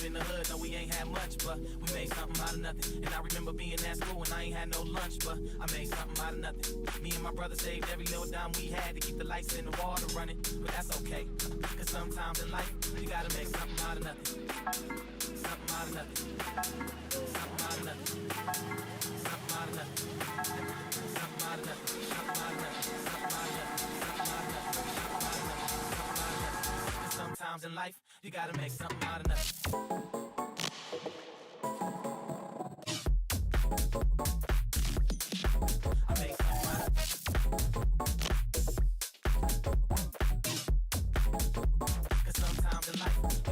in the hood, no, we ain't had much, but we made something out of nothing. And I remember being at school and I ain't had no lunch, but I made something out of nothing. Me and my brother saved every little dime we had to keep the lights and the water running, but that's okay, cause sometimes in life, you gotta make something out of nothing. Something out of nothing. Something out of nothing. Something out of nothing. Something out of nothing. Something out of nothing. Something out of nothing. Something out of nothing. Something out of nothing. Something out of nothing. Cause sometimes in life, you gotta make something out of nothing.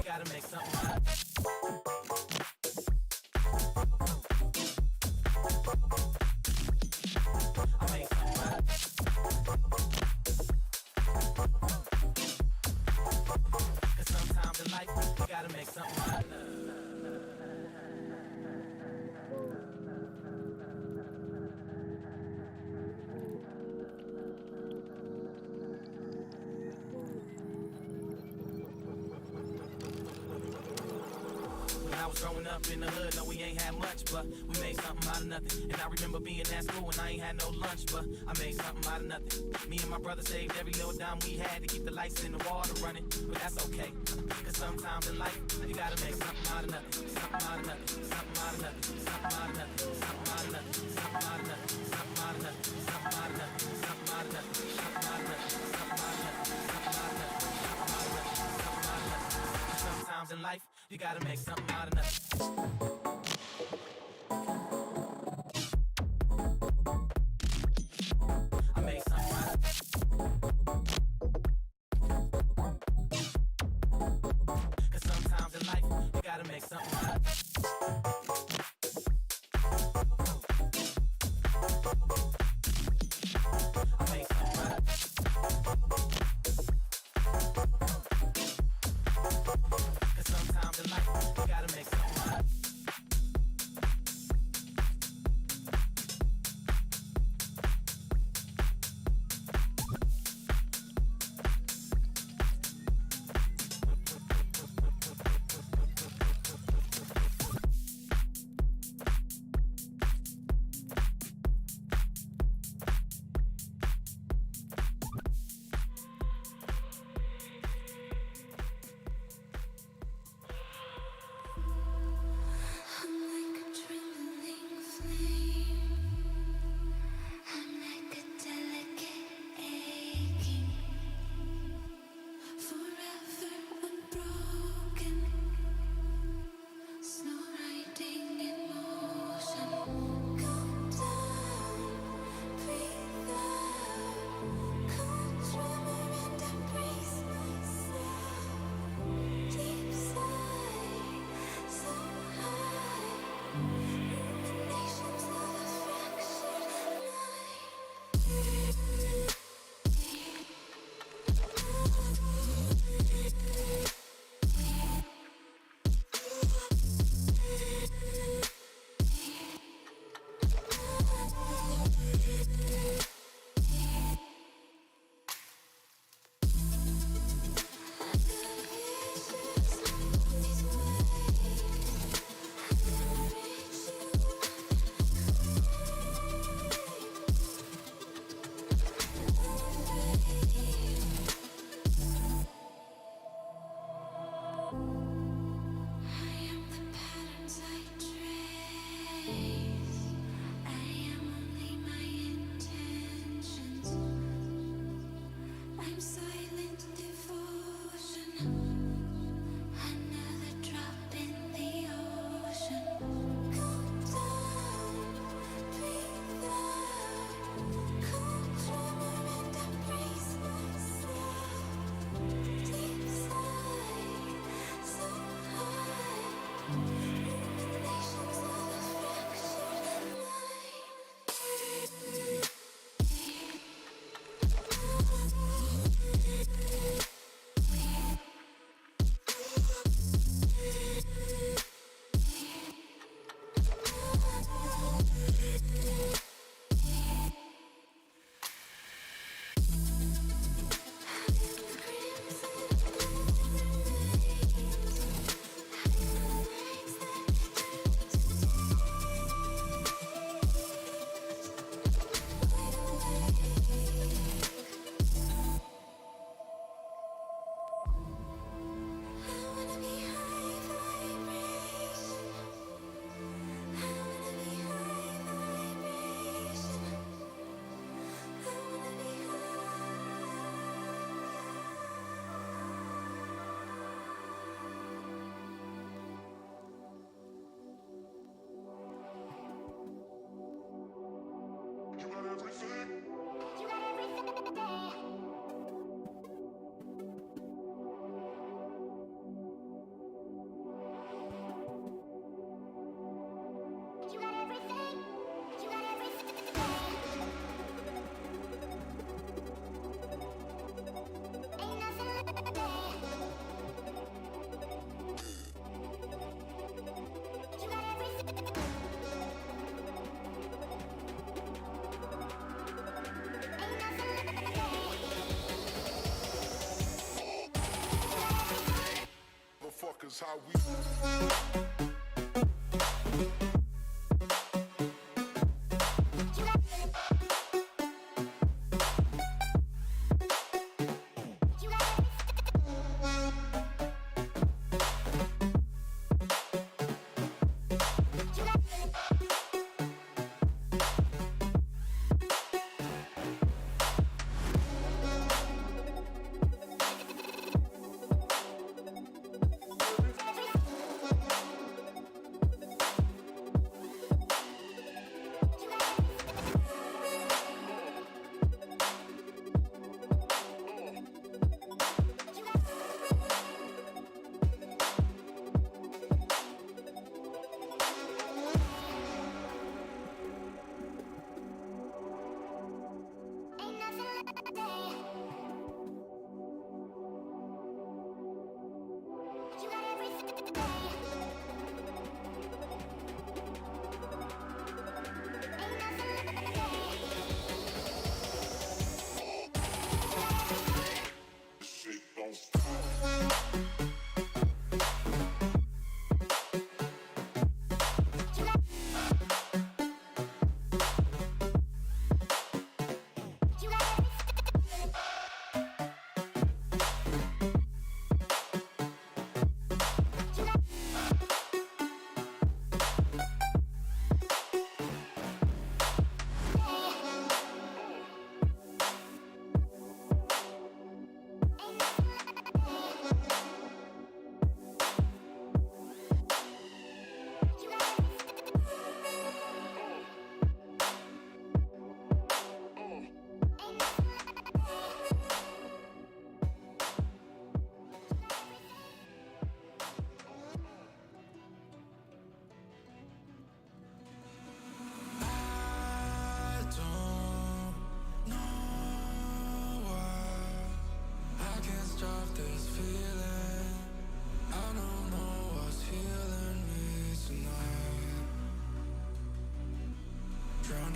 Gotta make something out of it. I make something out of it. Cause sometimes in life, you gotta make something out of it. I was growing up in the hood, no, we ain't had much, but we made something out of nothing. And I remember being at school and I ain't had no lunch, but I made something out of nothing. Me and my brother saved every little dime we had to keep the lights in the water running, but that's okay. Cause sometimes in life, you gotta make something out of nothing. Something out of nothing, something out of nothing, something out of nothing, something out of nothing, something out of nothing, something out of nothing, something out of nothing, something out of nothing, something out of nothing, something out of nothing, something out of nothing, something out of nothing, something out of nothing. Sometimes in life, you gotta make something out of nothing. I made something out of nothing. Cause sometimes in life, you gotta make something out of nothing. I made something out of nothing. Cause sometimes in life, you gotta make something out of nothing.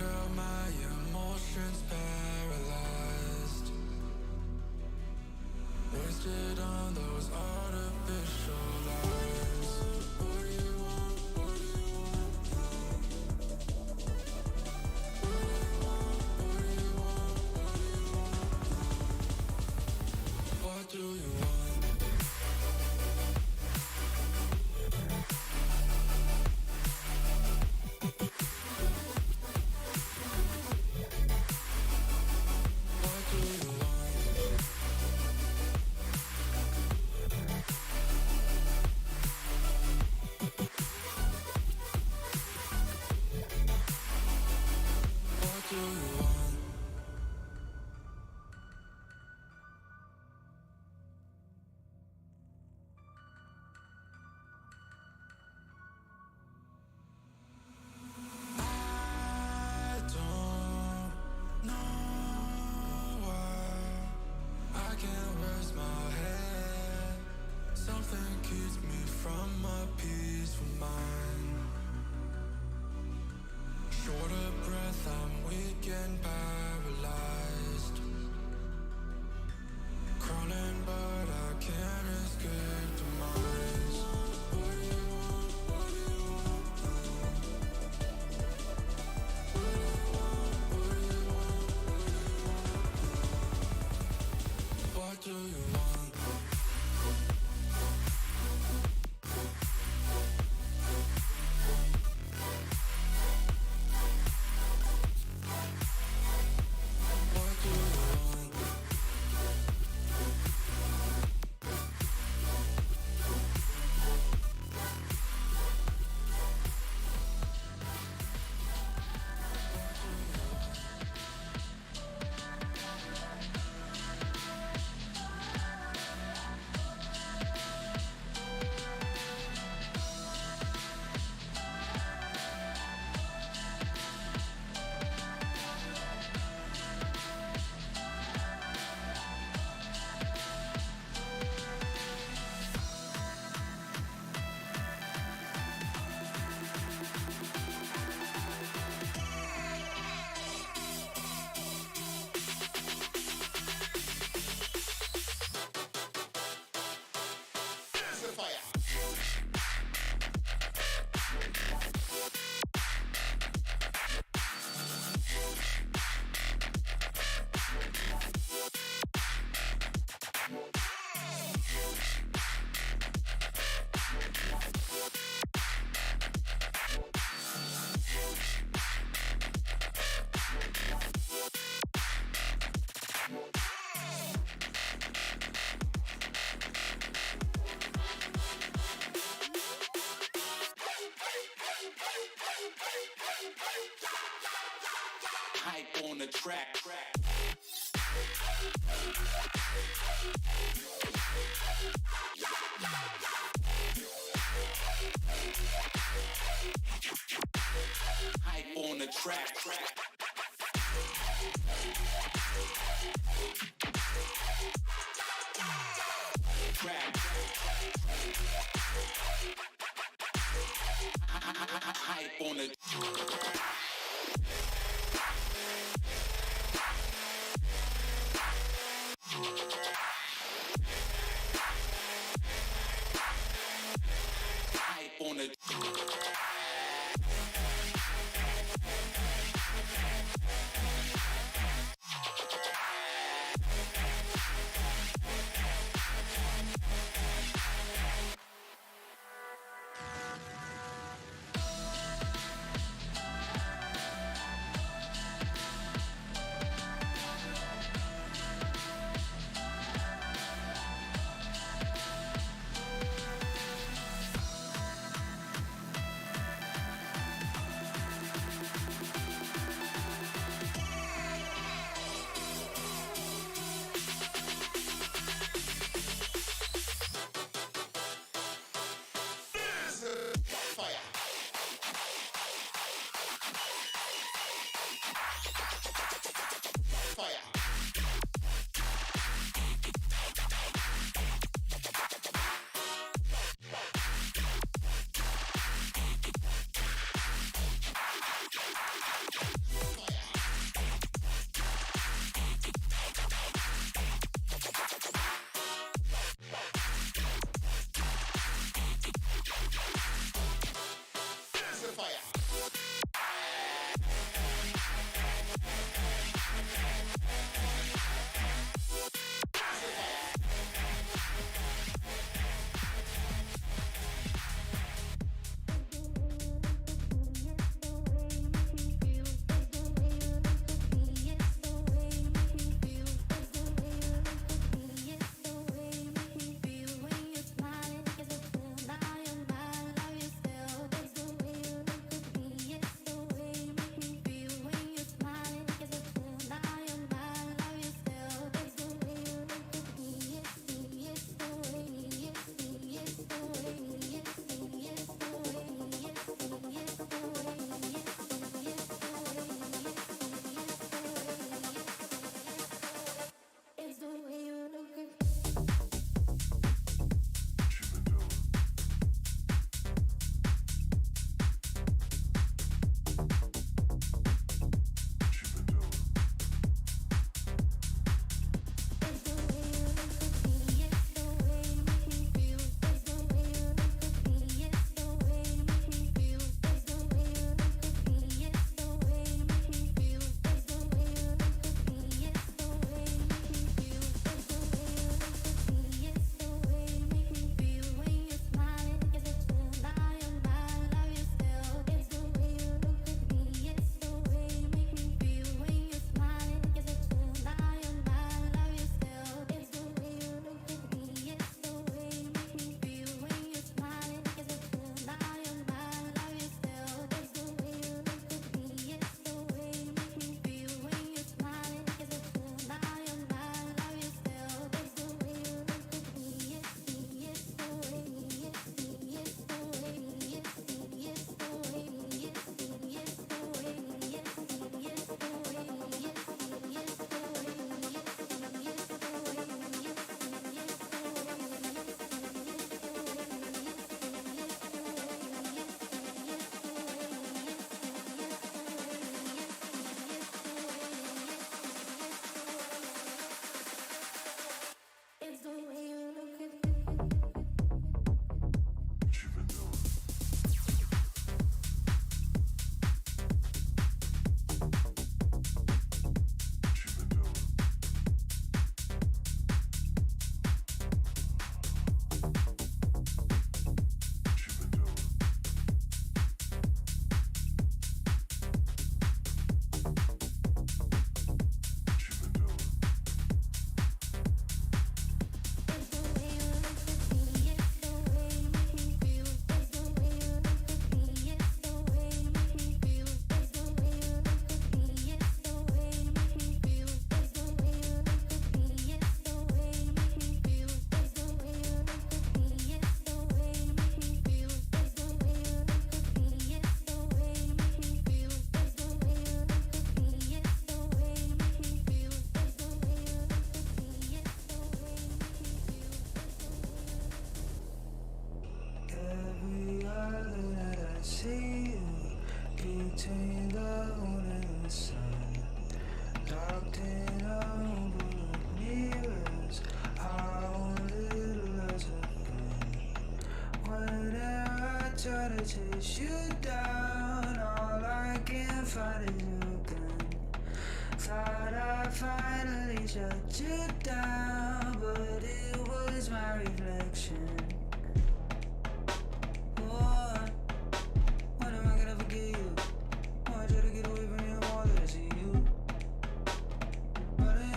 out my emotions paralyzed, wasted on those artificial lies. What do you want? What do you want? What do you want? What do you want? What do you want? On the track. Hype on the track. Hype on the on it. fire. between the moon and the sun, locked in a room full of mirrors, our own little lies have been. Whenever I try to chase you down, all I can find is your gun. Thought I finally shut you down, but it was my reflection. When am I gonna forget you? Oh, I try to get away from you more than I see you. Running.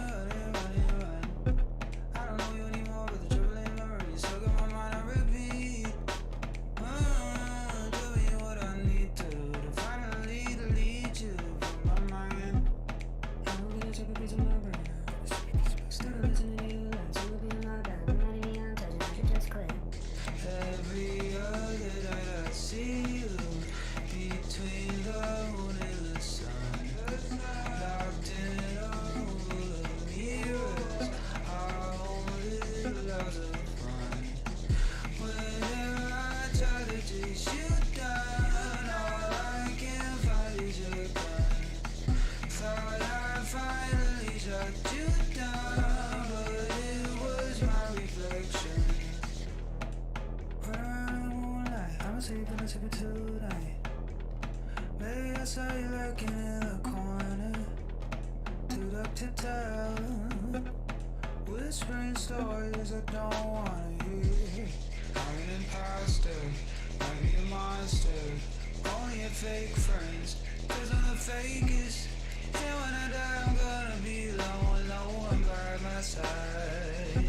I don't know you anymore, but the trouble ain't memory stuck in my mind. I repeat. Tell me what I need to do to finally delete you from my mind. I'm gonna take a piece of my brain. Started listening to you, and so being like that. I'm not even touching, I should just quit. saw you lurking in the corner, too dark to tell. Whispering stories I don't wanna hear. I'm an imposter, might be a monster. Only have fake friends, cause I'm the fakest. And when I die I'm gonna be alone, no one by my side.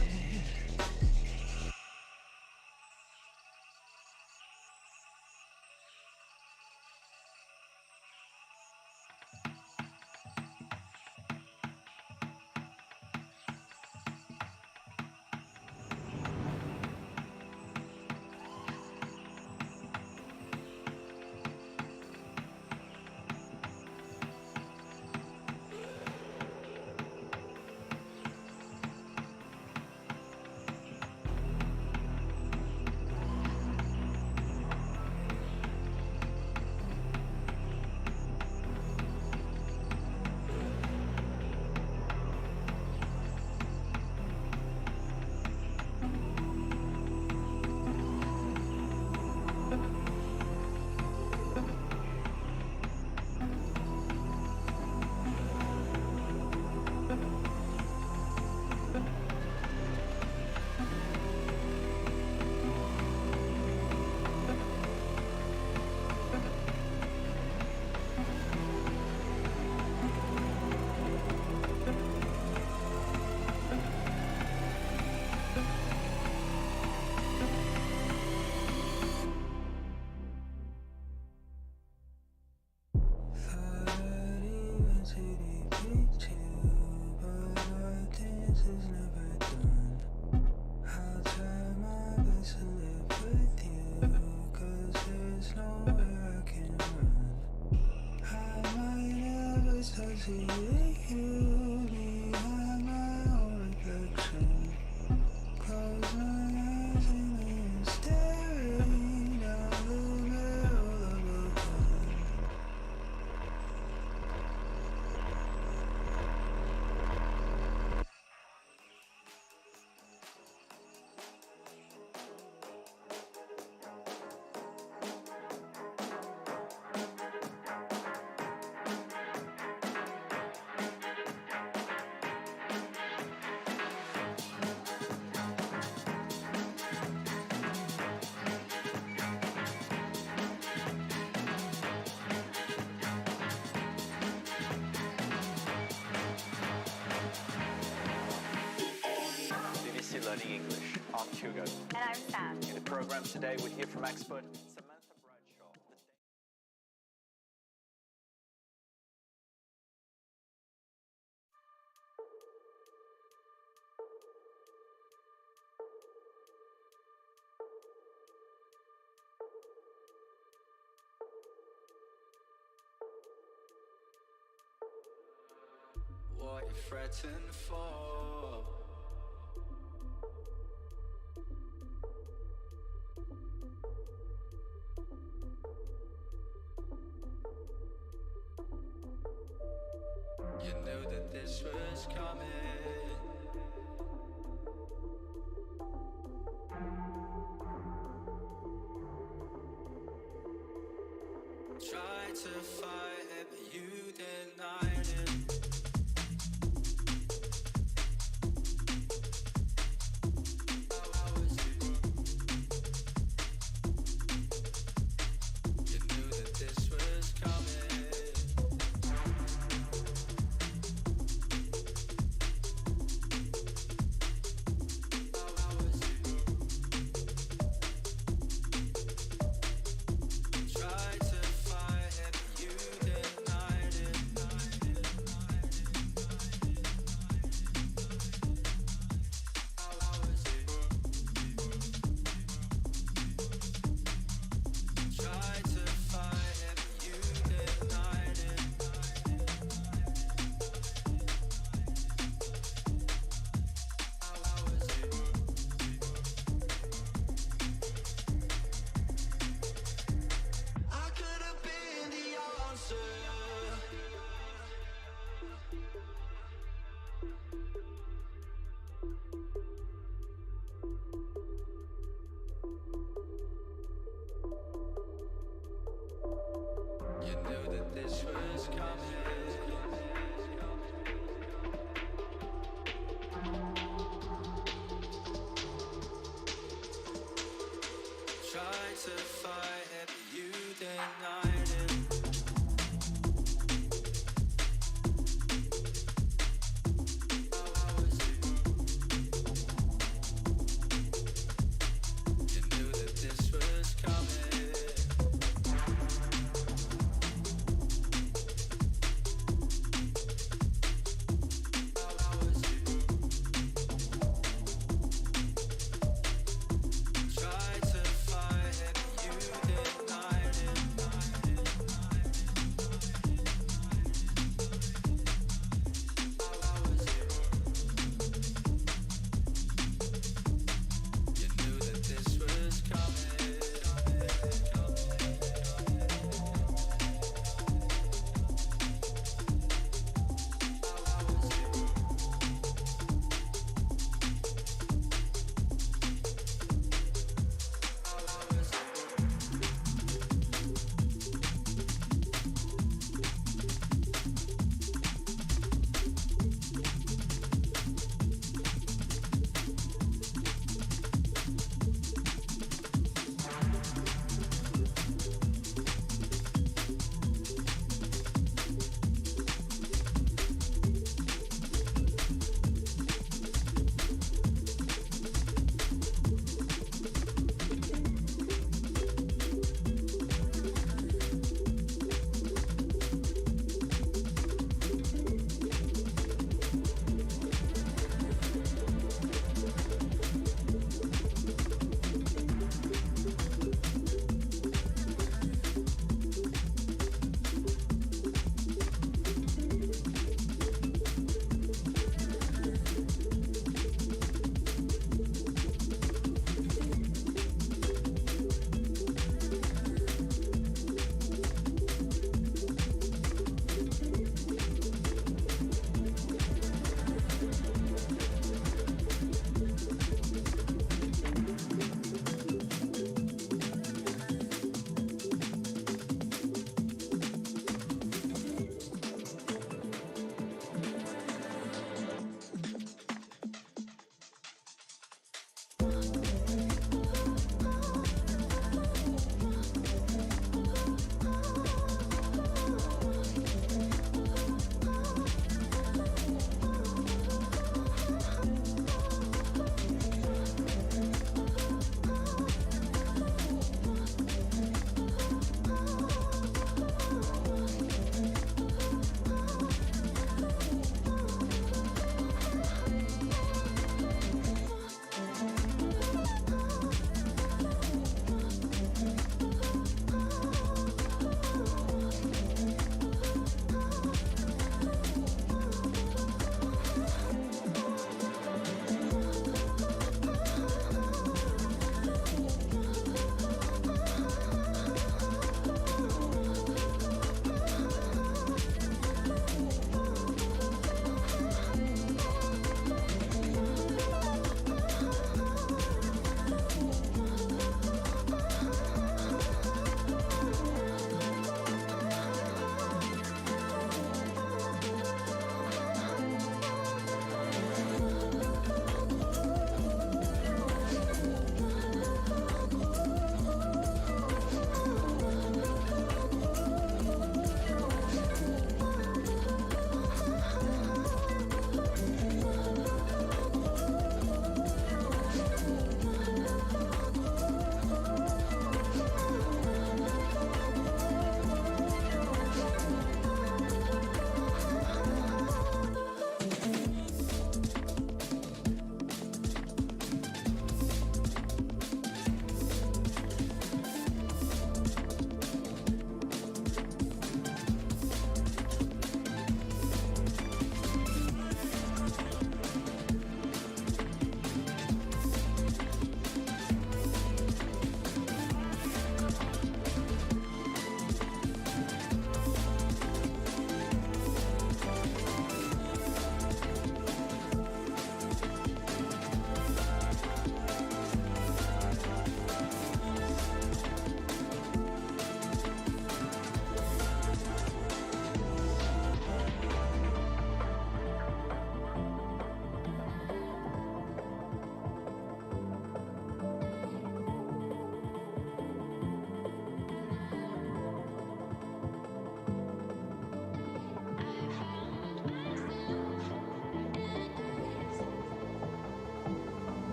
Learning English. I'm Hugo. And I'm Sam. In the program today, we'll hear from expert Samantha Bradshaw. What you fretting for? You knew that this was coming. Tried to fight it, but you denied it. Try to fight it, but you denied it.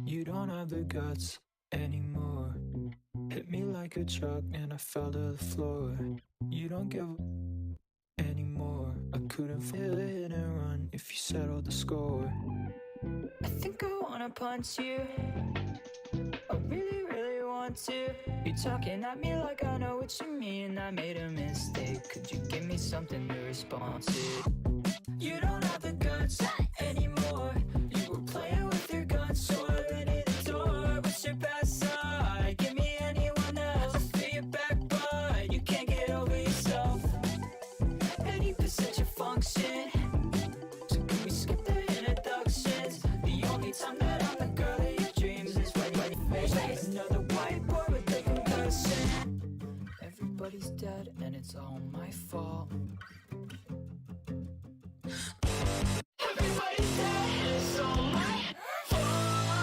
You don't have the guts anymore. Hit me like a truck and I fell to the floor. You don't give anymore. I couldn't feel a hit and run if you settled the score. I think I wanna punch you. I really, really want to. You're talking at me like I know what you mean. I made a mistake. Could you give me something to respond to? You don't have the guts anymore. You were playing with your guns, so I ran in the door. What's your best side? Give me anyone else. I feel your back, but you can't get over yourself. 80% your function. So can we skip the introductions? The only time that I'm the girl of your dreams is when you face another white boy with a concussion. Everybody's dead and it's all my fault. Everybody's dead and it's all my fault.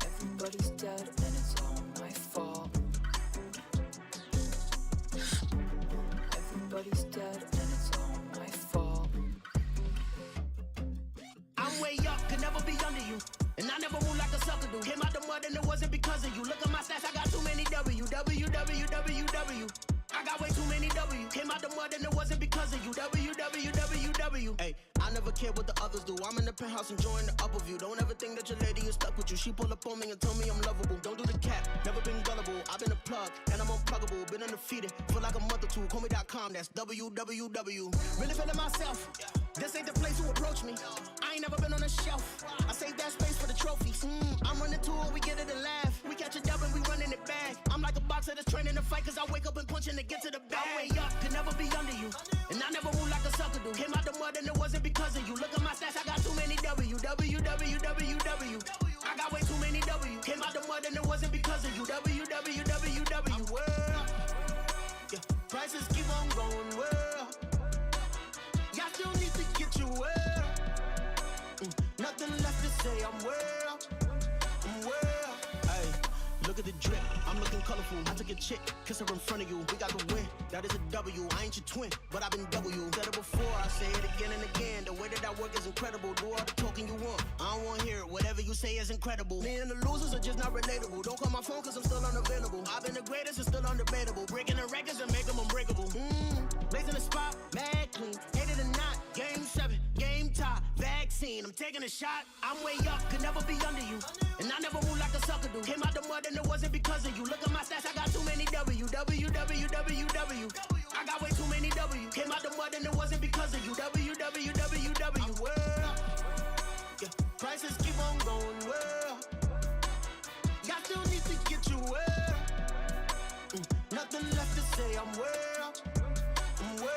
Everybody's dead and it's all my fault. Everybody's dead and it's all my fault. I'm way up, could never be under you. And I never move like a sucker do. Came out the mud and it wasn't because of you. Look at my stats, I got too many W. W, W, W, W. I got way too many W. Came out the mud and it wasn't because of you. W, W, W, W. Hey, I never care what the others do. I'm in the penthouse enjoying the upper view. Don't ever think that your lady is stuck with you. She pull up on me and tell me I'm lovable. Don't do the cap, never been gullible. I've been a plug and I'm unpluggable. Been undefeated, feel like a mother too. Call me.com, that's www. Really feeling myself. This ain't the place to approach me. I ain't never been on a shelf. I save that space for the trophies. I'm running to it, we get it and laugh. We catch a dub and we running it back. I'm like a boxer that's training to fight, cause I wake up and punching to get to the bag. I'm way up, could never be under you. And I never move like a sucker do. Came out the mud and it wasn't because of you. Look at my stats, I got too many W. W, W, W, W. I got way too many W. Came out the mud and it wasn't because of you. W, W, W, W. World. Yeah. Prices keep on going, world. Y'all still need to get your world. Nothing left to say, I'm world. I'm world. Hey, look at the drip, I'm looking colorful. I took a chick, kiss her in front of you. We got the win, that is a W. I ain't your twin, but I've been W. Said it before, I say it again and again. The way that I work is incredible. Do all the talking you want, I don't want to hear it. Whatever you say is incredible. Me and the losers are just not relatable. Don't call my phone cause I'm still unavailable. I've been the greatest and still undebatable. Breaking the records and make them unbreakable. Blazing the spot, mad clean. Hate it or not, game 7, game tie, vaccine. I'm taking a shot, I'm way up, could never be under you. And I never move like a sucker do. Came out the mud and it wasn't because of you. Look at my stats, I got too many W. W, W, W, W. I got way too many W. Came out the mud and it wasn't because of you. W, W, W, W. World. Yeah. Prices keep on going, world. Y'all still need to get your world. Nothing left to say, I'm world. I'm world.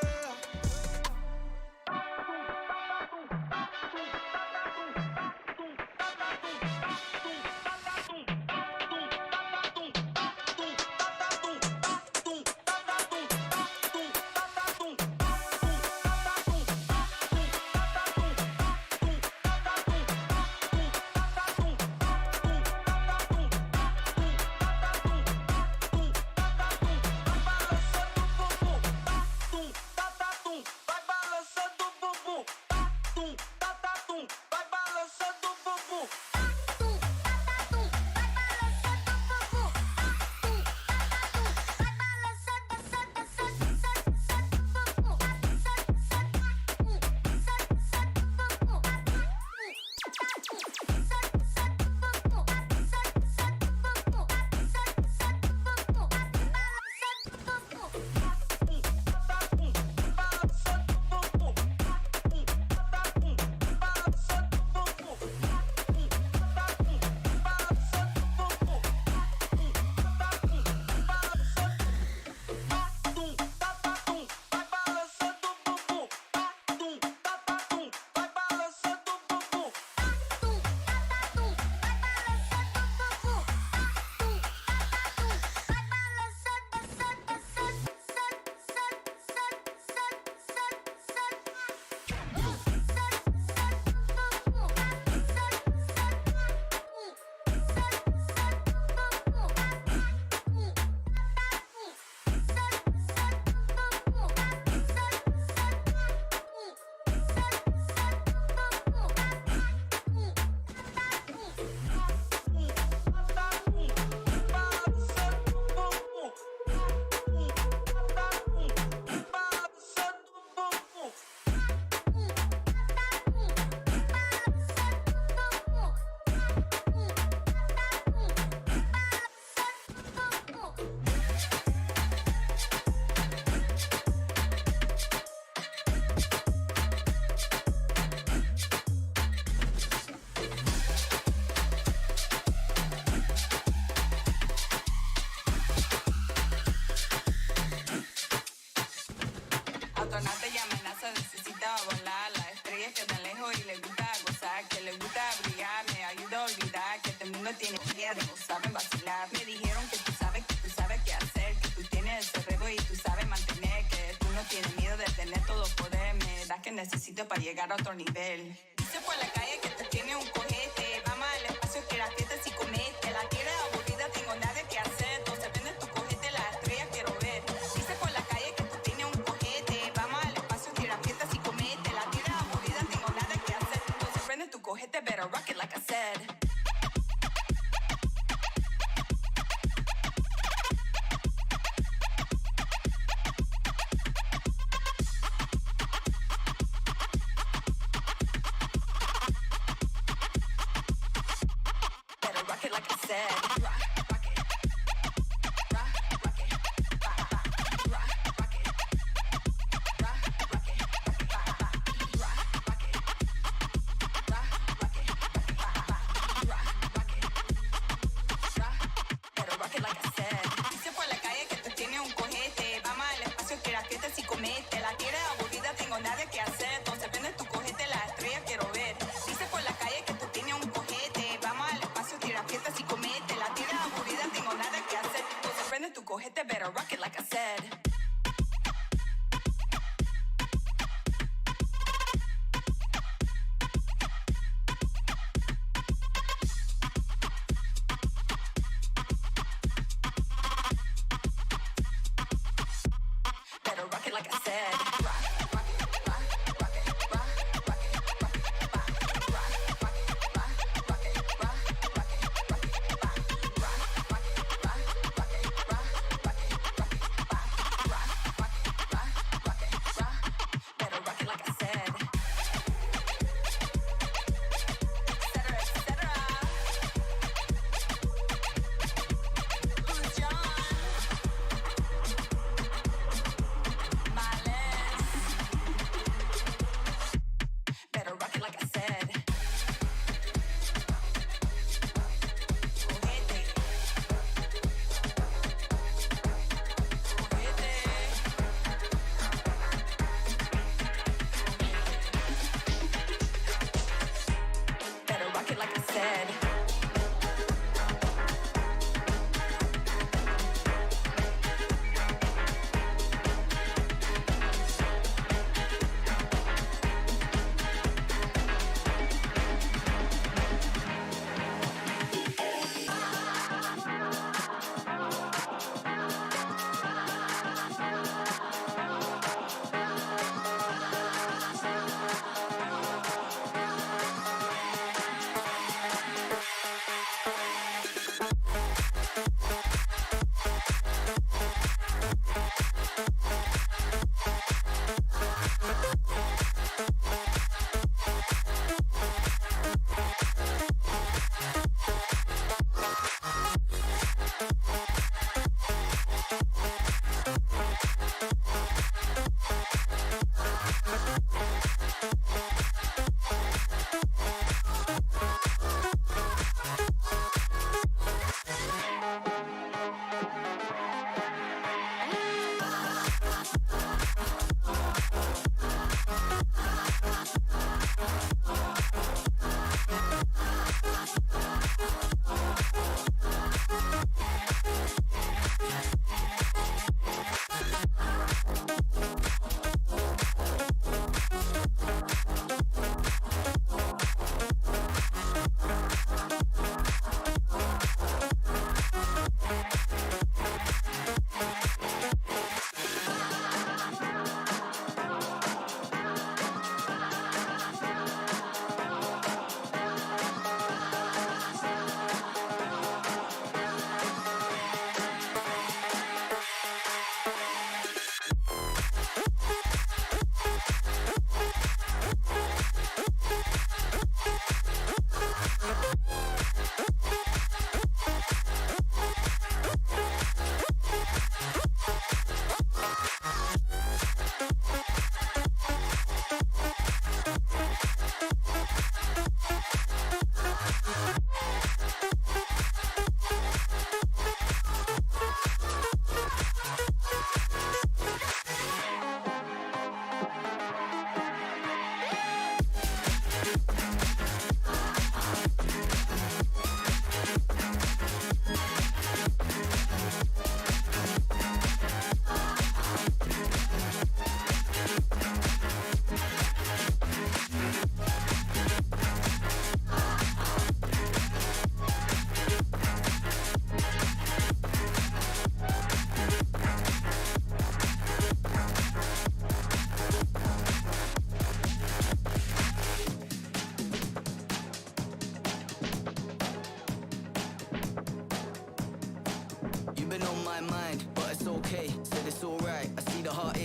Tornate y amenaza, necesita volar. Las estrellas que están lejos y le gusta gozar, que le gusta brillar, me ayuda a olvidar que este mundo tiene miedo, saben vacilar. Me dijeron que tú sabes qué hacer, que tú tienes el cerebro y tú sabes mantener, que tú no tienes miedo de tener todo poder. Me das que necesito para llegar a otro nivel. Dice por la calle que tú tienes un cohete, vamos al espacio que la fiesta si comete. La tierra aburrida, tengo nada que hacer, entonces prende tu cohete, las estrellas quiero ver. Dice por la calle que tú tienes un cohete, vamos al espacio que la fiesta si comete. La tierra aburrida, tengo nada que hacer, entonces prende tu cohete, better rock it like I said. Cogete, better rock it like I said. Better rock it like I said.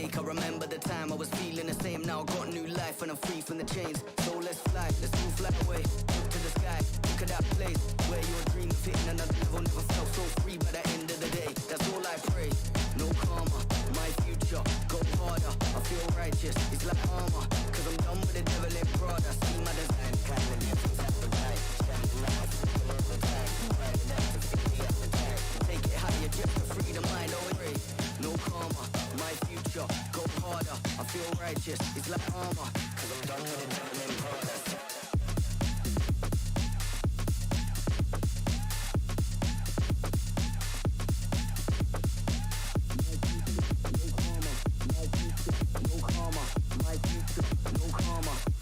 take. I remember the time I was feeling the same. Now I got a new life and I'm free from the chains. So let's fly, let's all fly away. Look to the sky, look at that place where your dream of hitting another level never felt so free by the end of the day. That's all I pray. No karma, my future, go harder. I feel righteous, it's like armor. Cause I'm done with the devil in Prada. See my design, kind of live appetite. Shining light, all the time. Riding out to see the appetite. Take it higher just to free the mind, oh pray. No karma, my future, go harder. I feel righteous, it's like armor. Cause I'm done with the devil in Prada.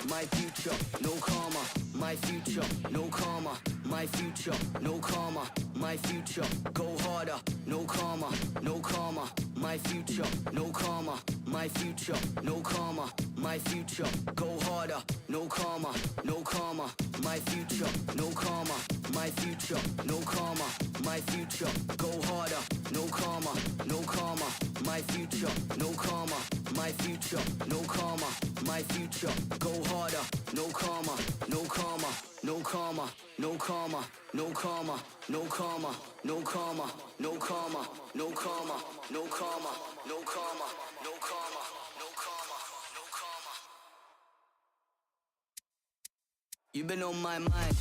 My future, no karma, my future, no karma, my future, no karma, my future, go harder, no karma, no karma, my future, no karma, my future, no karma, my future, go harder, no karma, no karma, my future, no karma, my future, no karma, my future, go harder, no karma, no karma, my future, no karma, my future, no karma, my future, go harder, no karma, no karma, no karma, no karma, no karma, no karma, no karma, no karma, no karma, no karma, no karma, no karma, no karma, no karma. You've been on my mind.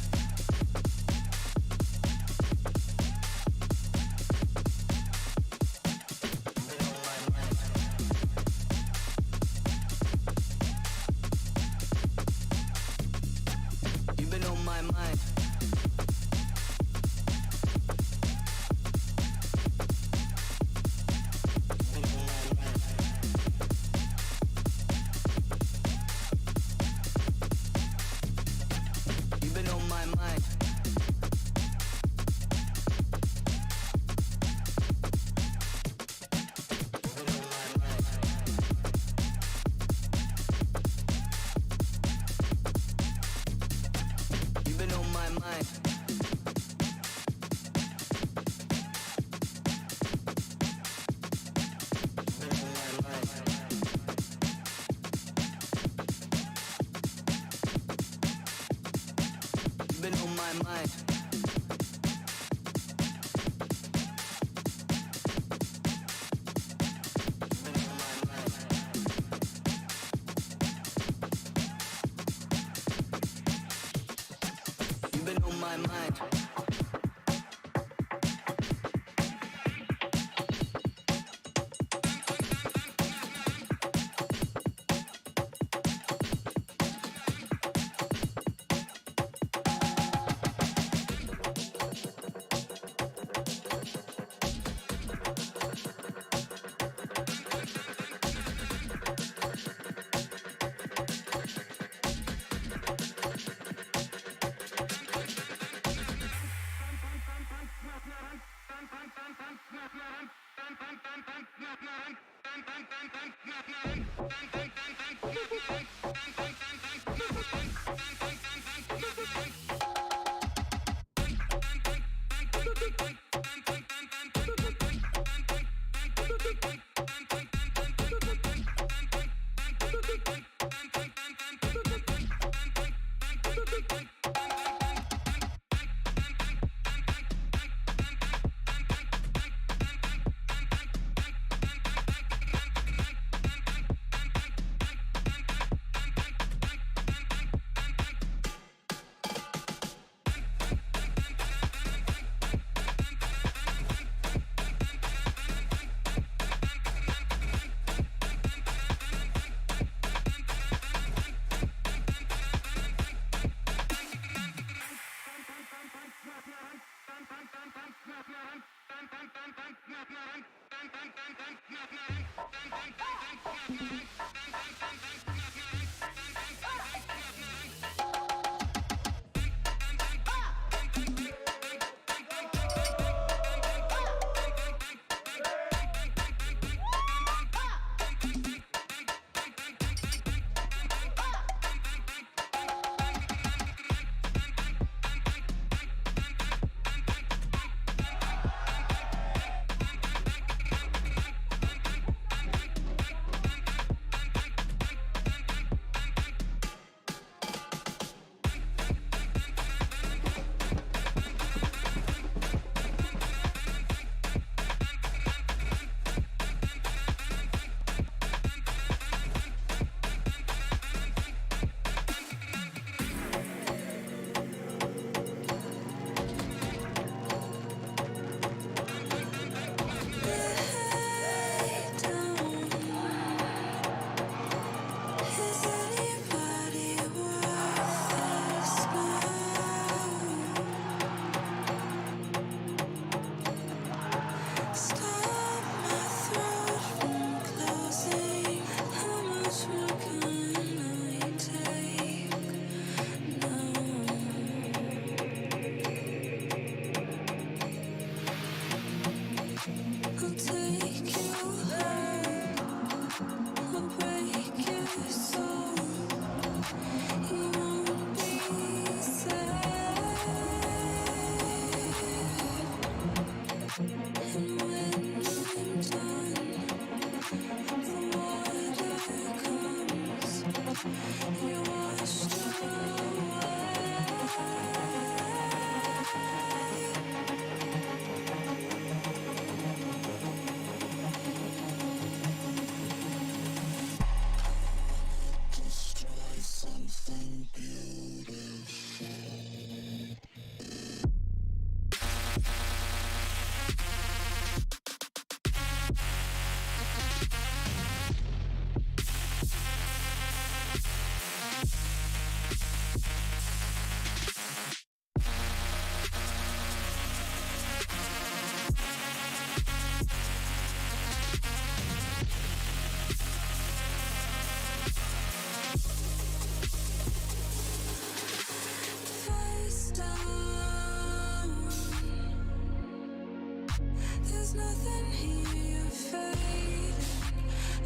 There's nothing here fading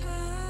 out.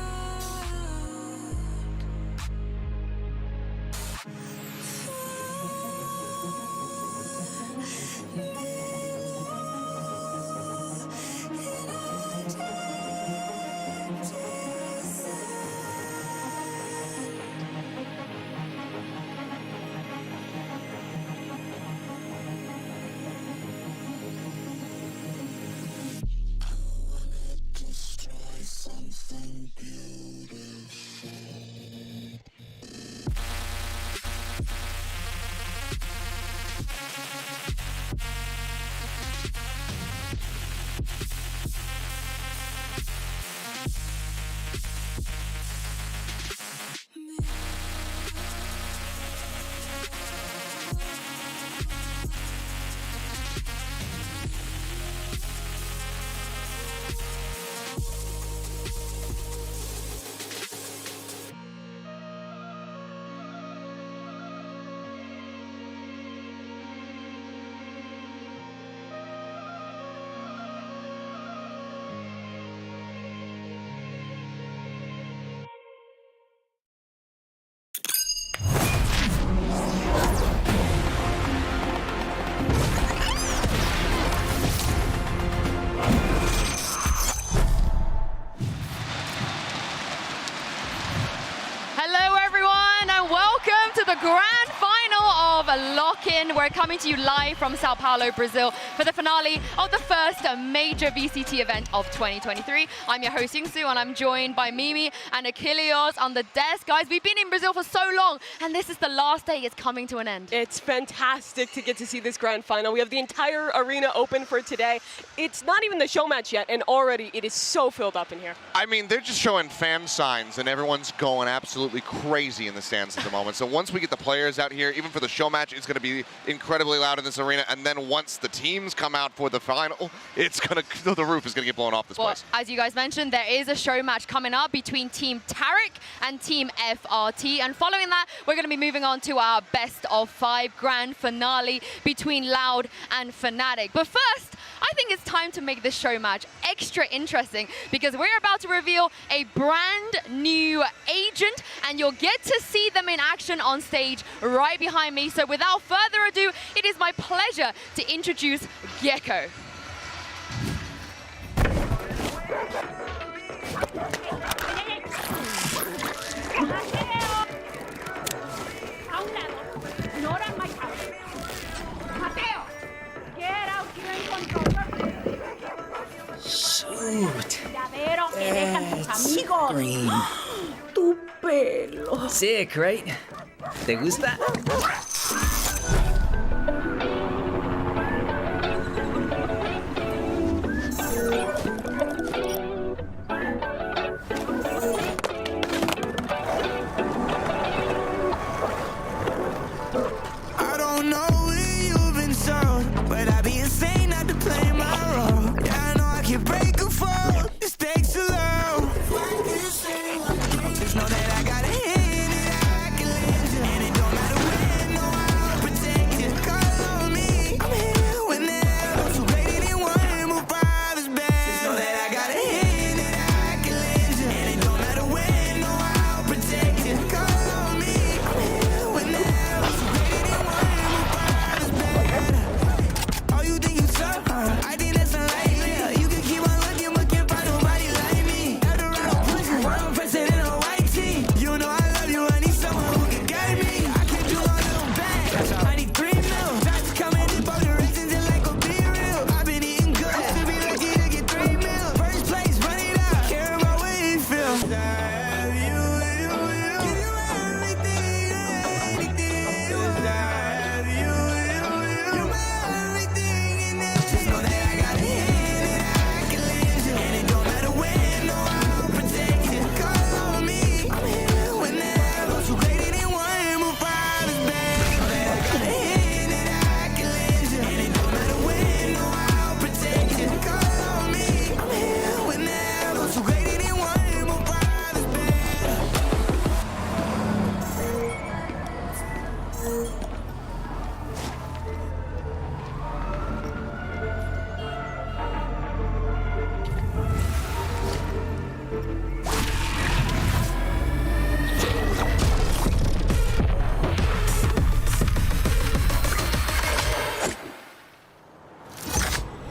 Hello everyone and welcome to the grand final of LOCKIN. We're coming to you live from São Paulo, Brazil for the finale of the first major VCT event of 2023. I'm your host Yingsu and I'm joined by Mimi and Achilleos on the desk. Guys, we've been in Brazil for so long and this is the last day. It's coming to an end. It's fantastic to get to see this grand final. We have the entire arena open for today. It's not even the show match yet and already it is so filled up in here. I mean, they're just showing fan signs and everyone's going absolutely crazy in the stands at the moment. So once we get the players out here, even for the show match, it's going to be incredibly loud in this arena. And then once the teams come out for the final, it's going to, the roof is going to get blown off this place. As you guys mentioned, there is a show match coming up between Team Tarek and Team FRT. And following that, we're going to be moving on to our best of 5 grand finale between Loud and Fnatic. But first, I think it's time to make this show match extra interesting because we're about to reveal a brand new agent and you'll get to see them in action on stage right behind me. So without further ado, it is my pleasure to introduce Gecko. Shoot. Scream. Tu pelo. Sick, right? ¿Te gusta? I don't know where you've been sold, but I'd be insane not to play my role. Yeah, I know I can break a fall. The stakes are low. Just know that I got a hand that I can lend you, and it don't matter when or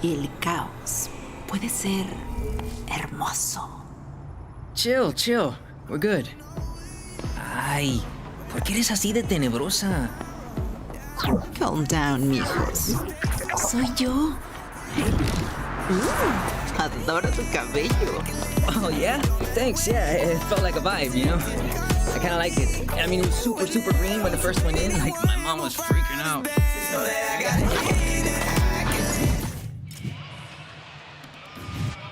Y el caos puede ser hermoso. Chill. We're good. Ay, ¿por qué eres así de tenebrosa? Calm down, mijos. Soy yo. Adoro tu cabello. Oh, yeah? Thanks, yeah. It felt like a vibe, you know? I kind of like it. I mean, it was super green when it first went in. Like, my mom was freaking out.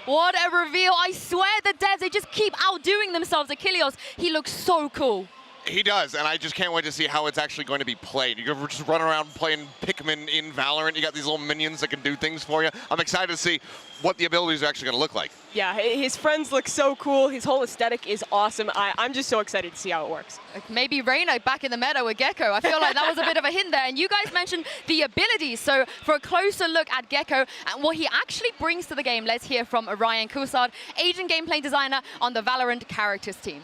What a reveal. I swear the devs, they just keep outdoing themselves. Achilles, he looks so cool. He does, and I just can't wait to see how it's actually going to be played. You can just run around playing Pikmin in Valorant. You got these little minions that can do things for you. I'm excited to see what the abilities are actually going to look like. Yeah, his friends look so cool. His whole aesthetic is awesome. I'm just so excited to see how it works. Maybe Reyna back in the meta with Gecko. I feel like that was a bit of a hint there. And you guys mentioned the abilities. So for a closer look at Gecko and what he actually brings to the game, let's hear from Ryan Coussard, Asian gameplay designer on the Valorant characters team.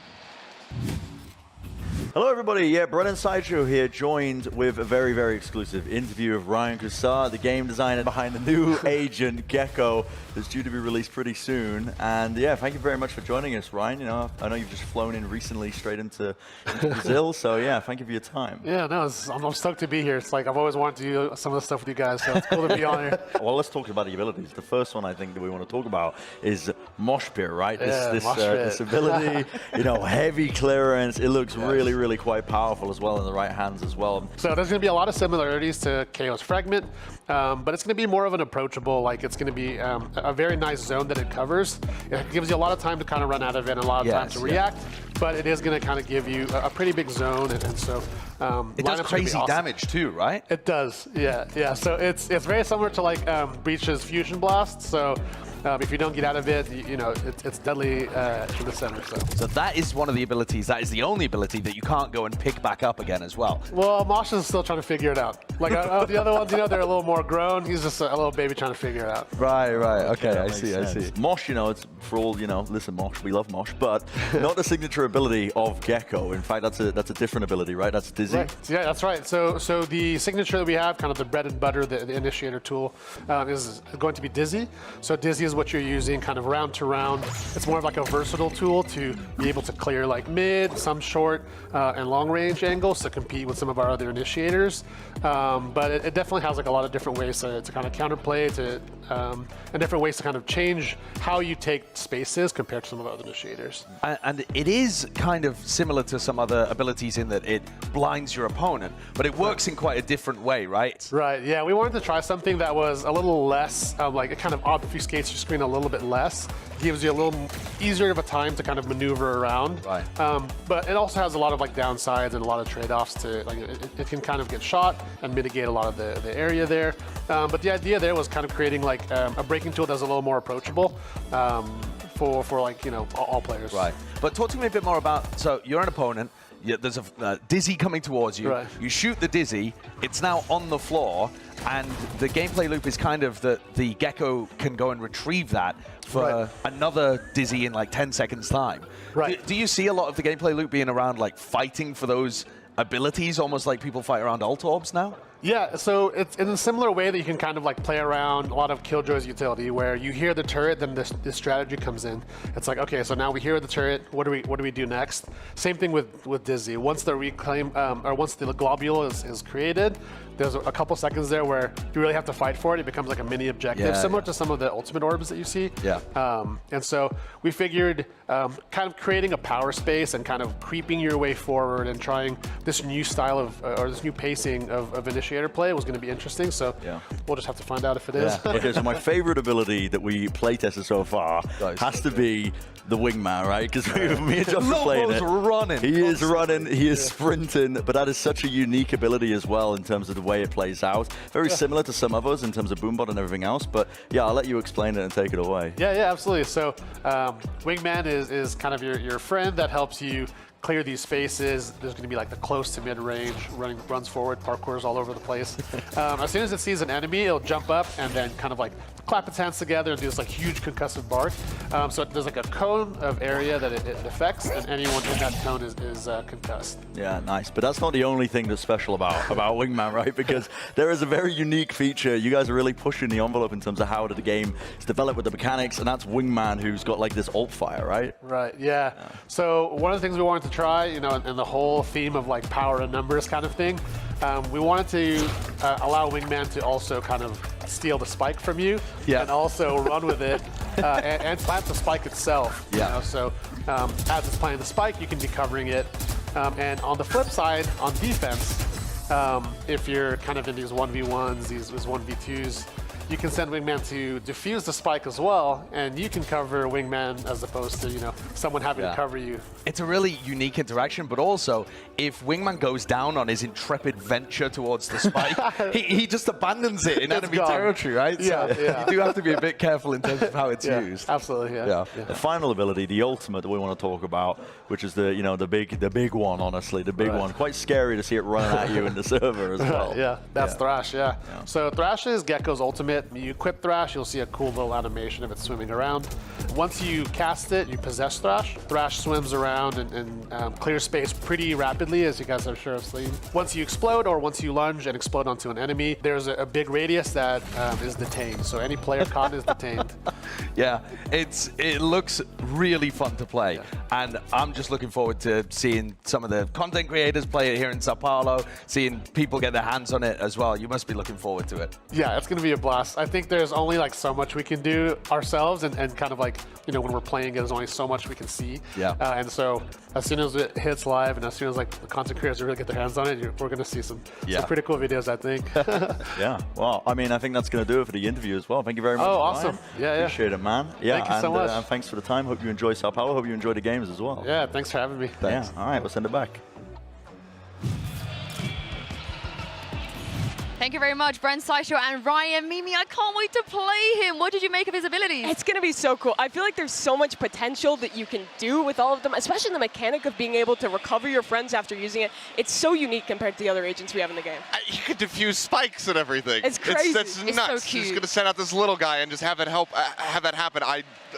Hello everybody, yeah, Brennan Sideshow here, joined with a very exclusive interview of Ryan Coussard, the game designer behind the new agent Gecko that's due to be released pretty soon. And yeah, thank you very much for joining us, Ryan. You know, I know you've just flown in recently straight into Brazil, so yeah, thank you for your time. Yeah, no, I'm stoked to be here. It's like I've always wanted to do some of the stuff with you guys, so it's cool to be on here. Well, let's talk about the abilities. The first one I think that we want to talk about is Mosh Pit, right? This ability, you know, heavy clearance. It looks really quite powerful as well in the right hands as well. So there's going to be a lot of similarities to KO's Fragment, but it's going to be more of an approachable, like it's going to be a very nice zone that it covers. It gives you a lot of time to kind of run out of it and a lot of time to react, but it is going to kind of give you a pretty big zone, and so it does crazy damage too, right? It does, yeah. So it's very similar to like Breach's Fusion Blast. So if you don't get out of it, you know, it's deadly to the center. So that is one of the abilities. That is the only ability that you can't go and pick back up again as well. Well, Mosh is still trying to figure it out. Like the other ones, you know, they're a little more grown. He's just a little baby trying to figure it out. Right. Okay, I see. Mosh, you know, it's for all, you know, listen, Mosh, we love Mosh, but not the signature ability of Gecko. In fact, that's a different ability, right? That's Dizzy. Right. Yeah, that's right. So the signature that we have, kind of the bread and butter, the initiator tool, is going to be Dizzy. So Dizzy is what you're using kind of round to round. It's more of like a versatile tool to be able to clear like mid, some short, and long range angles to compete with some of our other initiators. But it definitely has like a lot of different ways to kind of counterplay, and different ways to kind of change how you take spaces compared to some of our other initiators. And it is kind of similar to some other abilities in that it blinds your opponent, but it works in quite a different way, right? Right, yeah. We wanted to try something that was a little less, like it kind of obfuscates your screen a little bit less, gives you a little easier of a time to kind of maneuver around. Right. But it also has a lot of like downsides and a lot of trade-offs to, like it can kind of get shot and mitigate a lot of the area there. But the idea there was kind of creating like a breaking tool that's a little more approachable for like, you know, all players. Right. But talk to me a bit more about, so you're an opponent, there's a Dizzy coming towards you. Right. You shoot the Dizzy, it's now on the floor, and the gameplay loop is kind of that the Gecko can go and retrieve that for another Dizzy in like 10 seconds time. Right. Do you see a lot of the gameplay loop being around like fighting for those abilities, almost like people fight around ult orbs now? Yeah, so it's in a similar way that you can kind of like play around a lot of Killjoy's utility, where you hear the turret, then this strategy comes in. It's like, okay, so now we hear the turret, what do we do next? Same thing with Dizzy. Once the reclaim, or once the globule is created, there's a couple seconds there where you really have to fight for it. It becomes like a mini objective, similar to some of the ultimate orbs that you see. Yeah. And so we figured kind of creating a power space and kind of creeping your way forward and trying this new style of, or this new pacing of initiator play was going to be interesting. So we'll just have to find out if it is. Okay, so my favorite ability that we play tested so far has to be the wingman, right? Because me and Josh are playing it. Running. He is running, he is sprinting, but that is such a unique ability as well in terms of the way it plays out. Very similar to some others in terms of boombot and everything else, but yeah, I'll let you explain it and take it away. Yeah, absolutely. So wingman is kind of your friend that helps you clear these spaces. There's going to be like the close to mid-range, runs forward, parkours all over the place. As soon as it sees an enemy, it'll jump up and then kind of like clap its hands together and do this like huge concussive bark. So there's like a cone of area that it affects, and anyone in that cone is concussed. Yeah, nice. But that's not the only thing that's special about Wingman, right? Because there is a very unique feature. You guys are really pushing the envelope in terms of how the game is developed with the mechanics, and that's Wingman, who's got like this ult fire, right? Right, yeah. So one of the things we wanted to try, you know, in the whole theme of like power and numbers kind of thing, we wanted to allow Wingman to also kind of steal the spike from you, and also run with it and plant the spike itself. You know? So as it's planting the spike, you can be covering it. And on the flip side, on defense, if you're kind of in these 1v1s, these 1v2s, you can send Wingman to defuse the spike as well, and you can cover Wingman as opposed to, you know, someone having to cover you. It's a really unique interaction, but also if Wingman goes down on his intrepid venture towards the spike, he just abandons it in enemy territory, right? Yeah, so you do have to be a bit careful in terms of how it's used. Absolutely, The final ability, the ultimate that we want to talk about, which is the, you know, the big one, honestly, the big one. Quite scary to see it running at you in the server as well. That's Thrash, So Thrash is Gecko's ultimate. You equip Thrash, you'll see a cool little animation of it swimming around. Once you cast it, you possess Thrash. Thrash swims around and clears space pretty rapidly, as you guys are sure have seen. Once you explode, or once you lunge and explode onto an enemy, there's a big radius that is detained. So any player caught is detained. Yeah, it looks really fun to play, and I'm just looking forward to seeing some of the content creators play it here in Sao Paulo, seeing people get their hands on it as well. You must be looking forward to it. Yeah, it's going to be a blast. I think there's only like so much we can do ourselves, and kind of like, you know, when we're playing it, there's only so much we can see. And so as soon as it hits live, and as soon as like the content creators really get their hands on it, we're going to see some pretty cool videos, I think. Well, I mean, I think that's going to do it for the interview as well. Thank you very much. Oh, awesome. Ryan. Appreciate it, man. Thank you so much. And thanks for the time. Hope you enjoy Sao Paulo. Hope you enjoy the games as well. Yeah, thanks for having me. Thanks. All right, we'll send it back. Thank you very much, Brent, Saisho, and Ryan. Mimi, I can't wait to play him. What did you make of his abilities? It's going to be so cool. I feel like there's so much potential that you can do with all of them, especially the mechanic of being able to recover your friends after using it. It's so unique compared to the other agents we have in the game. You could defuse spikes and everything. It's crazy. That's nuts. So cute. Just going to send out this little guy and just have it have that happen.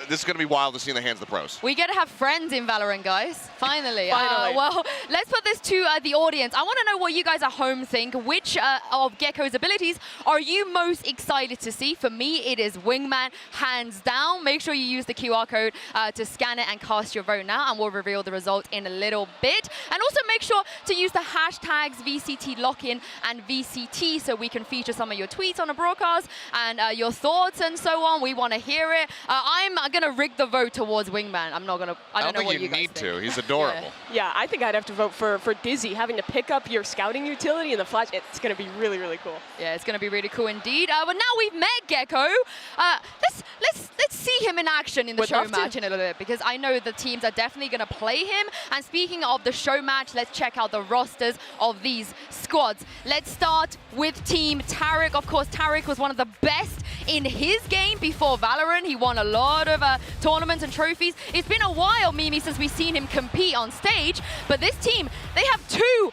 This is going to be wild to see in the hands of the pros. We get to have friends in Valorant, guys. Finally. Finally. Well, let's put this to the audience. I want to know what you guys at home think. Which of Gecko's abilities are you most excited to see? For me, it is Wingman, hands down. Make sure you use the QR code to scan it and cast your vote now, and we'll reveal the result in a little bit. And also make sure to use the hashtags VCT LOCKIN and VCT so we can feature some of your tweets on a broadcast and your thoughts and so on. We want to hear it. I'm going to rig the vote towards Wingman. I'm not going to, I don't know what you guys think. I don't think you need to. He's adorable. Yeah, I think I'd have to vote for Dizzy. Having to pick up your scouting utility in the flash, it's going to be really, really cool. Yeah, it's going to be really cool indeed. But now we've met Gecko. Let's see him in action in the show match in a little bit, because I know the teams are definitely going to play him. And speaking of the show match, let's check out the rosters of these squads. Let's start with Team Tarek. Of course, Tarek was one of the best in his game before Valorant. He won a lot of tournaments and trophies. It's been a while, Mimi, since we've seen him compete on stage. But this team, they have three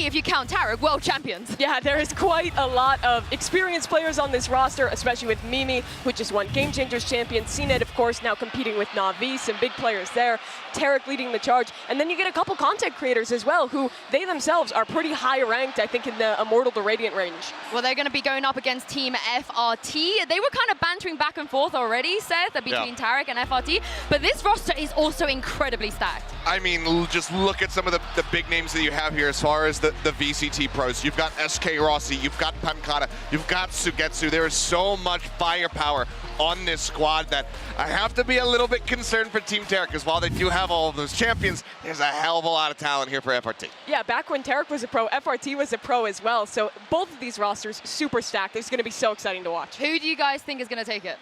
if you count Tarek, world champions. Yeah, there is quite a lot of experienced players on this roster, especially with Mimi, who just won Game Changers champion. CNET, of course, now competing with Na'Vi, some big players there. Tarek leading the charge. And then you get a couple content creators as well, who they themselves are pretty high ranked, I think, in the Immortal to Radiant range. Well, they're going to be going up against Team FRT. They were kind of bantering back and forth already, Seth, between Tarek and FRT. But this roster is also incredibly stacked. I mean, just look at some of the big names that you have here as far as the VCT pros. You've got SK Rossi, you've got Pankata, you've got Sugetsu. There is so much firepower on this squad that I have to be a little bit concerned for Team Tarek, because while they do have all of those champions, there's a hell of a lot of talent here for FRT. Yeah, back when Tarek was a pro, FRT was a pro as well. So both of these rosters super stacked. It's going to be so exciting to watch. Who do you guys think is going to take it?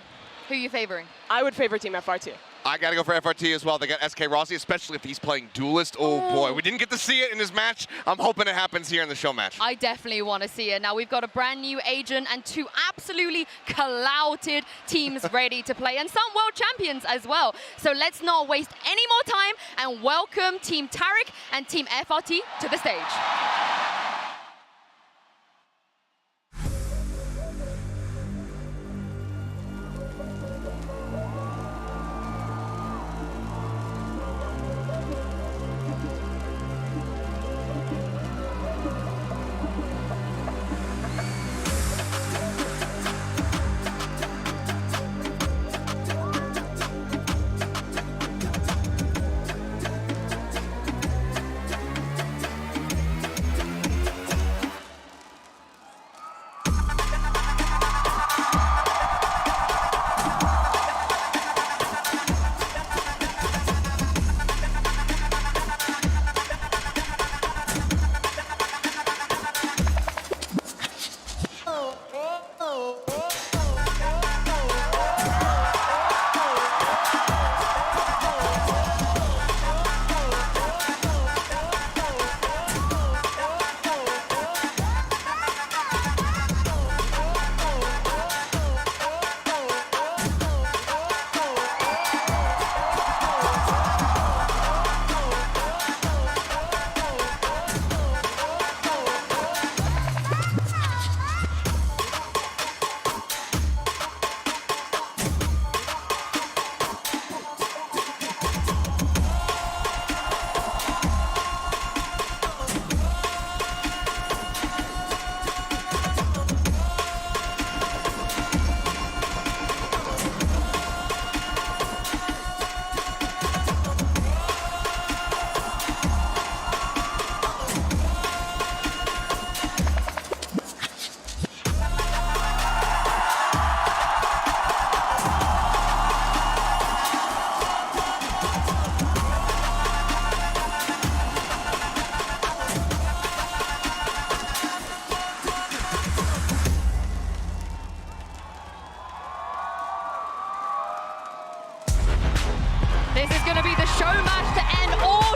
Who are you favoring? I would favor Team FRT. I got to go for FRT as well. They got SK Rossi, especially if he's playing Duelist. Oh boy, we didn't get to see it in his match. I'm hoping it happens here in the show match. I definitely want to see it. Now we've got a brand new agent and two absolutely clouted teams ready to play, and some world champions as well. So let's not waste any more time and welcome Team Tarek and Team FRT to the stage.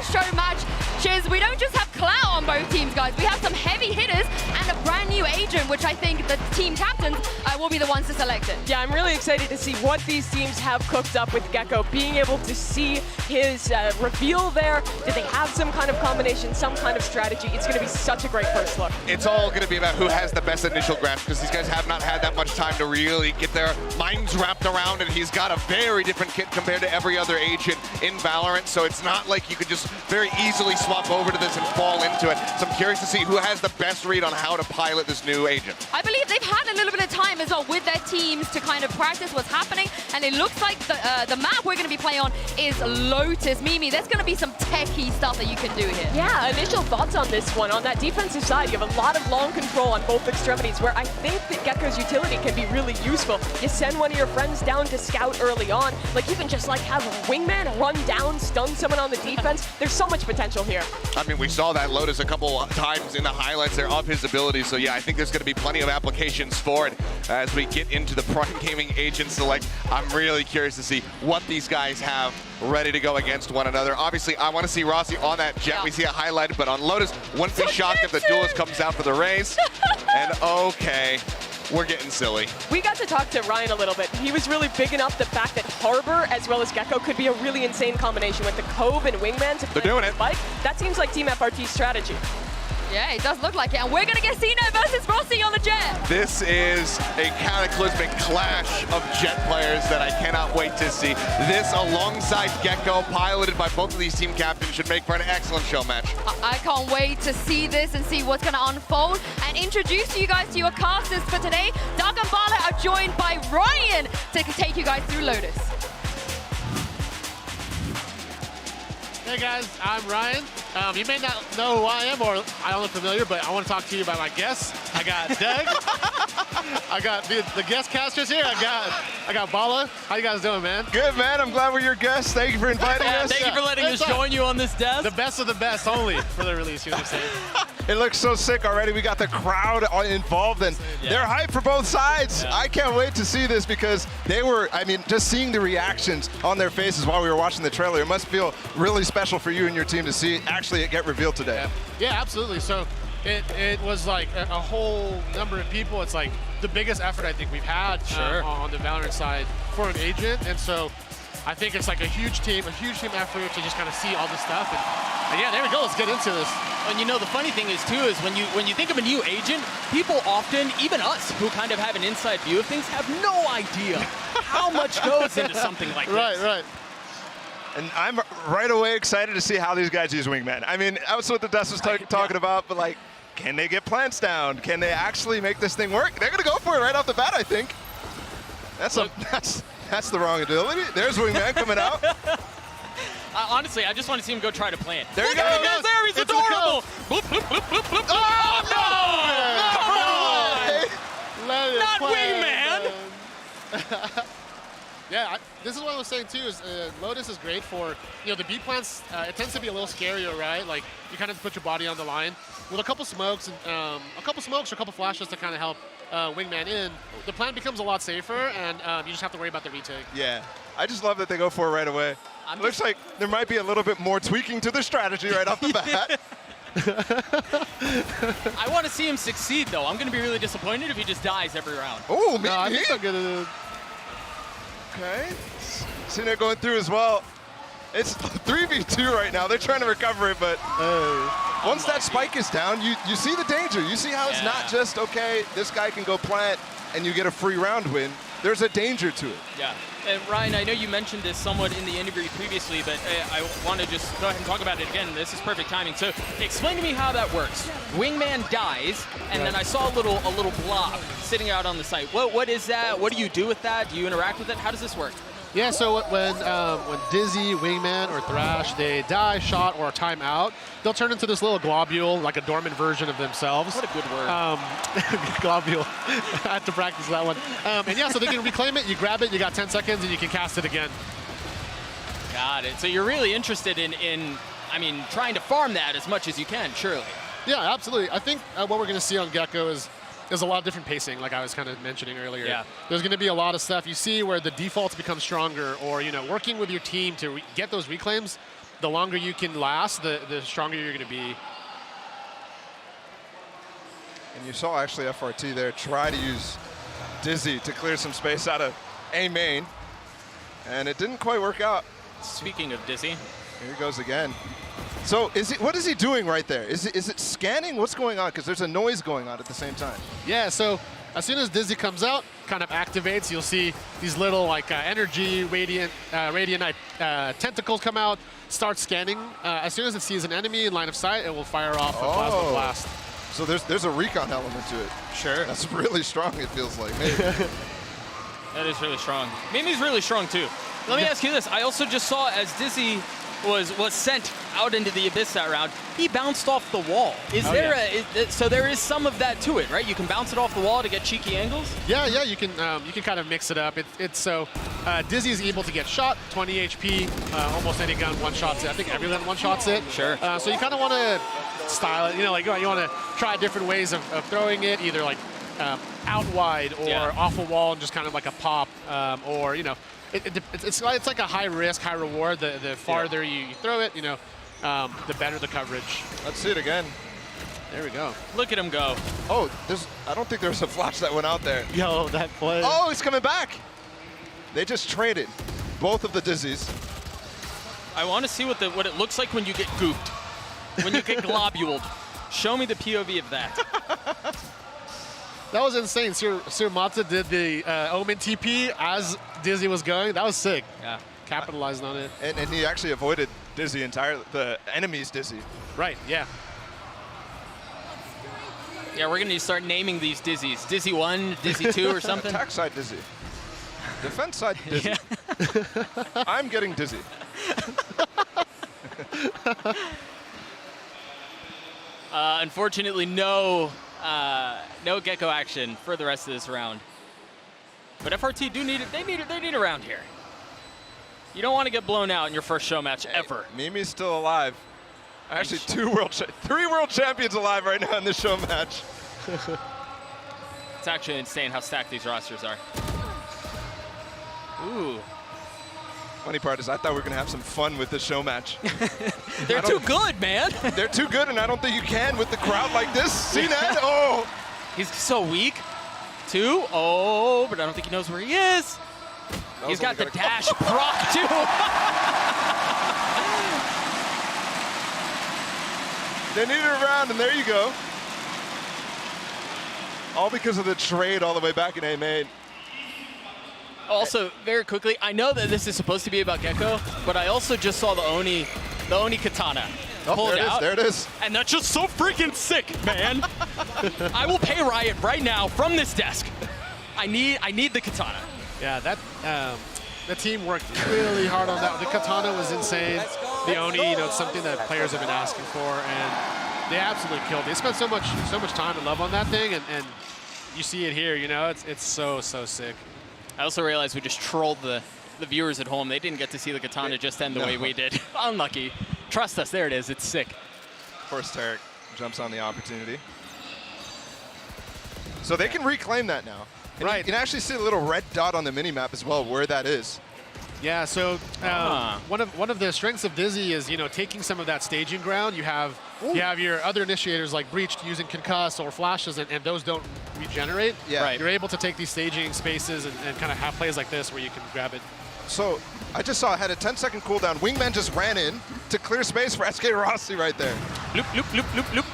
real show match. Shiz, we don't just have clout on both teams, guys. We have some heavy hitters and a brand new agent, which I think the team captains will be the ones to select it. Yeah, I'm really excited to see what these teams have cooked up with Gecko. Being able to see his reveal there. Did they have some kind of combination, some kind of strategy? It's going to be such a great first look. It's all going to be about who has the best initial grasp, because these guys have not had that much time to really get their minds wrapped around it. He's got a very different kit compared to every other agent in Valorant, so it's not like you could just very easily swap over to this and fall into it. So I'm curious to see who has the best read on how to pilot this new agent. I believe they've had a little bit of time as well with their teams to kind of practice what's happening, and it looks like the map we're going to be playing on is Lotus. Mimi, there's going to be some techie stuff that you can do here. Yeah, initial thoughts on this one. On that defensive side, you have a lot of long control on both extremities, where I think that Gecko's utility can be really useful. You send one of your friends down to scout early on, like even just like have a wingman run down, stun someone on the defense. There's so much potential here. I mean, we saw that Lotus a couple times in the highlights there of his abilities, so yeah, I think there's going to be plenty of applications for it as we get into the Prime Gaming agent select. I'm really curious to see what these guys have ready to go against one another. Obviously, I want to see Rossi on that jet. Yeah. We see it highlighted, but on Lotus, wouldn't be shocked if the duelist comes out for the raise. And okay, we're getting silly. We got to talk to Ryan a little bit. He was really bigging up the fact that Harbor as well as Gecko could be a really insane combination with the Cove and Wingman. They're doing it. Spike. That seems like Team FRT's strategy. Yeah, it does look like it. And we're going to get Cino versus Rossi on the jet. This is a cataclysmic clash of jet players that I cannot wait to see. This alongside Gecko, piloted by both of these team captains, should make for an excellent show match. I can't wait to see this and see what's going to unfold and introduce you guys to your casters for today. Doug and Bala are joined by Ryan to take you guys through Lotus. Hey guys, I'm Ryan. You may not know who I am, or I'm unfamiliar, but I want to talk to you about my guests. I got Doug. I got the guest casters here. I got Bala. How you guys doing, man? Good, man. I'm glad we're your guests. Thank you for inviting us. Thank you for letting us join you on this desk. The best of the best only for the release, you know what I'm saying? It looks so sick already. We got the crowd involved, and they're hyped for both sides. I can't wait to see this because they were, I mean, just seeing the reactions on their faces while we were watching the trailer, it must feel really special for you and your team to see actually it get revealed today. Yeah, absolutely. So it was like a whole number of people. It's like the biggest effort I think we've had on the Valorant side for an agent, and so I think it's like a huge team effort to just kind of see all this stuff. And yeah, there we go. Let's get into this. And you know, the funny thing is too is when you think of a new agent, people often, even us, who kind of have an inside view of things, have no idea how much goes into something like this. Right. And I'm right away excited to see how these guys use Wingman. I mean, that's what the Dust was talking about, but like, can they get plants down? Can they actually make this thing work? They're gonna go for it right off the bat, I think. That's the wrong ability. There's Wingman coming out. Honestly, I just want to see him go try to plant. There he goes. He goes there. He's adorable. Bloop, bloop, bloop, bloop, bloop. Oh, no! Come on! Not Wingman! Yeah, this is what I was saying too, is Lotus is great for, you know, the B plants, it tends to be a little scarier, right? Like, you kind of put your body on the line. With a couple smokes or a couple flashes to kind of help Wingman in, the plant becomes a lot safer, and you just have to worry about the retake. Yeah, I just love that they go for it right away. Looks like there might be a little bit more tweaking to the strategy right off the bat. I want to see him succeed, though. I'm going to be really disappointed if he just dies every round. Oh, no, I think I'm gonna. Okay, seeing it going through as well. It's 3v2 right now. They're trying to recover it, but once that spike is down, you see the danger. You see how it's not just, okay, this guy can go plant and you get a free round win. There's a danger to it. Yeah. And Ryan, I know you mentioned this somewhat in the interview previously, but I want to just go ahead and talk about it again. This is perfect timing. So explain to me how that works. Wingman dies, and then I saw a little blob sitting out on the site. What is that? What do you do with that? Do you interact with it? How does this work? Yeah, so when Dizzy, Wingman, or Thrash, they die, shot, or time out, they'll turn into this little globule, like a dormant version of themselves. What a good word. Globule. I had to practice that one. And yeah, so they can reclaim it, you grab it, you got 10 seconds, and you can cast it again. Got it. So you're really interested in I mean, trying to farm that as much as you can, surely. Yeah, absolutely. I think what we're going to see on Gecko is there's a lot of different pacing, like I was kind of mentioning earlier. Yeah. There's going to be a lot of stuff you see where the defaults become stronger, or, you know, working with your team to get those reclaims. the longer you can last, the stronger you're going to be. And you saw actually FRT there try to use Dizzy to clear some space out of A main, and it didn't quite work out. Speaking of Dizzy, here he goes again. So what is he doing right there? Is it scanning? What's going on? Because there's a noise going on at the same time. Yeah, so as soon as Dizzy comes out, kind of activates, you'll see these little like energy radiant tentacles come out, start scanning. As soon as it sees an enemy in line of sight, it will fire off a plasma blast. So there's a recon element to it. Sure. That's really strong, it feels like. That is really strong. Mimi's really strong too. Let me ask you this. I also just saw as Dizzy was sent out into the abyss that round, he bounced off the wall. So there is some of that to it, right? You can bounce it off the wall to get cheeky angles? Yeah, you can kind of mix it up. Dizzy is able to get shot, 20 HP, almost any gun one-shots it. I think every gun one-shots it. Sure. So you kind of want to style it, like you want to try different ways of throwing it, either like out wide or off a wall and just kind of like a pop, or it's like a high risk, high reward. The farther you throw it, the better the coverage. Let's see it again. There we go. Look at him go. Oh, I don't think there's a flash that went out there. Yo, that play. Oh, he's coming back. They just traded both of the Dizzies. I want to see what it looks like when you get gooped, when you get globuled. Show me the POV of that. That was insane. Sir Mata did the Omen TP as Dizzy was going. That was sick. Yeah. Capitalized on it. And he actually avoided Dizzy entirely, the enemy's Dizzy. Right, yeah. Yeah, we're going to start naming these Dizzies. Dizzy 1, Dizzy 2 or something. Attack side Dizzy. Defense side Dizzy. Yeah. I'm getting Dizzy. Unfortunately, no Gecko action for the rest of this round. But FRT do need it. They need a round here. You don't want to get blown out in your first show match ever. Mimi's still alive. Actually, 3 world champions alive right now in this show match. It's actually insane how stacked these rosters are. Ooh. Funny part is I thought we were going to have some fun with this show match. They're too good, man. They're too good, and I don't think you can with the crowd like this. See that? Oh. He's so weak. 2. Oh, but I don't think he knows where he is. He's got the dash proc, too. They needed a round, and there you go. All because of the trade all the way back in A main. Also, very quickly, I know that this is supposed to be about Gecko, but I also just saw the Oni katana pulled out. There it is. And that's just so freaking sick, man. I will pay Riot right now from this desk. I need the katana. Yeah, the team worked really hard on that. The katana was insane. The Oni, it's something that players have been asking for, and they absolutely killed it. They spent so much time and love on that thing, and you see it here. It's so sick. I also realized we just trolled the viewers at home. They didn't get to see the katana just end the way we did. Unlucky. Trust us, there it is. It's sick. Of course, Tarek jumps on the opportunity. So they can reclaim that now. And right. You can actually see a little red dot on the minimap as well where that is. Yeah, so one of the strengths of Dizzy is, taking some of that staging ground. You have your other initiators like Breached using concuss or flashes, and those don't regenerate. Yeah. Right. You're able to take these staging spaces and kind of have plays like this where you can grab it. So I just saw it had a 10-second cooldown. Wingman just ran in to clear space for SK Rossi right there. Loop, loop, loop, loop, loop.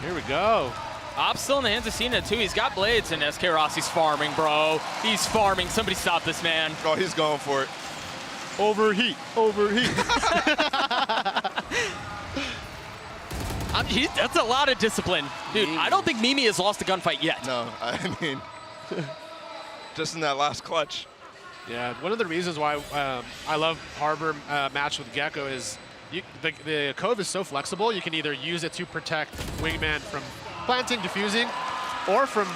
Here we go. Op still in the hands of Cena too. He's got blades, and SK Rossi's farming, bro. He's farming. Somebody stop this man. Oh, he's going for it. Overheat. That's a lot of discipline. Dude, I don't think Mimi has lost a gunfight yet. No, I mean, just in that last clutch. Yeah, one of the reasons why I love Harbor match with Gecko is the cove is so flexible. You can either use it to protect Wingman from planting, diffusing, or from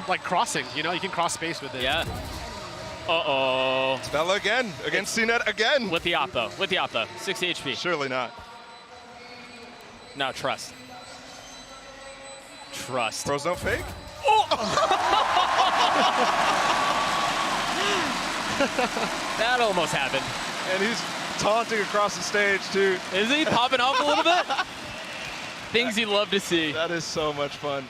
like crossing. You can cross space with it. Yeah. Uh-oh. Spella again against CNET again. With the op though. 60 HP. Surely not. No, trust. Pros don't fake? Oh! That almost happened. And he's taunting across the stage, too. Is he popping off a little bit? Things you'd love to see. That is so much fun.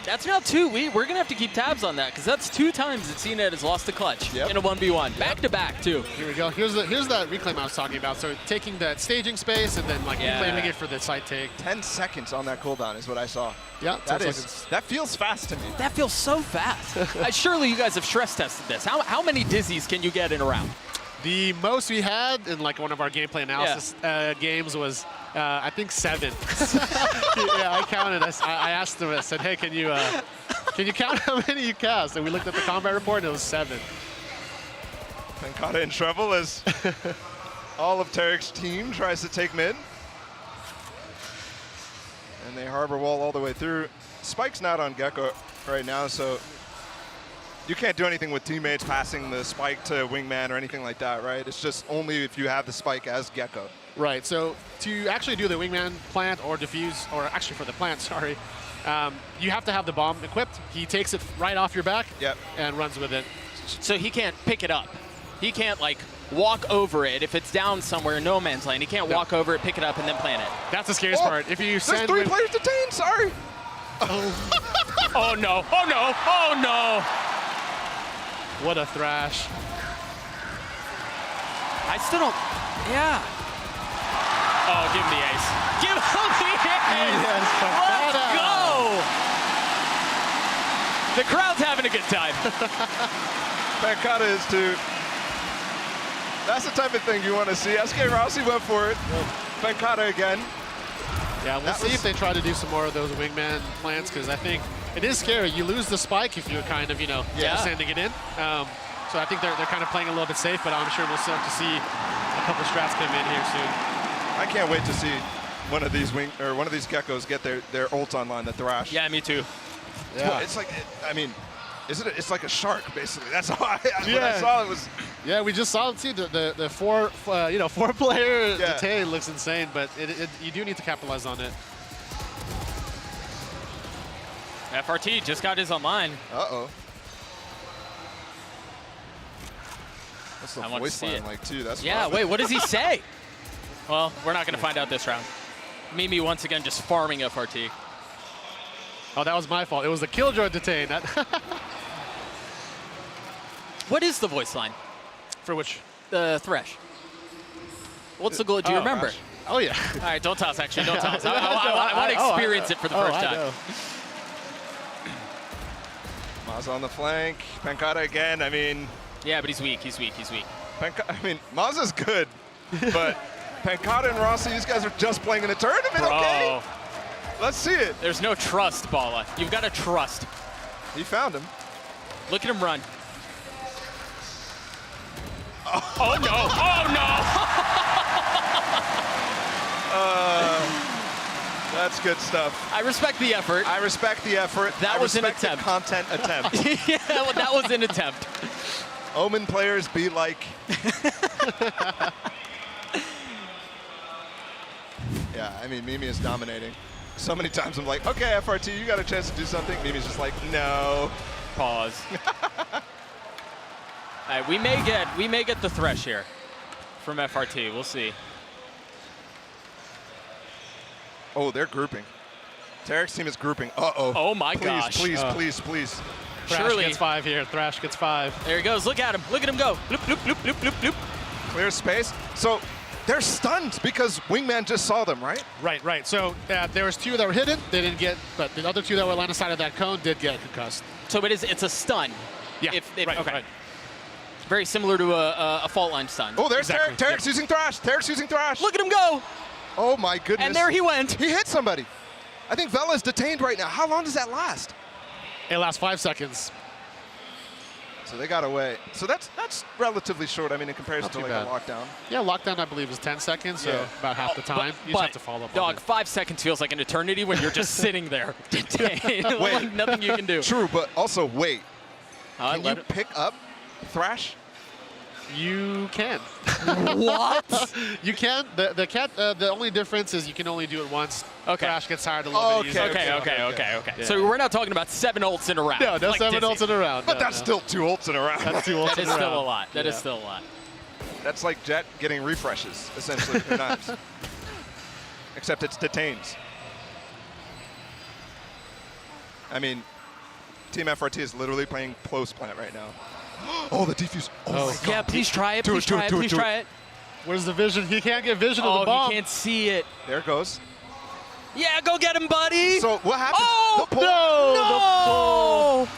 That's now 2. We're going to have to keep tabs on that because that's 2 times that CNET has lost the clutch in a 1v1. Back to back, too. Here we go. Here's that reclaim I was talking about. So taking that staging space and then reclaiming it for the side take. 10 seconds on that cooldown is what I saw. Yeah, that feels fast to me. That feels so fast. Surely you guys have stress tested this. How many dizzies can you get in a round? The most we had in like one of our gameplay analysis games was I think 7. Yeah, I counted. I asked them. I said, "Hey, can you count how many you cast?" And we looked at the combat report, and it was 7. Pancata in trouble as all of Tarek's team tries to take mid, and they harbor wall all the way through. Spike's not on Gecko right now, so you can't do anything with teammates passing the spike to Wingman or anything like that, right? It's just only if you have the spike as Gecko. Right, so to actually do the Wingman plant or defuse, or actually for the plant, sorry, you have to have the bomb equipped. He takes it right off your back and runs with it. So he can't pick it up. He can't like walk over it if it's down somewhere in no man's land. He can't walk over it, pick it up, and then plant it. That's the scariest part. If you There's 3 players detained, sorry. Oh no, oh no, oh no. What a thrash. I still don't, Oh, give him the ace. Give him the ace! Let's go! The crowd's having a good time. Pancata is too. That's the type of thing you want to see. SK Rossi went for it. Pancata again. Yeah, we'll see if they try to do some more of those Wingman plants, because I think it is scary. You lose the spike if you're kind of, sending it in. So I think they're kind of playing a little bit safe, but I'm sure we'll start to see a couple strats come in here soon. I can't wait to see one of these geckos get their ult online, the thrash. Yeah, me too. Yeah. It's like, it's like a shark basically. That's how when I saw it was. Yeah, we just saw it. See the 4-player detain looks insane, but you do need to capitalize on it. FRT just got his online. Uh-oh. What's the voice line like too? That's wait, what does he say? Well, we're not going to find out this round. Mimi once again just farming FRT. Oh, that was my fault. It was the Killjoy detain. What is the voice line? For which? The Thresh. What's the goal? Do you remember? Gosh. Oh, yeah. All right, don't toss, actually. Don't toss. I want to experience it for the first time. Maz on the flank. Pancata again. I mean. Yeah, but he's weak. He's weak. Maz is good, but Pancata and Rossi, these guys are just playing in a tournament, okay? Let's see it. There's no trust, Bala. You've got to trust. He found him. Look at him run. Oh no! Oh no! That's good stuff. I respect the effort. I respect the effort. That was an attempt. The content attempt. Yeah, well, that was an attempt. Omen players be like. Yeah, I mean, Mimi is dominating. So many times I'm like, okay, FRT, you got a chance to do something. Mimi's just like, no. Pause. All right, we may get the Thresh here from FRT. We'll see. Oh, they're grouping. Tarek's team is grouping. Uh-oh. Oh, my gosh. Please. Thrash gets 5 here. Thrash gets 5. There he goes. Look at him. Look at him go. Bloop, bloop, bloop, bloop, bloop, bloop. Clear space. So they're stunned because Wingman just saw them, right? Right. So there was 2 that were hidden. They didn't get, but the other 2 that were line of sight of that cone did get concussed. So it's a stun. Yeah. Right. Very similar to a fault line stun. Oh, there's Tarek. Tarek's using Thrash. Look at him go. Oh, my goodness. And there he went. He hit somebody. I think Vela is detained right now. How long does that last? It lasts 5 seconds. So they got away. So that's relatively short, I mean, in comparison to like a lockdown. Yeah, lockdown, I believe, is 10 seconds, so about half the time. You just have to follow up on it. 5 seconds feels like an eternity when you're just sitting there. Like nothing you can do. True, but also, wait. Can you pick up Thrash? You can. What? You can. The only difference is you can only do it once. Okay. Thrash gets tired a little bit easier. Okay. Yeah. So we're not talking about 7 ults in a round. No, like 7 ults in a round. But that's still 2 ults in a round. That's 2 ults That in is a still round. a lot. That is still a lot. That's like Jet getting refreshes, essentially, per knives. Except it's detains. I mean, Team FRT is literally playing close plant right now. Oh, the defuse. Oh, my God. Yeah, please try it. Do Please try it. Please try it. Where's the vision? He can't get vision of the bomb. Oh, he can't see it. There it goes. Yeah, go get him, buddy. So what happens? Oh, The pull. no!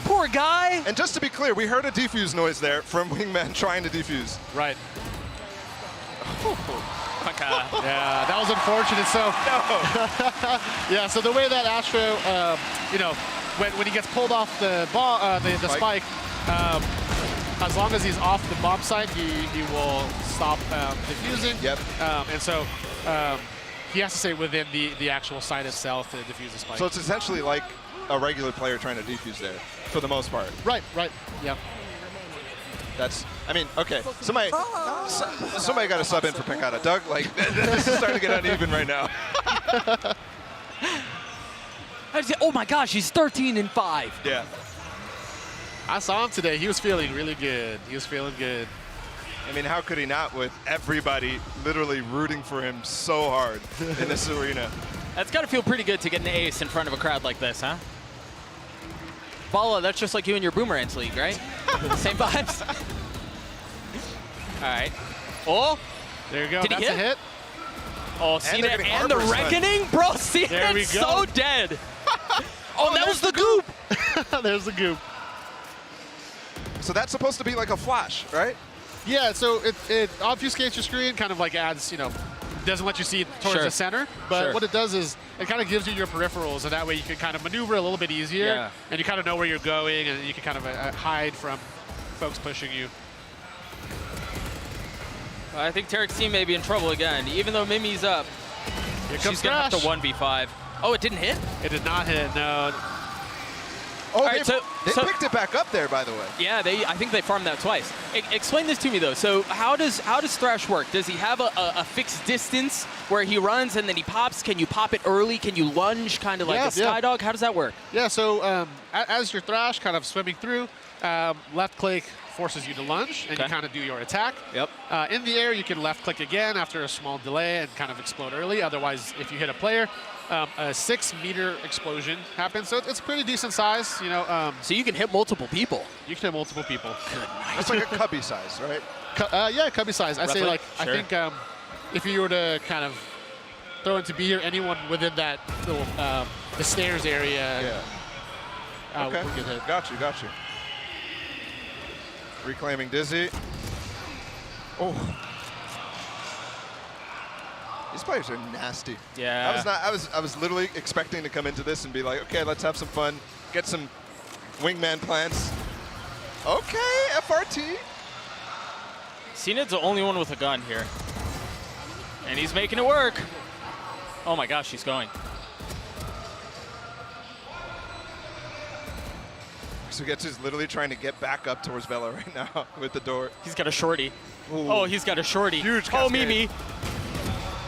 Poor guy. And just to be clear, we heard a defuse noise there from Wingman trying to defuse. Right. Okay. Yeah, that was unfortunate. So, yeah. So the way that Astro, you know, when he gets pulled off the ball, the spike, as long as he's off the bomb site, he will stop defusing. Yep. And so he has to stay within the actual site itself to defuse the spike. So it's essentially like a regular player trying to defuse there, for the most part. Right. Yeah. That's, I mean, okay. Somebody got to sub in for Pencada. Doug, like, this is starting to get uneven right now. Oh my gosh, he's 13-5. Yeah. I saw him today. He was feeling really good. He was feeling good. I mean, how could he not, with everybody literally rooting for him so hard in this arena? That's got to feel pretty good to get an ace in front of a crowd like this, huh? Bala, that's just like you in your Boomerangs League, right? Same vibes. All right. Oh. There you go. Did That's he hit? a hit. Oh, And CNET and the Reckoning? Bro, CNET's so dead. Oh, that was the goop. There's the goop. So that's supposed to be like a flash, right? Yeah, so it obfuscates your screen, kind of like adds, you know, doesn't let you see towards Sure. the center. But Sure. what it does is it kind of gives you your peripherals, and that way you can kind of maneuver a little bit easier. Yeah. And you kind of know where you're going, and you can kind of hide from folks pushing you. I think Tarek's team may be in trouble again. Even though Mimi's up, Here comes she's going to have to Thrash. 1v5. Oh, it didn't hit? It did not hit, no. Oh, right, they so- picked it back up there, by the way. Yeah, I think they farmed that twice. Explain this to me though. So how does Thrash work? Does he have a fixed distance where he runs and then he pops? Can you pop it early? Can you lunge kind of like a Skydog? How does that work? Yeah, so as your Thrash kind of swimming through, left click forces you to lunge, and you kind of do your attack. Yep. In the air, you can left click again after a small delay and kind of explode early. Otherwise, if you hit a player, a 6-meter explosion happens. So it's pretty decent size, you know. So you can hit multiple people. You can hit multiple people. Good night. It's like a cubby size, right? Yeah, cubby size. I'd say Roughly? like, Sure. I think if you were to kind of throw into B or anyone within that little, the stairs area, Okay. would get hit. Got you. Reclaiming Dizzy. Oh. These players are nasty. Yeah. I was literally expecting to come into this and be like, okay, let's have some fun, get some wingman plants. Okay, FRT. CNET's the only one with a gun here. And he's making it work. Oh my gosh, he's going. So Getsu's literally trying to get back up towards Bella right now with the door. He's got a shorty. Ooh. Oh, he's got a shorty. Huge Oh, cascade. Mimi.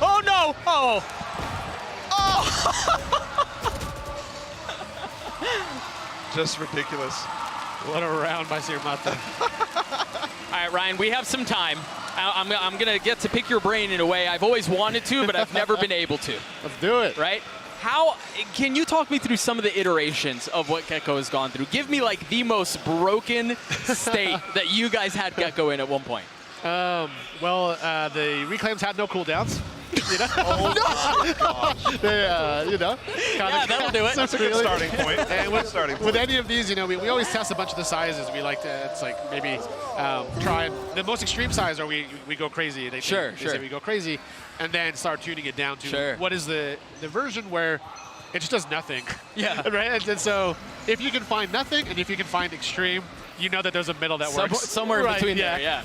Oh, no. Oh. Just ridiculous. What a round by Sirmata. All right, Ryan, we have some time. I'm going to get to pick your brain in a way I've always wanted to, but I've never been able to. Let's do it. Right? How can you talk me through some of the iterations of what Gecko has gone through? Give me like the most broken state that you guys had Gecko in at one point. Well, the reclaims had no cooldowns. You know? You know? Yeah, that'll do it. That's a good starting point. And with any of these, you know, we always test a bunch of the sizes. We like to, it's like maybe try the most extreme size, or we go crazy. They say we go crazy, and then start tuning it down to what is the version where it just does nothing. Yeah. Right? And so if you can find nothing, and if you can find extreme, you know that there's a middle that works. Somewhere in between there, yeah.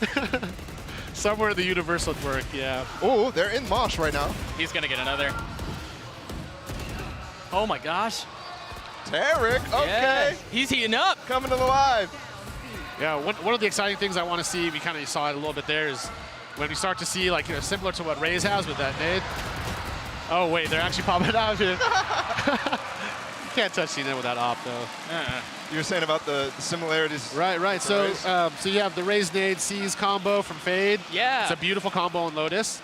Somewhere the universe would work, yeah. Oh, they're in Mosh right now. He's going to get another. Oh, my gosh. Tarek, okay. Yeah, he's heating up. Coming to the live. Yeah, one of the exciting things I want to see, we kind of saw it a little bit there, is when we start to see, like, similar to what Raze has with that nade. Oh, wait, they're actually popping out here. You can't touch C-Net with that op, though. You were saying about the similarities. Right. So so you have the Raze nade C's combo from Fade. Yeah. It's a beautiful combo on Lotus.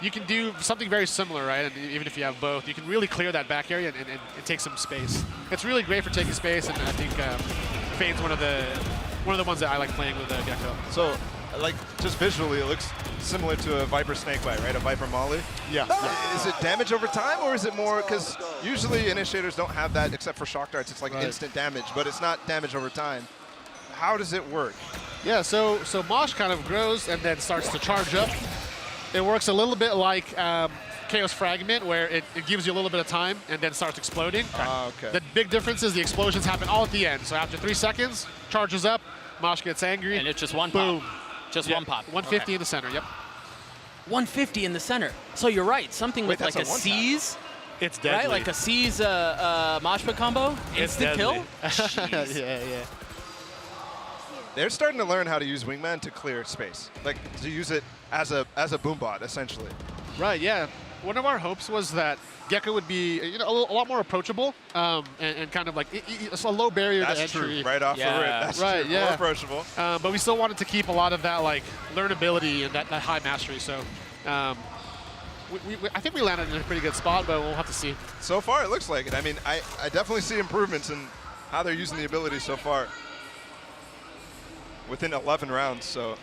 You can do something very similar, right? And even if you have both, you can really clear that back area and take some space. It's really great for taking space, and I think Fade's one of the ones that I like playing with Gecko. So, like, just visually, it looks similar to a Viper Snakebite, right? A Viper Molly. Yeah. Is it damage over time, or is it more, because usually initiators don't have that except for shock darts. It's like instant damage, but it's not damage over time. How does it work? Yeah, so Mosh kind of grows and then starts to charge up. It works a little bit like Chaos Fragment, where it gives you a little bit of time and then starts exploding. Okay. The big difference is the explosions happen all at the end. So after 3 seconds, charges up, Mosh gets angry. And it's just one boom. pop. Just one pop. 150 in the center, yep. 150 in the center. So you're right. Something with like a C's. It's deadly. Right? Like a C's mosh pit combo. Instant kill. Yeah. They're starting to learn how to use Wingman to clear space, like to use it as a boom bot, essentially. Right. Yeah. One of our hopes was that Gecko would be a lot more approachable and kind of like it's a low barrier to entry. That's true. Right off the rip. That's right. true. Yeah. More approachable. But we still wanted to keep a lot of that like learnability and that high mastery. So I think we landed in a pretty good spot, but we'll have to see. So far, it looks like it. I mean, I definitely see improvements in how they're using the ability so far. Within 11 rounds, so.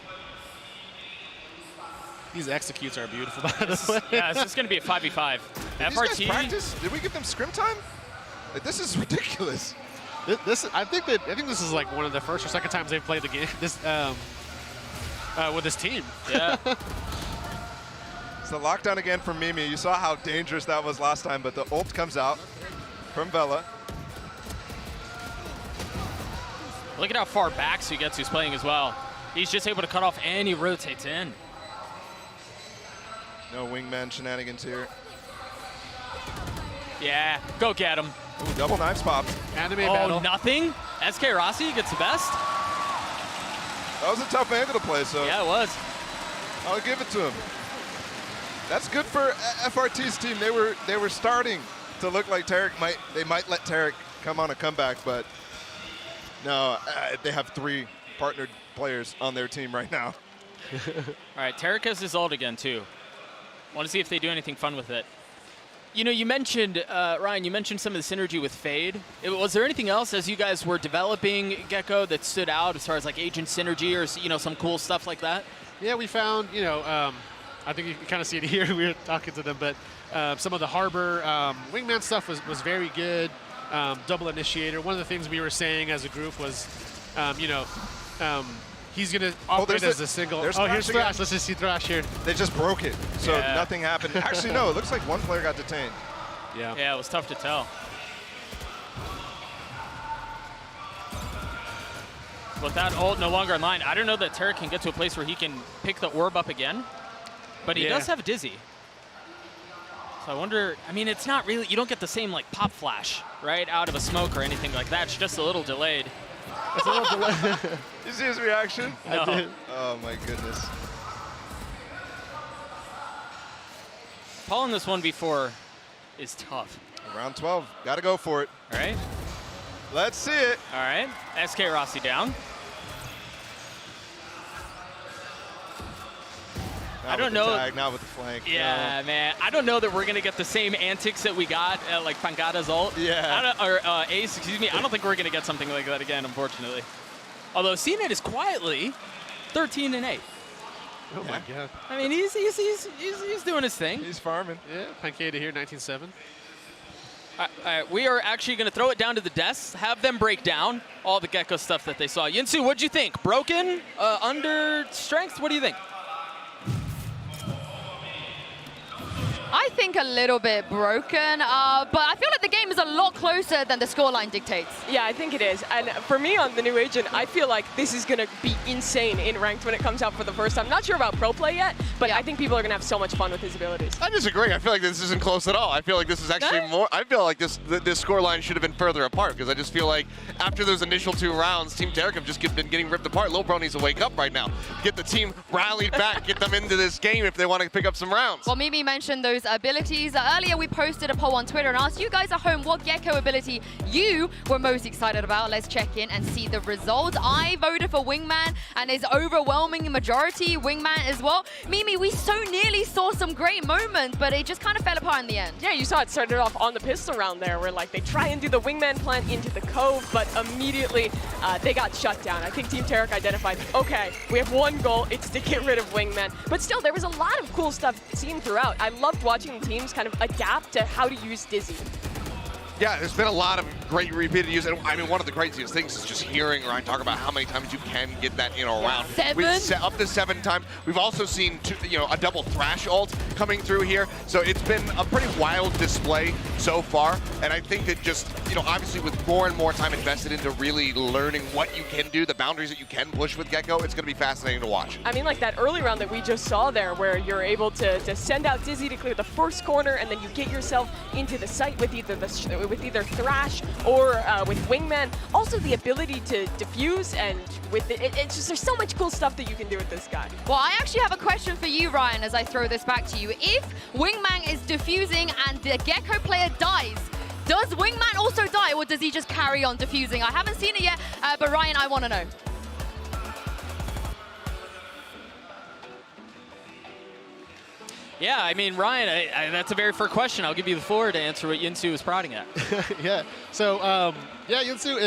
These executes are beautiful, by the way. Yeah, it's just going to be a 5v5. Did these guys practice? Did we give them scrim time? Like, this is ridiculous. I think this is like one of the first or second times they've played the game with this team. Yeah. It's the lockdown again from Mimi. You saw how dangerous that was last time, but the ult comes out from Vela. Look at how far back Sugetsu's playing as well. He's just able to cut off and he rotates in. No wingman shenanigans here. Yeah, go get him. Ooh, double knives pop. Anime battle. Nothing. SK Rossi gets the best. That was a tough angle to play, so. Yeah, it was. I'll give it to him. That's good for FRT's team. They were starting to look like Tarek might let Tarek come on a comeback, but no, they have 3 partnered players on their team right now. All right, Tarek has his ult again, too. Want to see if they do anything fun with it. You know, you mentioned, Ryan, you mentioned some of the synergy with Fade. Was there anything else as you guys were developing Gecko that stood out as far as like agent synergy or, some cool stuff like that? Yeah, we found, I think you can kind of see it here. We were talking to them, but some of the Harbor Wingman stuff was very good. Double initiator. One of the things we were saying as a group was, he's going to operate as a single. Here's Thrash. Let's just see Thrash here. They just broke it, so nothing happened. Actually, no, it looks like one player got detained. Yeah, it was tough to tell. With that ult no longer in line, I don't know that Tarek can get to a place where he can pick the orb up again, but he does have Dizzy. So I wonder, it's not really, you don't get the same like pop flash, right, out of a smoke or anything like that. It's just a little delayed. It's a little delayed. You see his reaction? No. I did. Oh my goodness. Pulling this 1v4 is tough. Round 12, gotta go for it. All right. Let's see it. All right, SK Rossi down. Not I don't know. Tag, not with the flank. Yeah, man. I don't know that we're going to get the same antics that we got at, like, Pangada's ult. Yeah. Or Ace, excuse me. I don't think we're going to get something like that again, unfortunately. Although CNET is quietly 13-8. Oh, my God. I mean, he's doing his thing. He's farming. Yeah, Pancada here, 19-7. We are actually going to throw it down to the desks, have them break down all the Gecko stuff that they saw. Yinsu, what'd you think? Broken? Under strength? What do you think? I think a little bit broken, but I feel like the game is a lot closer than the scoreline dictates. Yeah, I think it is. And for me on the new agent, I feel like this is going to be insane in ranked when it comes out for the first time. Not sure about pro play yet, but I think people are going to have so much fun with his abilities. I disagree. I feel like this isn't close at all. I feel like this is actually more. I feel like this scoreline should have been further apart because I just feel like after those initial 2 rounds, Team Tarek have just been getting ripped apart. Lil Bro needs to wake up right now. Get the team rallied back, get them into this game if they want to pick up some rounds. Well, Mimi mentioned those abilities. Earlier, we posted a poll on Twitter and asked you guys at home what Gecko ability you were most excited about. Let's check in and see the results. I voted for Wingman, and his overwhelming majority Wingman as well. Mimi, we so nearly saw some great moments, but it just kind of fell apart in the end. Yeah, you saw it started off on the pistol round there, where like they try and do the Wingman plant into the cove, but immediately they got shut down. I think Team Tarek identified, okay, we have one goal, it's to get rid of Wingman. But still, there was a lot of cool stuff seen throughout. I loved watching teams kind of adapt to how to use Dizzy. Yeah, there's been a lot of great repeated use, and I mean, one of the craziest things is just hearing Ryan talk about how many times you can get that in a round. 7? Up to 7 times. We've also seen a double thrash ult coming through here, so it's been a pretty wild display so far. And I think that just obviously with more and more time invested into really learning what you can do, the boundaries that you can push with Gecko, it's going to be fascinating to watch. I mean, like that early round that we just saw there, where you're able to send out Dizzy to clear the first corner, and then you get yourself into the site with either Thrash or with Wingman. Also the ability to defuse, and with it's just, there's so much cool stuff that you can do with this guy. Well, I actually have a question for you, Ryan, as I throw this back to you. If Wingman is defusing and the Gecko player dies, does Wingman also die, or does he just carry on defusing? I haven't seen it yet, but Ryan, I want to know. Yeah, I mean, Ryan, that's a very fair question. I'll give you the floor to answer what Yinsu is prodding at. Yeah. So, yeah, Yinsu,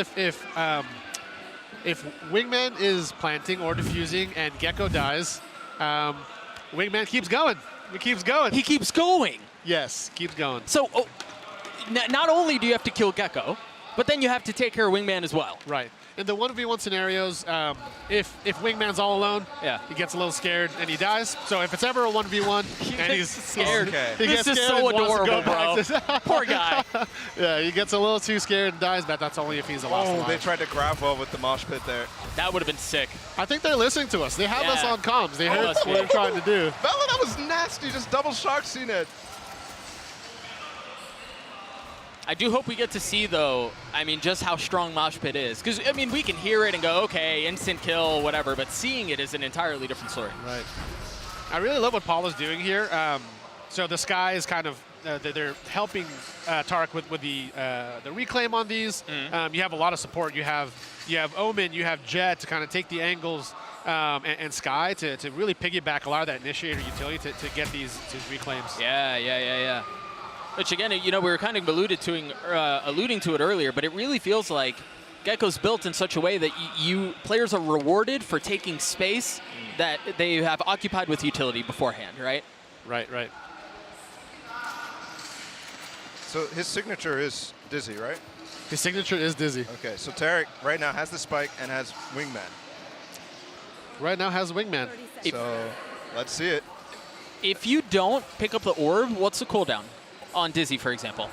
if Wingman is planting or defusing and Gecko dies, Wingman keeps going. He keeps going. He keeps going. Yes, keeps going. So, not only do you have to kill Gecko, but then you have to take care of Wingman as well. Right. In the 1v1 scenarios, if Wingman's all alone, he gets a little scared and he dies. So if it's ever a 1v1 and he's scared, he this is so adorable, bro. Poor guy. Yeah, he gets a little too scared and dies, but that's only if he's a lost alive. They tried to grab well with the mosh pit there. That would have been sick. I think they're listening to us. They have us on comms. They heard what we're trying to do. Bella, that was nasty. Just double shark scene it. I do hope we get to see, though, I mean, just how strong Mosh Pit is. Because, I mean, we can hear it and go, okay, instant kill, whatever, but seeing it is an entirely different story. Right. I really love what Paul is doing here. So the Sky is kind of, they're helping Tarek with the reclaim on these. You have a lot of support. You have Omen, you have Jet to kind of take the angles, and Sky to really piggyback a lot of that initiator utility to get these reclaims. Yeah. Which, again, we were kind of alluding to it earlier, but it really feels like Gecko's built in such a way that players are rewarded for taking space that they have occupied with utility beforehand, right? Right. So his signature is Dizzy, right? His signature is Dizzy. Okay, so Tarek right now has the spike and has Wingman. Right now has Wingman. So let's see it. If you don't pick up the orb, what's the cooldown? On Dizzy, for example.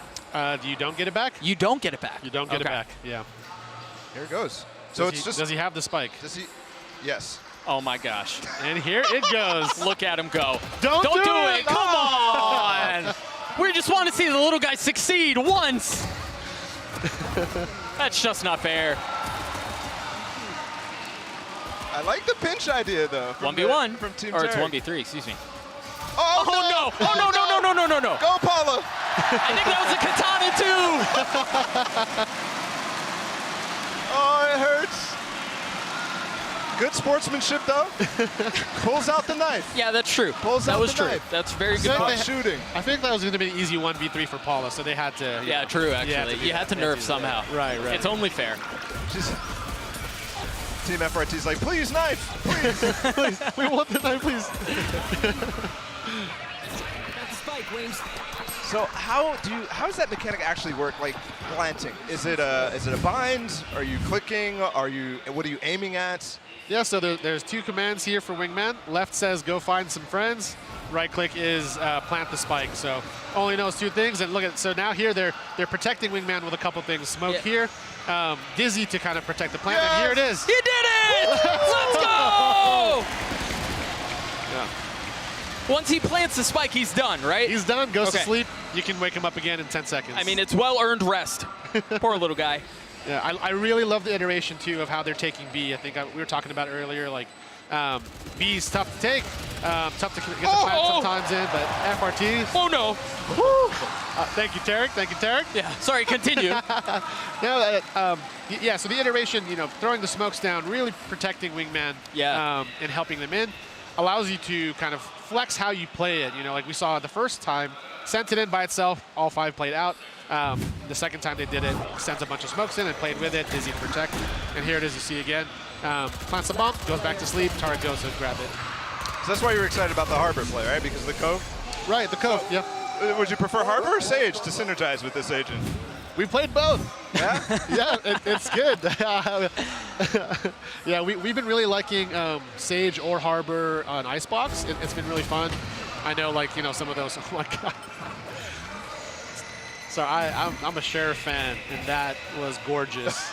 You don't get it back? You don't get it back. You don't get it back, yeah. Here it goes. So does he have the spike? Does he? Yes. Oh my gosh. And here it goes. Look at him go. Don't do it. Come on. We just want to see the little guy succeed once. That's just not fair. I like the pinch idea, though. 1v1. From Team Or Tarek. it's 1v3, excuse me. Oh, no. Oh, no. Go, Paula. I think that was a katana, too. Oh, it hurts. Good sportsmanship, though. Pulls out the knife. Yeah, that's true. That was true. That's very good point. Shooting. I think that was going to be an easy 1v3 for Paula, so they had to... Yeah, true, actually. You had to nerf somehow. Right. It's only fair. Team FRT's like, please, knife, please. Please, we want the knife, please. So how does that mechanic actually work? Like planting? Is it a bind? Are you clicking? What are you aiming at? Yeah, so there's 2 commands here for Wingman. Left says go find some friends. right click is plant the spike. So only knows 2 things. And look at, so now here they're protecting Wingman with a couple things. Smoke here, Dizzy to kind of protect the plant, and here it is. He did it! Let's go! Yeah. Once he plants the spike, he's done, right? He's done, goes to sleep. You can wake him up again in 10 seconds. I mean, it's well-earned rest. Poor little guy. Yeah, I really love the iteration, too, of how they're taking B. I think we were talking about earlier, like, B's tough to take, tough to get the plant sometimes in, but FRT. Oh, no. Thank you, Tarek. Thank you, Tarek. Yeah, sorry, continue. Yeah, so the iteration, you know, throwing the smokes down, really protecting Wingman and helping them in, allows you to kind of flex how you play it. You know, like we saw the first time, sent it in by itself, all 5 played out. The second time they did it, sent a bunch of smokes in and played with it, Dizzy to protect. And here it is, you see again. Plants the bomb, goes back to sleep, Tarek goes to grab it. So that's why you were excited about the Harbor play, right? Because of the Cove? Right, the Cove, yeah. Would you prefer Harbor or Sage to synergize with this agent? We played both. Yeah? Yeah, it's good. Yeah, we've been really liking Sage or Harbor on Icebox. It's been really fun. I know, like, you know, some of those, oh my God. So I'm a Sheriff fan, and that was gorgeous.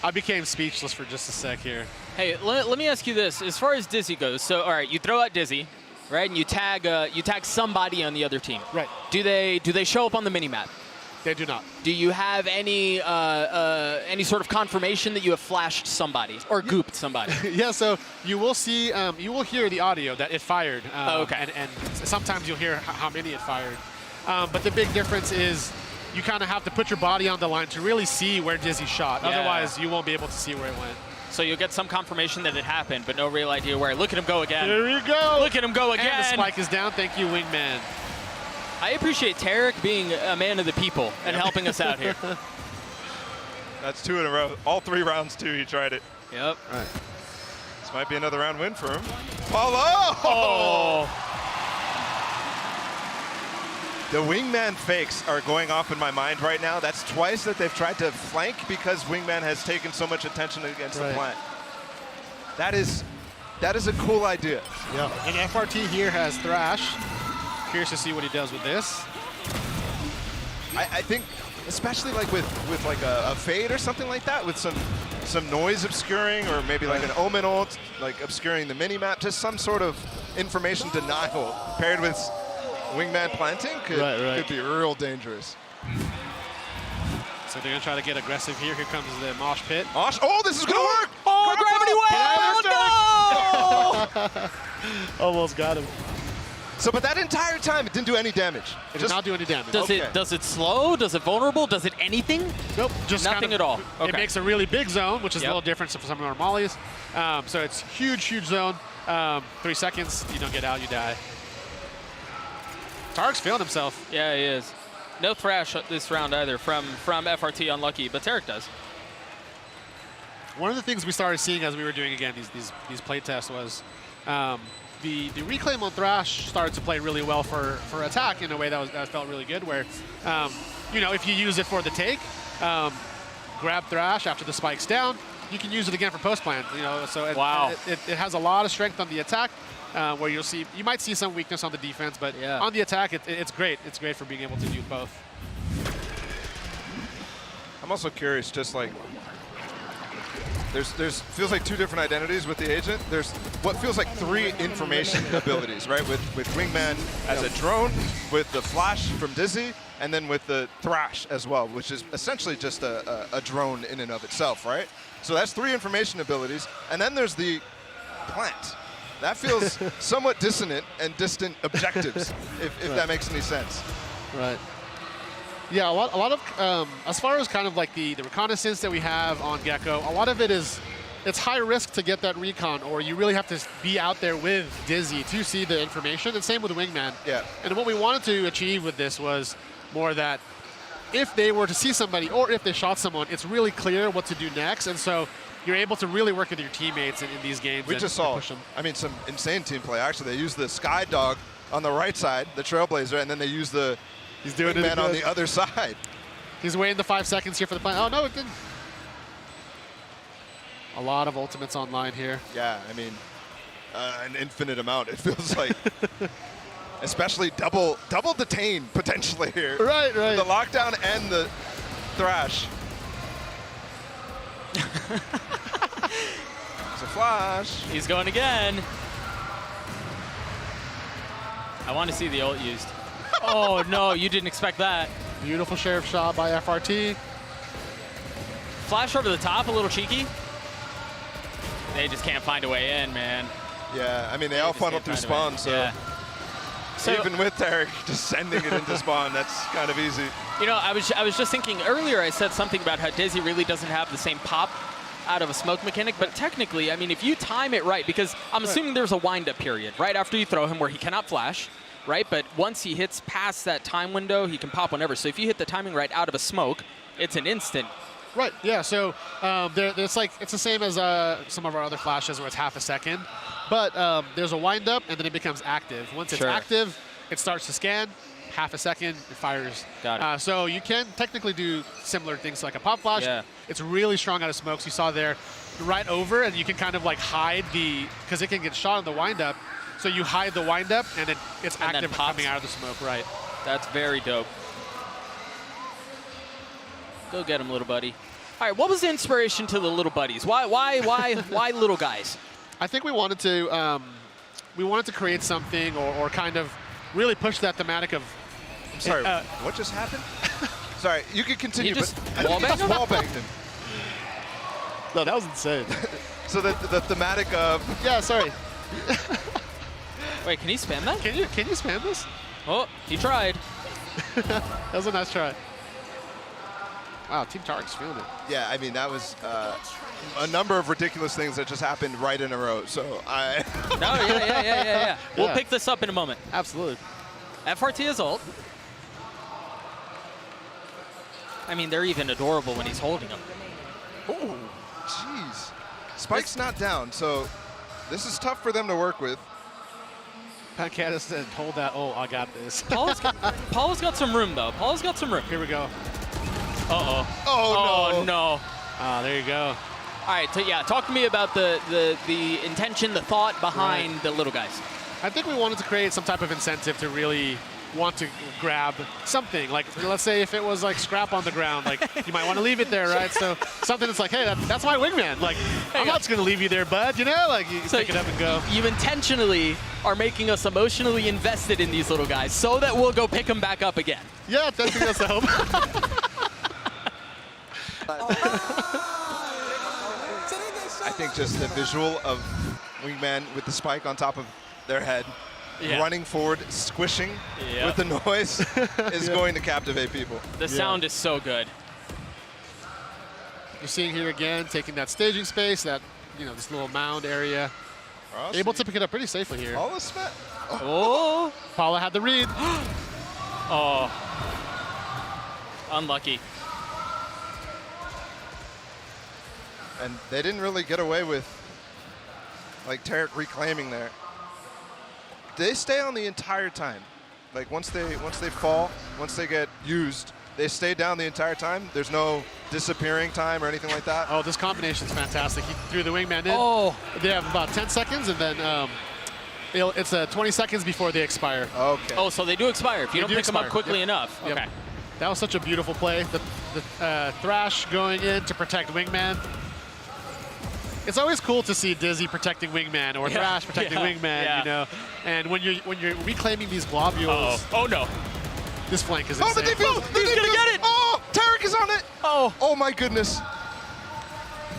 I became speechless for just a sec here. Hey, let me ask you this. As far as Dizzy goes, so, all right, you throw out Dizzy, right, and you tag somebody on the other team. Right. Do they show up on the minimap? They do not. Do you have any sort of confirmation that you have flashed somebody or gooped somebody? Yeah, so you will see, you will hear the audio that it fired. Okay. And sometimes you'll hear how many it fired. But the big difference is you kind of have to put your body on the line to really see where Dizzy shot. Yeah. Otherwise, you won't be able to see where it went. So you'll get some confirmation that it happened, but no real idea where. Look at him go again. There you go. Look at him go again. And the spike is down. Thank you, Wingman. I appreciate Tarek being a man of the people and helping us out here. That's 2 in a row. All 3 rounds, too, he tried it. Yep. Right. This might be another round win for him. Oh! The Wingman fakes are going off in my mind right now. That's twice that they've tried to flank because Wingman has taken so much attention against the plant. That is a cool idea. Yeah. And FRT here has Thrash. Curious to see what he does with this. I think, especially like with like a fade or something like that, with some noise obscuring, or maybe like an Omen ult, like obscuring the mini-map, just some sort of information denial paired with Wingman planting could be real dangerous. So they're gonna try to get aggressive here. Here comes the mosh pit. Mosh, oh, this is gonna work! Oh, gravity wave! No! Almost got him. So, but that entire time, it didn't do any damage. It did not do any damage. Does it slow? Does it vulnerable? Does it anything? Nope, just nothing at all. Okay. It makes a really big zone, which is a little different from some of our mollies. So it's huge zone. 3 seconds, you don't get out, you die. Tarek's feeling himself. Yeah, he is. No Thrash this round either from FRT Unlucky, but Tarek does. One of the things we started seeing as we were doing, again, these play tests was the reclaim on Thrash started to play really well for attack in a way that felt really good, where, you know, if you use it for the take, grab Thrash after the spike's down, you can use it again for post plant, you know, so it has a lot of strength on the attack, where you might see some weakness on the defense, but on the attack, it's great. It's great for being able to do both. I'm also curious, just like, there's feels like 2 different identities with the agent. There's what feels like 3 information abilities, right? With Wingman as a drone, with the flash from Dizzy, and then with the Thrash as well, which is essentially just a drone in and of itself, right? So that's 3 information abilities, and then there's the plant. That feels somewhat dissonant and distant objectives, if that makes any sense. Right. Yeah, a lot of, as far as kind of like the reconnaissance that we have on Gecko, a lot of it is, it's high risk to get that recon, or you really have to be out there with Dizzy to see the information, and same with Wingman. Yeah. And what we wanted to achieve with this was more that if they were to see somebody, or if they shot someone, it's really clear what to do next, and so you're able to really work with your teammates in these games. We just saw, I mean, some insane team play. Actually, they used the Sky Dog on the right side, the Trailblazer, and then they used the Wingman on the other side. He's waiting the 5 seconds here for the plant. Oh, no, it didn't. A lot of ultimates online here. Yeah, I mean, an infinite amount. It feels like, especially double detain potentially here. Right. The lockdown and the thrash. It's a flash. He's going again. I want to see the ult used. Oh no, you didn't expect that. Beautiful sheriff shot by FRT. Flash over the top, a little cheeky. They just can't find a way in, man. Yeah, I mean, they all funneled through spawn, so even with Tarek just sending it into spawn, that's kind of easy. You know, I was just thinking earlier, I said something about how Dizzy really doesn't have the same pop out of a smoke mechanic, but technically, I mean, if you time it right, because I'm assuming there's a wind-up period right after you throw him where he cannot flash, right? But once he hits past that time window, he can pop whenever. So if you hit the timing right out of a smoke, it's an instant. Right, yeah, so it's the same as some of our other flashes where it's half a second, but there's a wind up and then it becomes active. Once it's active, it starts to scan, half a second, it fires. Got it. So you can technically do similar things like a pop flash. Yeah. It's really strong out of smokes. You saw there right over, and you can kind of like hide because it can get shot in the wind up. So you hide the wind up and it's active coming out of the smoke, right. That's very dope. Go get him, little buddy. All right, what was the inspiration to the little buddies? Why little guys? I think we wanted to create something or kind of really push that thematic of. I'm sorry, what just happened? Sorry, you can continue. You just wallbanged him. No, that was insane. So the thematic of. Yeah, sorry. Wait, can he spam that? Can you spam this? Oh, he tried. That was a nice try. Wow, Team Tarek's feeling it. Yeah, I mean, that was a number of ridiculous things that just happened right in a row. So I. No, yeah. We'll pick this up in a moment. Absolutely. FRT is ult. I mean, they're even adorable when he's holding them. Oh, jeez. Spike's not down, so this is tough for them to work with. Pat Caddis said, hold that. Oh, I got this. Paul's got some room, though. Paul's got some room. Here we go. Uh-oh. Oh, no. Ah, there you go. All right, so yeah, talk to me about the intention, the thought behind the little guys. I think we wanted to create some type of incentive to really want to grab something. Like, let's say if it was like scrap on the ground, like you might want to leave it there, right? So something that's like, hey, that's my wingman. Like, I'm not just going to leave you there, bud, you know? Like, you pick it up and go. You intentionally are making us emotionally invested in these little guys so that we'll go pick them back up again. Yeah, I think that's the hope. I think just the visual of wingman with the spike on top of their head, running forward, squishing with the noise is going to captivate people. The sound is so good. You're seeing here again, taking that staging space, that, this little mound area. Able to pick it up pretty safely here. Oh. Paula had the read. Oh. Unlucky. And they didn't really get away with, like, Tarek reclaiming there. They stay on the entire time. Like, once they fall, once they get used, they stay down the entire time. There's no disappearing time or anything like that. Oh, this combination's fantastic. He threw the wingman in. Oh. They have about 10 seconds, and then it's 20 seconds before they expire. Okay. Oh, so they do expire if you don't pick them up quickly enough. Yep. Okay. That was such a beautiful play. The Thrash going in to protect wingman. It's always cool to see Dizzy protecting wingman or Thrash protecting wingman, And when you're reclaiming these globules. Oh no. This flank is insane. Oh, the defuse! He's gonna get it! Oh, Tarek is on it! Oh my goodness.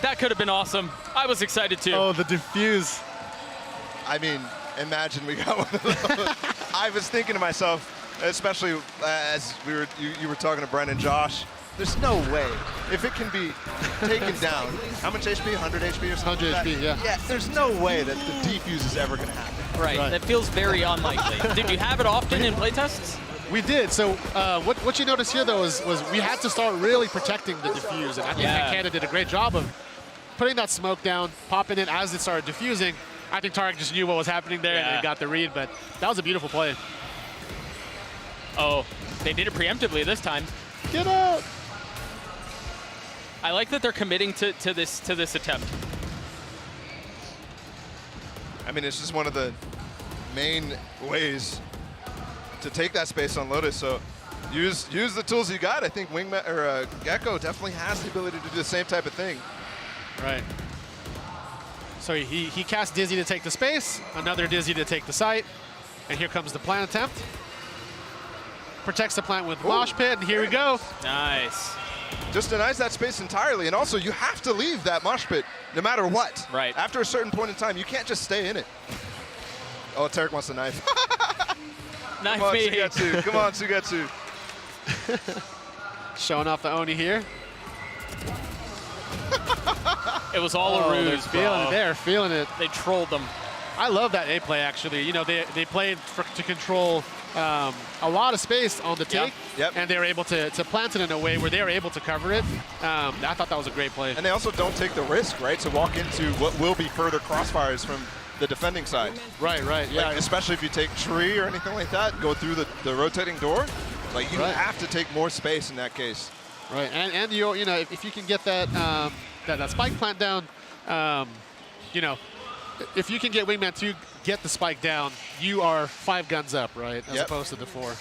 That could have been awesome. I was excited too. Oh, the defuse. I mean, imagine we got one of those. I was thinking to myself, especially as you were talking to Brennan and Josh, there's no way, if it can be taken down, how much HP? 100 HP or something? 100 HP, yeah. Yeah, there's no way that the defuse is ever going to happen. Right. That feels very unlikely. Did you have it often in playtests? We did. So what you notice here, though, was we had to start really protecting the defuse. And I think Canada did a great job of putting that smoke down, popping it as it started diffusing. I think Tarek just knew what was happening there and got the read, but that was a beautiful play. Oh, they did it preemptively this time. Get out! I like that they're committing to this attempt. I mean, it's just one of the main ways to take that space on Lotus. So use the tools you got. I think Wingman or Gecko definitely has the ability to do the same type of thing. Right. So he casts Dizzy to take the space, another Dizzy to take the site, and here comes the plant attempt. Protects the plant with Mosh Pit, and here we go. Nice. Just denies that space entirely, and also you have to leave that Mosh Pit no matter what. Right. After a certain point in time, you can't just stay in it. Oh, Tarek wants a knife. Knife Come on, me. Sugetsu. Come on, Sugetsu. Showing off the Oni here. It was all a ruse, They're feeling it. They trolled them. I love that A play, actually. You know, they played to control a lot of space on the take, and they were able to plant it in a way where they were able to cover it. I thought that was a great play. And they also don't take the risk, right, to walk into what will be further crossfires from the defending side. Right, yeah. Like, especially if you take tree or anything like that, go through the rotating door. Like, you have to take more space in that case. Right, and you know, if you can get that that spike plant down, you know, if you can get Wingman to get the spike down, you are 5 guns up, right, as opposed to the 4.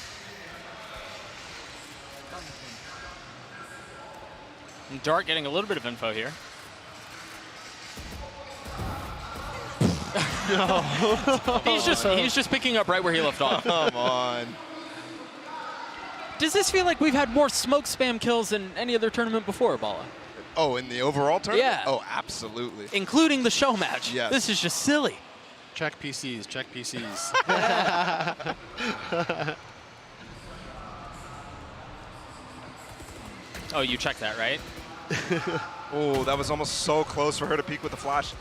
And Dart getting a little bit of info here. No. He's just picking up right where he left off. Come on. Does this feel like we've had more smoke spam kills than any other tournament before, Bala? Oh, in the overall tournament? Yeah. Oh, absolutely. Including the show match. Yes. This is just silly. Check PCs, check PCs. Oh, you checked that, right? Oh, that was almost so close for her to peek with the flash.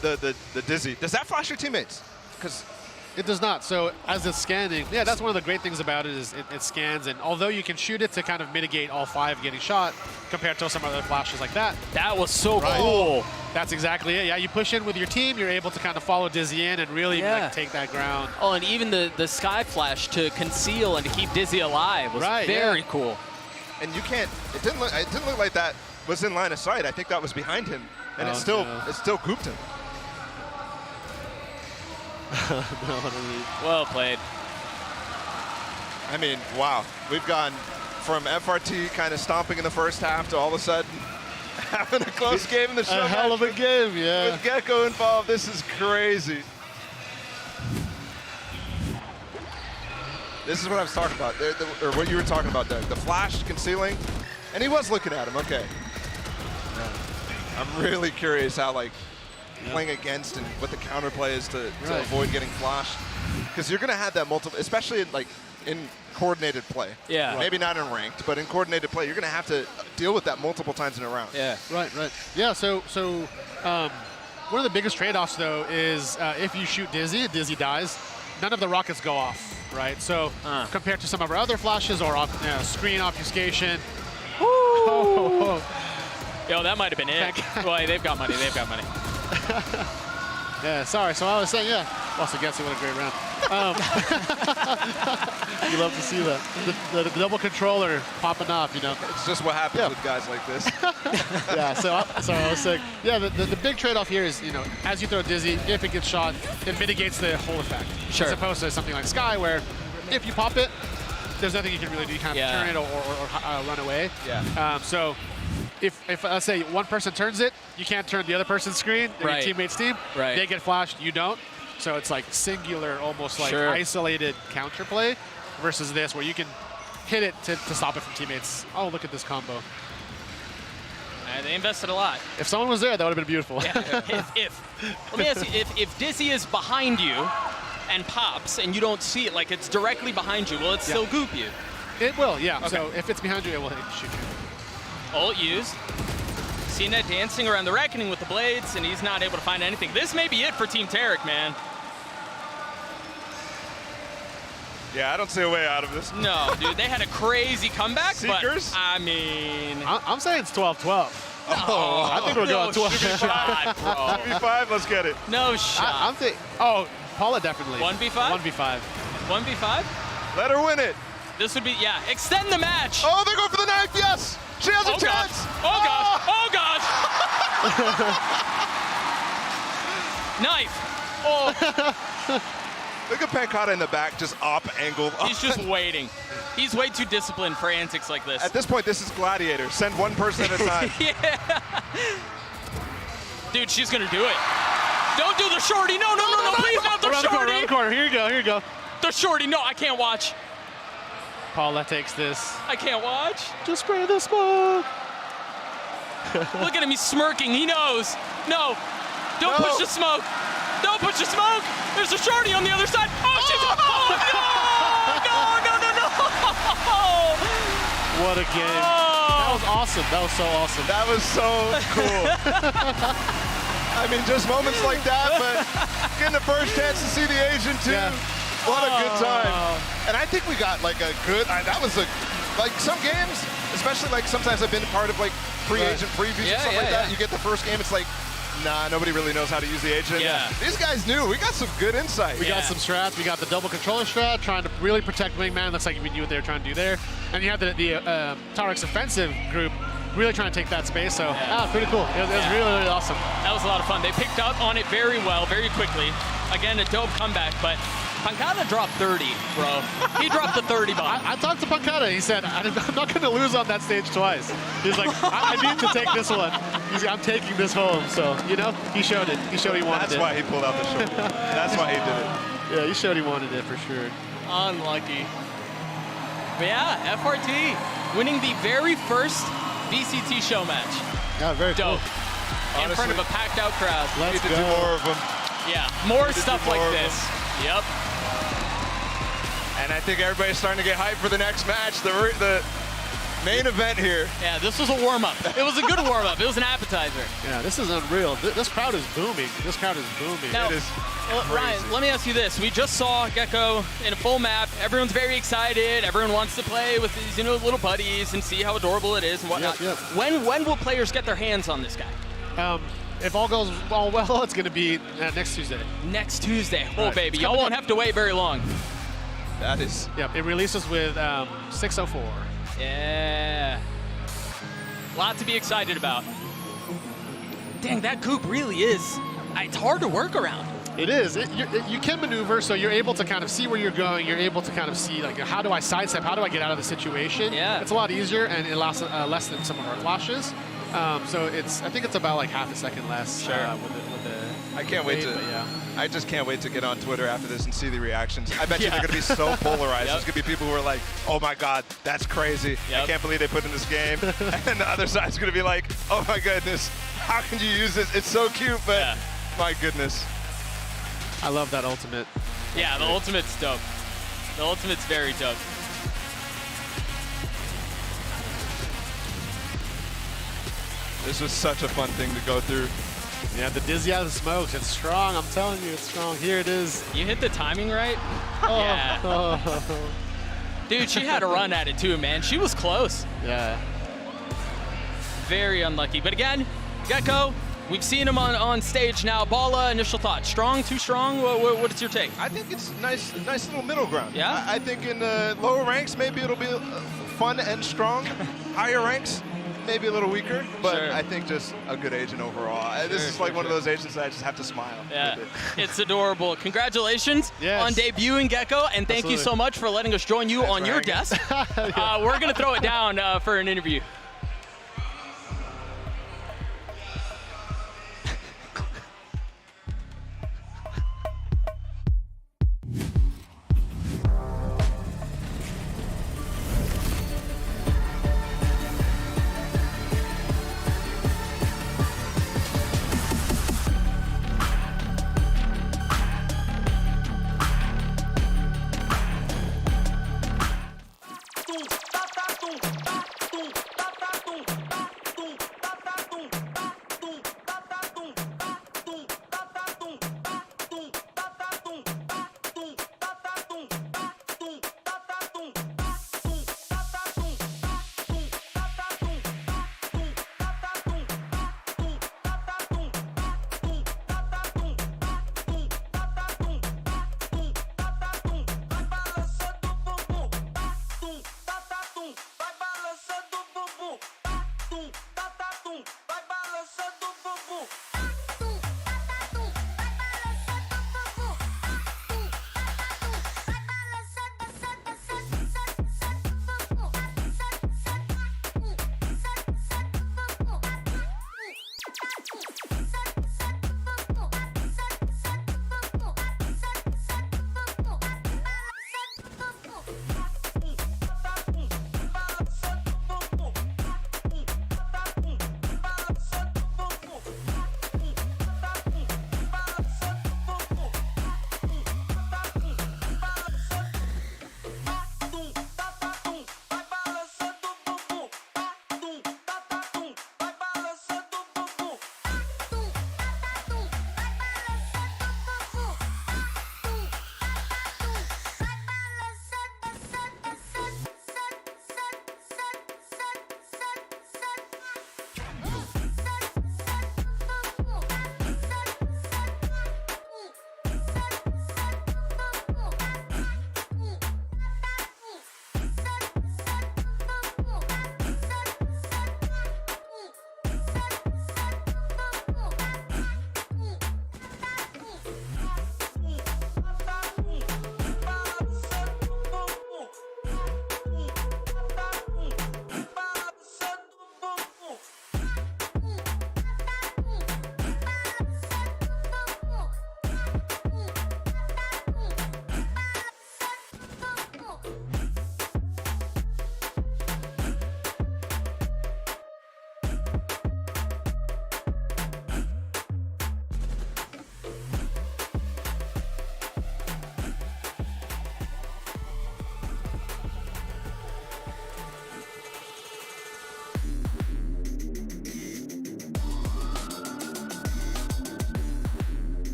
The Dizzy. Does that flash your teammates? Because it does not. So as it's scanning, yeah, that's one of the great things about it is it scans. And although you can shoot it to kind of mitigate all 5 getting shot compared to some other flashes like that. That was so cool. That's exactly it. Yeah, you push in with your team, you're able to kind of follow Dizzy in and really like, take that ground. Oh, and even the sky flash to conceal and to keep Dizzy alive was very cool. And you can't. It didn't look like that was in line of sight. I think that was behind him, and it still gooped him. Well played. I mean, wow. We've gone from FRT kind of stomping in the first half to all of a sudden having a close game in the show. A hell of a game, yeah. With Gecko involved, this is crazy. This is what I was talking about, or what you were talking about there. The flash concealing, and he was looking at him, okay. I'm really curious how, like, playing against and what the counterplay is to avoid getting flashed. Because you're going to have that multiple, especially in coordinated play. Yeah. Maybe not in ranked, but in coordinated play, you're going to have to deal with that multiple times in a round. Yeah. Right. Yeah, so one of the biggest trade-offs, though, is if you shoot Dizzy, Dizzy dies, none of the rockets go off, right? So compared to some of our other flashes or screen obfuscation. Yo, that might have been it. Boy, they've got money. Yeah, sorry. So I was saying, also Getsu, what a great round. You love to see that. The double controller popping off, you know. It's just what happens with guys like this. Yeah, so I was saying, the big trade-off here is, you know, as you throw Dizzy, if it gets shot, it mitigates the whole effect. Sure. As opposed to something like Sky, where if you pop it, there's nothing you can really do. You kind of turn it or run away. Yeah. So if let's say one person turns it, you can't turn the other person's screen, your teammate's team. Right. They get flashed, you don't. So it's like singular, almost like isolated counterplay versus this, where you can hit it to stop it from teammates. Oh, look at this combo. They invested a lot. If someone was there, that would have been beautiful. Yeah. Let me ask you, if Dizzy is behind you and pops and you don't see it, like it's directly behind you, will it still goop you? It will, yeah. Okay. So if it's behind you, it will shoot you. Ult used. CNET dancing around the Reckoning with the blades, and he's not able to find anything. This may be it for Team Tarek, man. Yeah, I don't see a way out of this. No, dude, they had a crazy comeback, Seekers? but I mean... I'm saying it's 12-12. Oh, I think we're going 12. Shot, bro. 2v5, let's get it. No shot. I'm thinking, Paula definitely. 1v5? 1v5. 1v5? Let her win it. This would be, extend the match. Oh, they're going for the knife, yes. She has a chance. Oh, gosh. Oh, gosh. Knife. Oh. Look at Pancata in the back, just op angle. He's just waiting. He's way too disciplined for antics like this. At this point, this is Gladiator. Send one person at a time. Yeah. Dude, she's gonna do it. Don't do the shorty. No, please not the around shorty. Around the corner. Here you go. The shorty. No, I can't watch. Paula takes this. I can't watch. Just spray the smoke. Look at him. He's smirking. He knows. No. Don't push the smoke. Don't push the smoke. There's a shorty on the other side. Oh, she's. No. What a game. That was awesome. That was so awesome. That was so cool. I mean, just moments like that, but getting the first chance to see the Asian too. Yeah. What a good time. And I think we got like a good, that was like some games, especially like sometimes I've been part of like free agent previews and stuff like that. You get the first game, it's like, nah, nobody really knows how to use the agent. Yeah. These guys knew. We got some good insight. We got some strats. We got the double controller strat, trying to really protect Wingman. Looks like we knew what they were trying to do there. And you have the Tarek's offensive group really trying to take that space. So, pretty cool. It was really, really awesome. That was a lot of fun. They picked up on it very well, very quickly. Again, a dope comeback, but Pancata dropped 30, bro. He dropped the 30 bomb. I talked to Pancata. He said, I'm not going to lose on that stage twice. He's like, I need to take this one. I'm taking this home. So, you know, he showed it. He showed he wanted it. That's why he pulled out the shoulder. That's why he did it. Yeah, he showed he wanted it for sure. Unlucky. But yeah, FRT winning the very first VCT show match. Yeah, very dope. Cool. In front of a packed out crowd. Let's need to do more of them. Yeah, more stuff like this. Yep. And I think everybody's starting to get hyped for the next match, the main event here. Yeah, this was a warm-up. It was a good warm-up. It was an appetizer. Yeah, this is unreal. This crowd is booming. This crowd is booming. Now, it is Ryan, let me ask you this. We just saw Gecko in a full map. Everyone's very excited. Everyone wants to play with these, you know, little buddies and see how adorable it is and whatnot. Yep. When will players get their hands on this guy? If all goes all well, it's going to be next Tuesday. Next Tuesday. Oh, Right. baby. Y'all won't have to wait very long. That is. Yep, it releases with 604. Yeah. Lot to be excited about. Dang, that goop really is. It's hard to work around. It is. You can maneuver, so you're able to kind of see where you're going. You're able to kind of see, like, how do I sidestep? How do I get out of the situation? Yeah. It's a lot easier, and it lasts less than some of our flashes. So I think it's about like half a second less. Sure. With the I can't wait to. yeah. I just can't wait to get on Twitter after this and see the reactions. I bet you they're going to be so polarized. There's going to be people who are like, "Oh my God, that's crazy! I can't believe they put in this game," and the other side's going to be like, "Oh my goodness, how can you use this? It's so cute, but my goodness." I love that ultimate. Yeah, the ultimate's dope. The ultimate's very dope. This was such a fun thing to go through. Yeah, the dizzy out of the smokes. It's strong. I'm telling you, it's strong. Here it is. You hit the timing right? Oh. Yeah. Dude, she had a run at it too, man. She was close. Yeah. Very unlucky. But again, Gecko, we've seen him on stage now. Bala, initial thoughts. Strong, too strong? What is your take? I think it's nice little middle ground. Yeah? I think in lower ranks, maybe it'll be fun and strong. Higher ranks, maybe a little weaker, but Sure. I think just a good agent overall. This is like one of those agents that I just have to smile. Yeah, with it's adorable. Congratulations Yes. on debuting Gecko, and thank you Absolutely. so much for letting us join you Thanks on for your hanging. desk. We're going to throw it down for an interview.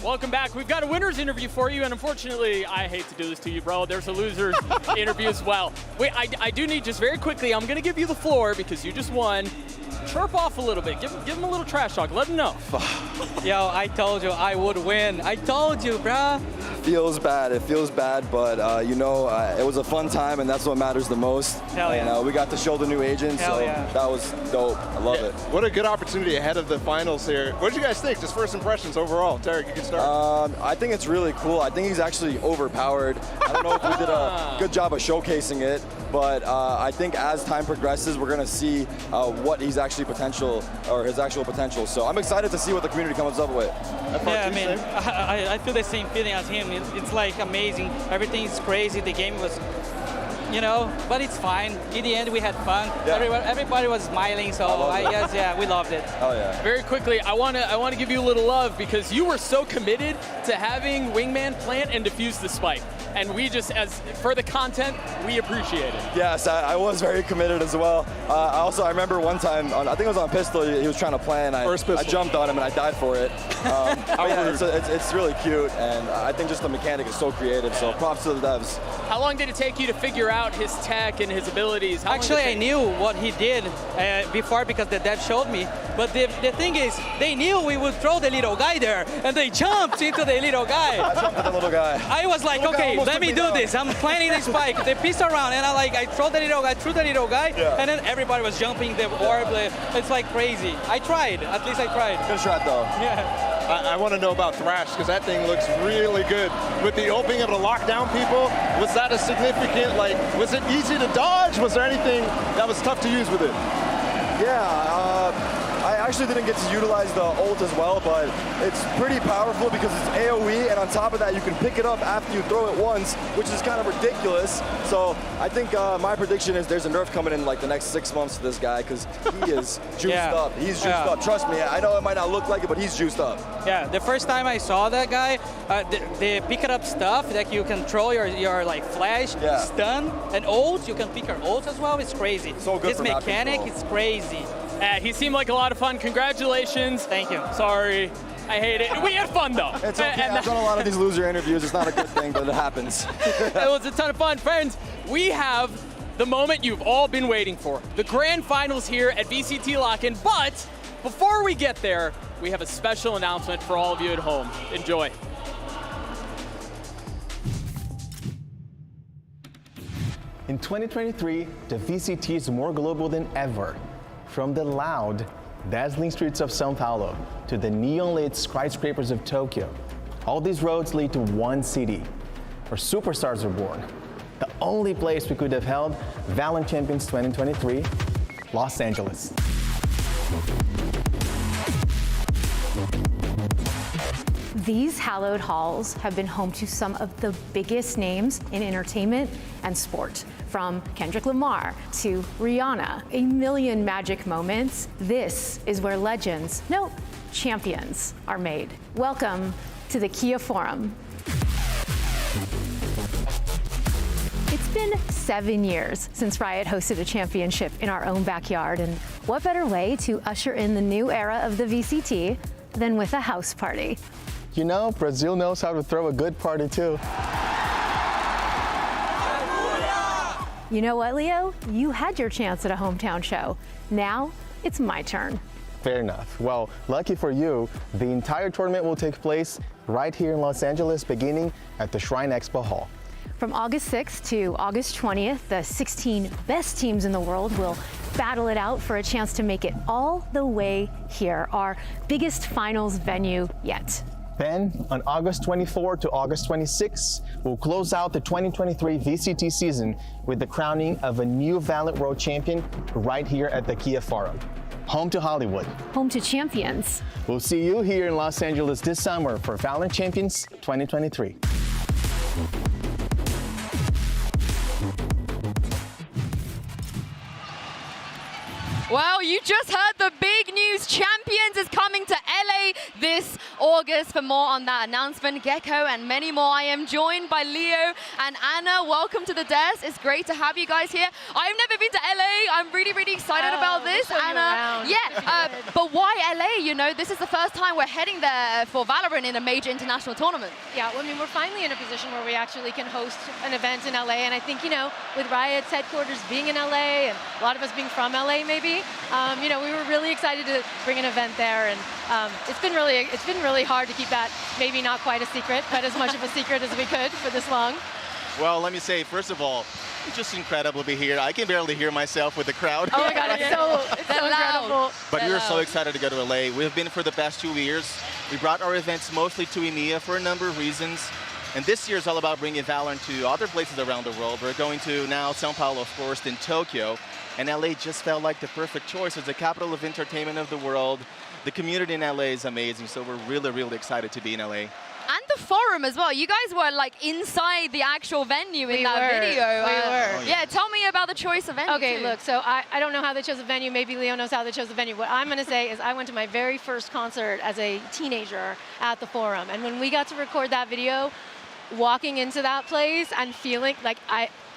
Welcome back. We've got a winner's interview for you, and unfortunately, I hate to do this to you, bro. There's a loser's interview as well. Wait, I do need, just very quickly, I'm going to give you the floor because you just won. Chirp off a little bit. Give him a little trash talk. Let him know. Yo, I told you I would win. I told you, bruh. Feels bad. It feels bad, but you know, it was a fun time, and that's what matters the most. Hell yeah. And we got to show the new agent, Hell so yeah. that was dope. I love it. What a good opportunity ahead of the finals here. What did you guys think? Just first impressions overall. Tarek, you can start. I think it's really cool. I think he's actually overpowered. I don't know if we did a good job of showcasing it, but I think as time progresses, we're gonna see what he's actually his actual potential. So I'm excited to see what the community comes up with. Yeah, I mean, I feel the same feeling as him. It's like amazing. Everything is crazy. The game was, you know, but it's fine. In the end, we had fun. Yeah. Everybody was smiling, so I guess, yeah, we loved it. Oh, yeah. Very quickly, I want to give you a little love because you were so committed to having Wingman plant and defuse the spike. And we just, as for the content, we appreciate it. Yes, I was very committed as well. I remember one time, I think it was on Pistol, he was trying to play, and I jumped on him and I died for it. Yeah, it's really cute, and I think just the mechanic is so creative, so props to the devs. How long did it take you to figure out his tech and his abilities? Actually, I knew what he did before because the dev showed me. But the thing is, they knew we would throw the little guy there, and they jumped into the little guy. I jumped at the little guy. I was like, okay, let me do this. I'm planning the spike. They pissed around, and I throw the little guy, threw the little guy, and then everybody was jumping the orb. It's like crazy. I tried. At least I tried. Good shot, though. Yeah. I want to know about Thrash, because that thing looks really good. With the being able to lock down people, was that a significant, was it easy to dodge? Was there anything that was tough to use with it? Yeah, I actually didn't get to utilize the ult as well, but it's pretty powerful because it's AoE, and on top of that, you can pick it up after you throw it once, which is kind of ridiculous. So I think my prediction is there's a nerf coming in like the next 6 months to this guy because he is juiced up. He's juiced up. Trust me, I know it might not look like it, but he's juiced up. Yeah, the first time I saw that guy, the pick it up stuff, like you control your like flash, stun, and ult. You can pick your ult as well. It's crazy. So good. His mechanic, it's crazy. He seemed like a lot of fun. Congratulations. Thank you. Sorry. I hate it. We had fun, though. It's okay. I've done a lot of these loser interviews. It's not a good thing, but it happens. It was a ton of fun. Friends, we have the moment you've all been waiting for. The grand finals here at VCT LOCKIN. But before we get there, we have a special announcement for all of you at home. Enjoy. In 2023, the VCT is more global than ever. From the loud, dazzling streets of São Paulo to the neon-lit skyscrapers of Tokyo, all these roads lead to one city, where superstars are born. The only place we could have held Valorant Champions 2023, Los Angeles. These hallowed halls have been home to some of the biggest names in entertainment and sport. From Kendrick Lamar to Rihanna, a million magic moments. This is where legends, no, champions are made. Welcome to the Kia Forum. It's been 7 years since Riot hosted a championship in our own backyard, and what better way to usher in the new era of the VCT than with a house party? You know, Brazil knows how to throw a good party too. You know what, Leo? You had your chance at a hometown show. Now, it's my turn. Fair enough. Well, lucky for you, the entire tournament will take place right here in Los Angeles, beginning at the Shrine Expo Hall. From August 6th to August 20th, the 16 best teams in the world will battle it out for a chance to make it all the way here, our biggest finals venue yet. Then, on August 24 to August 26, we'll close out the 2023 VCT season with the crowning of a new Valorant World Champion right here at the Kia Forum. Home to Hollywood. Home to champions. We'll see you here in Los Angeles this summer for Valorant Champions 2023. Well, you just heard the big news. Champions is coming to LA this August. For more on that announcement, Gecko and many more, I am joined by Leo and Anna. Welcome to the desk. It's great to have you guys here. I've never been to LA. I'm really, really excited about this. Anna, yeah, But why LA? You know, this is the first time we're heading there for Valorant in a major international tournament. Yeah, well, I mean, we're finally in a position where we actually can host an event in LA, and I think, you know, with Riot's headquarters being in LA and a lot of us being from LA maybe, you know, we were really excited to bring an event there, and it's been really hard to keep that maybe not quite a secret, but as much of a secret as we could for this long. Well, let me say, first of all, it's just incredible to be here. I can barely hear myself with the crowd. Oh my God, it's so incredible. But we were so excited to go to LA. We've been for the past 2 years. We brought our events mostly to EMEA for a number of reasons. And this year is all about bringing Valorant to other places around the world. We're going to now São Paulo, of course, then Tokyo. And LA just felt like the perfect choice. It's the capital of entertainment of the world. The community in LA is amazing, so we're really, really excited to be in LA. And the forum as well. You guys were like inside the actual venue in that video. We were. Yeah, tell me about the choice of venue. Okay, too. look, so I don't know how they chose the venue. Maybe Leo knows how they chose the venue. What I'm going to say is I went to my very first concert as a teenager at the forum. And when we got to record that video, walking into that place and feeling like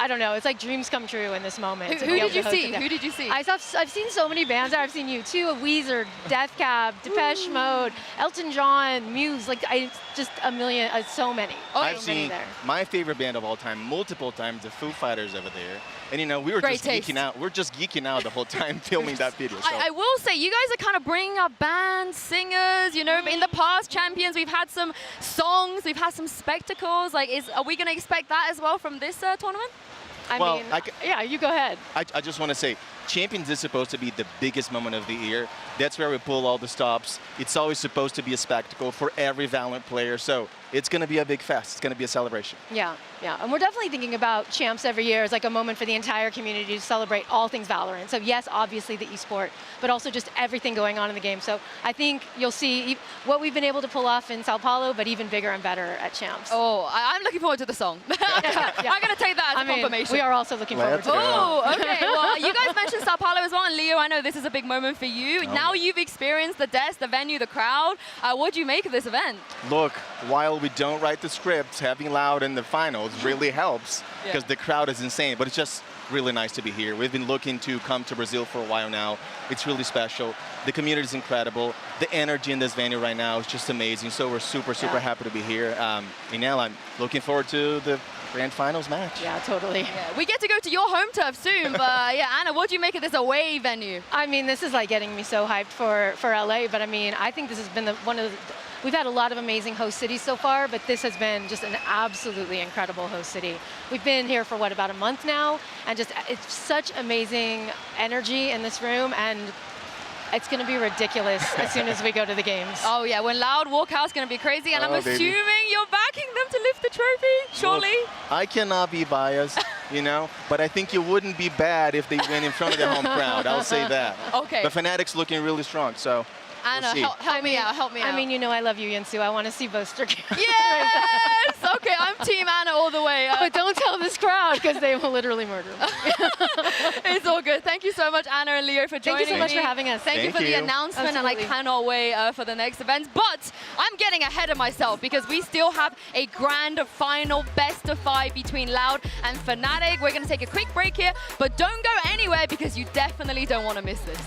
I don't know, it's like dreams come true in this moment. Who did you see? Who did you see? I've seen so many bands there. I've seen U2, Weezer, Death Cab, Depeche Mode, Elton John, Muse, like just a million, so many. I've seen my favorite band of all time multiple times, the Foo Fighters over there. And you know, we were just geeking out. We're just geeking out the whole time filming that video. So. I will say, you guys are kind of bringing up bands, singers, you know, in the past champions, we've had some songs, we've had some spectacles. Like, are we going to expect that as well from this tournament? I mean, yeah, you go ahead. I just want to say, Champions is supposed to be the biggest moment of the year. That's where we pull all the stops. It's always supposed to be a spectacle for every Valorant player. So it's going to be a big fest. It's going to be a celebration. Yeah, yeah. And we're definitely thinking about Champs every year as like a moment for the entire community to celebrate all things Valorant. So yes, obviously the esport, but also just everything going on in the game. So I think you'll see what we've been able to pull off in São Paulo, but even bigger and better at Champs. Oh, I'm looking forward to the song. I'm going to take that as a confirmation. We are also looking forward to it. Oh, okay. Well, you guys mentioned São Paulo as well, and Leo, I know this is a big moment for you. Now you've experienced the desk, the venue, the crowd. What do you make of this event? Look, while we don't write the scripts, having Loud in the finals really helps because the crowd is insane, but it's just really nice to be here. We've been looking to come to Brazil for a while now. It's really special. The community is incredible. The energy in this venue right now is just amazing. So we're super, super happy to be here. And now I'm looking forward to the grand finals match. Yeah, totally. Yeah. We get to go to your home turf soon, but yeah, Anna, what do you make of this away venue? I mean, this is like getting me so hyped for LA, but I mean, I think this has been we've had a lot of amazing host cities so far, but this has been just an absolutely incredible host city. We've been here for what, about a month now, and just it's such amazing energy in this room, and it's going to be ridiculous as soon as we go to the games. Oh yeah, when Loud walk out, it's going to be crazy, and I'm assuming you're backing them to lift the trophy, surely? Look, I cannot be biased, you know, but I think it wouldn't be bad if they went in front of their home crowd. I'll say that. Okay. But Fnatic's looking really strong, so Anna, we'll help me out, help me out. I mean, you know I love you, Yinsu. I want to see both Strickers. Yes! Okay, I'm Team Anna all the way. But don't tell this crowd, because they will literally murder me. It's all good. Thank you so much, Anna and Leo, for joining me. Thank you so much for having us. Thank you for the announcement, Absolutely. and I cannot wait for the next events. But I'm getting ahead of myself, because we still have a grand final best of 5 between Loud and Fnatic. We're going to take a quick break here, but don't go anywhere, because you definitely don't want to miss this.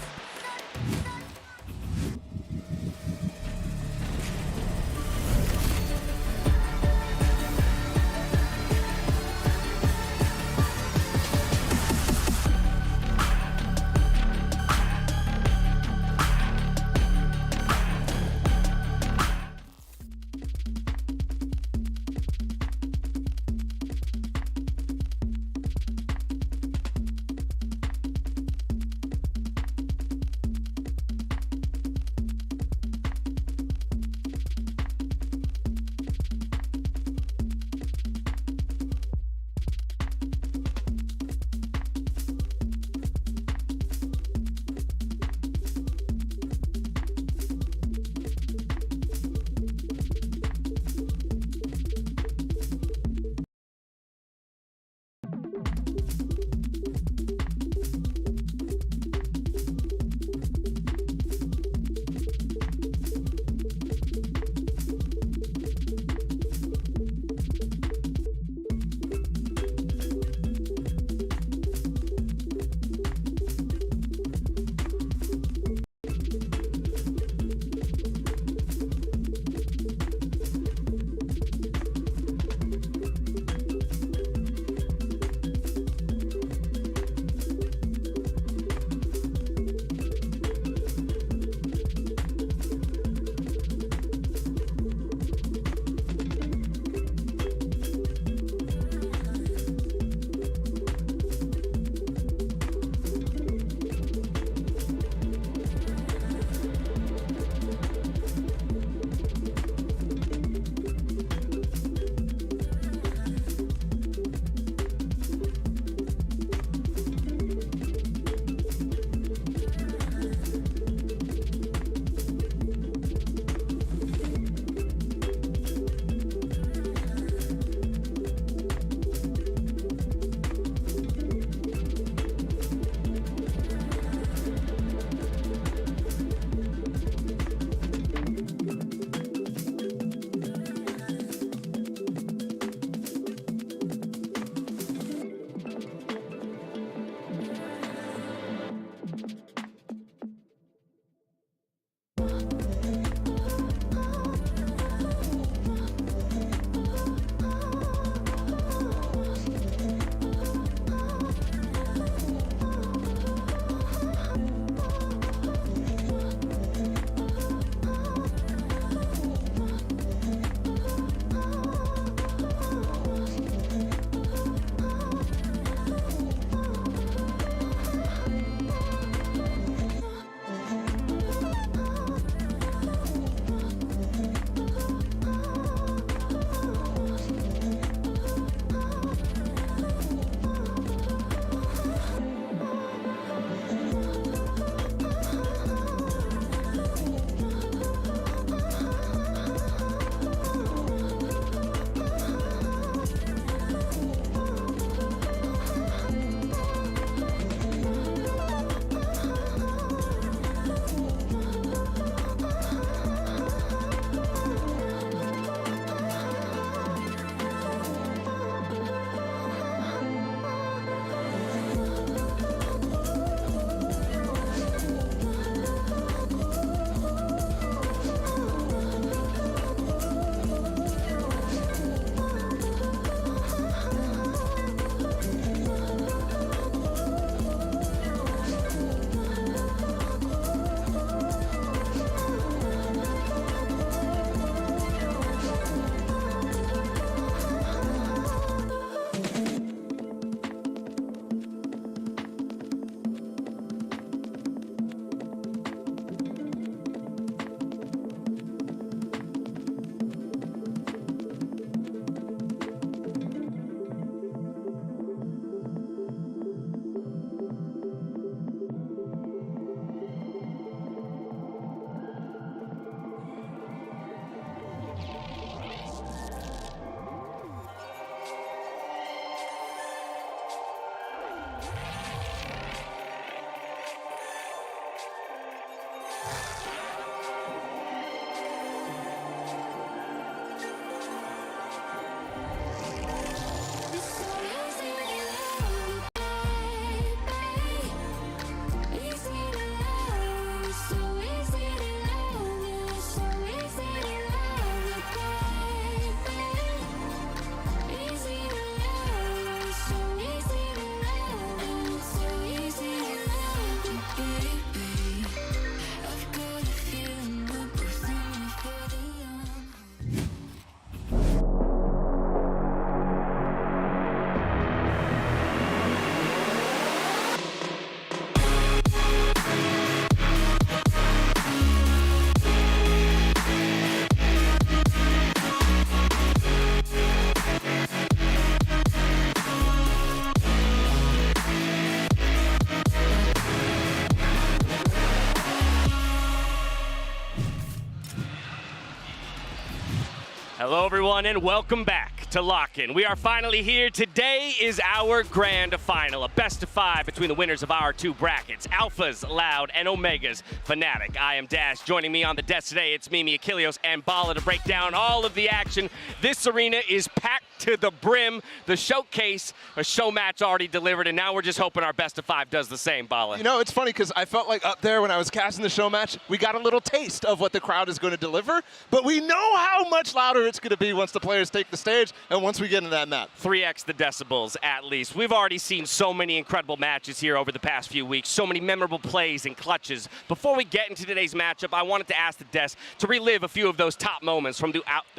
Hello, everyone, and welcome back to Lock-In. We are finally here. Today is our grand final, a best of 5 between the winners of our 2 brackets, Alphas, Loud, and Omegas, Fnatic. I am Dash. Joining me on the desk today, it's Mimi, Achilles, and Bala to break down all of the action. This arena is packed to the brim. The showcase, a show match already delivered, and now we're just hoping our best of 5 does the same, Bala. You know, it's funny because I felt like up there when I was casting the show match, we got a little taste of what the crowd is going to deliver, but we know how much louder it's going to be once the players take the stage and once we get into that map. 3x the decibels, at least. We've already seen so many incredible matches here over the past few weeks, so many memorable plays and clutches. Before we get into today's matchup, I wanted to ask the desk to relive a few of those top moments from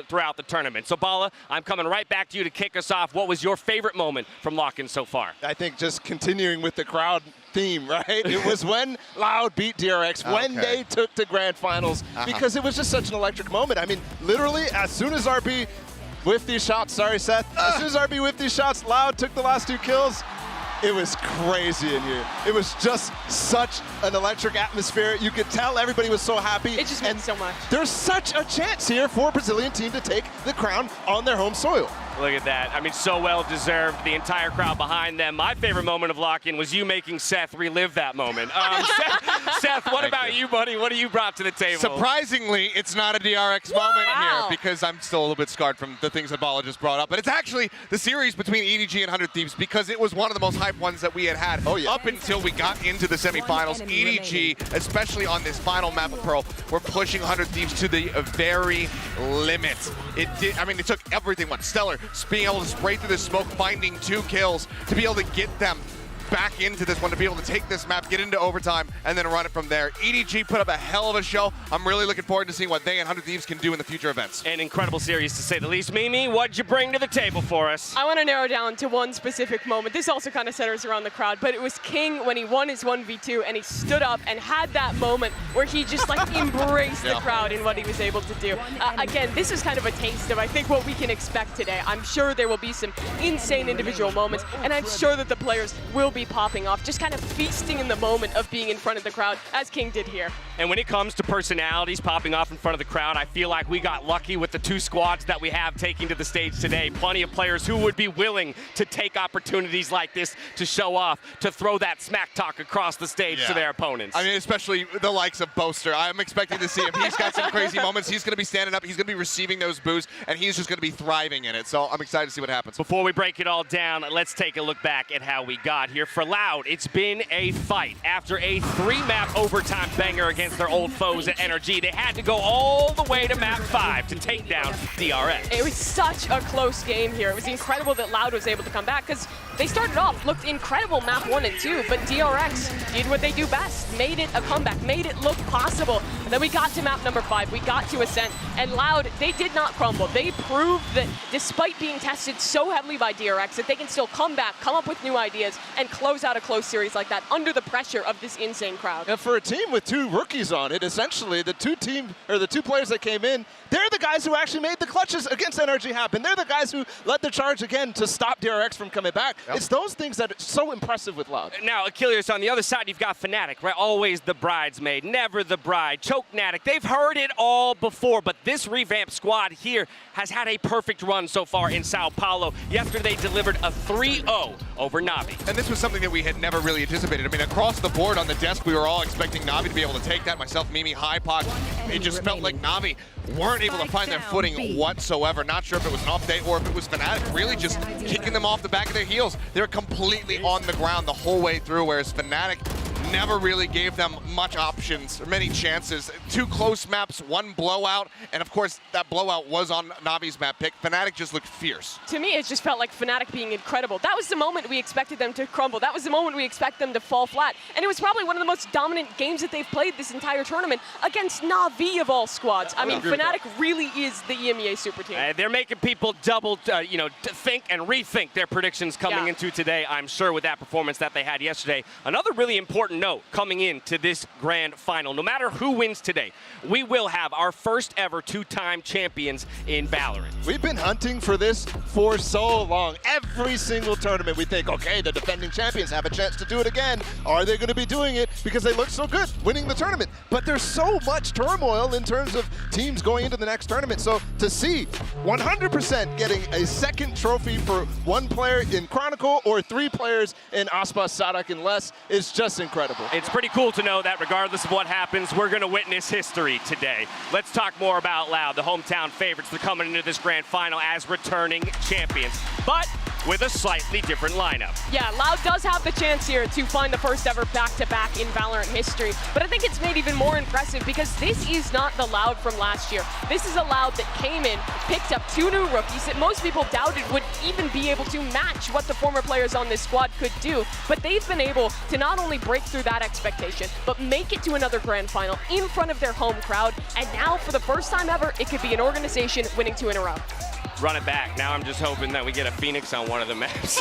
throughout the tournament. So, Bala, I'm coming right back to you to kick us off. What was your favorite moment from Lock-In so far? I think just continuing with the crowd theme, right? It was when Loud beat DRX, when they took to grand finals, because it was just such an electric moment. I mean, literally, as soon as RB whiffed these shots, sorry, Seth, as soon as RB whiffed these shots, Loud took the last 2 kills. It was crazy in here. It was just such an electric atmosphere. You could tell everybody was so happy. It just meant so much. There's such a chance here for a Brazilian team to take the crown on their home soil. Look at that. I mean, so well deserved. The entire crowd behind them. My favorite moment of Lock-In was you making Seth relive that moment. Seth, what about you, buddy? What have you brought to the table? Surprisingly, it's not a DRX moment here because I'm still a little bit scarred from the things that Bala just brought up. But it's actually the series between EDG and 100 Thieves because it was one of the most hyped ones that we had up until we got into the semifinals. EDG, especially on this final map of Pearl, were pushing 100 Thieves to the very limit. It did. I mean, it took everything. Stellar being able to spray through the smoke, finding 2 kills to be able to get them back into this one, to be able to take this map, get into overtime, and then run it from there. EDG put up a hell of a show. I'm really looking forward to seeing what they and 100 Thieves can do in the future events. An incredible series, to say the least. Mimi, what'd you bring to the table for us? I want to narrow down to one specific moment. This also kind of centers around the crowd, but it was King when he won his 1v2 and he stood up and had that moment where he just like embraced the crowd in what he was able to do. Again, this is kind of a taste of, I think, what we can expect today. I'm sure there will be some insane individual moments, and I'm sure that the players will be popping off, just kind of feasting in the moment of being in front of the crowd, as King did here. And when it comes to personalities popping off in front of the crowd, I feel like we got lucky with the 2 squads that we have taking to the stage today. Plenty of players who would be willing to take opportunities like this to show off, to throw that smack talk across the stage to their opponents. I mean, especially the likes of Boaster. I'm expecting to see him. He's got some crazy moments. He's going to be standing up. He's going to be receiving those boos, and he's just going to be thriving in it. So I'm excited to see what happens. Before we break it all down, let's take a look back at how we got here. For Loud, it's been a fight. After a 3-map overtime banger against their old foes at NRG, they had to go all the way to map 5 to take down DRX. It was such a close game here. It was incredible that Loud was able to come back because they started off, looked incredible map 1 and 2, but DRX did what they do best, made it a comeback, made it look possible. And then we got to map number 5, we got to Ascent, and Loud, they did not crumble. They proved that despite being tested so heavily by DRX, that they can still come back, come up with new ideas, and close out a close series like that under the pressure of this insane crowd. And for a team with 2 rookies on it, essentially the 2 players that came in, they're the guys who actually made the clutches against NRG happen. They're the guys who led the charge again to stop DRX from coming back. It's those things that are so impressive with Loud. Now, Achilles, on the other side, you've got Fnatic, right? Always the bridesmaid, never the bride. Choke Fnatic, they've heard it all before, but this revamped squad here has had a perfect run so far in Sao Paulo. Yesterday, they delivered a 3-0 over Navi. And this was something that we had never really anticipated. I mean, across the board on the desk, we were all expecting Navi to be able to take that. Myself, Mimi, Hypoc. It just felt like Navi weren't able to find their footing whatsoever. Not sure if it was an off day or if it was Fnatic really just kicking them off the back of their heels. They're completely on the ground the whole way through, whereas Fnatic never really gave them much options or many chances. 2 close maps, 1 blowout, and of course that blowout was on Navi's map pick. Fnatic just looked fierce. To me, it just felt like Fnatic being incredible. That was the moment we expected them to crumble. That was the moment we expect them to fall flat. And it was probably one of the most dominant games that they've played this entire tournament against Navi of all squads. I mean, Fnatic really is the EMEA super team. They're making people double, think and rethink their predictions coming into today, I'm sure, with that performance that they had yesterday. Another really important note coming into this grand final. No matter who wins today, we will have our first ever two-time champions in Valorant. We've been hunting for this for so long. Every single tournament we think, okay, the defending champions have a chance to do it again. Are they going to be doing it because they look so good winning the tournament? But there's so much turmoil in terms of teams going into the next tournament. So to see 100% getting a second trophy for one player in Chronicle or 3 players in Aspas, Sadak, and Les is just incredible. It's pretty cool to know that regardless of what happens, we're going to witness history today. Let's talk more about Loud, the hometown favorites. They're coming into this grand final as returning champions, but with a slightly different lineup. Yeah, Loud does have the chance here to find the first ever back-to-back in Valorant history, but I think it's made even more impressive because this is not the Loud from last year. This is a Loud that came in, picked up 2 new rookies that most people doubted would even be able to match what the former players on this squad could do, but they've been able to not only break through that expectation, but make it to another grand final in front of their home crowd, and now for the first time ever, it could be an organization winning 2 in a row. Run it back. Now I'm just hoping that we get a Phoenix on one of the maps.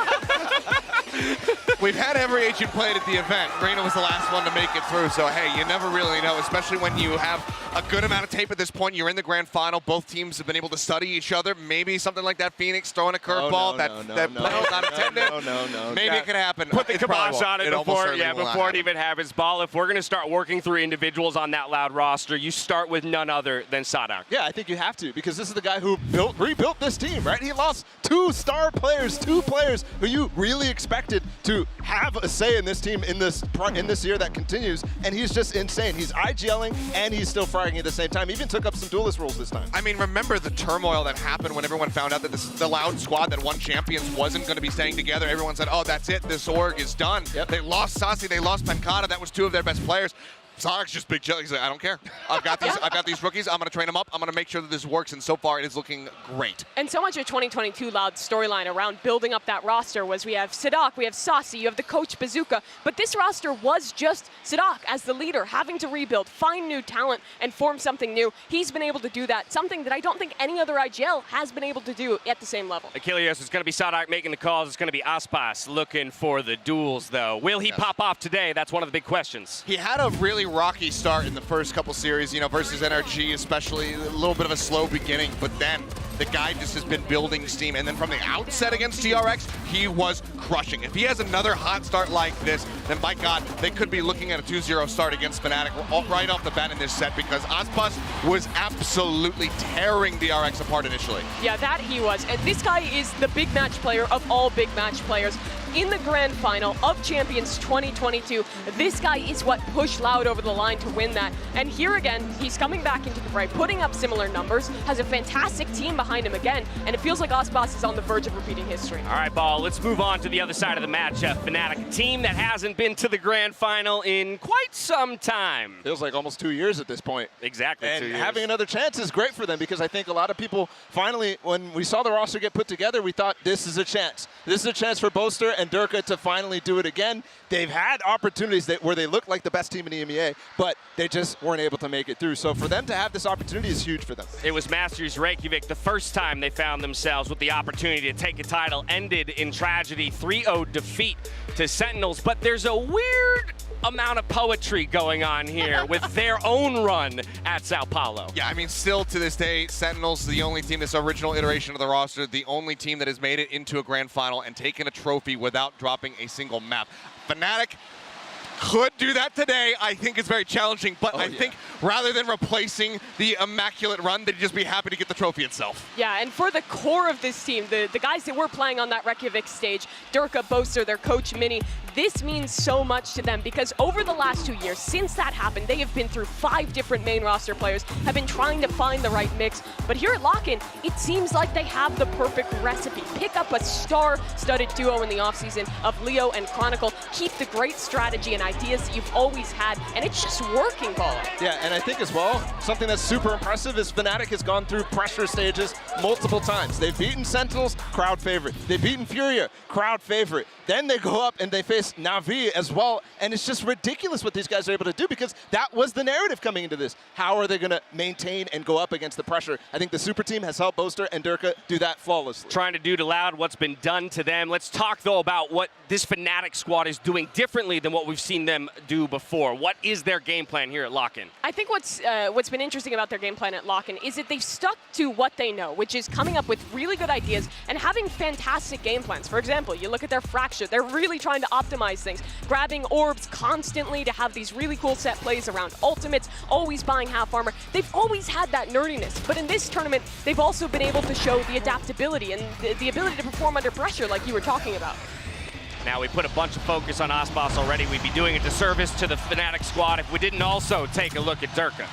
We've had every agent played at the event. Reina was the last one to make it through, so hey, you never really know, especially when you have a good amount of tape at this point. You're in the grand final. Both teams have been able to study each other. Maybe something like that Phoenix throwing a curveball. That play was not intended. Maybe it could happen. Put the It probably kibosh on won't. it before it even happens. Ball, if we're going to start working through individuals on that Loud roster, you start with none other than Sadak. Yeah, I think you have to, because this is the guy who rebuilt this team, right? He lost 2 star players, 2 players who you really expected to have a say in this team in this year that continues, and he's just insane. He's IGLing and he's still frying at the same time. He even took up some duelist roles this time. I mean, remember the turmoil that happened when everyone found out that the Loud squad that won champions wasn't going to be staying together. Everyone said, oh, that's it. This org is done. Yep. They lost Sasi. They lost Pancada. That was 2 of their best players. Sadak's just big jelly. He's like, I don't care. I've got these rookies. I'm going to train them up. I'm going to make sure that this works. And so far, it is looking great. And so much of 2022 Loud's storyline around building up that roster was we have Sadak, we have Sasi, you have the coach Bazooka. But this roster was just Sadak as the leader, having to rebuild, find new talent, and form something new. He's been able to do that, something that I don't think any other IGL has been able to do at the same level. Achilles, it's going to be Sadak making the calls. It's going to be Aspas looking for the duels, though. Will he pop off today? That's one of the big questions. He had a really rocky start in the first couple series, versus NRG especially, a little bit of a slow beginning, but then the guy just has been building steam, and then from the outset against TRX, he was crushing. If he has another hot start like this, then by God, they could be looking at a 2-0 start against Fnatic right off the bat in this set, because Aspas was absolutely tearing DRX apart initially. Yeah, that he was. And this guy is the big match player of all big match players. In the grand final of Champions 2022, this guy is what pushed Loud over the line to win that. And here again, he's coming back into the fray, putting up similar numbers, has a fantastic team behind him again, and it feels like Aspas is on the verge of repeating history. All right, Ball, let's move on to the other side of the matchup. Fnatic, a team that hasn't been to the grand final in quite some time. Feels like almost 2 years at this point. Exactly, and 2 years. Having another chance is great for them, because I think a lot of people finally, when we saw the roster get put together, we thought this is a chance. This is a chance for Boaster and Durka to finally do it again. They've had opportunities where they look like the best team in EMEA, but they just weren't able to make it through. So for them to have this opportunity is huge for them. It was Masters Reykjavik the first time they found themselves with the opportunity to take a title, ended in tragedy, 3-0 defeat to Sentinels. But there's a weird amount of poetry going on here with their own run at São Paulo. Yeah, I mean, still to this day, Sentinels, the only team, this original iteration of the roster, the only team that has made it into a grand final and taken a trophy without dropping a single map. Fnatic could do that today. I think it's very challenging, but I think rather than replacing the immaculate run, they'd just be happy to get the trophy itself. Yeah, and for the core of this team, the guys that were playing on that Reykjavik stage, Durka, Boaster, their coach, Mini, this means so much to them because over the last 2 years, since that happened, they have been through 5 different main roster players, have been trying to find the right mix. But here at LOCKIN, it seems like they have the perfect recipe. Pick up a star-studded duo in the offseason of Leo and Chronicle, keep the great strategy and ideas that you've always had, and it's just working, Paula. Yeah, and I think as well, something that's super impressive is Fnatic has gone through pressure stages multiple times. They've beaten Sentinels, crowd favorite. They've beaten Furia, crowd favorite. Then they go up and they face Na'Vi as well, and it's just ridiculous what these guys are able to do because that was the narrative coming into this. How are they going to maintain and go up against the pressure? I think the super team has helped Boaster and Durka do that flawlessly. Trying to do to Loud what's been done to them. Let's talk, though, about what this Fnatic squad is doing differently than what we've seen seen them do before. What is their game plan here at LOCKIN? I think what's been interesting about their game plan at LOCKIN is that they've stuck to what they know, which is coming up with really good ideas and having fantastic game plans. For example, you look at their Fracture. They're really trying to optimize things, grabbing orbs constantly to have these really cool set plays around ultimates, always buying half armor. They've always had that nerdiness, but in this tournament, they've also been able to show the adaptability and the ability to perform under pressure like you were talking about. Now we put a bunch of focus on Aspas already. We'd be doing a disservice to the Fnatic squad if we didn't also take a look at Durka.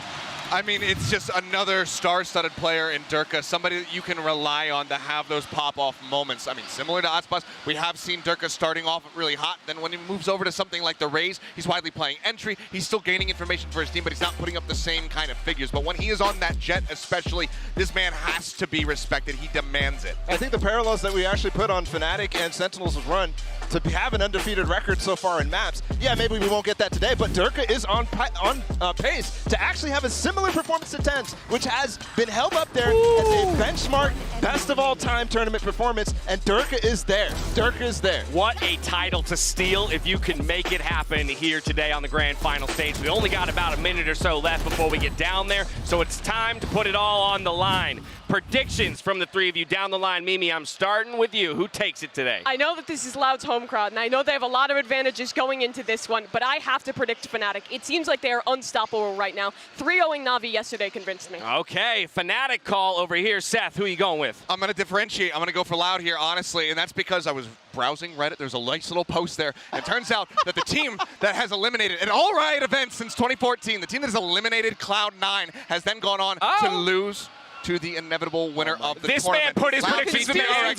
I mean, it's just another star-studded player in Durka, somebody that you can rely on to have those pop-off moments. I mean, similar to Aspas, we have seen Durka starting off really hot. Then when he moves over to something like the Raze, he's widely playing entry. He's still gaining information for his team, but he's not putting up the same kind of figures. But when he is on that jet especially, this man has to be respected. He demands it. I think the parallels that we actually put on Fnatic and Sentinels' run to have an undefeated record so far in maps, yeah, maybe we won't get that today, but Durka is on pace to actually have a similar performance to TenZ, which has been held up there as a benchmark best of all time tournament performance, and Durka is there. Durka is there. What a title to steal if you can make it happen here today on the grand final stage. We only got about a minute or so left before we get down there, so it's time to put it all on the line. Predictions from the three of you down the line. Mimi, I'm starting with you. Who takes it today? I know that this is Loud's home crowd, and I know they have a lot of advantages going into this one, but I have to predict Fnatic. It seems like they are unstoppable right now. 3-0ing Na'Vi yesterday convinced me. Okay, Fnatic call over here. Seth, who are you going with? I'm going to differentiate. I'm going to go for Loud here, honestly, and that's because I was browsing Reddit. There's a nice little post there, and it turns out that the team that has eliminated an All Riot event since 2014, the team that has eliminated Cloud9, has then gone on to lose to the inevitable winner of the this tournament. Man put his predictions in there. What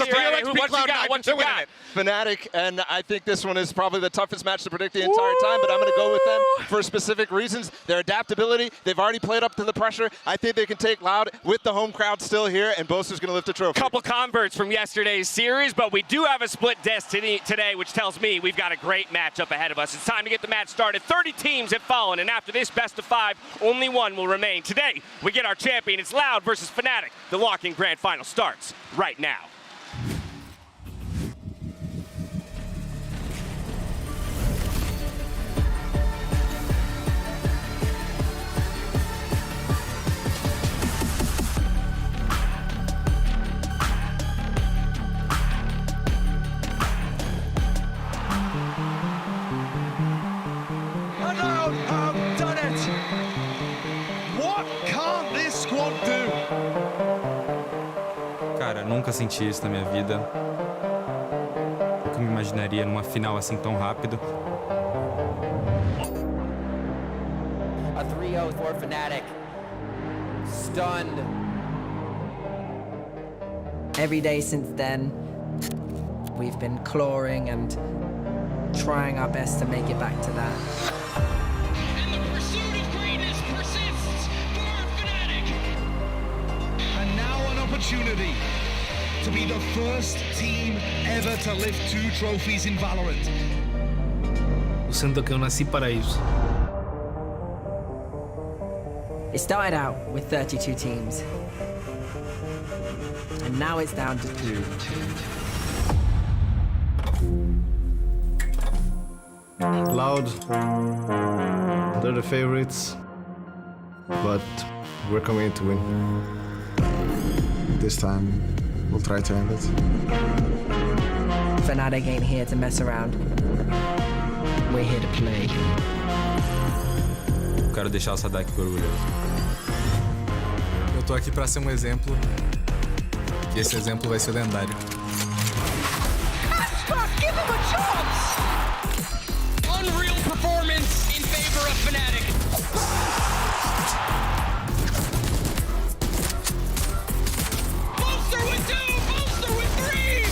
you got? What you got? Fnatic, and I think this one is probably the toughest match to predict the entire time, but I'm going to go with them for specific reasons. Their adaptability, they've already played up to the pressure. I think they can take Loud with the home crowd still here, and Boaster's going to lift the trophy. Couple converts from yesterday's series, but we do have a split destiny today, which tells me we've got a great matchup ahead of us. It's time to get the match started. 30 teams have fallen, and after this best of 5, only one will remain. Today, we get our champion. It's Loud versus Fnatic. The LOCKIN Grand Final starts right now. And now have done it. What can this squad do? Cara, nunca senti isso na minha vida. Nunca me imaginaria numa final assim tão rápido. A 3-0 for Fnatic. Stunned. Every day since then, we've been clawing and trying our best to make it back to that. And the pursuit of greatness persists for Fnatic. And now an opportunity to be the first team ever to lift 2 trophies in Valorant. Eu sinto que eu nasci para isso. It started out with 32 teams, and now it's down to 2. Loud, they're the favorites, but we're coming to win. This time, we'll try to end it. Fnatic ain't here to mess around. We're here to play. Eu quero deixar o Sadak orgulhoso. Eu tô aqui pra ser um exemplo, e esse exemplo vai ser lendário. Give him a chance! Unreal performance in favor of Fnatic. Bolster with 2! Bolster with 3!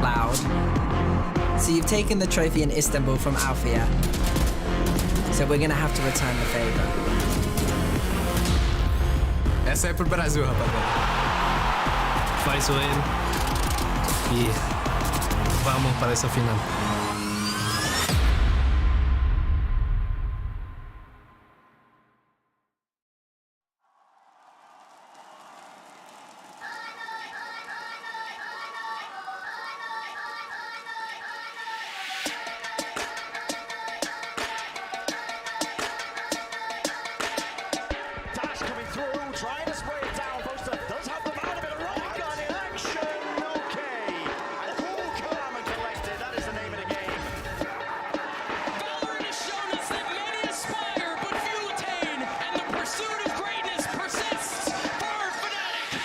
Loud. So you've taken the trophy in Istanbul from Althea. So we're gonna have to return the favor. Essa é pro Brasil, rapaziada. Faz o N e vamos para essa final. trying to spray it down. First up, does have the bound of it. A right gun in action. Okay. And cool, calm, and collected. That is the name of the game. Valorant has shown us that many aspire, but few attain, and the pursuit of greatness persists for Fnatic.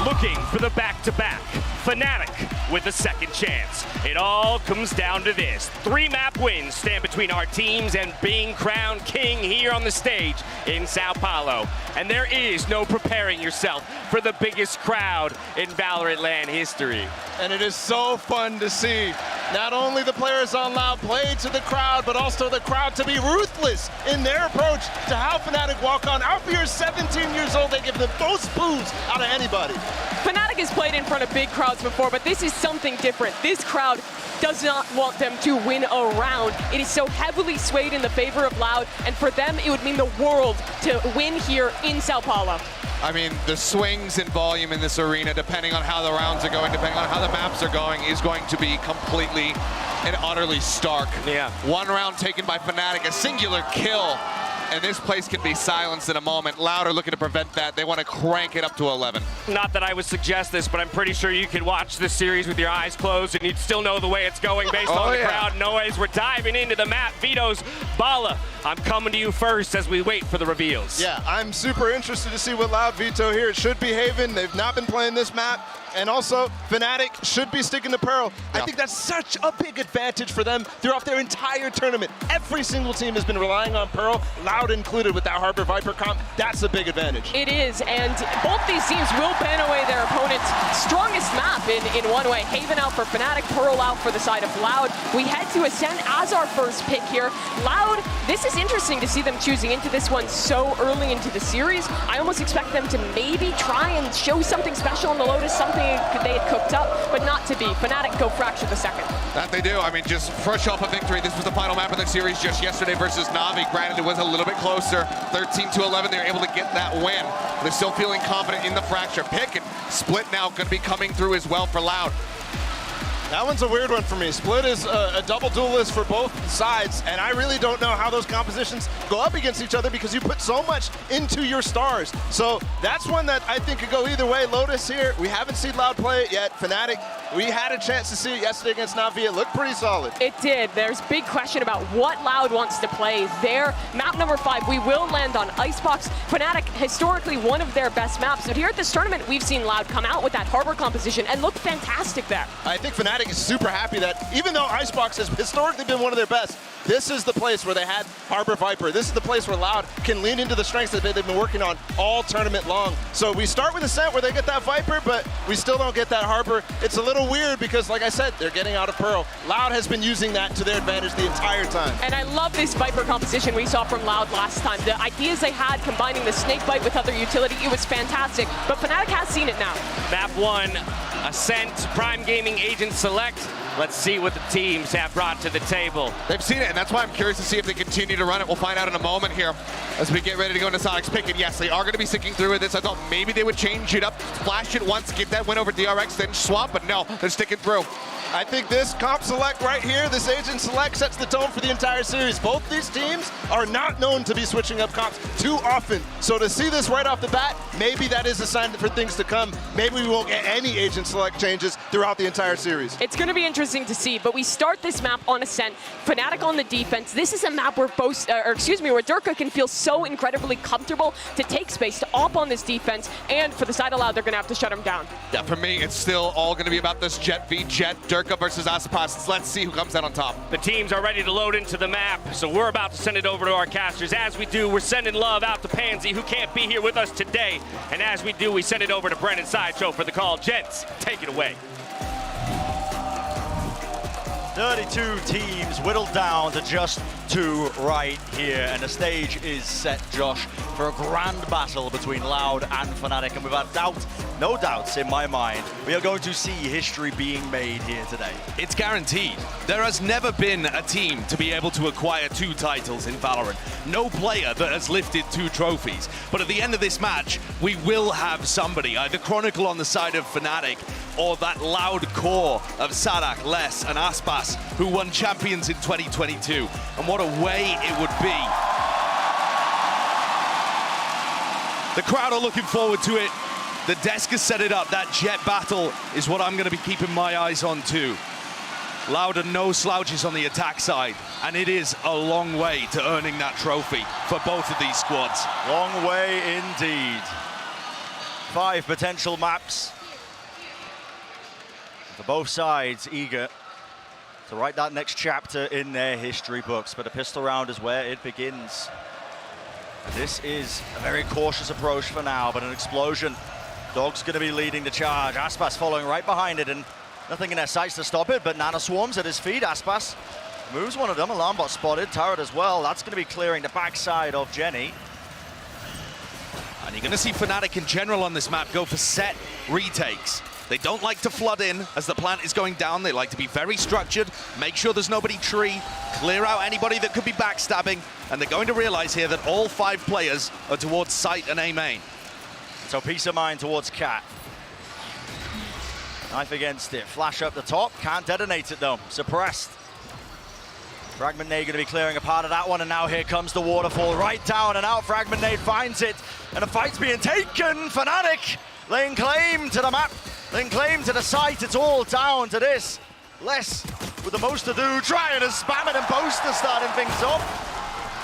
looking for the back-to-back. Fnatic with a second chance. It all comes down to this. 3-map wins stand between our teams and being crowned king here on the stage in São Paulo. And there is no preparing yourself for the biggest crowd in Valorant land history. And it is so fun to see not only the players on Loud play to the crowd, but also the crowd to be ruthless in their approach to how Fnatic walk on. Out here, 17 years old, they give the most boos out of anybody. Fnatic has played in front of big crowds before, but this is something different. This crowd does not want them to win a round. It is so heavily swayed in the favor of Loud, and for them, it would mean the world to win here in São Paulo. I mean, the swings in volume in this arena, depending on how the rounds are going, depending on how the maps are going, is going to be completely and utterly stark. Yeah. One round taken by Fnatic, a singular kill, and this place can be silenced in a moment. Loud are looking to prevent that. They want to crank it up to 11. Not that I would suggest this, but I'm pretty sure you can watch this series with your eyes closed and you'd still know the way it's going based on the crowd noise. We're diving into the map. Vito's Bala I'm coming to you first as we wait for the reveals. Yeah, I'm super interested to see what Loud veto here. It should be Haven. They've not been playing this map. And also, Fnatic should be sticking to Pearl. I think that's such a big advantage for them throughout their entire tournament. Every single team has been relying on Pearl, Loud included with that Harbor Viper comp. That's a big advantage. It is, and both these teams will ban away their opponent's strongest map in one way. Haven out for Fnatic, Pearl out for the side of Loud. We head to Ascent as our first pick here. Loud, this is interesting to see them choosing into this one so early into the series. I almost expect them to maybe try and show something special on the Lotus, something they had cooked up, but not to be. Fnatic go Fracture the second. That they do. I mean, just fresh off a victory. This was the final map of the series just yesterday versus Na'Vi. Granted, it was a little bit closer. 13-11, they were able to get that win. They're still feeling confident in the Fracture pick, and Split now going to be coming through as well for Loud. That one's a weird one for me. Split is a double duelist for both sides, and I really don't know how those compositions go up against each other because you put so much into your stars. So that's one that I think could go either way. Lotus here, we haven't seen Loud play it yet. Fnatic, we had a chance to see it yesterday against Na'Vi. It looked pretty solid. It did. There's big question about what Loud wants to play there. Map number 5, we will land on Icebox. Fnatic, historically one of their best maps, but here at this tournament, we've seen Loud come out with that Harbor composition and look fantastic there. I think Fnatic is super happy that even though Icebox has historically been one of their best, this is the place where they had Harbor Viper. This is the place where Loud can lean into the strengths that they've been working on all tournament long. So we start with Ascent where they get that Viper, but we still don't get that Harbor. It's a little weird because, like I said, they're getting out of Pearl. Loud has been using that to their advantage the entire time. And I love this Viper composition we saw from Loud last time. The ideas they had combining the Snake Bite with other utility, it was fantastic. But Fnatic has seen it now. Map 1, Ascent, Prime Gaming, Agent Select. Let's see what the teams have brought to the table. They've seen it, and that's why I'm curious to see if they continue to run it. We'll find out in a moment here as we get ready to go into Sonic's pick. And yes, they are going to be sticking through with this. I thought maybe they would change it up, flash it once, get that win over DRX, then swap, but no, they're sticking through. I think this comp select right here, this Agent Select, sets the tone for the entire series. Both these teams are not known to be switching up comps too often. So to see this right off the bat, maybe that is a sign for things to come. Maybe we won't get any Agent Select changes throughout the entire series. It's going to be interesting to see, but we start this map on Ascent, Fnatic on the defense. This is a map where where Durka can feel so incredibly comfortable to take space, to op on this defense, and for the side of Loud, they're going to have to shut him down. Yeah, for me, it's still all going to be about this Jet v Jet, Durka versus Aspas. Let's see who comes out on top. The teams are ready to load into the map, so we're about to send it over to our casters. As we do, we're sending love out to Pansy, who can't be here with us today. And as we do, we send it over to Brennan Sideshow for the call. Gents, take it away. 32 teams whittled down to just 2 right here, and the stage is set, Josh, for a grand battle between Loud and Fnatic, and without doubt, no doubts in my mind, we are going to see history being made here today. It's guaranteed. There has never been a team to be able to acquire 2 titles in Valorant. No player that has lifted 2 trophies. But at the end of this match, we will have somebody, either Chronicle on the side of Fnatic, or that Loud core of Sadak, Les, and Aspas, who won champions in 2022. And what a way it would be. The crowd are looking forward to it. The desk has set it up. That Jet battle is what I'm going to be keeping my eyes on too. Loud and no slouches on the attack side, and it is a long way to earning that trophy for both of these squads. Long way indeed. 5 potential maps for both sides, eager to write that next chapter in their history books, but a pistol round is where it begins. This is a very cautious approach for now, but an explosion. Dog's going to be leading the charge. Aspas following right behind it, and nothing in their sights to stop it, but Nana swarms at his feet. Aspas moves one of them. Alarm bot spotted. Turret as well. That's going to be clearing the backside of Jenny. And you're going to see Fnatic in general on this map go for set retakes. They don't like to flood in as the plant is going down. They like to be very structured, make sure there's nobody tree, clear out anybody that could be backstabbing, and they're going to realize here that all 5 players are towards site and A main. So peace of mind towards Cat. Knife against it, flash up the top, can't detonate it though, suppressed. Fragment Nade going to be clearing a part of that one, and now here comes the waterfall right down and out. Fragment Nade finds it, and a fight's being taken. Fnatic laying claim to the map, laying claim to the site. It's all down to this. Les with the most to do, trying to spam it, and Poster starting things up.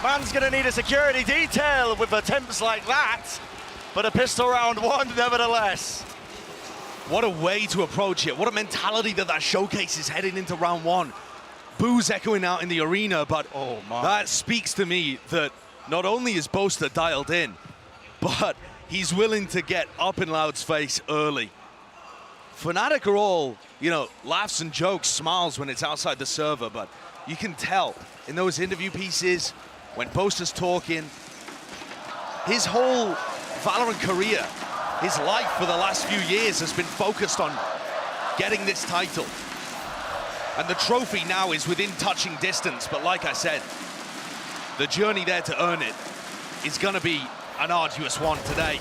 Man's gonna need a security detail with attempts like that, but a pistol round one nevertheless. What a way to approach it. What a mentality that showcases heading into round one. Boos echoing out in the arena, but that speaks to me that not only is Boaster dialed in, but he's willing to get up in Loud's face early. Fnatic are all, you know, laughs and jokes, smiles when it's outside the server, but you can tell in those interview pieces, when Boaster's talking, his whole Valorant career, his life for the last few years has been focused on getting this title. And the trophy now is within touching distance, but like I said, the journey there to earn it is gonna be an arduous one today.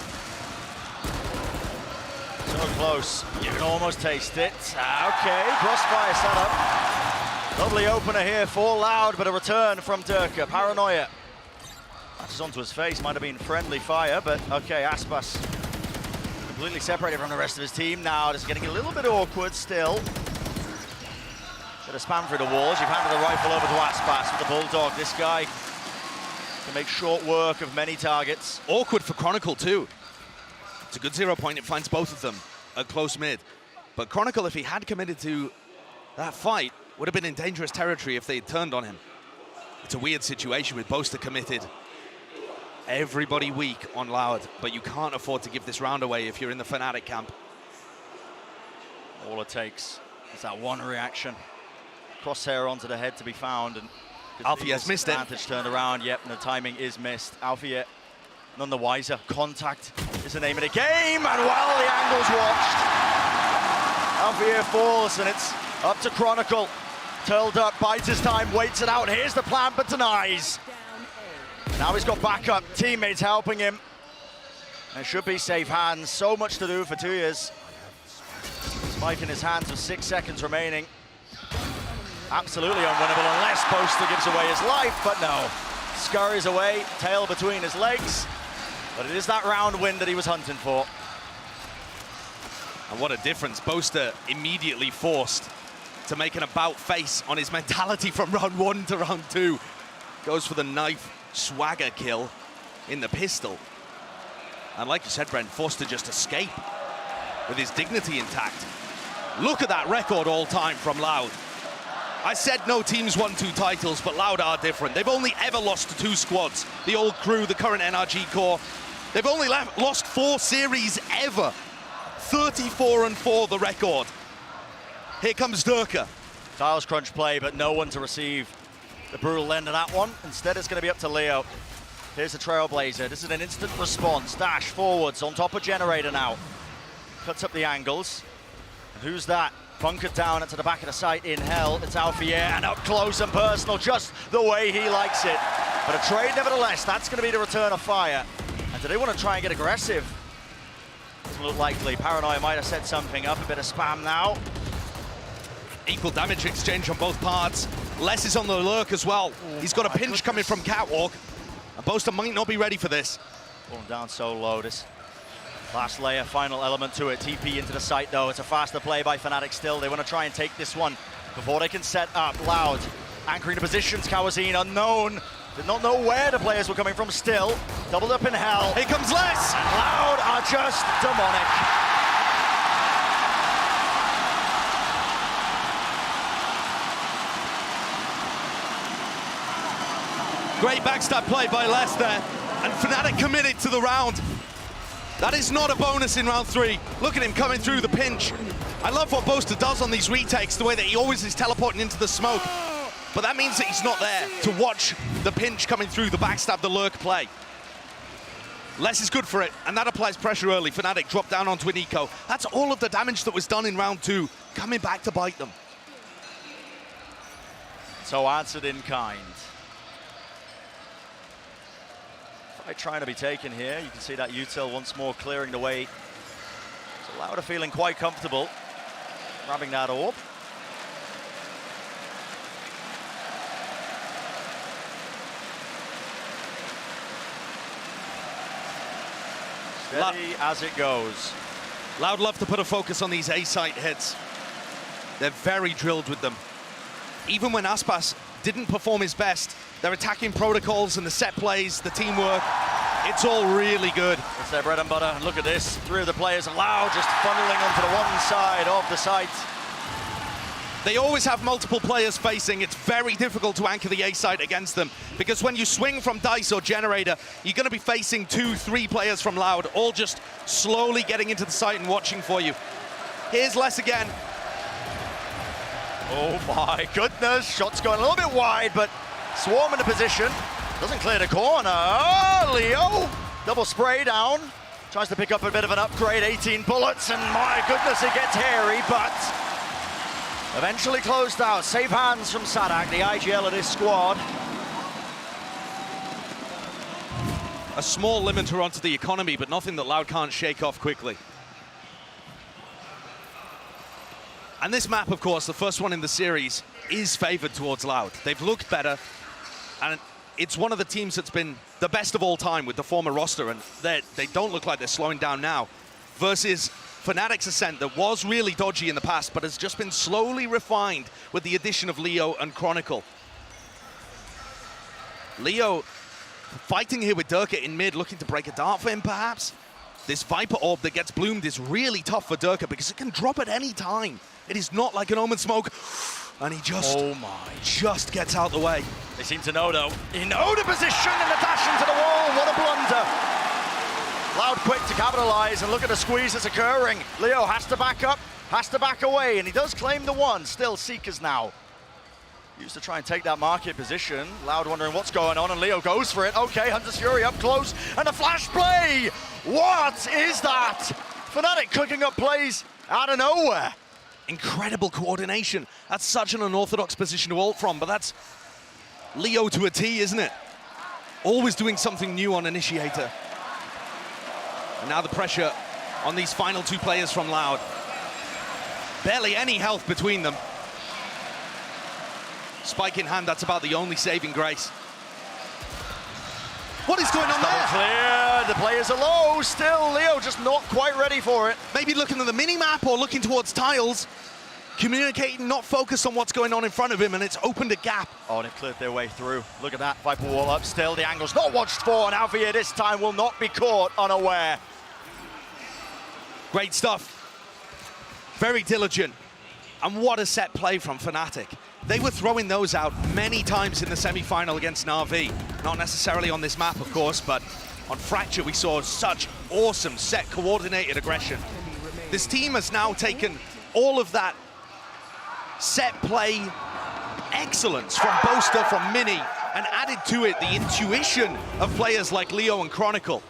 So close, you can almost taste it. Okay, crossfire setup. Lovely opener here for Loud, but a return from Durka. Paranoia. Matches onto his face, might have been friendly fire, but okay, Aspas completely separated from the rest of his team now. Just getting a little bit awkward still. Bit of spam through the walls. You've handed the rifle over to Aspas with the Bulldog. This guy can make short work of many targets. Awkward for Chronicle too. It's a good 0 point. It finds both of them at close mid. But Chronicle, if he had committed to that fight, would have been in dangerous territory if they had turned on him. It's a weird situation with Boaster committed. Everybody weak on Loud, but you can't afford to give this round away if you're in the Fnatic camp. All it takes is that one reaction. Crosshair onto the head to be found, and Alfie has missed it. Advantage turned around, yep, and the timing is missed. Alfie none the wiser. Contact is the name of the game, and well, the angle's watched. Alfie falls, and it's up to Chronicle. Turled up, bides his time, waits it out. Here's the plan, but denies. Now he's got backup, teammates helping him. And it should be safe hands. So much to do for 2 years. Spike in his hands with 6 seconds remaining. Absolutely unwinnable unless Boaster gives away his life, but no. Scurries away, tail between his legs. But it is that round win that he was hunting for. And what a difference. Boaster immediately forced to make an about face on his mentality from round one to round two. Goes for the knife swagger kill in the pistol. And like you said, Brent, forced to just escape with his dignity intact. Look at that record all time from Loud. I said no teams won 2 titles, but Loud are different. They've only ever lost to 2 squads. The old crew, the current NRG core. They've only lost 4 series ever. 34-4 the record. Here comes Durka. Tiles crunch play, but no one to receive the brutal end of that one. Instead, it's going to be up to Leo. Here's the Trailblazer. This is an instant response. Dash forwards on top of Generator now. Cuts up the angles. And who's that? Bunkered down into the back of the site in hell. It's Alfier, and up close and personal, just the way he likes it. But a trade nevertheless. That's going to be the return of fire. And do they want to try and get aggressive? Doesn't look likely. Paranoia might have set something up. A bit of spam now. Equal damage exchange on both parts. Les is on the lurk as well. He's got a pinch coming from Catwalk. And Boaster might not be ready for this. Going down so low. This last layer, final element to it. TP into the site though. It's a faster play by Fnatic still. They want to try and take this one before they can set up. Loud anchoring the positions. Kawazine unknown. Did not know where the players were coming from still. Doubled up in hell. Here comes Les. And Loud are just demonic. Great backstab play by Les there. And Fnatic committed to the round. That is not a bonus in round 3. Look at him coming through the pinch. I love what Boaster does on these retakes, the way that he always is teleporting into the smoke. But that means that he's not there to watch the pinch coming through, the backstab, the lurk play. Les is good for it, and that applies pressure early. Fnatic drop down onto an eco. That's all of the damage that was done in round 2, coming back to bite them. So answered in kind. Trying to be taken here. You can see that util once more clearing the way. So Loud are feeling quite comfortable grabbing that orb. Steady as it goes. Loud love to put a focus on these A-site hits. They're very drilled with them. Even when Aspas didn't perform his best, Their attacking protocols and the set plays, the teamwork, it's all really good. It's their bread and butter. And look at this. 3 of the players allowed, just funneling onto the one side of the site. They always have multiple players facing. It's very difficult to anchor the A site against them because when you swing from Dice or Generator, you're going to be facing 2, 3 players from Loud, all just slowly getting into the site and watching for you. Here's Les again. Oh my goodness. Shot's going a little bit wide, but Swarm in a position. Doesn't clear the corner. Oh, Leo. Double spray down. Tries to pick up a bit of an upgrade. 18 bullets, and my goodness, it gets hairy, but eventually closed out. Safe hands from Sadak, the IGL of this squad. A small limiter onto the economy, but nothing that Loud can't shake off quickly. And this map, of course, the first one in the series, is favored towards Loud. They've looked better, and it's one of the teams that's been the best of all time with the former roster, and they don't look like they're slowing down now, versus Fnatic's ascent that was really dodgy in the past, but has just been slowly refined with the addition of Leo and Chronicle. Leo fighting here with Durka in mid, looking to break a dart for him, perhaps. This Viper Orb that gets bloomed is really tough for Durka because it can drop at any time. It is not like an Omen Smoke. And he just, just gets out the way. They seem to know, though. He know the position and the dash into the wall. What a blunder. Loud quick to capitalize, and look at the squeeze that's occurring. Leo has to back up, has to back away, and he does claim the one. Still Seekers now. Used to try and take that market position. Loud wondering what's going on, and Leo goes for it. Okay, Hunter's Fury up close, and a flash play! What is that? Fnatic cooking up plays out of nowhere. Incredible coordination. That's such an unorthodox position to ult from, but that's Leo to a T, isn't it? Always doing something new on Initiator. And now the pressure on these final 2 players from Loud. Barely any health between them. Spike in hand, that's about the only saving grace. What is going on there? Clear, the players are low, still Leo just not quite ready for it. Maybe looking at the mini-map or looking towards tiles, communicating, not focused on what's going on in front of him, and it's opened a gap. Oh, and it cleared their way through. Look at that, Viper wall up still, the angle's not watched for, and Alvia this time will not be caught unaware. Great stuff. Very diligent. And what a set play from Fnatic. They were throwing those out many times in the semi-final against Na'Vi. Not necessarily on this map, of course, but on Fracture we saw such awesome set coordinated aggression. This team has now taken all of that set play excellence from Boaster, from Mini, and added to it the intuition of players like Leo and Chronicle.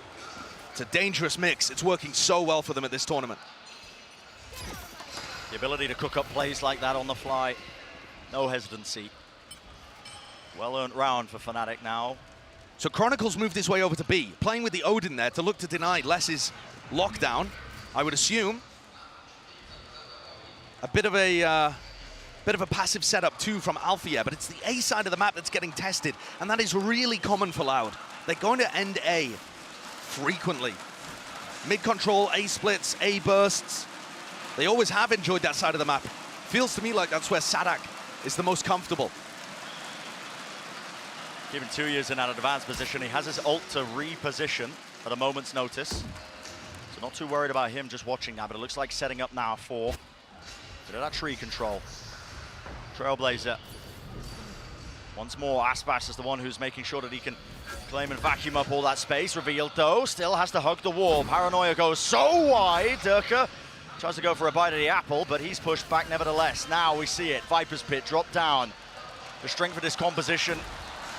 It's a dangerous mix. It's working so well for them at this tournament. The ability to cook up plays like that on the fly. No hesitancy. Well-earned round for Fnatic now. So Chronicle's moved his way over to B, playing with the Odin there to look to deny Les's lockdown, I would assume. A bit of a passive setup too from Alfia, but it's the A side of the map that's getting tested, and that is really common for Loud. They're going to end A frequently. Mid control, A splits, A bursts. They always have enjoyed that side of the map. Feels to me like that's where Sadak is the most comfortable. Given 2 years in an advanced position, he has his ult to reposition at a moment's notice. So not too worried about him just watching that, but it looks like setting up now for bit of that tree control. Trailblazer. Once more, Aspas is the one who's making sure that he can claim and vacuum up all that space. Revealed though, still has to hug the wall. Paranoia goes so wide. Durka tries to go for a bite of the apple, but he's pushed back nevertheless. Now we see it. Viper's Pit drop down. The strength of this composition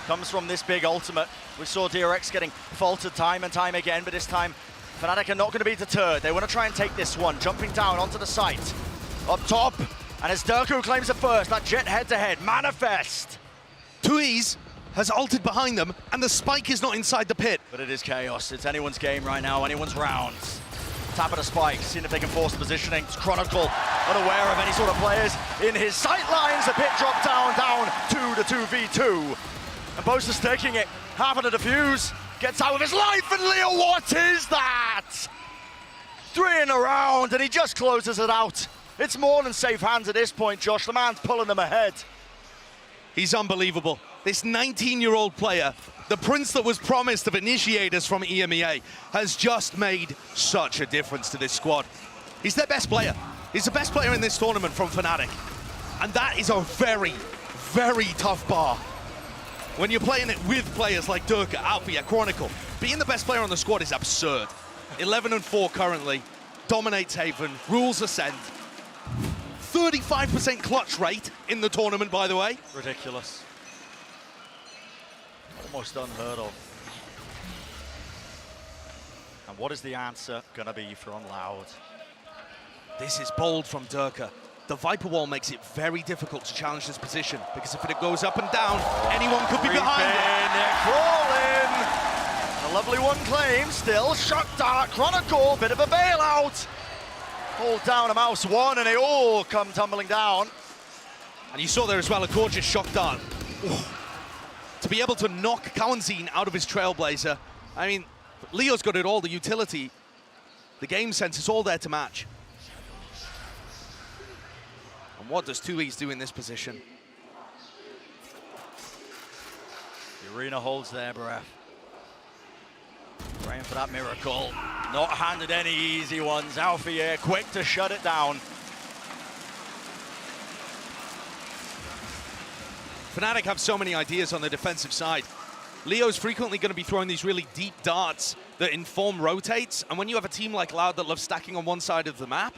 comes from this big ultimate. We saw DRX getting faltered time and time again, but this time Fnatic are not going to be deterred. They want to try and take this one, jumping down onto the site. Up top, and as Durka claims it first, that jet head-to-head, Manifest. Tuiz has ulted behind them, and the spike is not inside the pit. But it is chaos. It's anyone's game right now, anyone's rounds. Tap at a spike, seeing if they can force the positioning. It's Chronicle, unaware of any sort of players in his sight lines. The pit drop down to the 2v2. And Boaster's taking it, half of the defuse, gets out of his life, and Leo, what is that? 3 in a round, and he just closes it out. It's more than safe hands at this point, Josh. The man's pulling them ahead. He's unbelievable. This 19-year-old player, the prince that was promised of initiators from EMEA, has just made such a difference to this squad. He's their best player. He's the best player in this tournament from Fnatic. And that is a very, very tough bar. When you're playing it with players like Durka, Alfia, Chronicle, being the best player on the squad is absurd. 11-4 currently, dominates Haven, rules Ascent. 35% clutch rate in the tournament, by the way. Ridiculous. Almost unheard of. And what is the answer gonna be from Loud? This is bold from Durka. The Viper Wall makes it very difficult to challenge this position, because if it goes up and down, anyone could be behind it. They're crawling. A lovely one claim, still shock dart, Chronicle, bit of a bailout. Hold down a mouse one and they all come tumbling down. And you saw there as well a gorgeous shock dart. Ooh. To be able to knock Kawanzin out of his Trailblazer, I mean, Leo's got it all, the utility, the game sense is all there to match. And what does 2E's do in this position? The arena holds their breath. Praying for that miracle. Not handed any easy ones. Alfia quick to shut it down. Fnatic have so many ideas on the defensive side. Leo's frequently going to be throwing these really deep darts that inform rotates, and when you have a team like Loud that loves stacking on one side of the map,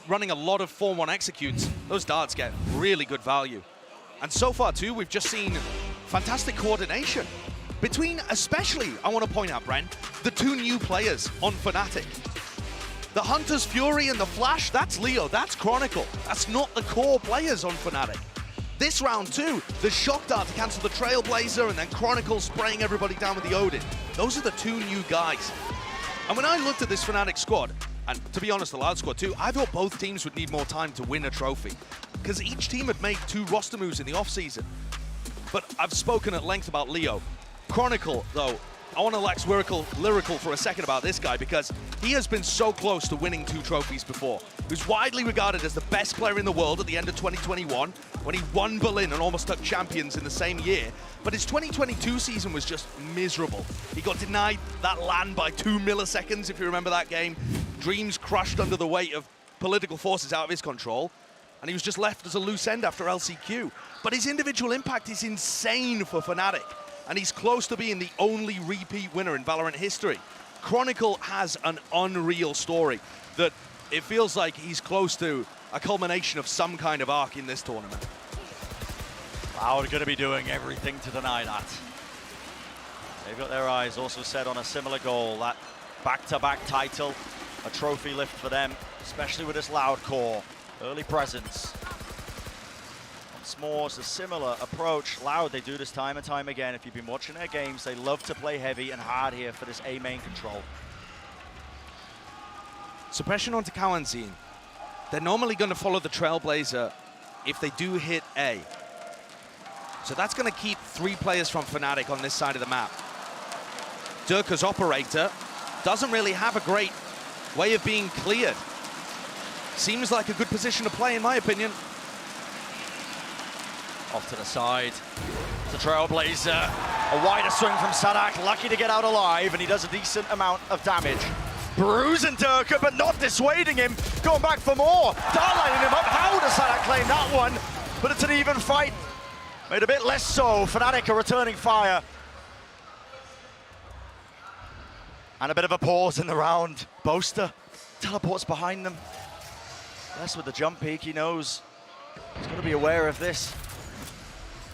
running a lot of 4-1 executes, those darts get really good value. And so far too, we've just seen fantastic coordination between, especially, I want to point out, Brent, the two new players on Fnatic. The Hunter's Fury and the Flash, that's Leo, that's Chronicle. That's not the core players on Fnatic. This round too, the shock dart to cancel the Trailblazer and then Chronicle spraying everybody down with the Odin. Those are the two new guys. And when I looked at this Fnatic squad, and to be honest, the Loud squad too, I thought both teams would need more time to win a trophy, because each team had made 2 roster moves in the offseason. But I've spoken at length about Leo. Chronicle, though, I want to wax lyrical for a second about this guy, because he has been so close to winning 2 trophies before. He was widely regarded as the best player in the world at the end of 2021, when he won Berlin and almost took champions in the same year. But his 2022 season was just miserable. He got denied that LAN by 2 milliseconds, if you remember that game. Dreams crushed under the weight of political forces out of his control, and he was just left as a loose end after LCQ. But his individual impact is insane for Fnatic, and he's close to being the only repeat winner in Valorant history. Chronicle has an unreal story that it feels like he's close to a culmination of some kind of arc in this tournament. Loud are going to be doing everything to deny that. They've got their eyes also set on a similar goal, that back-to-back title, a trophy lift for them, especially with this Loud core. Early presence. Once more, it's a similar approach. Loud, they do this time and time again. If you've been watching their games, they love to play heavy and hard here for this A main control. Suppression onto Kawanzin. They're normally going to follow the Trailblazer if they do hit A. So that's going to keep 3 players from Fnatic on this side of the map. Durka's operator doesn't really have a great way of being cleared. Seems like a good position to play, in my opinion. Off to the side. The Trailblazer. A wider swing from Sadak, lucky to get out alive, and he does a decent amount of damage. Bruising Durka, but not dissuading him. Going back for more. Darlining him up. How does Sadak claim that one? But it's an even fight. Made a bit less so. Fnatic are returning fire. And a bit of a pause in the round. Boaster teleports behind them. Less with the jump peek, he knows. He's got to be aware of this.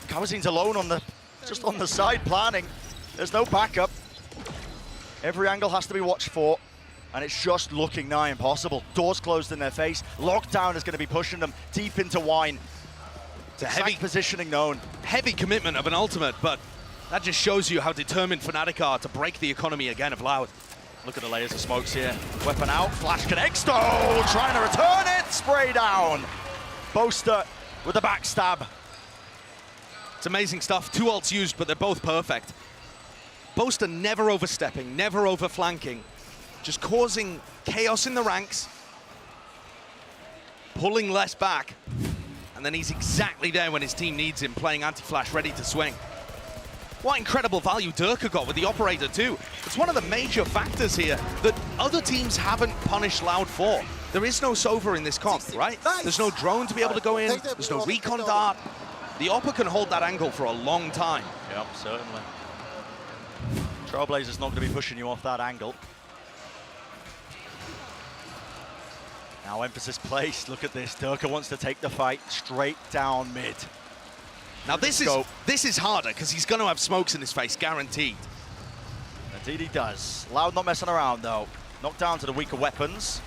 Kawazin's alone on just on the side planning. There's no backup. Every angle has to be watched for, and it's just looking nigh impossible. Doors closed in their face. Lockdown is going to be pushing them deep into wine. It's a heavy positioning known. Heavy commitment of an ultimate, but that just shows you how determined Fnatic are to break the economy again of Loud. Look at the layers of smokes here. Weapon out, flash connects. Oh, trying to return it. Spray down. Boaster with a backstab. It's amazing stuff. 2 ults used, but they're both perfect. Boaster never overstepping, never overflanking, just causing chaos in the ranks, pulling less back, and and then he's exactly there when his team needs him, playing anti-flash, ready to swing. What incredible value Durka got with the operator too. It's one of the major factors here that other teams haven't punished Loud for. There is no Sova in this comp, right? There's no drone to be able to go in, there's no recon dart. The Oppa can hold that angle for a long time. Yep, certainly. Trailblazer's not going to be pushing you off that angle. Now emphasis placed, look at this. Durka wants to take the fight straight down mid. Now this is harder because he's going to have smokes in his face, guaranteed. Indeed he does. Loud not messing around though. Knocked down to the weaker weapons.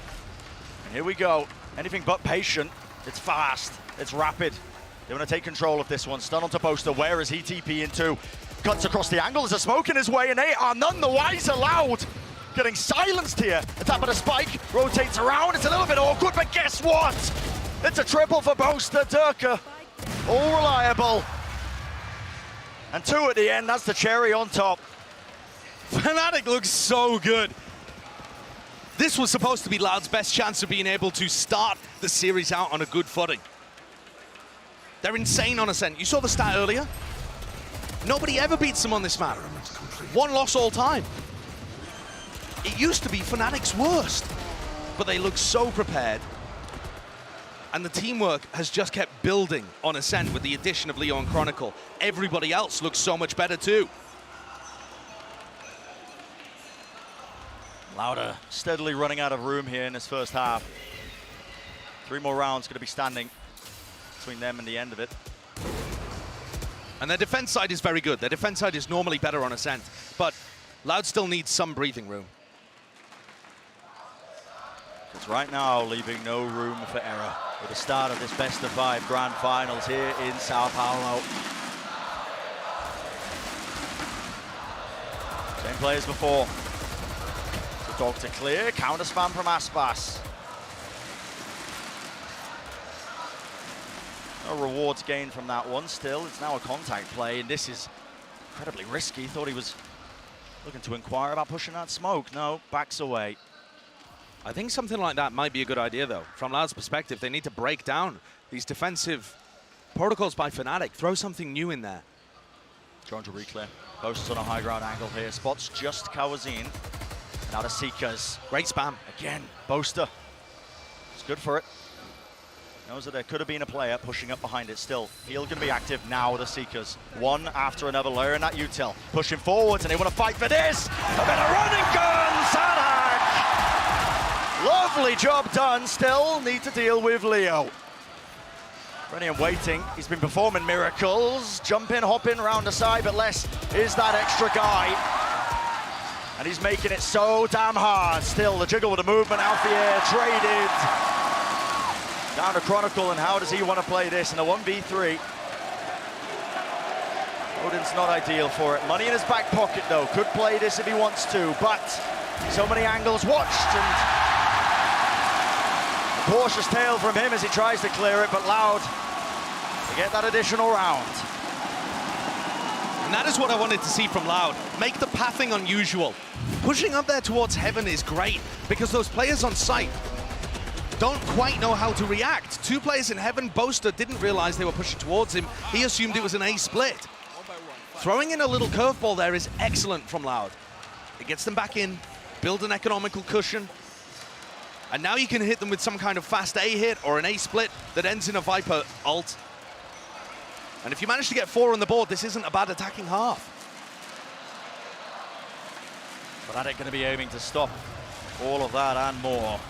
And here we go. Anything but patient. It's fast. It's rapid. They want to take control of this one. Stun onto Boaster. Where is he TP into? Cuts across the angle. There's a smoke in his way, and they are none the wiser. Loud getting silenced here. A tap of the spike. Rotates around. It's a little bit awkward, but guess what? It's a triple for Boaster. Durka. All reliable. And 2 at the end. That's the cherry on top. Fnatic looks so good. This was supposed to be Loud's best chance of being able to start the series out on a good footing. They're insane on Ascent. You saw the stat earlier. Nobody ever beats them on this map. 1 loss all time. It used to be Fnatic's worst, but they look so prepared. And the teamwork has just kept building on Ascent with the addition of Leo and Chronicle. Everybody else looks so much better too. Lauda steadily running out of room here in this first half. 3 more rounds going to be standing between them and the end of it. And their defense side is very good. Their defense side is normally better on Ascent, but Loud still needs some breathing room. It's right now leaving no room for error with the start of this best-of-5 grand finals here in São Paulo. Same play as before. The dog to clear, counter spam from Aspas. No rewards gained from that one still. It's now a contact play, and this is incredibly risky. Thought he was looking to inquire about pushing that smoke. No, backs away. I think something like that might be a good idea, though. From Loud's perspective, they need to break down these defensive protocols by Fnatic. Throw something new in there. Trying to reclear. Boaster's on a high ground angle here. Spots just Kawazin. Now the Seekers. Great spam. Again, Boaster. It's good for it. Knows that there could have been a player pushing up behind it still. Field can be active now, the Seekers. One after another, layering that util. Pushing forwards, and they want to fight for this. A bit of running gun, Sanak! Lovely job done, still need to deal with Leo. Ready and waiting, he's been performing miracles. Jumping, hopping round the side, but less is that extra guy. And he's making it so damn hard. Still, the jiggle with the movement, Alfier traded. Down to Chronicle, and how does he want to play this in a 1v3? Odin's not ideal for it. Money in his back pocket, though. Could play this if he wants to, but so many angles watched, and a cautious tail from him as he tries to clear it, but Loud to get that additional round. And that is what I wanted to see from Loud. Make the pathing unusual. Pushing up there towards Heaven is great, because those players on site don't quite know how to react. 2 players in Heaven, Boaster didn't realize they were pushing towards him. He assumed it was an A split. Throwing in a little curveball there is excellent from Loud. It gets them back in, build an economical cushion, and now you can hit them with some kind of fast A hit or an A split that ends in a Viper ult. And if you manage to get 4 on the board, this isn't a bad attacking half. Fnatic going to be aiming to stop all of that and more.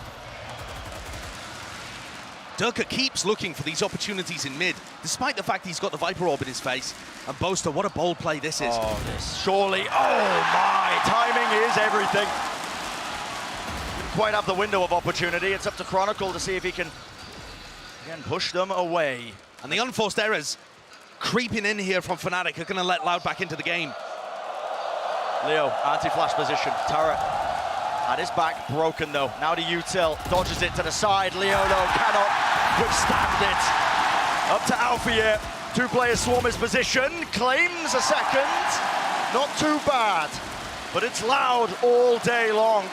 Durka keeps looking for these opportunities in mid, despite the fact he's got the Viper orb in his face. And Boaster, what a bold play this is. Oh, this surely, oh my, timing is everything. Didn't quite have the window of opportunity. It's up to Chronicle to see if he can, again, push them away. And the unforced errors creeping in here from Fnatic are going to let Loud back into the game. Leo, anti-flash position, turret. At his back, broken though. Now to util, dodges it to the side. Leo though cannot withstand it. Up to Alfier. 2 players swarm his position. Claims a second. Not too bad. But it's Loud all day long.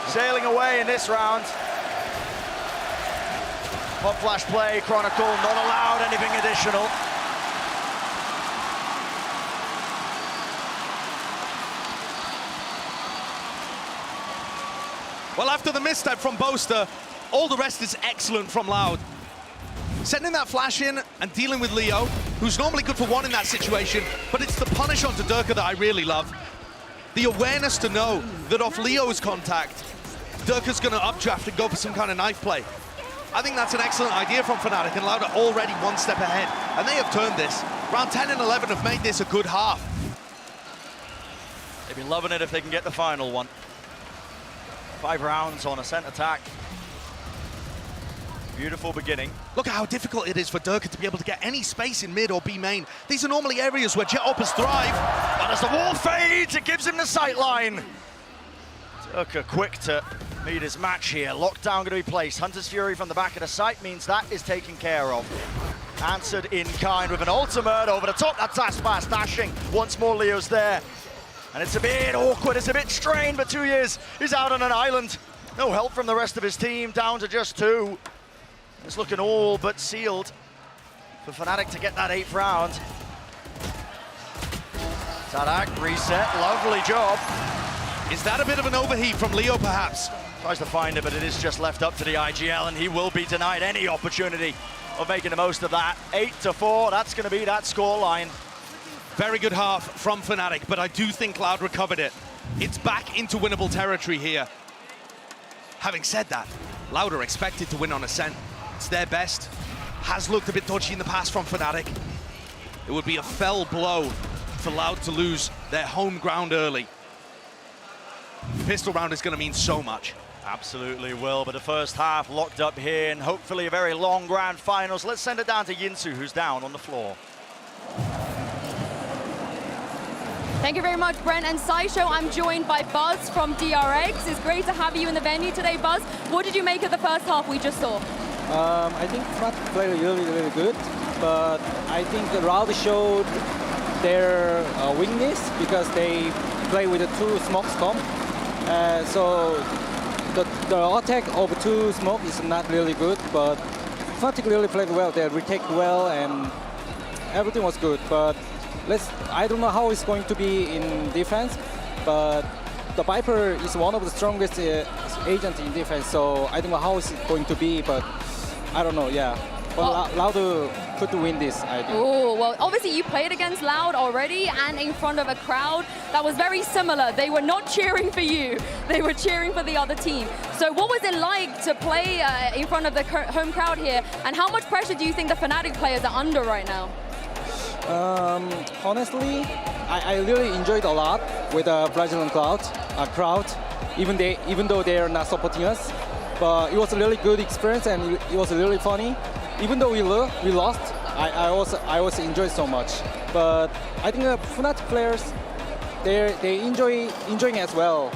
Sailing away in this round. Pop flash play, Chronicle not allowed anything additional. Well, after the misstep from Boaster, all the rest is excellent from Loud. Sending that flash in and dealing with Leo, who's normally good for one in that situation, but it's the punish onto Durka that I really love. The awareness to know that off Leo's contact, Durka's gonna updraft and go for some kind of knife play. I think that's an excellent idea from Fnatic, and Loud are already one step ahead, and they have turned this. Round 10 and 11 have made this a good half. They'd be loving it if they can get the final one. 5 rounds on Ascent attack. Beautiful beginning. Look at how difficult it is for Durka to be able to get any space in mid or B main. These are normally areas where jet hoppers thrive. But as the wall fades, it gives him the sight line. Durka quick to meet his match here. Lockdown going to be placed. Hunter's Fury from the back of the site means that is taken care of. Answered in kind with an ultimate over the top. That's Aspas dashing. Once more, Leo's there. And it's a bit awkward, it's a bit strained, but 2 years is out on an island. No help from the rest of his team, down to just 2. It's looking all but sealed for Fnatic to get that 8th round. Sadak, reset, lovely job. Is that a bit of an overheat from Leo, perhaps? Tries to find it, but it is just left up to the IGL, and he will be denied any opportunity of making the most of that. 8-4, that's going to be that scoreline. Very good half from Fnatic, but I do think Loud recovered it. It's back into winnable territory here. Having said that, Loud are expected to win on Ascent. It's their best. Has looked a bit dodgy in the past from Fnatic. It would be a fell blow for Loud to lose their home ground early. Pistol round is going to mean so much. Absolutely will, but the first half locked up here, and hopefully a very long grand finals. Let's send it down to Yinsu, who's down on the floor. Thank you very much, Brent and Saisho. I'm joined by Buzz from DRX. It's great to have you in the venue today, Buzz. What did you make of the first half we just saw? I think Fnatic played really good, but I think the Loud showed their weakness because they play with the 2 smokes comp. So the attack of 2 smoke is not really good, but Fnatic really played well. They retake well and everything was good, but I don't know how it's going to be in defense, but the Viper is one of the strongest agents in defense, so I don't know how it's going to be, but I don't know, yeah. But Loud could win this, I think. Oh, well, obviously you played against Loud already and in front of a crowd that was very similar. They were not cheering for you, they were cheering for the other team. So what was it like to play in front of the home crowd here, and how much pressure do you think the Fnatic players are under right now? Honestly, I really enjoyed a lot with the Brazilian crowd, even though they are not supporting us. But it was a really good experience and it was really funny. Even though we lost, I also enjoyed so much. But I think the Fnatic players, they enjoying as well.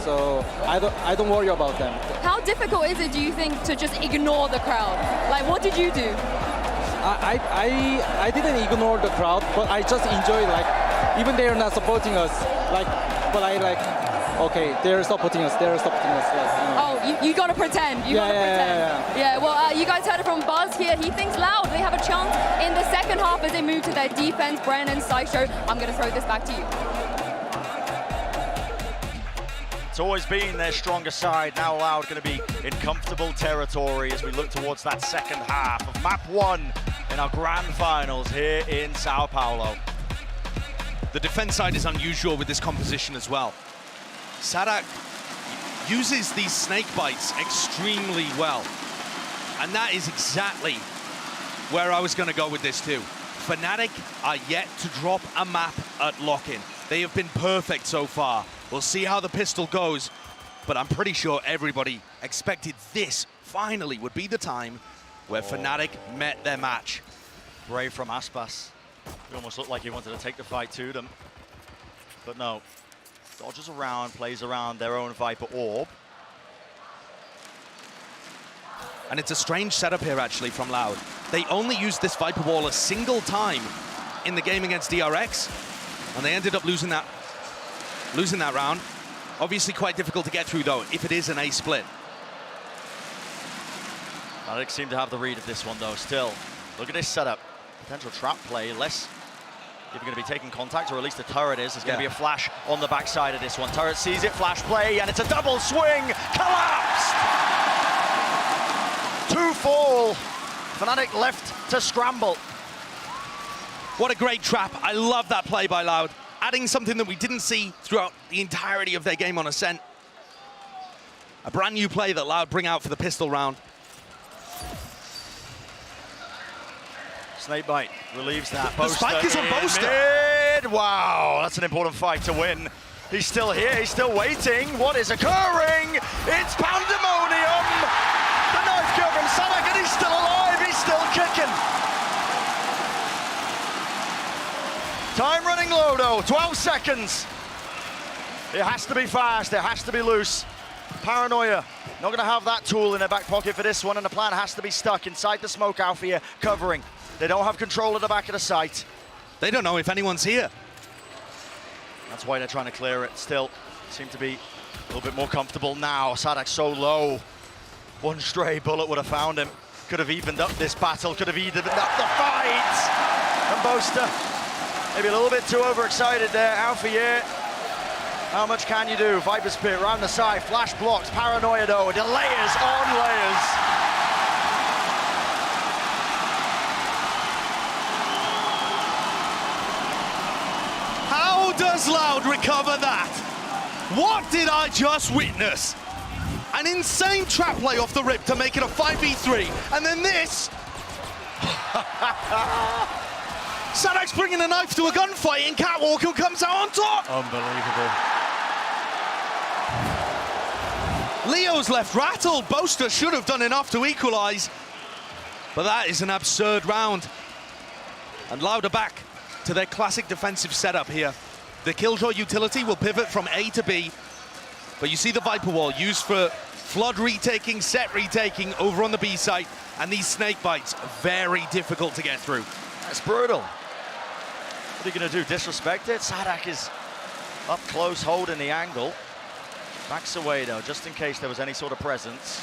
So I don't worry about them. How difficult is it, do you think, to just ignore the crowd? Like, what did you do? I didn't ignore the crowd, but I just enjoyed, like, even they're not supporting us, like, but I like, okay, they're supporting us. Like, Oh, you gotta pretend. You gotta pretend. Yeah. Well, you guys heard it from Buzz here. He thinks Loud they have a chance in the second half as they move to their defense. Bren and Saisho, I'm gonna throw this back to you. It's always been their stronger side. Now Loud going to be in comfortable territory as we look towards that second half of map 1 in our grand finals here in São Paulo. The defense side is unusual with this composition as well. Sadak uses these snake bites extremely well. And that is exactly where I was going to go with this too. Fnatic are yet to drop a map at LOCKIN. They have been perfect so far. We'll see how the pistol goes, but I'm pretty sure everybody expected this finally would be the time where Fnatic met their match. Brave from Aspas. It almost looked like he wanted to take the fight to them, but no. Dodges around, plays around their own Viper orb. And it's a strange setup here actually from Loud. They only used this Viper wall a single time in the game against DRX, and they ended up losing that round. Obviously quite difficult to get through though, if it is an A split. Fnatic seem to have the read of this one though, still. Look at this setup. Potential trap play, less if you're going to be taking contact, or at least the turret is. There's going to be a flash on the backside of this one. Turret sees it, flash play, and it's a double swing. Collapsed! 2 fall. Fnatic left to scramble. What a great trap. I love that play by Loud. Adding something that we didn't see throughout the entirety of their game on Ascent. A brand new play that Loud bring out for the pistol round. Snakebite relieves that. The spike is on Boaster. Wow, that's an important fight to win. He's still here, he's still waiting. What is occurring? It's pandemonium! The knife kill from Sanac, and he's still alive, he's still kicking. Time running low though, 12 seconds. It has to be fast, it has to be loose. Paranoia, not gonna have that tool in their back pocket for this one, and the plan has to be stuck inside the smoke Alfia, covering. They don't have control of the back of the site. They don't know if anyone's here. That's why they're trying to clear it. Still seem to be a little bit more comfortable now. Sadak's so low. One stray bullet would have found him. Could have evened up this battle, could have evened up the fight. And Boaster, maybe a little bit too overexcited there. Alfia, how much can you do? Viper's Pit round the side, flash blocks. Paranoia though, layers on layers. How does Loud recover that? What did I just witness? An insane trap play off the rip to make it a 5v3, and then this. Sadak's bringing a knife to a gunfight, and Catwalk who comes out on top. Unbelievable. Leo's left rattled. Boaster should have done enough to equalize, but that is an absurd round. And Loud are back to their classic defensive setup here. The Killjoy utility will pivot from A to B, but you see the Viper Wall used for flood retaking, set retaking over on the B site, and these snake bites very difficult to get through. That's brutal. What are you going to do, disrespect it? Sadak is up close, holding the angle. Backs away though, just in case there was any sort of presence.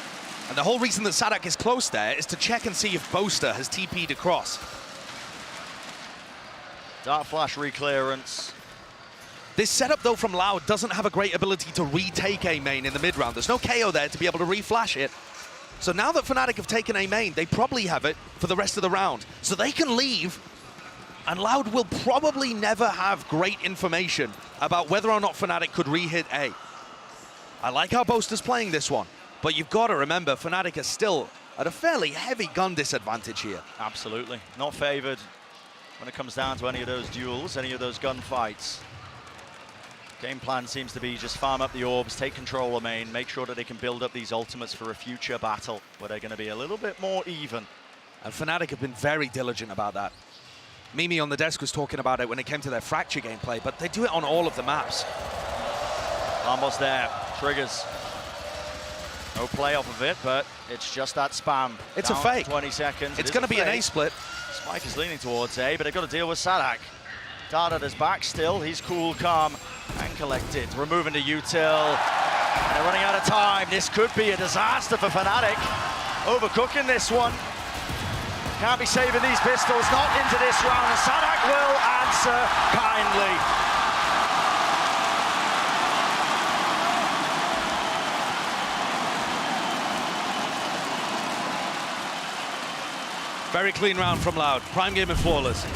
And the whole reason that Sadak is close there is to check and see if Boaster has TP'd across. Dark flash reclearance. This setup though from Loud doesn't have a great ability to retake A main in the mid round. There's no KO there to be able to reflash it. So now that Fnatic have taken A main, they probably have it for the rest of the round. So they can leave, and Loud will probably never have great information about whether or not Fnatic could re-hit A. I like how Boaster's playing this one, but you've got to remember Fnatic are still at a fairly heavy gun disadvantage here. Absolutely. Not favored when it comes down to any of those duels, any of those gunfights. Game plan seems to be just farm up the orbs, take control of main, make sure that they can build up these ultimates for a future battle where they're going to be a little bit more even. And Fnatic have been very diligent about that. Mimi on the desk was talking about it when it came to their Fracture gameplay, but they do it on all of the maps. Almost there, triggers. No play off of it, but it's just that spam. It's down a fake. 20 seconds. It's going to be an A split. Spike is leaning towards A, but they've got to deal with Sadak. Dart at his back still. He's cool, calm, and collected. Removing the util. And they're running out of time. This could be a disaster for Fnatic. Overcooking this one. Can't be saving these pistols. Not into this round. And Sadak will answer kindly. Very clean round from Loud. Prime game and flawless.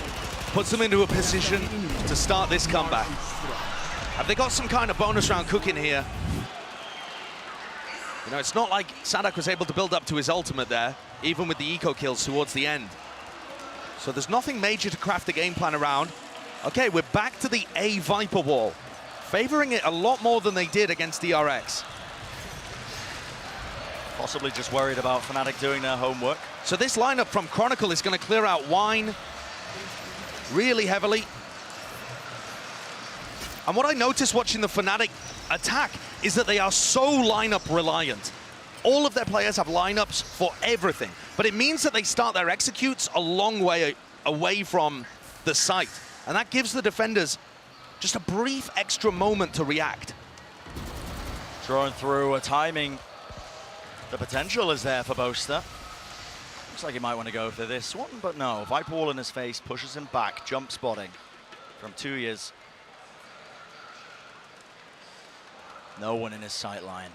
Puts them into a position to start this comeback. Have they got some kind of bonus round cooking here? You know, it's not like Sadak was able to build up to his ultimate there, even with the eco kills towards the end. So there's nothing major to craft the game plan around. Okay, we're back to the A Viper Wall, favoring it a lot more than they did against DRX. Possibly just worried about Fnatic doing their homework. So this lineup from Chronicle is going to clear out Wine really heavily. And what I noticed watching the Fnatic attack is that they are so lineup reliant. All of their players have lineups for everything, but it means that they start their executes a long way away from the site. And that gives the defenders just a brief extra moment to react. Throwing through a timing. The potential is there for Boaster. Looks like he might want to go for this one, but no. Viper wall in his face, pushes him back. Jump spotting from 2 years. No one in his sight line.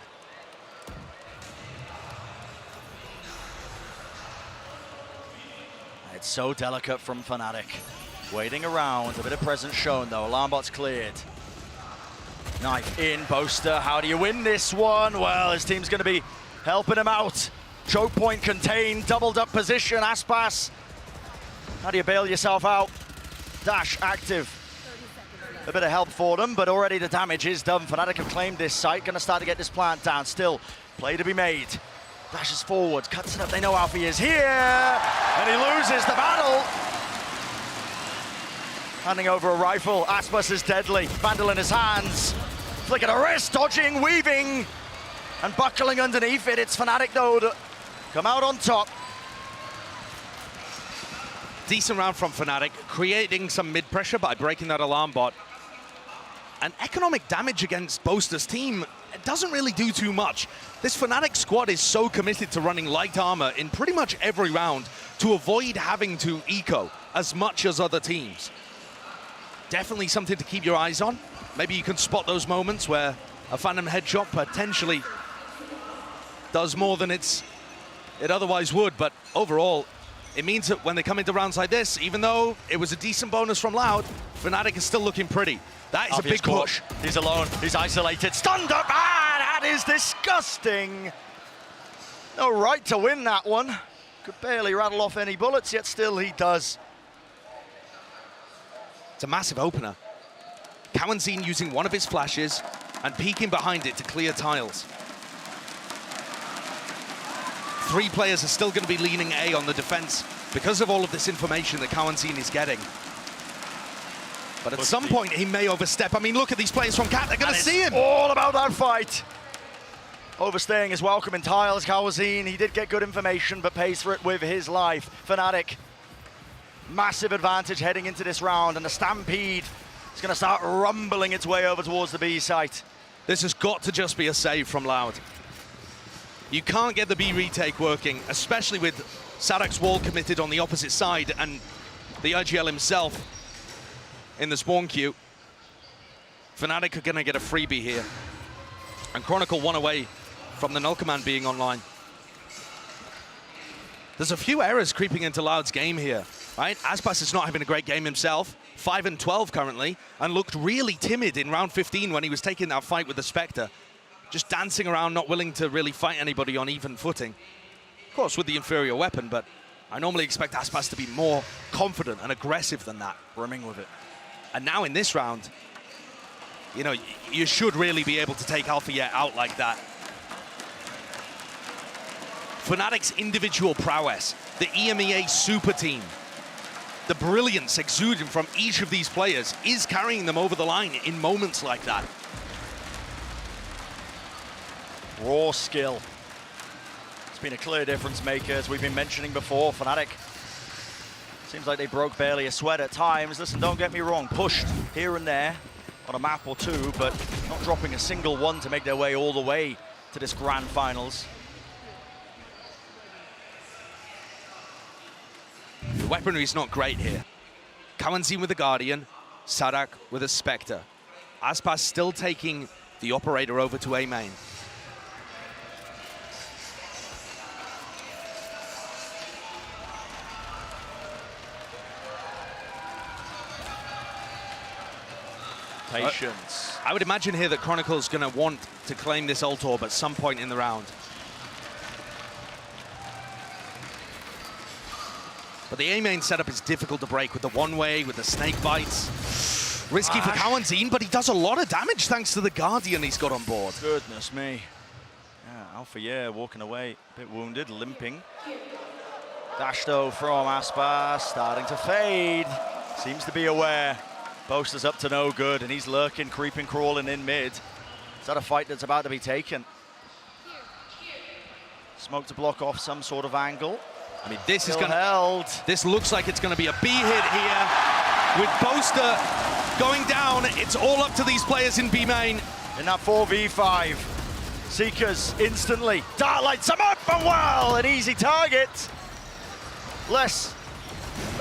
It's so delicate from Fnatic. Waiting around, a bit of presence shown though. Alarm bot's cleared. Knife in, Boaster. How do you win this one? Well, his team's going to be helping him out. Choke point contained, doubled up position. Aspas. How do you bail yourself out? Dash active. A bit of help for them, but already the damage is done. Fnatic have claimed this site. Going to start to get this plant down. Still, play to be made. Dashes forward, cuts it up. They know Alfie is here, and he loses the battle. Handing over a rifle. Aspas is deadly. Vandal in his hands. Flick of the wrist, dodging, weaving, and buckling underneath it. It's Fnatic though to come out on top. Decent round from Fnatic, creating some mid-pressure by breaking that alarm bot. And economic damage against Boaster's team, it doesn't really do too much. This Fnatic squad is so committed to running light armor in pretty much every round to avoid having to eco as much as other teams. Definitely something to keep your eyes on. Maybe you can spot those moments where a Phantom headshot potentially does more than it otherwise would, but overall, it means that when they come into rounds like this, even though it was a decent bonus from Loud, Fnatic is still looking pretty. That is a big push. He's alone, he's isolated, stunned up, that is disgusting. No right to win that one. Could barely rattle off any bullets, yet still he does. It's a massive opener. Cowanzine using one of his flashes and peeking behind it to clear tiles. 3 players are still going to be leaning A on the defense because of all of this information that Cowanzine is getting. But at some point, he may overstep. I mean, look at these players from Cat. They're going to see him. All about that fight. Overstaying his welcome in tiles. Cowanzine, he did get good information, but pays for it with his life. Fnatic, massive advantage heading into this round, and the Stampede is going to start rumbling its way over towards the B site. This has got to just be a save from Loud. You can't get the B retake working, especially with Sadak's wall committed on the opposite side and the IGL himself in the spawn queue. Fnatic are going to get a freebie here. And Chronicle 1 away from the null command being online. There's a few errors creeping into Loud's game here, right? Aspas is not having a great game himself. 5 and 12 currently, and looked really timid in round 15 when he was taking that fight with the Spectre. Just dancing around, not willing to really fight anybody on even footing. Of course, with the inferior weapon, but I normally expect Aspas to be more confident and aggressive than that. Brimming with it. And now in this round, you know, you should really be able to take Alpha out like that. Fnatic's individual prowess, the EMEA super team, the brilliance exuding from each of these players is carrying them over the line in moments like that. Raw skill. It's been a clear difference maker, as we've been mentioning before. Fnatic, seems like they broke barely a sweat at times. Listen, don't get me wrong, pushed here and there on a map or two, but not dropping a single one to make their way all the way to this grand finals. The weaponry is not great here. Cowanzine with the Guardian, Sadak with a Spectre. Aspas still taking the Operator over to A main. Patience. I would imagine here that Chronicle's going to want to claim this ult orb at some point in the round. But the A main setup is difficult to break with the one-way, with the snake bites. Risky for Cowanzine, but he does a lot of damage thanks to the Guardian he's got on board. Goodness me. Yeah, Alpha walking away, a bit wounded, limping. Dash though from Aspas, starting to fade. Seems to be aware. Boaster's up to no good, and he's lurking, creeping, crawling in mid. Is that a fight that's about to be taken? Smoke to block off some sort of angle. I mean, this Still is going held. This looks like it's going to be a B hit here. With Boaster going down, it's all up to these players in B main. In that 4v5, Seekers instantly. Dart lights him up, and well, an easy target. less.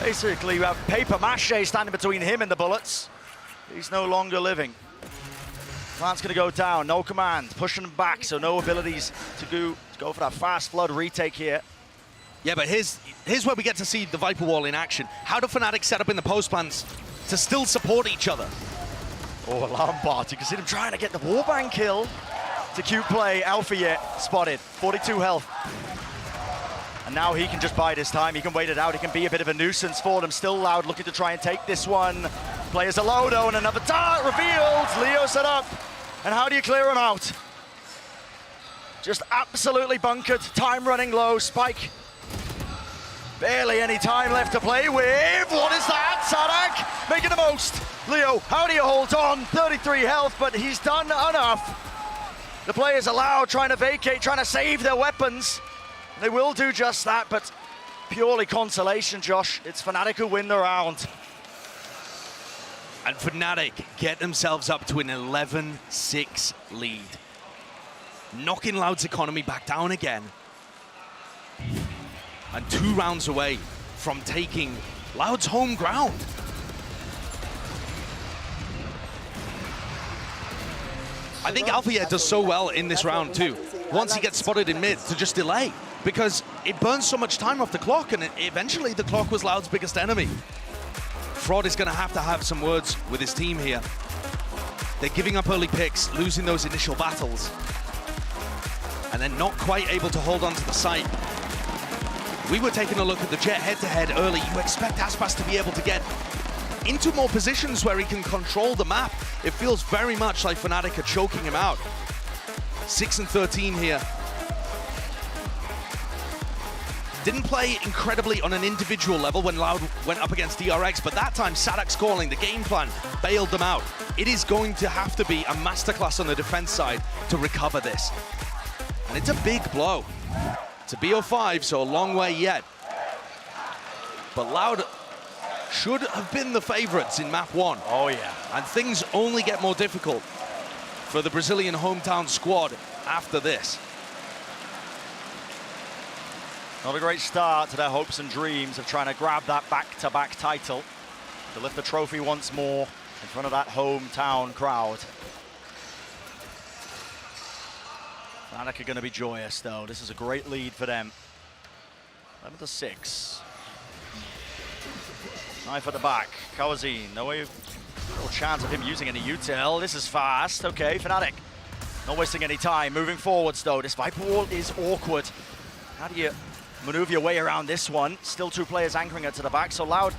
Basically, you have paper mache standing between him and the bullets. He's no longer living. Plant's gonna go down, no command, pushing him back, so no abilities to go for that fast flood retake here. Yeah, but here's where we get to see the Viper Wall in action. How do Fnatic set up in the post plans to still support each other? Oh, Lombard, you can see them trying to get the warband kill. It's a cute play, Alpha yet spotted, 42 health. And now he can just bide his time, he can wait it out, he can be a bit of a nuisance for them. Still Loud looking to try and take this one. Players are low though, and another dart revealed. Leo set up, and how do you clear him out? Just absolutely bunkered, time running low, Spike. Barely any time left to play with. What is that? Sadak making the most. Leo, how do you hold on? 33 health, but he's done enough. The players are Loud, trying to vacate, trying to save their weapons. They will do just that, but purely consolation, Josh. It's Fnatic who win the round. And Fnatic get themselves up to an 11-6 lead. Knocking Loud's economy back down again. And 2 rounds away from taking Loud's home ground. I think Alpha does so well in this round too. Once he gets spotted in mid, to just delay, because it burns so much time off the clock, and eventually the clock was Loud's biggest enemy. Fraud is going to have some words with his team here. They're giving up early picks, losing those initial battles, and then not quite able to hold on to the site. We were taking a look at the Jet head-to-head early. You expect Aspas to be able to get into more positions where he can control the map. It feels very much like Fnatic are choking him out. 6 and 13 here. Didn't play incredibly on an individual level when Loud went up against DRX, but that time Sadak's calling, the game plan, bailed them out. It is going to have to be a masterclass on the defense side to recover this. And it's a big blow. It's a BO5, so a long way yet. But Loud should have been the favorites in map 1. Oh yeah. And things only get more difficult for the Brazilian hometown squad after this. Not a great start to their hopes and dreams of trying to grab that back-to-back title, to lift the trophy once more in front of that hometown crowd. Fnatic are going to be joyous though. This is a great lead for them. 11-6. Knife at the back. Kawazine, no chance of him using any util. This is fast. Okay, Fnatic not wasting any time. Moving forwards though. This Viper Wall is awkward. How do you maneuver your way around this one? Still 2 players anchoring it to the back, so Loud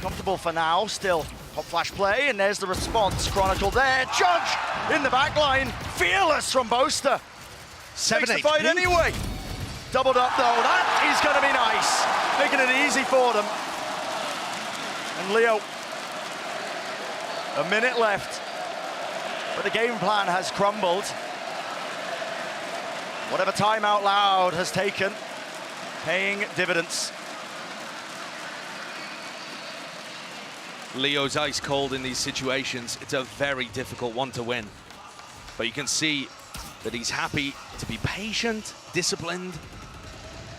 comfortable for now. Still hot flash play, and there's the response. Chronicle there. Judge in the back line. Fearless from Boaster. 7 Takes the fight anyway. Doubled up though. That is going to be nice. Making it easy for them. And Leo, a minute left. But the game plan has crumbled. Whatever timeout Loud has taken, paying dividends. Leo's ice cold in these situations. It's a very difficult one to win. But you can see that he's happy to be patient, disciplined.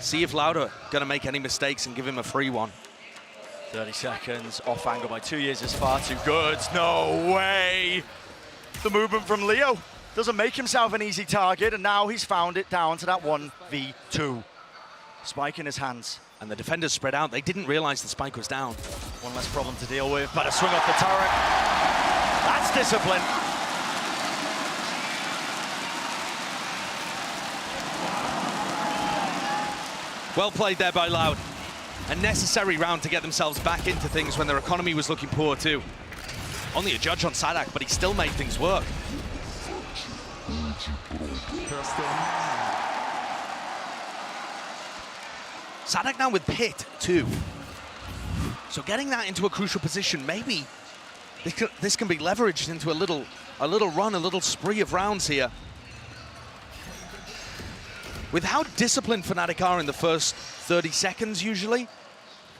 See if Loud are going to make any mistakes and give him a free one. 30 seconds, off angle by 2 years is far too good. No way! The movement from Leo doesn't make himself an easy target, and now he's found it down to that 1v2. Spike in his hands. And the defenders spread out. They didn't realize the spike was down. One less problem to deal with, but a swing off the turret. That's discipline. Well played there by Loud. A necessary round to get themselves back into things when their economy was looking poor too. Only a judge on Sadak, but he still made things work. Sadak now with Pit too. So getting that into a crucial position, maybe this can be leveraged into a little run, a little spree of rounds here. With how disciplined Fnatic are in the first 30 seconds usually,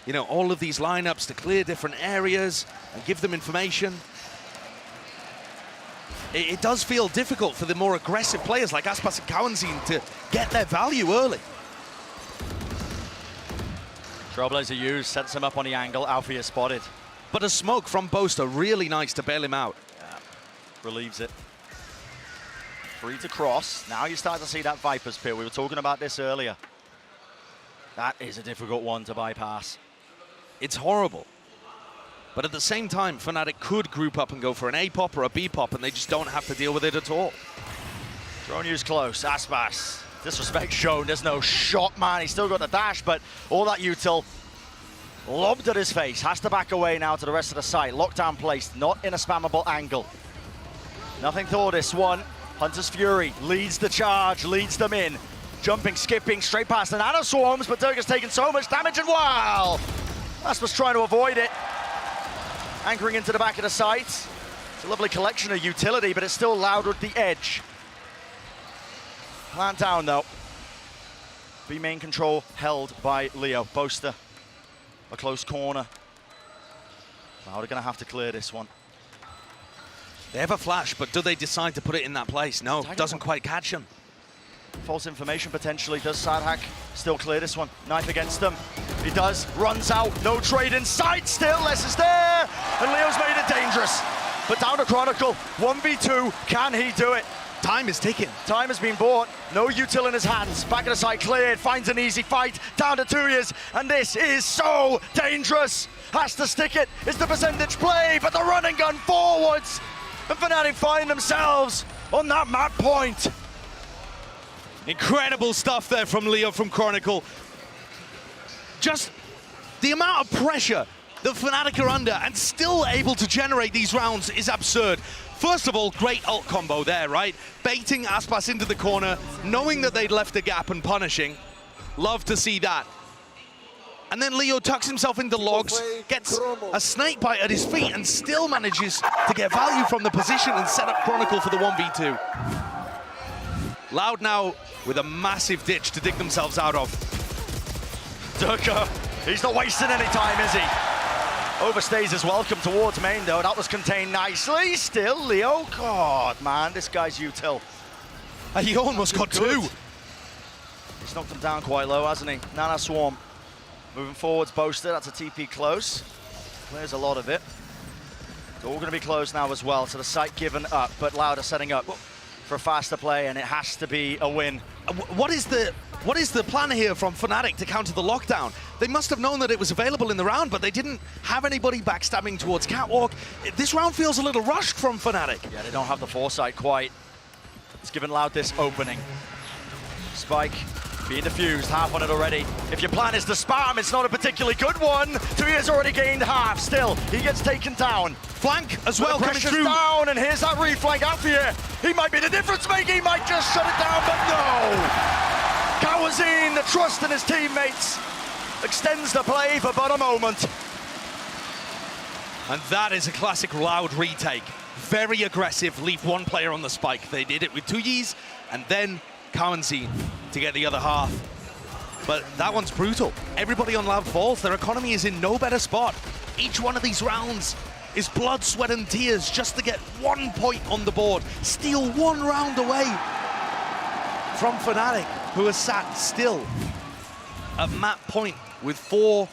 you know, all of these lineups to clear different areas and give them information. It does feel difficult for the more aggressive players like Aspas and Kawazine to get their value early. Trailblazer used, sets him up on the angle. Alfie is spotted. But a smoke from Boaster, really nice to bail him out. Yeah, relieves it. Free to cross. Now you start to see that Viper's Pit. We were talking about this earlier. That is a difficult one to bypass. It's horrible. But at the same time, Fnatic could group up and go for an A pop or a B pop, and they just don't have to deal with it at all. Drone use close. Aspas. Disrespect shown. There's no shot, man. He's still got the dash, but all that util lobbed at his face. Has to back away now to the rest of the site. Lockdown placed, not in a spammable angle. Nothing for this one. Hunter's Fury leads the charge, leads them in. Jumping, skipping, straight past the Nano Swarms, but Durga's taken so much damage, and wow! Aspas trying to avoid it. Anchoring into the back of the site. It's a lovely collection of utility, but it's still Loud with the edge. Plant down, though. B main control held by Leo. Boaster, a close corner. Loud are going to have to clear this one. They have a flash, but do they decide to put it in that place? No, doesn't quite catch him. False information potentially. Does Sadhack still clear this one? Knife against them. He does. Runs out. No trade in sight. Still, Les is there. And Leo's made it dangerous. But down to Chronicle. 1v2. Can he do it? Time is ticking. Time has been bought. No util in his hands. Back of the side cleared. Finds an easy fight. Down to 2 years. And this is so dangerous. Has to stick it. It's the percentage play. But the run and gun forwards. And Fnatic find themselves on that map point. Incredible stuff there from Leo from Chronicle. Just the amount of pressure that Fnatic are under and still able to generate these rounds is absurd. First of all, great ult combo there, right? Baiting Aspas into the corner, knowing that they'd left a gap and punishing. Love to see that. And then Leo tucks himself into logs, gets a snake bite at his feet, and still manages to get value from the position and set up Chronicle for the 1v2. Loud now with a massive ditch to dig themselves out of. Durka, he's not wasting any time, is he? Overstays his welcome towards main, though. That was contained nicely. Still, Leo. God, man, this guy's util. He almost got two. He's knocked him down quite low, hasn't he? Nana Swarm. Moving forwards, Boaster. That's a TP close. Clears a lot of it. It's all going to be closed now as well. So the site given up, but Loud are setting up for a faster play, and it has to be a win. What is the plan here from Fnatic to counter the lockdown? They must have known that it was available in the round, but they didn't have anybody backstabbing towards Catwalk. This round feels a little rushed from Fnatic. Yeah, they don't have the foresight quite. It's given Loud this opening. Spike being defused, half on it already. If your plan is to spam, it's not a particularly good one. 2 years already gained half. Still, he gets taken down. Flank as well coming through. Down, and here's that reflank out here. He might be the difference maker. He might just shut it down, but no. Kawazine, the trust in his teammates, extends the play for but a moment. And that is a classic Loud retake. Very aggressive, leave one player on the spike. They did it with Tuyis and then Kawazine to get the other half. But that one's brutal. Everybody on Loud falls. Their economy is in no better spot. Each one of these rounds is blood, sweat, and tears just to get 1 point on the board. Steal one round away from Fnatic, who has sat still at map point with 4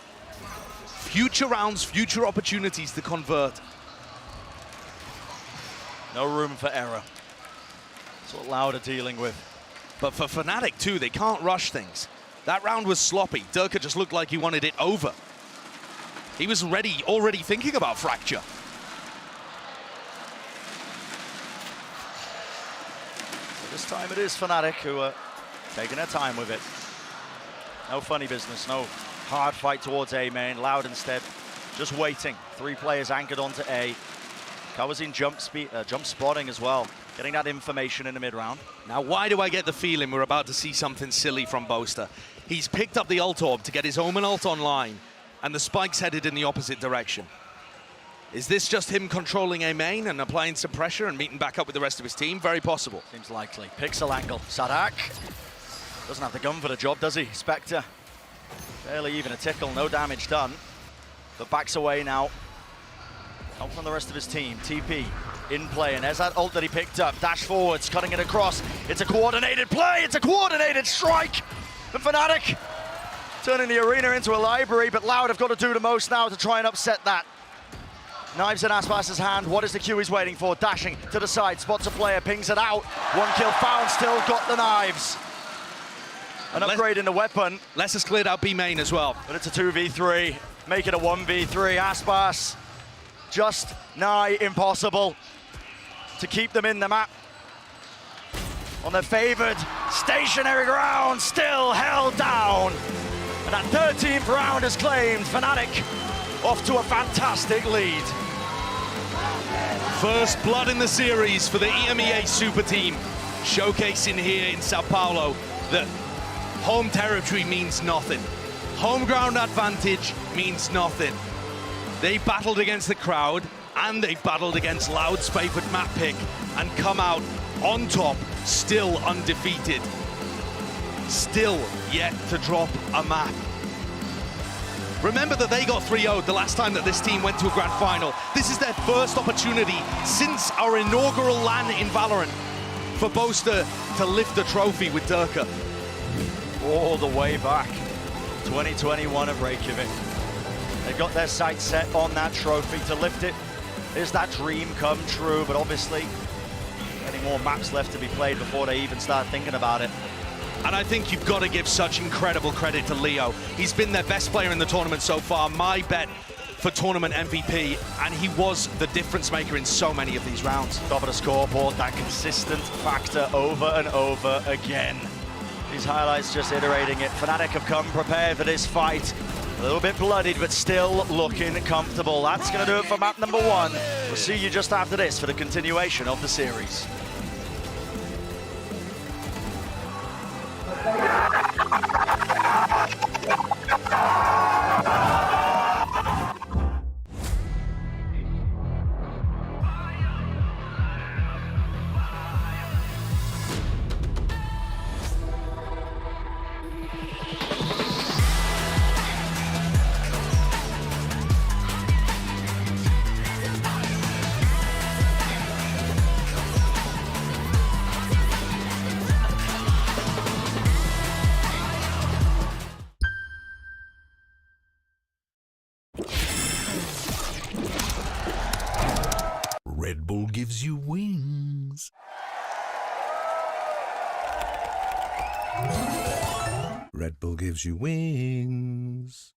future rounds, future opportunities to convert. No room for error. That's what Loud are dealing with. But for Fnatic too, they can't rush things. That round was sloppy. Durka just looked like he wanted it over. He was already thinking about Fracture. So this time it is Fnatic who are taking their time with it. No funny business, no hard fight towards A main. Loud instead, just waiting. 3 players anchored onto A. Kawazine jump spotting as well. Getting that information in the mid-round. Now, why do I get the feeling we're about to see something silly from Boaster? He's picked up the ult orb to get his Omen ult online, and the spike's headed in the opposite direction. Is this just him controlling A main and applying some pressure and meeting back up with the rest of his team? Very possible. Seems likely. Pixel angle. Sadhack doesn't have the gun for the job, does he? Spectre, barely even a tickle, no damage done. But backs away now. Help from the rest of his team. TP in play, and there's that ult that he picked up. Dash forwards, cutting it across. It's a coordinated play. It's a coordinated strike. And Fnatic turning the arena into a library, but Loud have got to do the most now to try and upset that. Knives in Aspas's hand. What is the cue he's waiting for? Dashing to the side, spots a player, pings it out. 1 kill found, still got the knives. An upgrade in the weapon. Les has cleared out B main as well. But it's a 2v3. Make it a 1v3. Aspas just nigh impossible to keep them in the map. On their favored stationary ground, still held down. And that 13th round is claimed. Fnatic off to a fantastic lead. First blood in the series for the EMEA Super Team, showcasing here in São Paulo that home territory means nothing. Home ground advantage means nothing. They battled against the crowd and they battled against Loud's favored map pick and come out on top, still undefeated. Still yet to drop a map. Remember that they got 3-0'd the last time that this team went to a grand final. This is their first opportunity since our inaugural LAN in Valorant for Boaster to lift the trophy with Durka. All the way back, 2021 of Reykjavik. They got their sights set on that trophy to lift it. Is that dream come true? But obviously, any more maps left to be played before they even start thinking about it. And I think you've got to give such incredible credit to Leo. He's been their best player in the tournament so far, my bet for tournament MVP, and he was the difference maker in so many of these rounds. Top of the scoreboard, that consistent factor over and over again. These highlights just iterating it. Fnatic have come prepared for this fight. A little bit bloodied, but still looking comfortable. That's going to do it for map number 1. We'll see you just after this for the continuation of the series. Red Bull gives you wings. Red Bull gives you wings.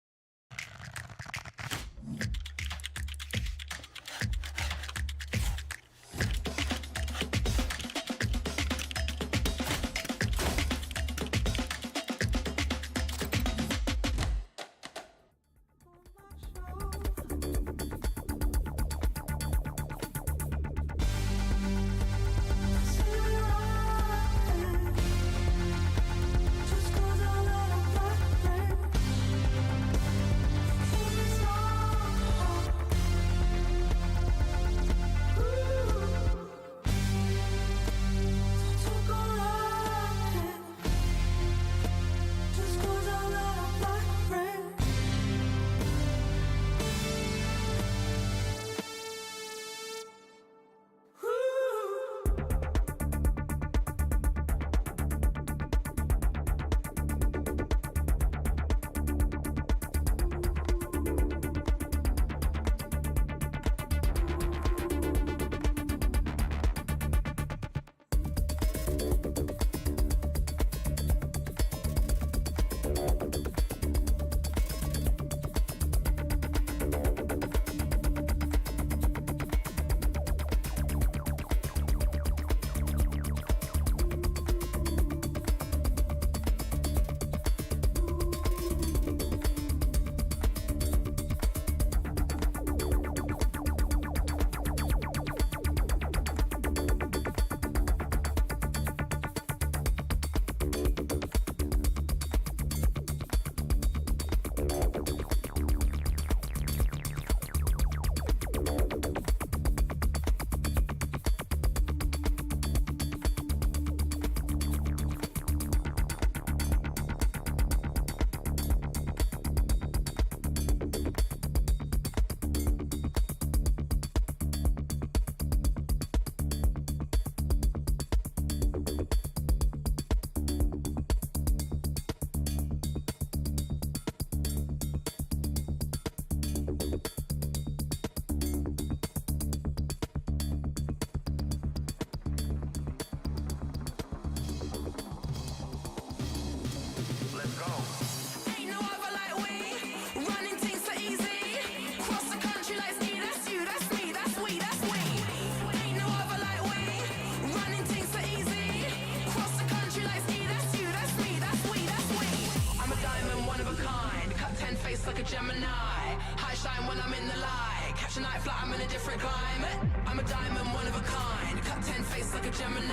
Catch a night flight, I'm in a different climate. I'm a diamond, one of a kind. Cut 10 face like a Gemini.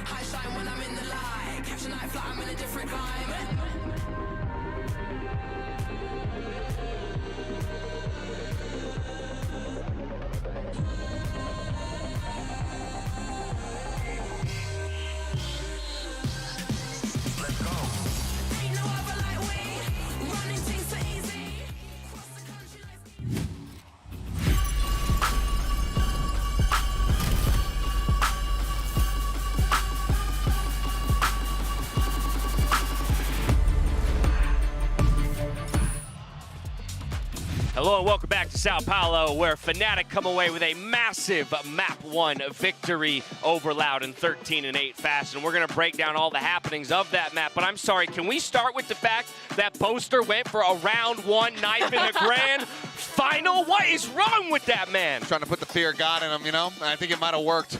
High shine when I'm in the light. Catch a night flight, I'm in a different climate. Hello and welcome back to São Paulo, where Fnatic come away with a massive Map 1 victory over Loud in 13-8 fashion. We're going to break down all the happenings of that map, but I'm sorry, can we start with the fact that Boaster went for a round 1 knife in the grand final? What is wrong with that man? Trying to put the fear of God in him, you know? I think it might have worked.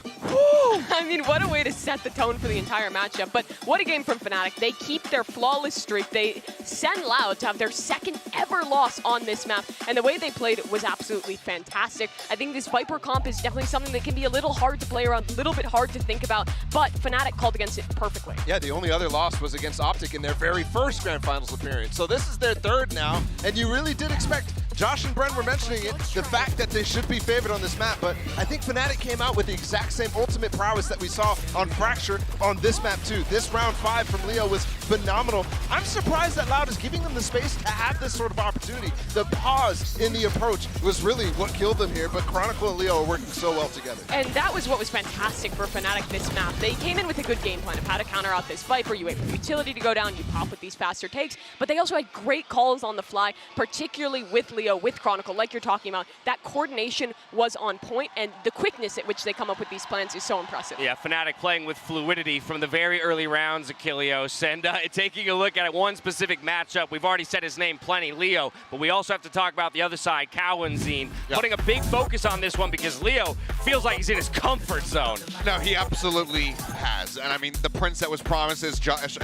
I mean, what a way to set the tone for the entire matchup. But what a game from Fnatic. They keep their flawless streak. They send Loud to have their second ever loss on this map. And the way they played was absolutely fantastic. I think this Viper comp is definitely something that can be a little hard to play around, a little bit hard to think about, but Fnatic called against it perfectly. Yeah, the only other loss was against Optic in their very first Grand Finals appearance. So this is their third now, and you really did expect, Josh and Bren were mentioning it, the fact that they should be favored on this map, but I think Fnatic came out with the exact same ultimate prowess that we saw on Fracture on this map too. This round 5 from Leo was phenomenal. I'm surprised that Loud is giving them the space to have this sort of opportunity. The pause in the approach was really what killed them here, but Chronicle and Leo are working so well together. And that was what was fantastic for Fnatic this map. They came in with a good game plan of how to counter out this Viper. You wait for the utility to go down, you pop with these faster takes, but they also had great calls on the fly, particularly with Leo, with Chronicle, like you're talking about. That coordination was on point, and the quickness at which they come up with these plans is so impressive. Yeah, Fnatic playing with fluidity from the very early rounds, Achilleos, and taking a look at one specific matchup. We've already said his name plenty, Leo, but we also have to talk about the other side, Cowanzine, putting a big focus on this one because Leo feels like he's in his comfort zone. No, he absolutely has. And I mean, the prince that was promised, as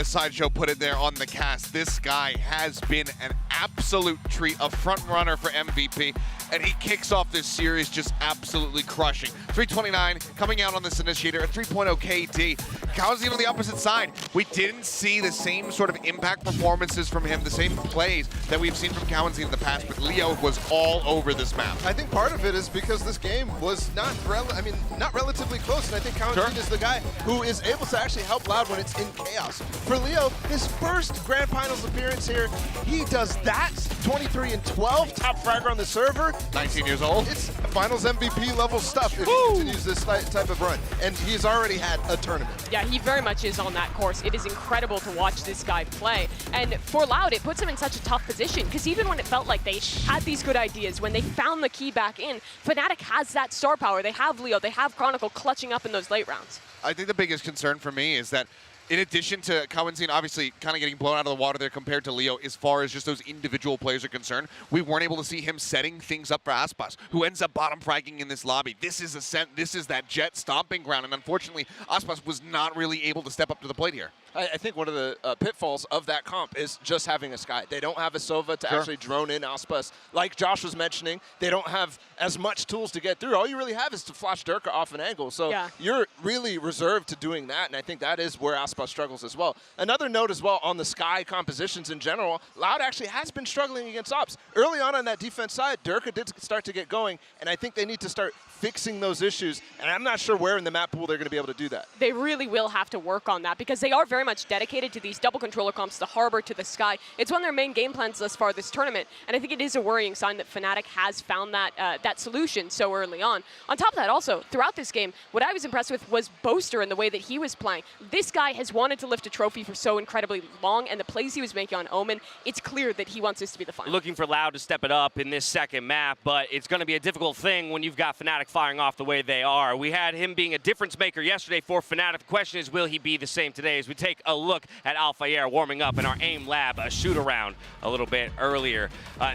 Sideshow put it there on the cast, this guy has been an absolute treat, a front runner for MVP, and he kicks off this series just absolutely crushing. 329 coming out on this initiator, a 3.0 KD. Cowanzine on the opposite side. We didn't see the same sort of impact performances from him, the same plays that we've seen from Cowanzine in the past, but Leo was all over this map. I think part of it is because this game was not relatively close, and I think Cowanzine is the guy who is able to actually help Loud when it's in chaos. For Leo, his first Grand Finals appearance here, he does that. 23-12, top fragger on the server. 19 years old. It's Finals MVP level stuff if he continues this type of run, and he's already had a tournament. Yeah, he very much is on that course. It is incredible to watch this guy play. And for Loud, it puts him in such a tough position, because even when it felt like they had these good ideas, when they found the key back in, Fnatic has that star power. They have Leo, they have Chronicle clutching up in those late rounds. I think the biggest concern for me is that in addition to Cowanzine obviously kind of getting blown out of the water there compared to Leo, as far as just those individual players are concerned, we weren't able to see him setting things up for Aspas, who ends up bottom fragging in this lobby. This is that Jet stomping ground, and unfortunately, Aspas was not really able to step up to the plate here. I think one of the pitfalls of that comp is just having a Sky. They don't have a Sova to actually drone in Aspas. Like Josh was mentioning, they don't have as much tools to get through. All you really have is to flash Durka off an angle. So you're really reserved to doing that, and I think that is where Aspas struggles as well. Another note as well on the Sky compositions in general, Loud actually has been struggling against Ops. Early on that defense side, Durka did start to get going, and I think they need to start fixing those issues, and I'm not sure where in the map pool they're going to be able to do that. They really will have to work on that, because they are very much dedicated to these double controller comps, the Harbor to the Sky. It's one of their main game plans thus far this tournament, and I think it is a worrying sign that Fnatic has found that that solution so early on. On top of that also, throughout this game, what I was impressed with was Boaster and the way that he was playing. This guy has wanted to lift a trophy for so incredibly long, and the plays he was making on Omen, it's clear that he wants this to be the final. Looking for Loud to step it up in this second map, but it's going to be a difficult thing when you've got Fnatic firing off the way they are. We had him being a difference maker yesterday for Fnatic. The question is, will he be the same today? As we take a look at Alphayer warming up in our AIM lab, a shoot-around a little bit earlier.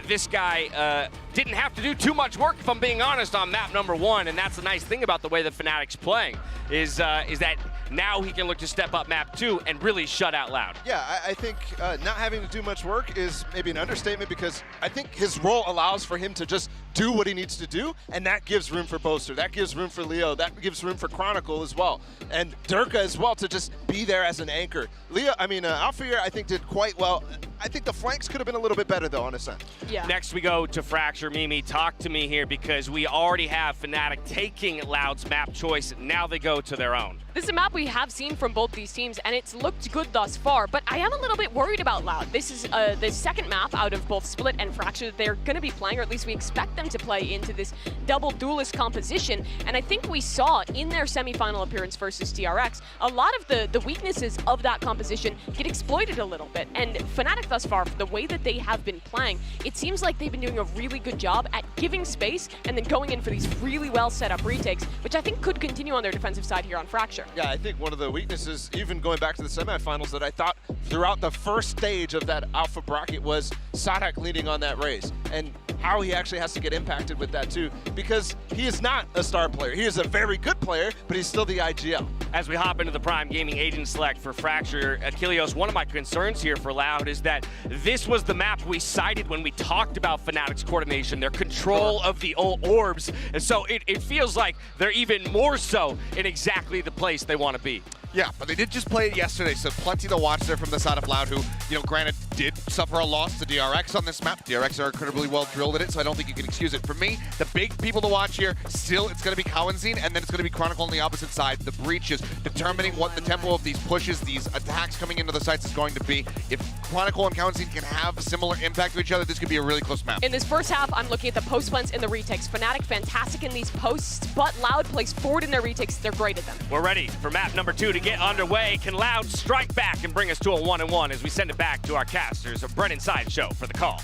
This guy didn't have to do too much work, if I'm being honest, on map number 1, and that's the nice thing about the way that Fnatic's playing, is that now he can look to step up map 2 and really shut out Loud. Yeah, I think not having to do much work is maybe an understatement, because I think his role allows for him to just do what he needs to do, and that gives room for Boaster, that gives room for Leo, that gives room for Chronicle as well, and Durka as well to just be there as an anchor. Alpha I think did quite well. I think the flanks could have been a little bit better though on his end. Yeah. Next we go to Fracture. Mimi, talk to me here because we already have Fnatic taking Loud's map choice. Now they go to their own. This is a map we have seen from both these teams, and it's looked good thus far, but I am a little bit worried about Loud. This is the second map out of both Split and Fracture that they're going to be playing, or at least we expect them to play into this double duelist composition, and I think we saw in their semifinal appearance versus DRX, a lot of the weaknesses of that composition get exploited a little bit, and Fnatic thus far, the way that they have been playing, it seems like they've been doing a really good job at giving space and then going in for these really well set up retakes, which I think could continue on their defensive side here on Fracture. Yeah, I think one of the weaknesses, even going back to the semifinals, that I thought throughout the first stage of that alpha bracket was Sadak leading on that race, and how he actually has to get impacted with that too, because he is not a star player. He is a very good player, but he's still the IGL. As we hop into the Prime Gaming agent select for Fracture, Achilleos, one of my concerns here for Loud is that this was the map we cited when we talked about Fnatic's coordination, their control of the orbs, and so it feels like they're even more so in exactly the place they want to be. Yeah, but they did just play it yesterday, so plenty to watch there from the side of Loud, who, granted, did suffer a loss to DRX on this map. DRX are incredibly well drilled at it, so I don't think you can excuse it. For me, the big people to watch here, still, it's going to be Cowanzine, and then it's going to be Chronicle on the opposite side. The breaches, determining what the tempo of these pushes, these attacks coming into the sites is going to be. If Chronicle and Cowanzine can have a similar impact to each other, this could be a really close map. In this first half, I'm looking at the post plants and the retakes. Fnatic fantastic in these posts, but Loud plays forward in their retakes. They're great at them. We're ready for map number 2 to get underway. Can Loud strike back and bring us to a 1-1 as we send it back to our casters of Brennan Sideshow for the call?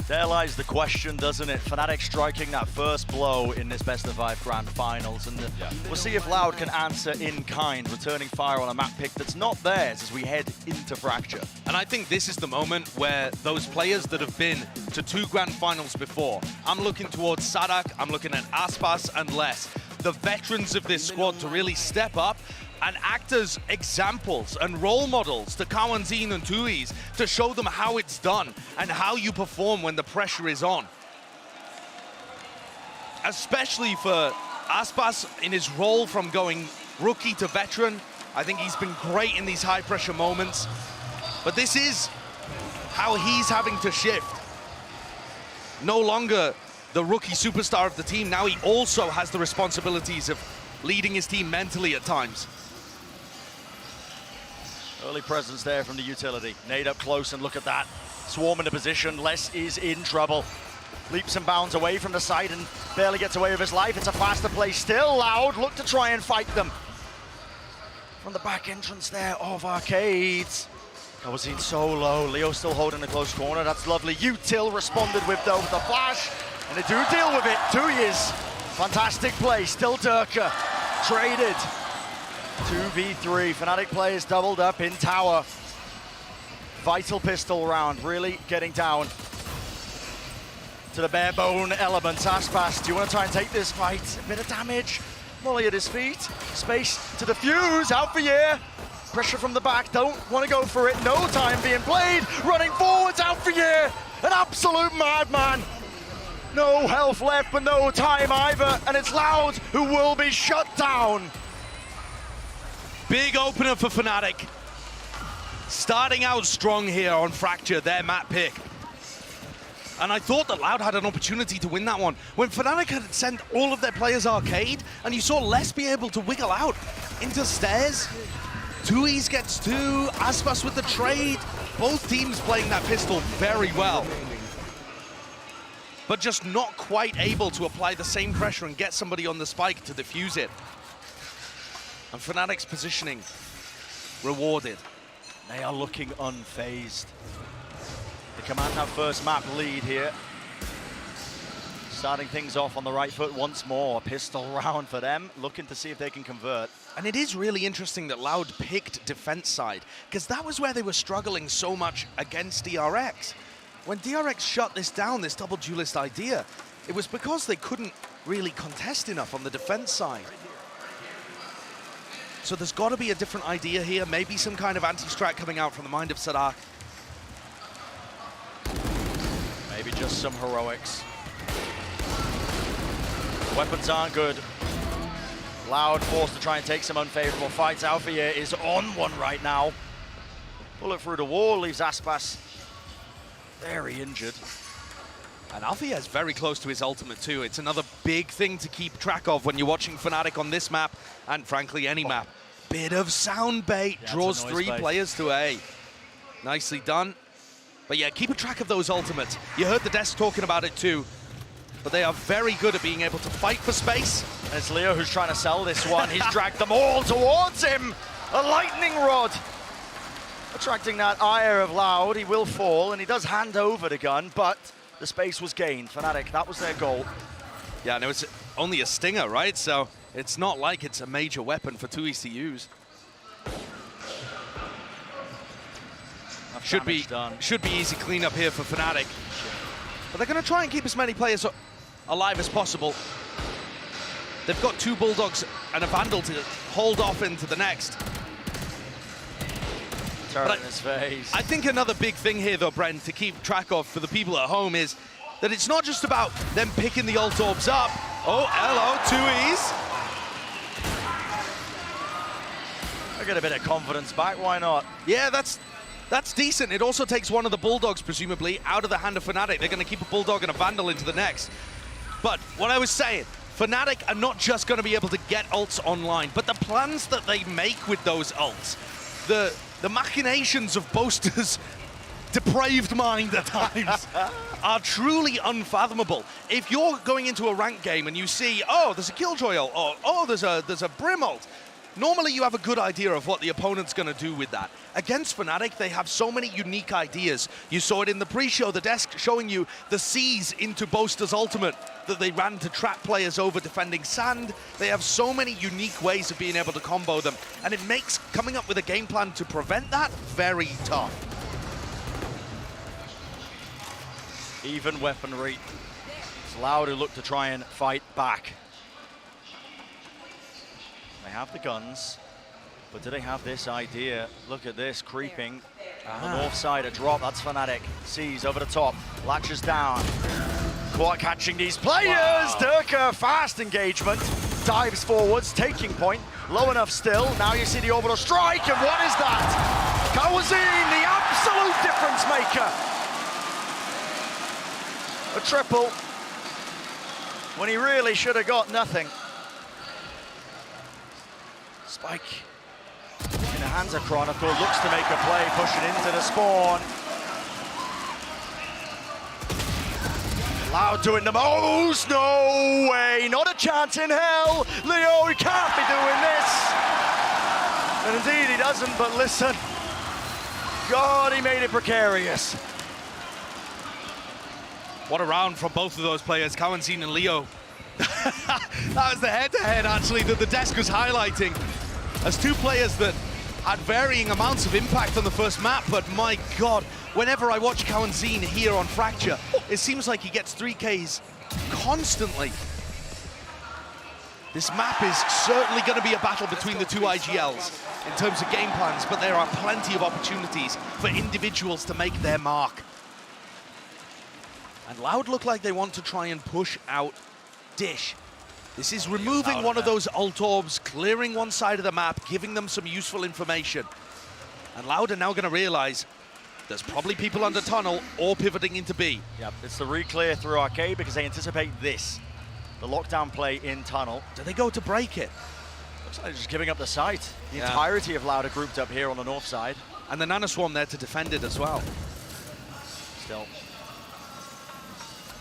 There lies the question, doesn't it? Fnatic striking that first blow in this best-of-5 grand finals, and we'll see if Loud can answer in kind, returning fire on a map pick that's not theirs as we head into Fracture. And I think this is the moment where those players that have been to 2 grand finals before, I'm looking towards Sadak, I'm looking at Aspas and Les, the veterans of this squad to really step up and act as examples and role models to Cowanzine and Tuis to show them how it's done and how you perform when the pressure is on. Especially for Aspas in his role from going rookie to veteran. I think he's been great in these high pressure moments, but this is how he's having to shift. No longer the rookie superstar of the team, now he also has the responsibilities of leading his team mentally at times. Early presence there from the utility. Nade up close, and look at that. Swarm into position. Les is in trouble. Leaps and bounds away from the side and barely gets away with his life. It's a faster play still. Loud look to try and fight them. From the back entrance there of Arcades. I was seen so low. Leo still holding a close corner. That's lovely. Util responded with though the flash. And they do deal with it. 2 years. Fantastic play. Still Durka. Traded. 2v3. Fnatic players doubled up in tower. Vital pistol round. Really getting down to the bare bone elements. Aspas, do you want to try and take this fight? A bit of damage. Molly at his feet. Space to defuse. Out for Year. Pressure from the back. Don't want to go for it. No time being played. Running forwards. Out for Year. An absolute madman. No health left, but no time either. And it's Loud who will be shut down. Big opener for Fnatic. Starting out strong here on Fracture, their map pick. And I thought that Loud had an opportunity to win that one. When Fnatic had sent all of their players arcade, and you saw Les be able to wiggle out into stairs. Tuis gets 2, Aspas with the trade. Both teams playing that pistol very well. But just not quite able to apply the same pressure and get somebody on the spike to defuse it. And Fnatic's positioning rewarded. They are looking unfazed. They command that first map lead here. Starting things off on the right foot once more. A pistol round for them, looking to see if they can convert. And it is really interesting that Loud picked defense side, because that was where they were struggling so much against DRX. When DRX shut this down, this double duelist idea, it was because they couldn't really contest enough on the defense side. So there's got to be a different idea here, maybe some kind of anti-strat coming out from the mind of Sadak. just some heroics. Weapons aren't good. Loud forced to try and take some unfavorable fights. Alfia is on one right now. Bullet through the wall leaves Aspas very injured. And Alfia is very close to his ultimate too. It's another big thing to keep track of when you're watching Fnatic on this map, and frankly any map. Bit of sound bait, draws 3 players to A. Nicely done. But yeah, keep a track of those ultimates. You heard the desk talking about it too, but they are very good at being able to fight for space. It's Leo who's trying to sell this one. He's dragged them all towards him. A lightning rod. Attracting that ire of Loud. He will fall, and he does hand over the gun, but the space was gained. Fnatic, that was their goal. Yeah, and it was only a stinger, right? So it's not like it's a major weapon for 2E's to use. Should be easy cleanup here for Fnatic. But they're going to try and keep as many players alive as possible. They've got 2 Bulldogs and a Vandal to hold off into the next. Turret in his face. I think another big thing here, though, Brent, to keep track of for the people at home is that it's not just about them picking the ult orbs up. Oh, hello, 2E's. I get a bit of confidence back, why not? Yeah, that's decent. It also takes one of the Bulldogs, presumably, out of the hand of Fnatic. They're going to keep a Bulldog and a Vandal into the next. But what I was saying, Fnatic are not just going to be able to get ults online, but the plans that they make with those ults, the machinations of Boaster's depraved mind at times are truly unfathomable. If you're going into a ranked game and you see, oh, there's a Killjoy ult, or oh, there's a Brim ult, normally you have a good idea of what the opponent's going to do with that. Against Fnatic, they have so many unique ideas. You saw it in the pre-show, the desk showing you the C's into Boaster's ultimate that they ran to trap players over defending sand. They have so many unique ways of being able to combo them, and it makes coming up with a game plan to prevent that very tough. Even weaponry. It's Loud who look to try and fight back. They have the guns, but do they have this idea? Look at this, creeping. On the north side, a drop, that's Fnatic. Sees over the top, latches down. Caught catching these players! Wow. Durka, fast engagement. Dives forwards, taking point. Low enough still. Now you see the orbital strike, and what is that? Kawazin, the absolute difference maker. A triple when he really should have got nothing. Spike in the hands of Chronicle, looks to make a play, pushing into the spawn. Loud doing the most, no way, not a chance in hell. Leo, he can't be doing this. And indeed he doesn't, but listen. God, he made it precarious. What a round from both of those players, Kawazin and Leo. That was the head-to-head, actually, that the desk was highlighting as 2 players that had varying amounts of impact on the first map, but my God, whenever I watch Kawazin here on Fracture, it seems like he gets 3Ks constantly. This map is certainly going to be a battle between the 2 IGLs in terms of game plans, but there are plenty of opportunities for individuals to make their mark. And Loud look like they want to try and push out Dish. This is removing one of those ult orbs, clearing one side of the map, giving them some useful information. And Loud are now going to realize there's probably people under tunnel or pivoting into B. Yep, it's the re-clear through Arcade because they anticipate this. The lockdown play in tunnel. Do they go to break it? Looks like they're just giving up the site. The entirety of Loud are grouped up here on the north side. And the Nanoswarm there to defend it as well. Still.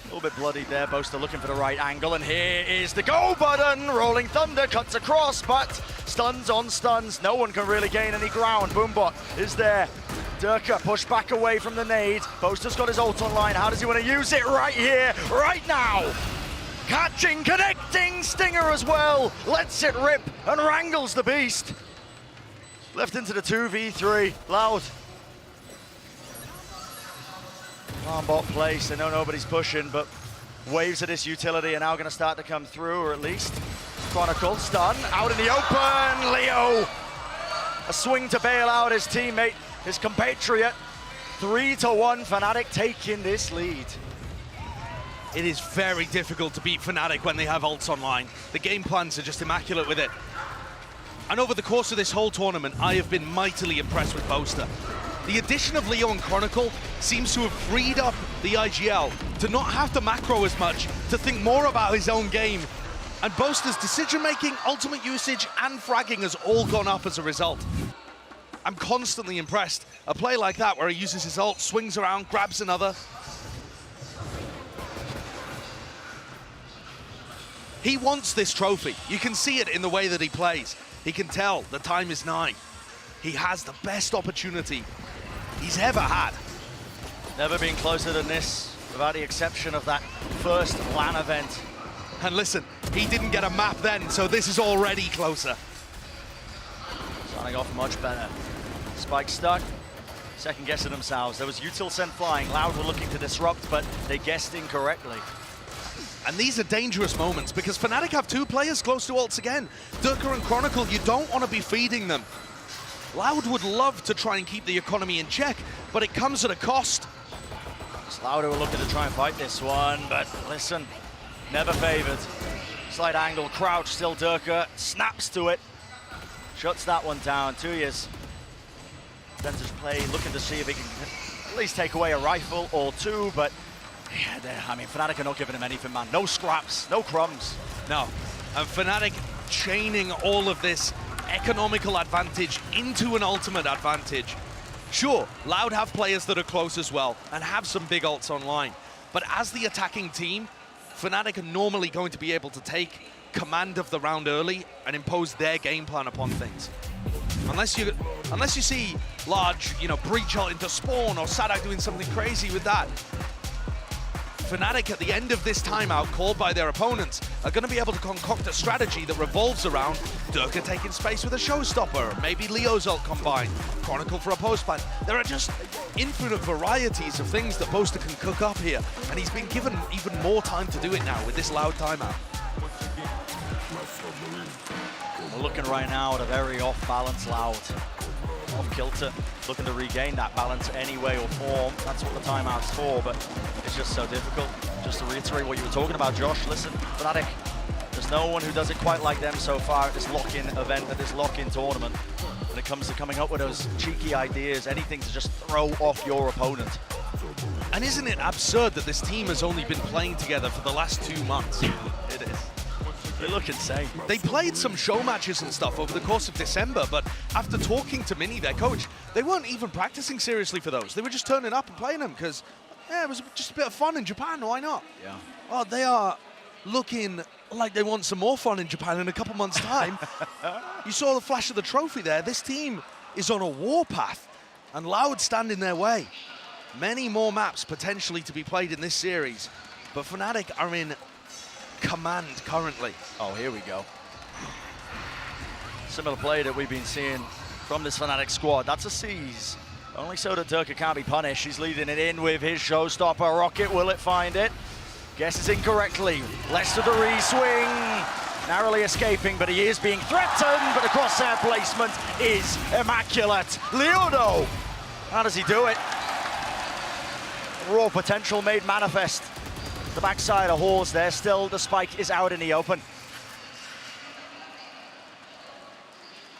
A little bit bloodied there, Boaster looking for the right angle, and here is the go button! Rolling Thunder cuts across, but stuns on stuns. No one can really gain any ground. Boombot is there. Durka pushed back away from the nade. Boaster's got his ult online. How does he want to use it? Right here, right now! Catching, connecting, Stinger as well. Lets it rip and wrangles the beast. Left into the 2v3. Loud. Farm bot place, they know nobody's pushing, but waves of this utility are now going to start to come through, or at least Chronicle, stun, out in the open, Leo! A swing to bail out his teammate, his compatriot. 3-1, Fnatic taking this lead. It is very difficult to beat Fnatic when they have ults online. The game plans are just immaculate with it. And over the course of this whole tournament, I have been mightily impressed with Boaster. The addition of Leo and Chronicle seems to have freed up the IGL to not have to macro as much, to think more about his own game. And Boaster's decision-making, ultimate usage, and fragging has all gone up as a result. I'm constantly impressed. A play like that where he uses his ult, swings around, grabs another. He wants this trophy. You can see it in the way that he plays. He can tell the time is nigh. He has the best opportunity he's ever had. Never been closer than this, without the exception of that first LAN event. And listen, he didn't get a map then, so this is already closer. Starting off much better. Spike stuck, second guessing themselves. There was util sent flying. Loud were looking to disrupt, but they guessed incorrectly. And these are dangerous moments because Fnatic have two players close to ults again. Durka and Chronicle, you don't want to be feeding them. Loud would love to try and keep the economy in check, but it comes at a cost. It's Loud who were looking to try and fight this one, but listen, never favored. Slight angle, crouch, still Durka, snaps to it. Shuts that one down. 2 years. Center's play, looking to see if he can at least take away a rifle or two, but yeah, I mean, Fnatic are not giving him anything, man. No scraps, no crumbs. No, and Fnatic chaining all of this economical advantage into an ultimate advantage. Sure, Loud have players that are close as well and have some big ults online, but as the attacking team, Fnatic are normally going to be able to take command of the round early and impose their game plan upon things. Unless you see Large, breach ult into spawn or Sadak doing something crazy with that. Fnatic at the end of this timeout called by their opponents are going to be able to concoct a strategy that revolves around Durka taking space with a showstopper, maybe Leo's ult combined, Chronicle for a post plant. There are just infinite varieties of things that Boaster can cook up here, and he's been given even more time to do it now with this Loud timeout. We're looking right now at a very off-balance Loud. Off kilter, looking to regain that balance any way or form. That's what the timeout's for, but it's just so difficult. Just to reiterate what you were talking about, Josh, listen, Fnatic, there's no one who does it quite like them so far at this lock-in event, at this lock-in tournament. When it comes to coming up with those cheeky ideas, anything to just throw off your opponent. And isn't it absurd that this team has only been playing together for the last 2 months? It is. They look insane. They played some show matches and stuff over the course of December, but after talking to Mini, their coach, they weren't even practicing seriously for those. They were just turning up and playing them because, yeah, it was just a bit of fun in Japan, why not? Yeah. Oh, they are looking like they want some more fun in Japan in a couple months' time. You saw the flash of the trophy there. This team is on a warpath, and Loud stand in their way. Many more maps potentially to be played in this series, but Fnatic are in command currently. Oh, here we go. Similar play that we've been seeing from this Fnatic squad. That's a seize. Only so that Durka can't be punished. He's leading it in with his showstopper rocket. Will it find it? Guesses incorrectly. Less to the re-swing. Narrowly escaping, but he is being threatened. But the crosshair placement is immaculate. Leono, how does he do it? Raw potential made manifest. The backside of Horse there, still the spike is out in the open.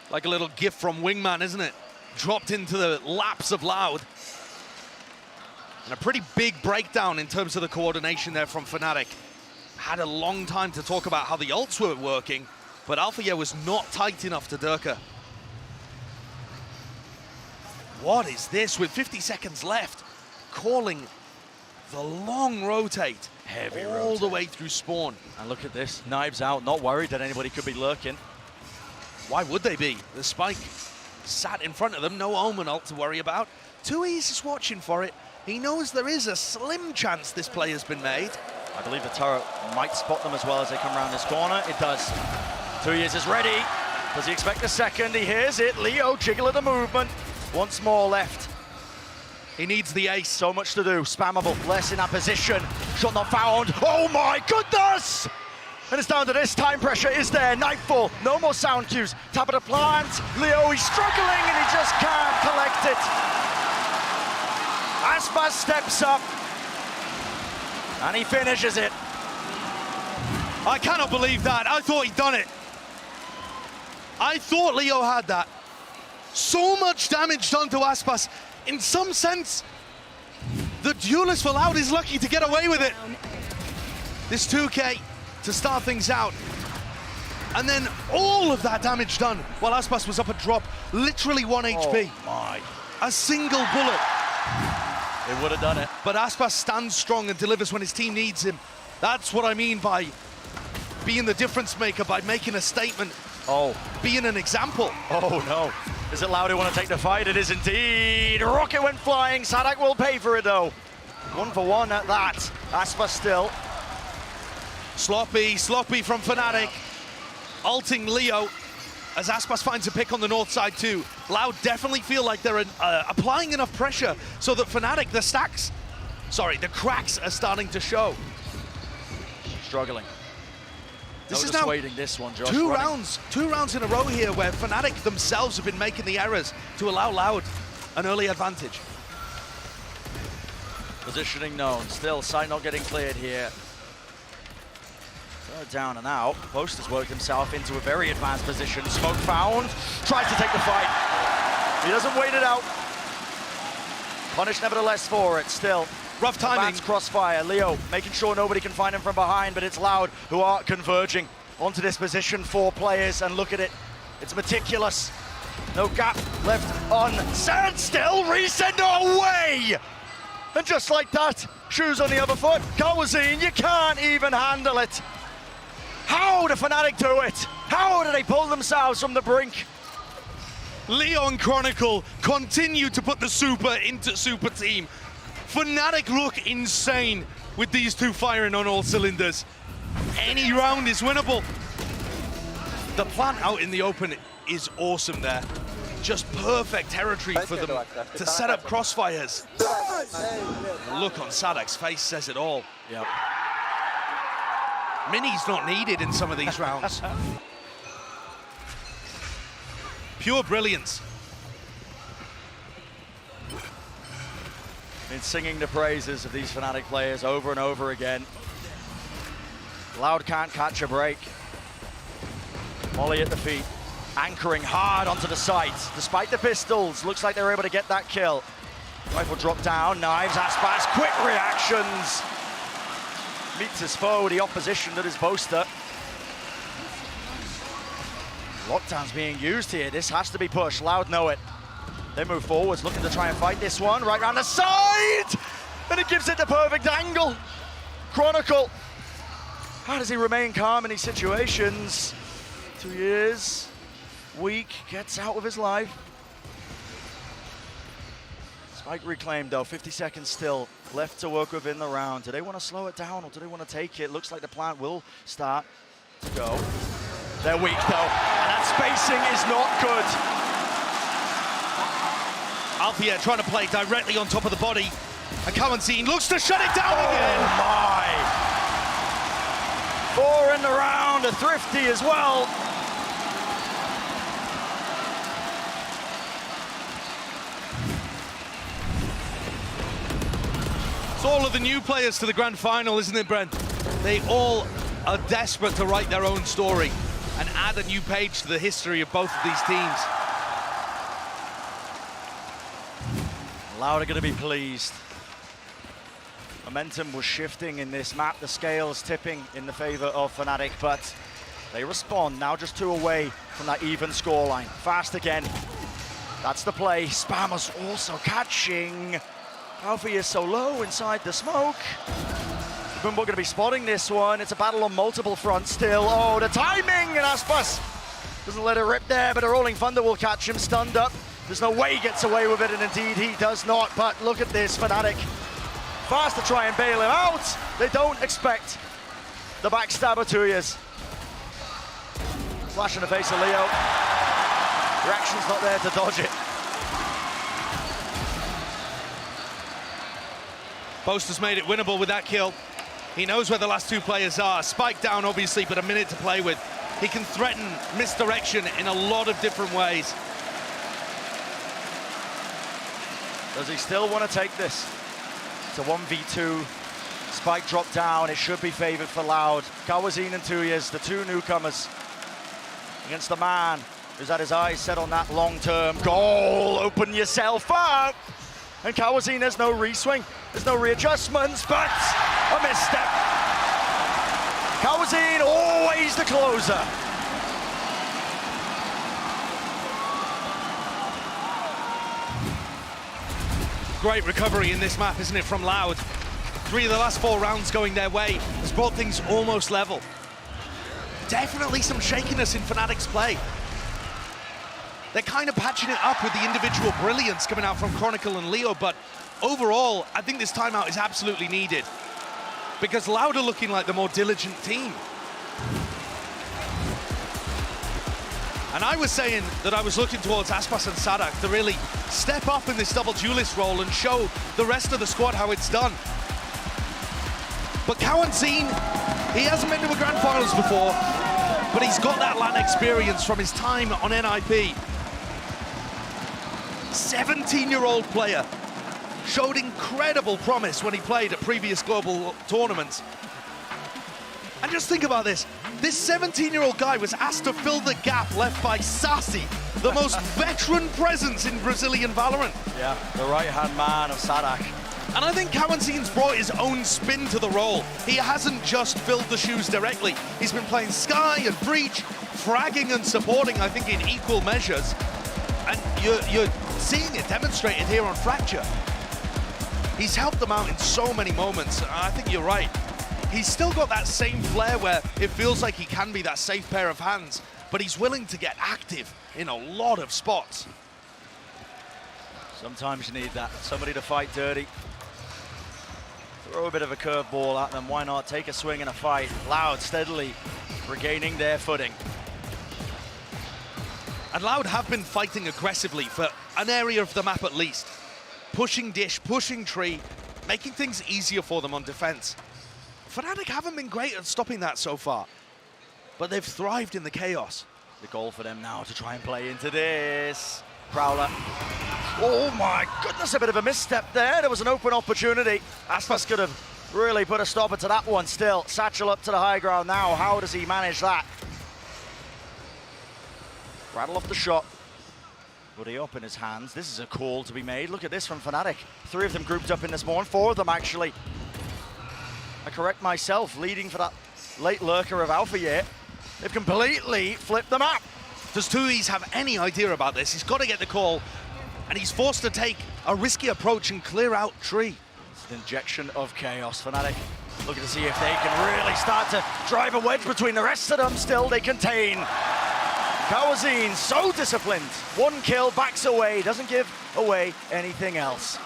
Like a little gift from Wingman, isn't it? Dropped into the laps of Loud. And a pretty big breakdown in terms of the coordination there from Fnatic. Had a long time to talk about how the ults were working, but Alpha was not tight enough to Durka. What is this with 50 seconds left? Calling the long rotate. Heavy all rotate. The way through spawn. And look at this, knives out, not worried that anybody could be lurking. Why would they be? The spike sat in front of them, no Omen ult to worry about. 2E's is watching for it. He knows there is a slim chance this play has been made. I believe the turret might spot them as well as they come around this corner. It does. 2 years is ready. Does he expect a second? He hears it. Leo jiggling the movement. Once more left. He needs the ace. So much to do. Spammable. Less in that position. Shot not found. Oh my goodness! And it's down to this. Time pressure is there. Nightfall. No more sound cues. Top of the plant. Leo, he's struggling and he just can't collect it. Aspas steps up. And he finishes it. I cannot believe that. I thought he'd done it. I thought Leo had that. So much damage done to Aspas. In some sense, the duelist for Loud is lucky to get away with it. This 2K to start things out. And then all of that damage done while Aspas was up a drop. Literally 1 HP. Oh my. A single bullet. It would have done it. But Aspas stands strong and delivers when his team needs him. That's what I mean by being the difference maker, by making a statement. Oh. Being an example. Oh no. Is it Loud who want to take the fight? It is indeed. Rocket went flying. Sadak will pay for it though. 1 for 1 at that. Aspas still. Sloppy from Fnatic. Ulting Leo as Aspas finds a pick on the north side too. Loud definitely feel like they're applying enough pressure so that Fnatic, the cracks are starting to show. Struggling. This is now now this one, Josh. two rounds in a row here where Fnatic themselves have been making the errors to allow Loud an early advantage. Positioning known. Still, sight not getting cleared here. Third down and out. Post has worked himself into a very advanced position. Smoke found. Tries to take the fight. He doesn't wait it out. Punished nevertheless for it. Still. Rough timing. Advanced crossfire. Leo making sure nobody can find him from behind, but it's Loud who are converging onto this position. 4 players, and look at it. It's meticulous. No gap left on standstill. Resend away! And just like that, shoes on the other foot. Kawazine, you can't even handle it. How do Fnatic do it? How do they pull themselves from the brink? Leo and Chronicle continue to put the super into super team. Fnatic look insane with these two firing on all cylinders. Any round is winnable. The plant out in the open is awesome there. Just perfect territory for them to set up crossfires. The look on Sadak's face says it all. Yep. Mini's not needed in some of these rounds. Pure brilliance. Been singing the praises of these Fnatic players over and over again. Loud can't catch a break. Molly at the feet, anchoring hard onto the site. Despite the pistols, looks like they're able to get that kill. Rifle drop down, knives, Aspas, quick reactions. Meets his foe, the opposition that is Boaster. Lockdown's being used here. This has to be pushed. Loud know it. They move forwards, looking to try and fight this one. Right round the side! And it gives it the perfect angle. Chronicle. How does he remain calm in these situations? 2 years. Weak, gets out of his life. Spike reclaimed though, 50 seconds still left to work with in the round. Do they want to slow it down or do they want to take it? Looks like the plant will start to go. They're weak though, and that spacing is not good. Althea trying to play directly on top of the body. And Kawazine looks to shut it down again. My. 4 in the round, a Thrifty as well. It's all of the new players to the grand final, isn't it, Brent? They all are desperate to write their own story and add a new page to the history of both of these teams. Loud are going to be pleased. Momentum was shifting in this map. The scales tipping in the favor of Fnatic, but they respond. Now just 2 away from that even scoreline. Fast again. That's the play. Spammers also catching. Alfie is so low inside the smoke. Boombo going to be spotting this one. It's a battle on multiple fronts still. Oh, the timing, and Aspas doesn't let it rip there, but a Rolling Thunder will catch him stunned up. There's no way he gets away with it, and indeed he does not. But look at this, Fnatic. Fast to try and bail him out. They don't expect the backstabber 2 years. Flash in the face of Leo. Reaction's not there to dodge it. Boaster's made it winnable with that kill. He knows where the last 2 players are. Spike down, obviously, but a minute to play with. He can threaten misdirection in a lot of different ways. Does he still want to take this? It's a 1v2 Spike dropped down, it should be favored for Loud. Kawazine and Tuyas, the two newcomers, against the man who's had his eyes set on that long-term goal. Open yourself up. And Kawazine, there's no re-swing, there's no readjustments, but a misstep. Kawazine, always the closer. Great recovery in this map, isn't it, from Loud? 3 of the last 4 rounds going their way has brought things almost level. Definitely some shakiness in Fnatic's play. They're kind of patching it up with the individual brilliance coming out from Chronicle and Leo, but overall, I think this timeout is absolutely needed because Loud are looking like the more diligent team. And I was saying that I was looking towards Aspas and Sadak to really step up in this double duelist role and show the rest of the squad how it's done. But Kawazine, he hasn't been to a grand finals before, but he's got that LAN experience from his time on NIP. 17-year-old player, showed incredible promise when he played at previous global tournaments. And just think about this. This 17-year-old guy was asked to fill the gap left by Sassy, the most veteran presence in Brazilian Valorant. Yeah, the right-hand man of Sadak. And I think Kawazine's brought his own spin to the role. He hasn't just filled the shoes directly. He's been playing Sky and Breach, fragging and supporting, I think, in equal measures. And you're seeing it demonstrated here on Fracture. He's helped them out in so many moments. I think you're right. He's still got that same flair where it feels like he can be that safe pair of hands, but he's willing to get active in a lot of spots. Sometimes you need that, somebody to fight dirty. Throw a bit of a curveball at them, why not? Take a swing in a fight. Loud steadily regaining their footing. And Loud have been fighting aggressively for an area of the map at least. Pushing Dish, pushing Tree, making things easier for them on defense. Fnatic haven't been great at stopping that so far, but they've thrived in the chaos. The goal for them now to try and play into this. Prowler. Oh my goodness, a bit of a misstep there. There was an open opportunity. Aspas could have really put a stopper to that one still. Satchel up to the high ground now. How does he manage that? Rattle off the shot. Buddy up in his hands. This is a call to be made. Look at this from Fnatic. 3 of them grouped up in this morning. 4 of them actually. I correct myself, leading for that late lurker of Alpha yet. They've completely flipped the map. Does Tuis have any idea about this? He's got to get the call, and he's forced to take a risky approach and clear out Tree. It's an injection of chaos. Fnatic looking to see if they can really start to drive a wedge between the rest of them. Still, they contain. Kawazine, so disciplined. 1 kill, backs away, doesn't give away anything else.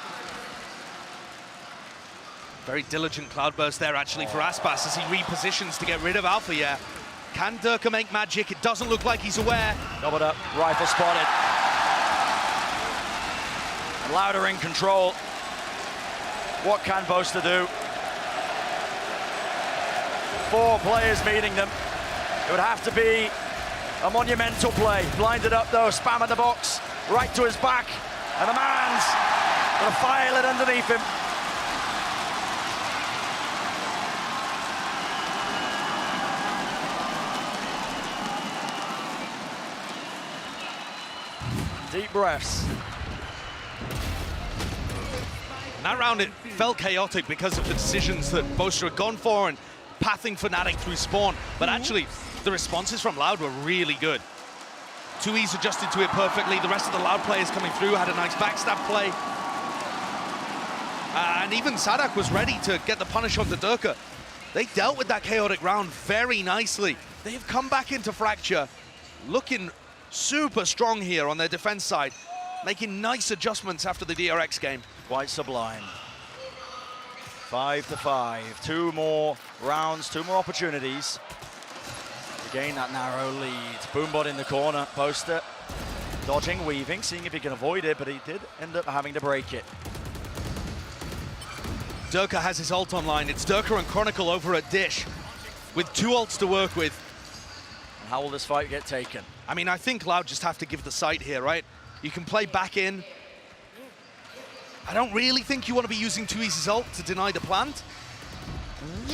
Very diligent cloudburst there actually for Aspas as he repositions to get rid of Alpha, yeah. Can Durka make magic? It doesn't look like he's aware. Doubled up, rifle spotted. And Louder in control. What can Boaster do? 4 players meeting them. It would have to be a monumental play. Blinded up though, spam at the box, right to his back. And the man's gonna file it underneath him. Deep breaths. And that round, it felt chaotic because of the decisions that Boaster had gone for and pathing Fnatic through spawn. But actually, the responses from Loud were really good. Tuis adjusted to it perfectly. The rest of the Loud players coming through had a nice backstab play. And even Sadak was ready to get the punish onto Durka. They dealt with that chaotic round very nicely. They've come back into Fracture, looking super strong here on their defense side, making nice adjustments after the DRX game. Quite sublime. 5-5, 2 more rounds, 2 more opportunities to gain that narrow lead. Boombot in the corner, Boaster dodging, weaving, seeing if he can avoid it, but he did end up having to break it. Durka has his ult online. It's Durka and Chronicle over at Dish with 2 ults to work with. And how will this fight get taken? I mean, I think Loud just have to give the site here, right? You can play back in. I don't really think you want to be using Tuis' ult to deny the plant.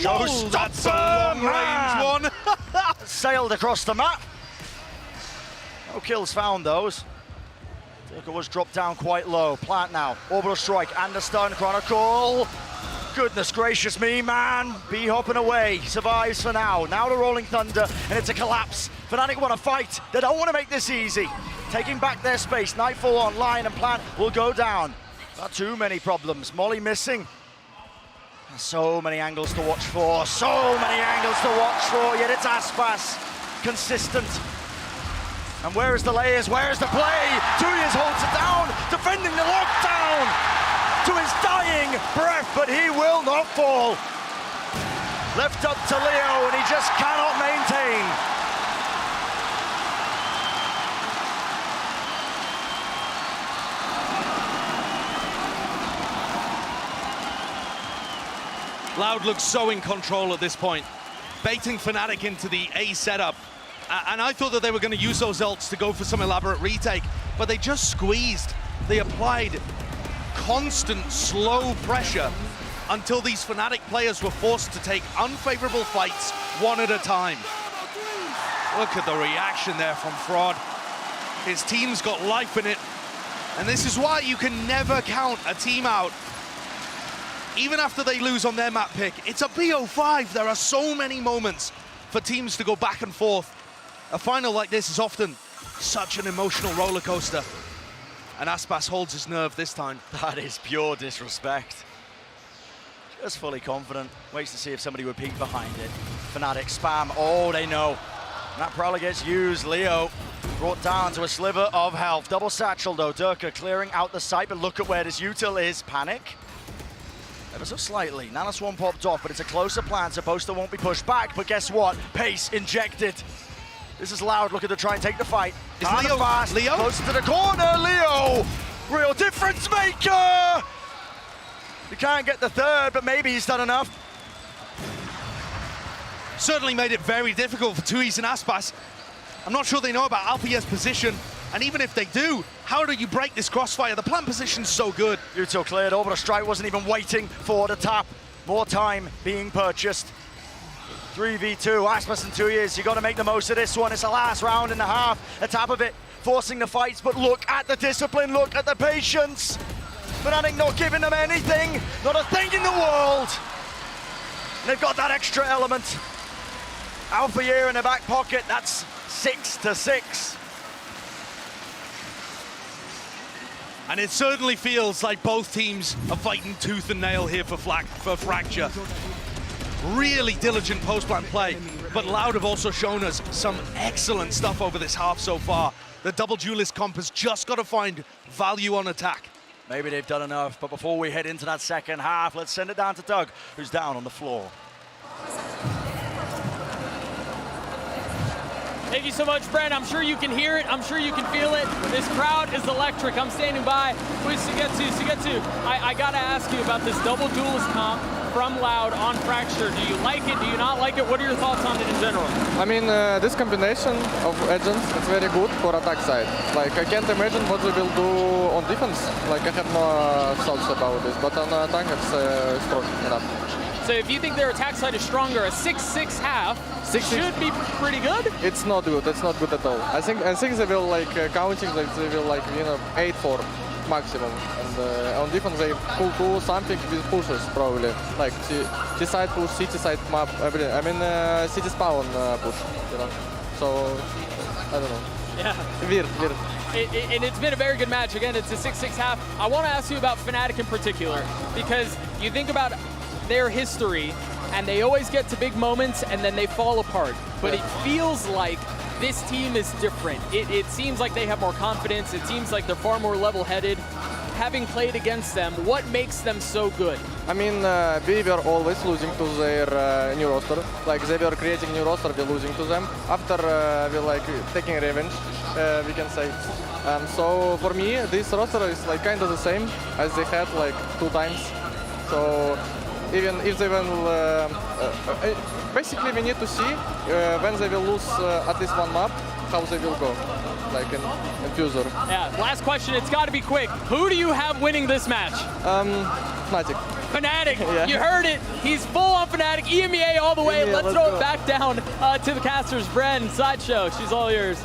Whoa, that's a long-range one. Sailed across the map. No kills found those. Durka was dropped down quite low. Plant now. Orbital strike and the stun. Chronicle. Goodness gracious me, man. B hopping away. Survives for now. Now the Rolling Thunder, and it's a collapse. Fnatic want to fight. They don't want to make this easy. Taking back their space. Nightfall online, and Plant will go down. Not too many problems. Molly missing. So many angles to watch for. So many angles to watch for. Yet it's Aspas. Consistent. And where is the layers? Where is the play? 2 years holds it down. Defending the lockdown. To his dying breath, but he will not fall. Left up to Leo, and he just cannot maintain. Loud looks so in control at this point, baiting Fnatic into the A setup. And I thought that they were going to use those ults to go for some elaborate retake, but they just squeezed. They applied constant slow pressure until these Fnatic players were forced to take unfavorable fights one at a time. Look at the reaction there from Fraud. His team's got life in it, and this is why you can never count a team out. Even after they lose on their map pick, it's a BO5. There are so many moments for teams to go back and forth. A final like this is often such an emotional roller coaster. And Aspas holds his nerve this time. That is pure disrespect. Just fully confident. Waits to see if somebody would peek behind it. Fnatic spam. Oh, they know. And that probably gets used. Leo brought down to a sliver of health. Double satchel though. Durka clearing out the site, but look at where this util is. Panic. Ever so slightly. Nanoswarm popped off, but it's a closer plan, so Poster won't be pushed back. But guess what? Pace injected. This is Loud looking to try and take the fight. Is Leo fast? Leo? Close to the corner, Leo! Real difference maker! He can't get the third, but maybe he's done enough. Certainly made it very difficult for Tuis and Aspas. I'm not sure they know about Alpia's position, and even if they do, how do you break this crossfire? The plant position's so good. Util cleared, Orbital Strike wasn't even waiting for the tap. More time being purchased. 3v2, Aspas in 2 years, you got to make the most of this one. It's the last round and a half, a tap of it, forcing the fights, but look at the discipline, look at the patience. Fnatic not giving them anything, not a thing in the world. And they've got that extra element. Alpha Year in the back pocket, that's 6-6. And it certainly feels like both teams are fighting tooth and nail here for Fracture. Really diligent post-plant play, but Loud have also shown us some excellent stuff over this half so far. The double duelist comp has just got to find value on attack. Maybe they've done enough, but before we head into that second half, let's send it down to Doug, who's down on the floor. Thank you so much, Brent. I'm sure you can hear it. I'm sure you can feel it. This crowd is electric. I'm standing by with Sugetsu. I gotta ask you about this double duelist comp from Loud on Fracture. Do you like it? Do you not like it? What are your thoughts on it in general? I mean, this combination of agents is very good for attack side. Like, I can't imagine what they will do on defense. Like, I have no thoughts about this, but on attack it's strong enough. So if you think their attack side is stronger, a 6-6 half should be pretty good? It's not good. It's not good at all. I think they will like counting, like they will like 8-4 maximum. And on defense they could do something with pushes probably, like T side push, city side map, everything. I mean city spawn push, you know. So I don't know. Yeah. Weird. And it's been a very good match. Again, it's a 6-6 half. I want to ask you about Fnatic in particular, because you think about their history, and they always get to big moments and then they fall apart. But it feels like this team is different. It seems like they have more confidence. It seems like they're far more level-headed. Having played against them, what makes them so good? I mean, we were always losing to their new roster. Like, they were creating new roster, we're losing to them. After we're like taking revenge, we can say. So for me, this roster is like kind of the same as they had like 2 times. So even if they will, basically we need to see when they will lose at least 1 map, how they will go, like in Fuser. Yeah, last question, it's got to be quick. Who do you have winning this match? Fnatic. Fnatic, you heard it. He's full on Fnatic, EMEA all the way. Let's throw it back down to the casters. Bren, Sideshow, she's all yours.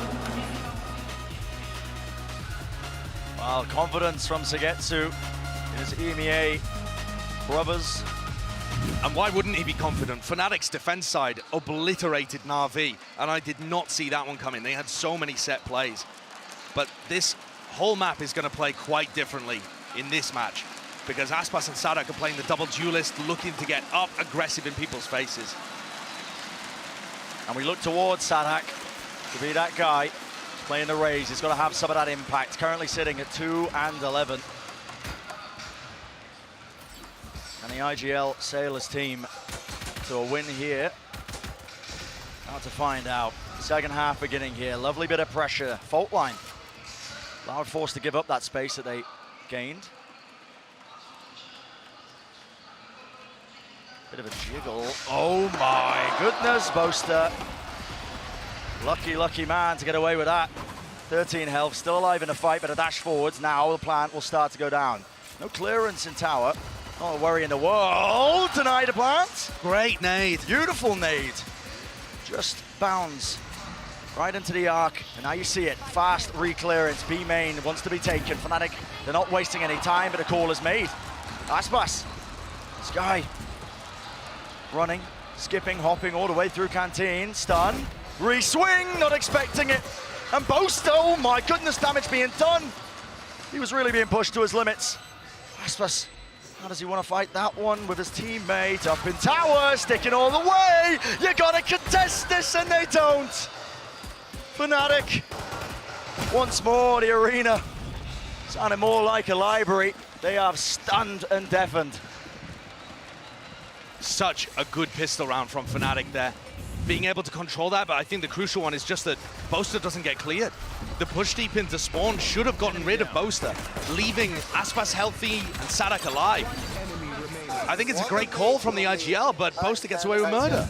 Well, confidence from Sugetsu in his EMEA brothers. And why wouldn't he be confident? Fnatic's defense side obliterated Na'Vi, and I did not see that one coming. They had so many set plays. But this whole map is going to play quite differently in this match, because Aspas and Sadak are playing the double duelist, looking to get up aggressive in people's faces. And we look towards Sadak to be that guy playing the Rays. He's got to have some of that impact. Currently sitting at 2-11. And the IGL Sailors team to a win here. Now to find out. Second half beginning here. Lovely bit of pressure. Fault line. Loud forced to give up that space that they gained. Bit of a jiggle. Oh my goodness, Boaster. Lucky man to get away with that. 13 health, still alive in the fight, but a dash forwards. Now the plant will start to go down. No clearance in tower. Not a worry in the world. Denied a plant. Great nade. Beautiful nade. Just bounds right into the arc. And now you see it. Fast re-clearance. B main wants to be taken. Fnatic, they're not wasting any time, but a call is made. Aspas. Sky. Running, skipping, hopping all the way through Canteen. Stun. Re-swing. Not expecting it. And Boaster. Oh my goodness, damage being done. He was really being pushed to his limits. Aspas. How does he want to fight that one with his teammate? Up in tower, sticking all the way. You gotta contest this, and they don't. Fnatic, once more, the arena sounding more like a library. They have stunned and deafened. Such a good pistol round from Fnatic there. Being able to control that, but I think the crucial one is just that Boaster doesn't get cleared. The push deep into spawn should have gotten rid of Boaster, leaving Aspas healthy and Sadak alive. I think it's a great call from the IGL, but Boaster gets away with murder.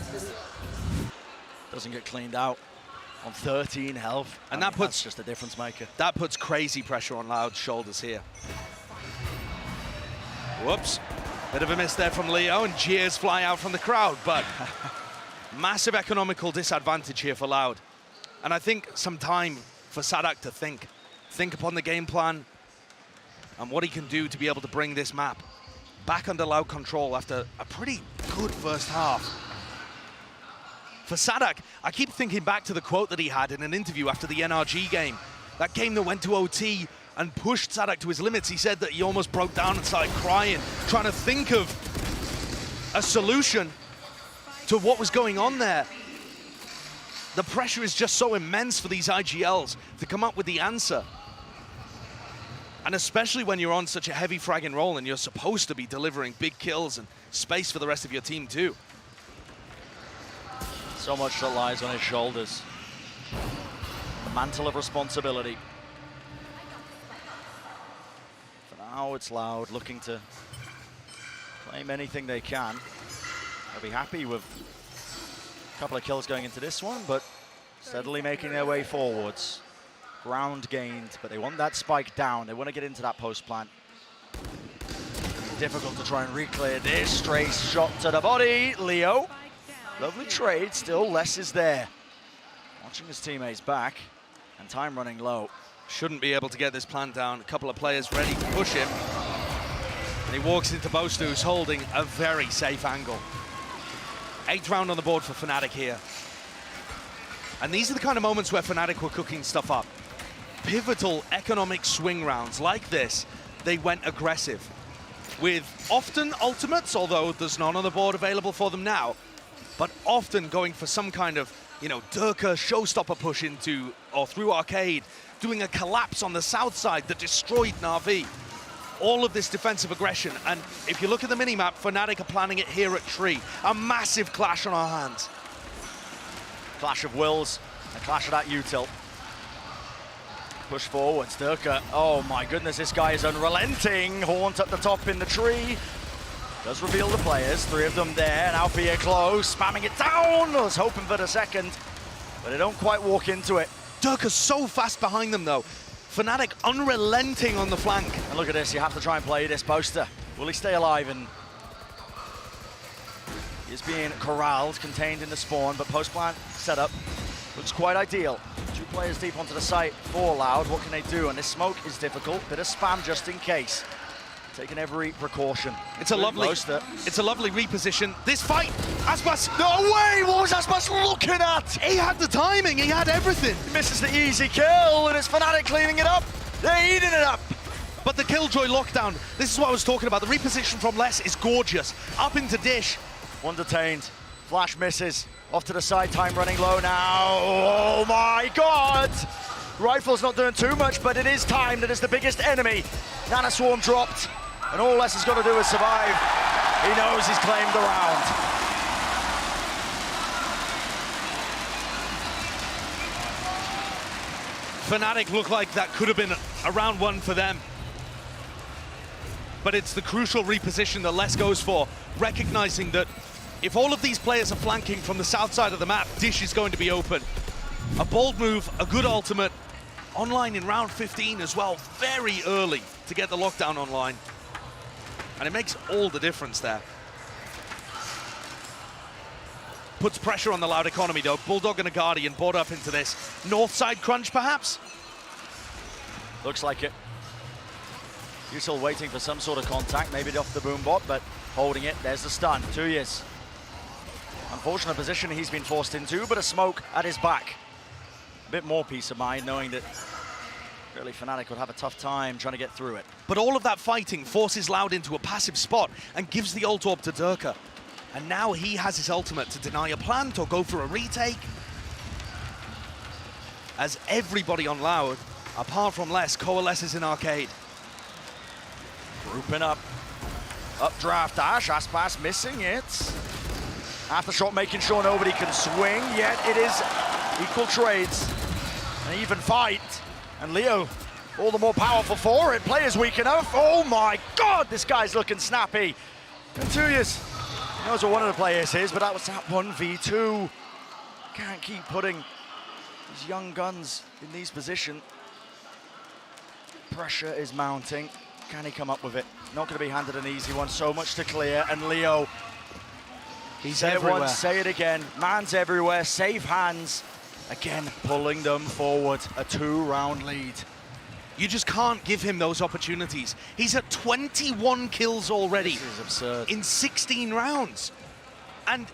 Doesn't get cleaned out on 13 health. And that puts that's just a difference maker. That puts crazy pressure on Loud's shoulders here. Whoops. Bit of a miss there from Leo, and jeers fly out from the crowd, but massive economical disadvantage here for Loud. And I think some time for Sadak to think upon the game plan and what he can do to be able to bring this map back under Loud control after a pretty good first half. For Sadak, I keep thinking back to the quote that he had in an interview after the NRG game. That game that went to OT and pushed Sadak to his limits. He said that he almost broke down and started crying, trying to think of a solution to what was going on there. The pressure is just so immense for these IGLs to come up with the answer. And especially when you're on such a heavy fragging roll and you're supposed to be delivering big kills and space for the rest of your team too. So much that lies on his shoulders. The mantle of responsibility. For now, it's Loud looking to claim anything they can. They'll be happy with a couple of kills going into this one, but steadily making their way forwards. Ground gained, but they want that spike down. They want to get into that post plant. Difficult to try and re-clear this. Stray shot to the body. Leo. Lovely trade. Still, less is there. Watching his teammates back, and time running low. Shouldn't be able to get this plant down. A couple of players ready to push him. And he walks into Boaster, who's holding a very safe angle. 8th round on the board for Fnatic here. And these are the kind of moments where Fnatic were cooking stuff up. Pivotal economic swing rounds like this, they went aggressive. With often ultimates, although there's none on the board available for them now, but often going for some kind of, you know, Durka showstopper push into or through Arcade, doing a collapse on the south side that destroyed Na'Vi. All of this defensive aggression, and if you look at the minimap, Fnatic are planning it here at Tree. A massive clash on our hands. Clash of wills, a clash of that util. Push forwards, Durka. Oh my goodness, this guy is unrelenting. Haunt at the top in the tree. Does reveal the players, 3 of them there. Now Alfia close, spamming it down. I was hoping for the second, but they don't quite walk into it. Durka's so fast behind them though. Fnatic unrelenting on the flank. And look at this, you have to try and play this Boaster. Will he stay alive in He's being corralled, contained in the spawn, but post-plant setup looks quite ideal. 2 players deep onto the site for Loud. What can they do? And this smoke is difficult. Bit of spam just in case. Taking every precaution. It's a lovely reposition. This fight, Aspas. No way! What was Aspas looking at? He had the timing. He had everything. He misses the easy kill, and it's Fnatic cleaning it up. They're eating it up. But the Killjoy lockdown, this is what I was talking about. The reposition from Les is gorgeous. Up into Dish. One detained. Flash misses. Off to the side, time running low now. Oh my God! Rifle's not doing too much, but it is time that is the biggest enemy. Nana Swarm dropped, and all Les has got to do is survive. He knows he's claimed the round. Fnatic look like that could have been a round 1 for them. But it's the crucial reposition that Les goes for, recognizing that if all of these players are flanking from the south side of the map, Dish is going to be open. A bold move, a good ultimate. Online in round 15 as well, very early to get the lockdown online. And it makes all the difference there. Puts pressure on the Loud economy though. Bulldog and a Guardian brought up into this. North side crunch perhaps? Looks like it. Usul waiting for some sort of contact, maybe off the boom bot, but holding it. There's the stun. 2 years. Unfortunate position he's been forced into, but a smoke at his back. A bit more peace of mind knowing that really Fnatic would have a tough time trying to get through it. But all of that fighting forces Loud into a passive spot and gives the ult orb to Durka. And now he has his ultimate to deny a plant or go for a retake. As everybody on Loud, apart from Les, coalesces in Arcade. Grouping up. Updraft dash, Aspas missing it. Aftershock making sure nobody can swing, yet it is equal trades. An even fight. And Leo, all the more powerful for it. Players weak enough. Oh my God, this guy's looking snappy. And 2 years. Knows what one of the players is, but that was that 1v2. Can't keep putting these young guns in these positions. Pressure is mounting. Can he come up with it? Not going to be handed an easy one. So much to clear. And Leo, he's say everywhere. It once, say it again. Man's everywhere. Safe hands. Again, pulling them forward. A 2-round lead. You just can't give him those opportunities. He's at 21 kills already. This is absurd. In 16 rounds. And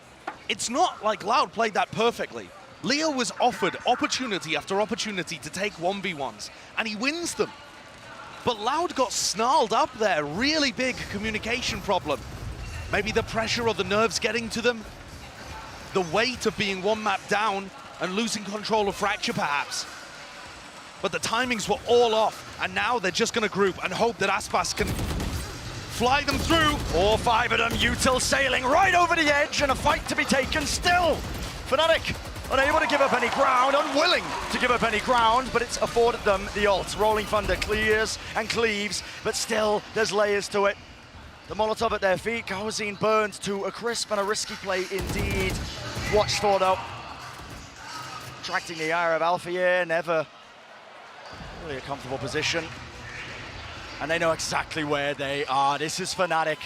it's not like Loud played that perfectly. Leo was offered opportunity after opportunity to take 1v1s, and he wins them. But Loud got snarled up there. Really big communication problem. Maybe the pressure or the nerves getting to them. The weight of being 1 map down and losing control of Fracture, perhaps. But the timings were all off, and now they're just going to group and hope that Aspas can fly them through. 4 or 5 of them, Util sailing right over the edge, and a fight to be taken still. Fnatic unable to give up any ground, unwilling to give up any ground, but it's afforded them the ult. Rolling Thunder clears and cleaves, but still there's layers to it. The Molotov at their feet, Gaozine burned to a crisp and a risky play indeed. Watched for though. Attracting the ire of Alphair, never really a comfortable position. And they know exactly where they are. This is Fnatic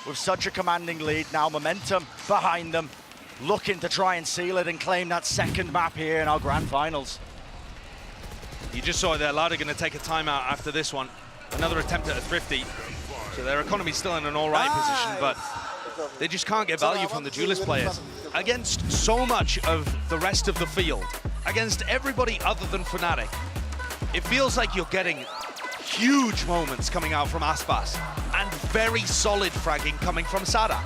with such a commanding lead now, momentum behind them, looking to try and seal it and claim that second map here in our grand finals. You just saw it there, Loud are going to take a timeout after this one. Another attempt at a thrifty. So their economy's still in an all right position, but they just can't get value from the duelist players. Against so much of the rest of the field, against everybody other than Fnatic, it feels like you're getting huge moments coming out from Aspas and very solid fragging coming from Sadak.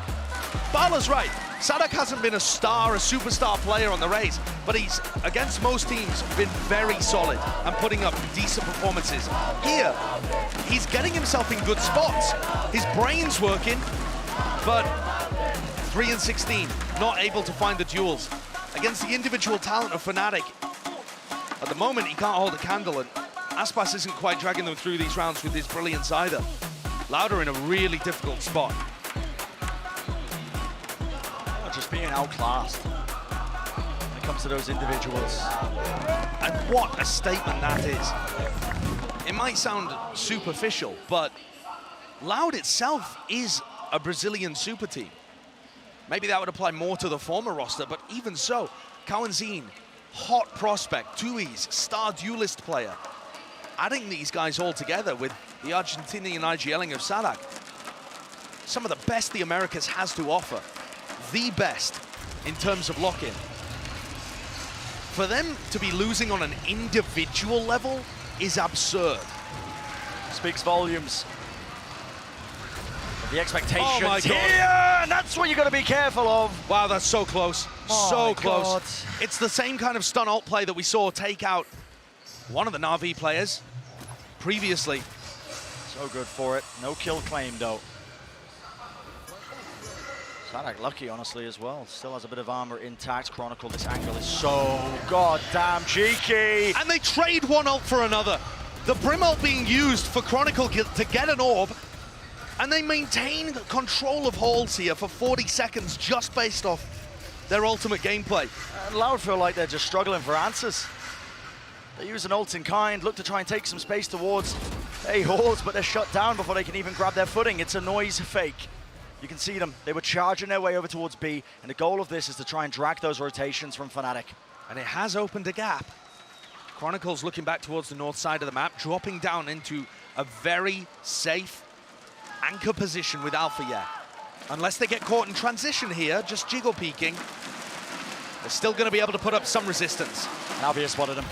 Bala's right. Sadak hasn't been a superstar player on the Rays, but he's, against most teams, been very solid and putting up decent performances. Here, he's getting himself in good spots. His brain's working, but 3 and 16, not able to find the duels. Against the individual talent of Fnatic, at the moment, he can't hold a candle, and Aspas isn't quite dragging them through these rounds with his brilliance either. Loud are in a really difficult spot. Just being outclassed when it comes to those individuals. And what a statement that is. It might sound superficial, but Loud itself is a Brazilian super team. Maybe that would apply more to the former roster, but even so, Cowanzine, hot prospect, 2Es, star duelist player. Adding these guys all together with the Argentinian IGLing of Sadak, some of the best the Americas has to offer, the best in terms of lock-in. For them to be losing on an individual level is absurd. Speaks volumes. The expectations oh my God. here, and that's what you got to be careful of. Wow, that's so close. Oh so close. God. It's the same kind of stun ult play that we saw take out one of the Na'Vi players previously. So good for it. No kill claim, though. Sadak lucky, honestly, as well. Still has a bit of armor intact. Chronicle, this angle is so goddamn cheeky. And they trade one ult for another. The Brim ult being used for Chronicle to get an orb, and they maintain control of halls here for 40 seconds just based off their ultimate gameplay. And Loud feel like they're just struggling for answers. They use an ult in kind, look to try and take some space towards halls, but they're shut down before they can even grab their footing. It's a noise fake. You can see them. They were charging their way over towards B, and the goal of this is to try and drag those rotations from Fnatic. And it has opened a gap. Chronicles looking back towards the north side of the map, dropping down into a very safe anchor position with Alpha Yet. Unless they get caught in transition here, just jiggle peeking, they're still going to be able to put up some resistance. Alvia spotted him.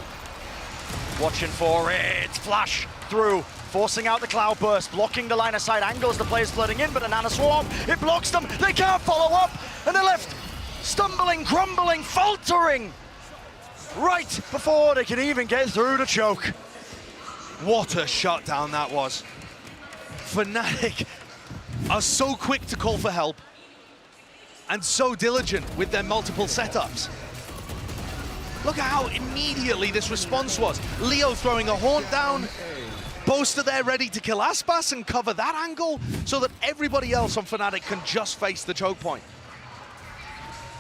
Watching for it. Flash through, forcing out the cloud burst, blocking the line of sight angles. The players flooding in, but a Nana Swarm, it blocks them. They can't follow up, and they're left stumbling, crumbling, faltering right before they can even get through the choke. What a shutdown that was. Fnatic are so quick to call for help and so diligent with their multiple setups. Look at how immediately this response was. Leo throwing a haunt down, Boaster there ready to kill Aspas and cover that angle so that everybody else on Fnatic can just face the choke point.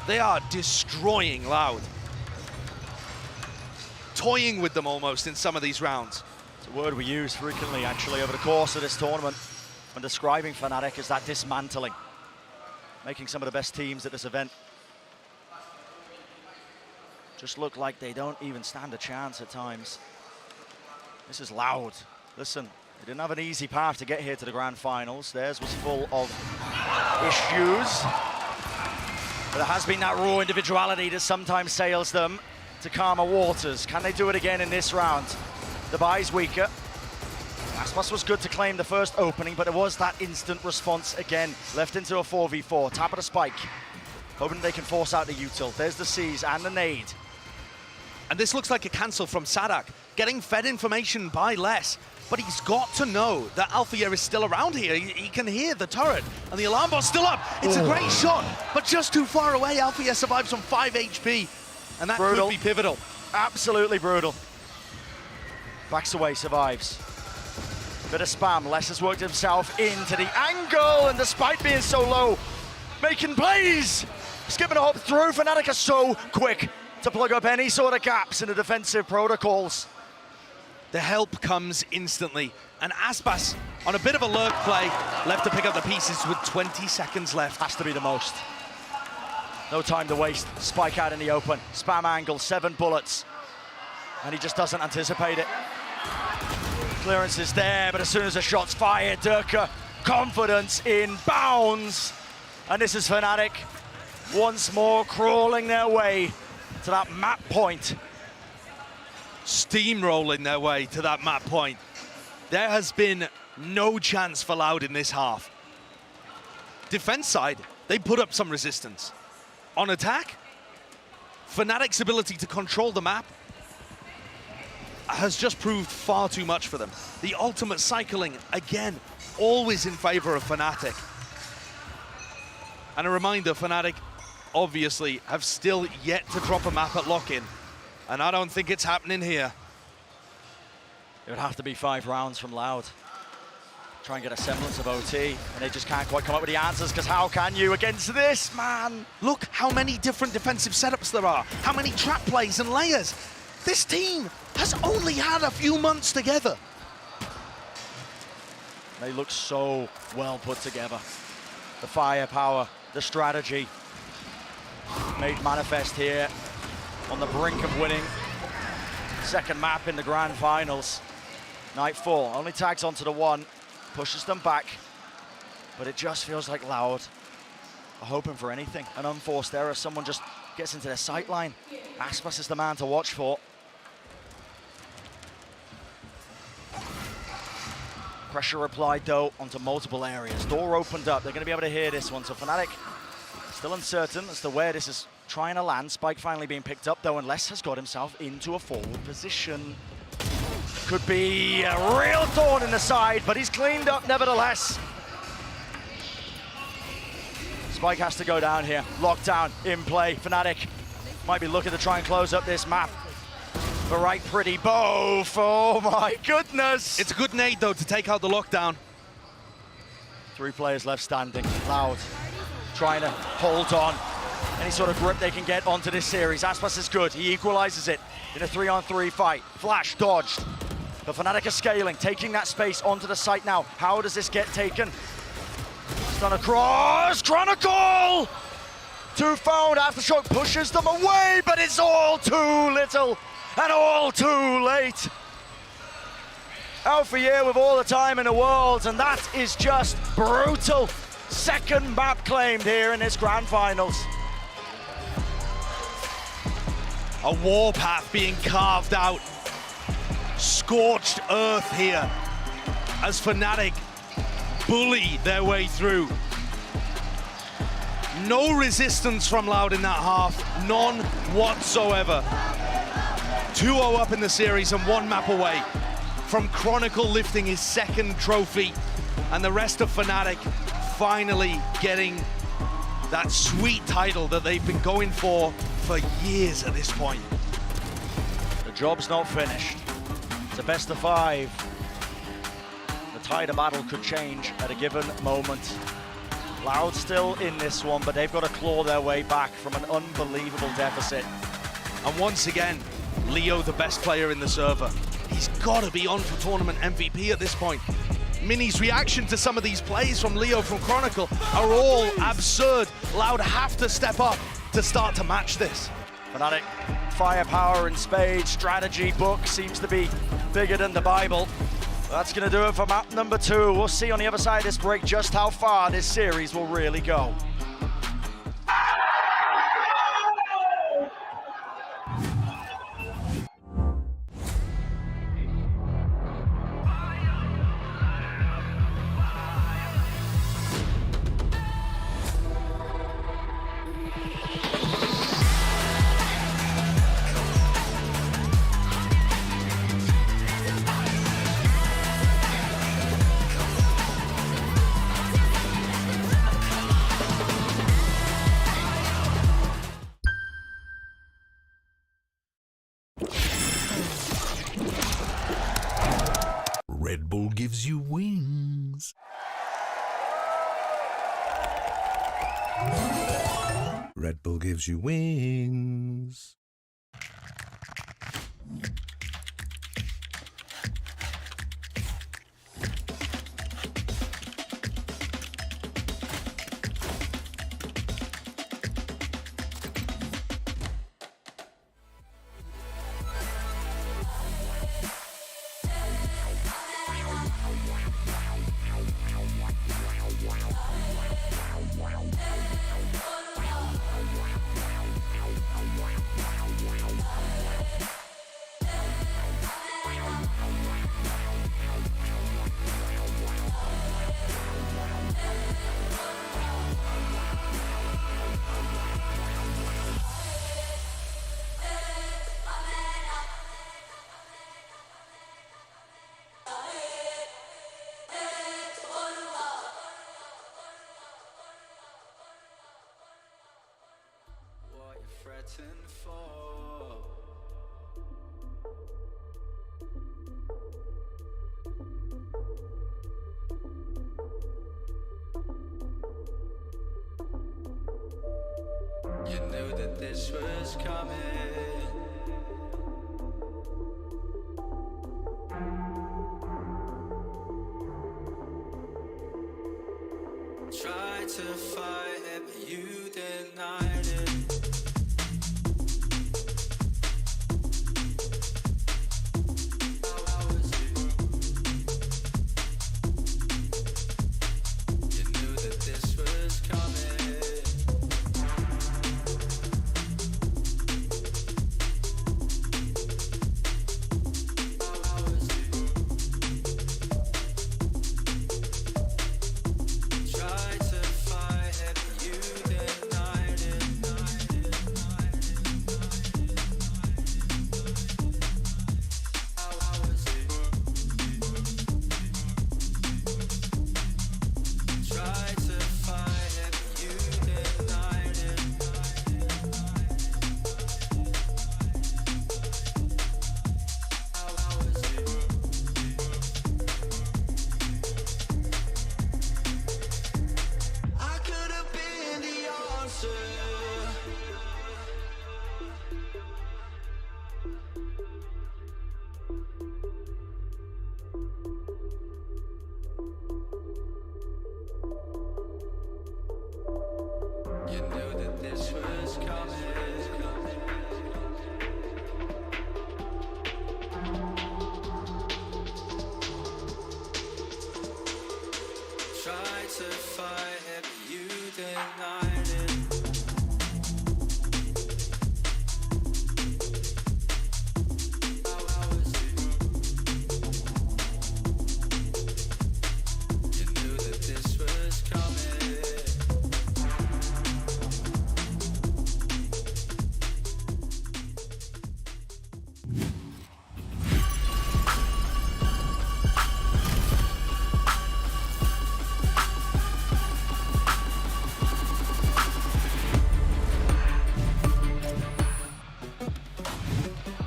They are destroying Loud. Toying with them almost in some of these rounds. It's a word we use frequently, actually, over the course of this tournament when describing Fnatic as that dismantling, making some of the best teams at this event just look like they don't even stand a chance at times. This is Loud. Listen, they didn't have an easy path to get here to the grand finals. Theirs was full of issues. But there has been that raw individuality that sometimes sails them to calmer waters. Can they do it again in this round? The buy's weaker. Aspas was good to claim the first opening, but it was that instant response again. Left into a 4v4, tap of the spike. Hoping they can force out the util. There's the C's and the nade. And this looks like a cancel from Sadak, getting fed information by less. But he's got to know that Althea is still around here. He can hear the turret, and the alarm bot's still up. It's a great shot, but just too far away. Althea survives on 5 HP, and that Brutal. could be pivotal. Absolutely brutal. Backs away, survives. Bit of spam. Les has worked himself into the angle, and despite being so low, making plays. Skipping a hop through. Fnatic are so quick to plug up any sort of gaps in the defensive protocols. The help comes instantly, and Aspas on a bit of a lurk play, left to pick up the pieces with 20 seconds left. Has to be the most. No time to waste. Spike out in the open. Spam angle, 7 bullets. And he just doesn't anticipate it. Clearance is there, but as soon as the shot's fired, Durka, confidence in bounds. And this is Fnatic once more crawling their way to that map point. Steamrolling their way to that map point. There has been no chance for Loud in this half. Defense side, they put up some resistance. On attack, Fnatic's ability to control the map has just proved far too much for them. The ultimate cycling, again, always in favor of Fnatic. And a reminder, Fnatic obviously have still yet to drop a map at LOCKIN, and I don't think it's happening here. It would have to be 5 rounds from Loud. Try and get a semblance of OT, and they just can't quite come up with the answers, because how can you against this, man? Look how many different defensive setups there are, how many trap plays and layers. This team has only had a few months together. They look so well put together. The firepower, the strategy, made manifest here on the brink of winning. Second map in the grand finals. Nightfall only tags onto the one, pushes them back, but it just feels like Loud are hoping for anything. An unforced error, someone just gets into their sight line. Aspas is the man to watch for. Pressure applied though onto multiple areas. Door opened up, they're gonna be able to hear this one. So Fnatic still uncertain as to where this is trying to land. Spike finally being picked up though, and Les has got himself into a forward position. Could be a real thorn in the side, but he's cleaned up nevertheless. Spike has to go down here. Lockdown in play. Fnatic might be looking to try and close up this map. The right pretty both. Oh my goodness. It's a good nade though to take out the lockdown. 3 players left standing. Loud trying to hold on. Any sort of grip they can get onto this series. Aspas is good. He equalizes it in a 3-on-3 fight. Flash dodged. The Fnatic are scaling, taking that space onto the site now. How does this get taken? Stun across. Chronicle! 2 found. Aftershock pushes them away, but it's all too little and all too late. Alpha Year with all the time in the world, and that is just brutal. Second map claimed here in this grand finals. A warpath being carved out. Scorched earth here as Fnatic bully their way through. No resistance from Loud in that half, none whatsoever. 2-0 up in the series and 1 map away from Chronicle lifting his 2nd trophy, and the rest of Fnatic finally getting that sweet title that they've been going for years at this point. The job's not finished. It's a best of 5. The tide of battle could change at a given moment. Loud still in this one, but they've got to claw their way back from an unbelievable deficit. And once again, Leo, the best player in the server. He's got to be on for tournament MVP at this point. Mini's reaction to some of these plays from Leo from Chronicle are all absurd. Loud have to step up to start to match this. Fnatic, firepower in spades, strategy book seems to be bigger than the Bible. That's going to do it for map number 2. We'll see on the other side of this break just how far this series will really go. Red Bull gives you wings. Red Bull gives you wings. fretting for. You knew that this was coming. Tried to fight it, but you denied it.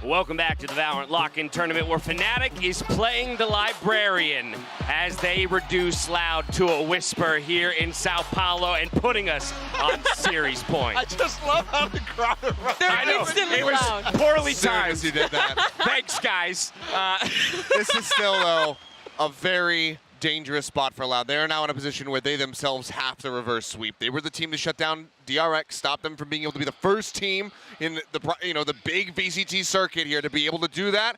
Welcome back to the Valorant Lock-In tournament where Fnatic is playing the Librarian as they reduce Loud to a whisper here in Sao Paulo and putting us on series point. I just love how the crowd erupted. I know, it was poorly timed. You did that. Thanks, guys. This is still, though, a very dangerous spot for Loud. They are now in a position where they themselves have to reverse sweep. They were the team to shut down DRX, stop them from being able to be the first team in the big VCT circuit here to be able to do that.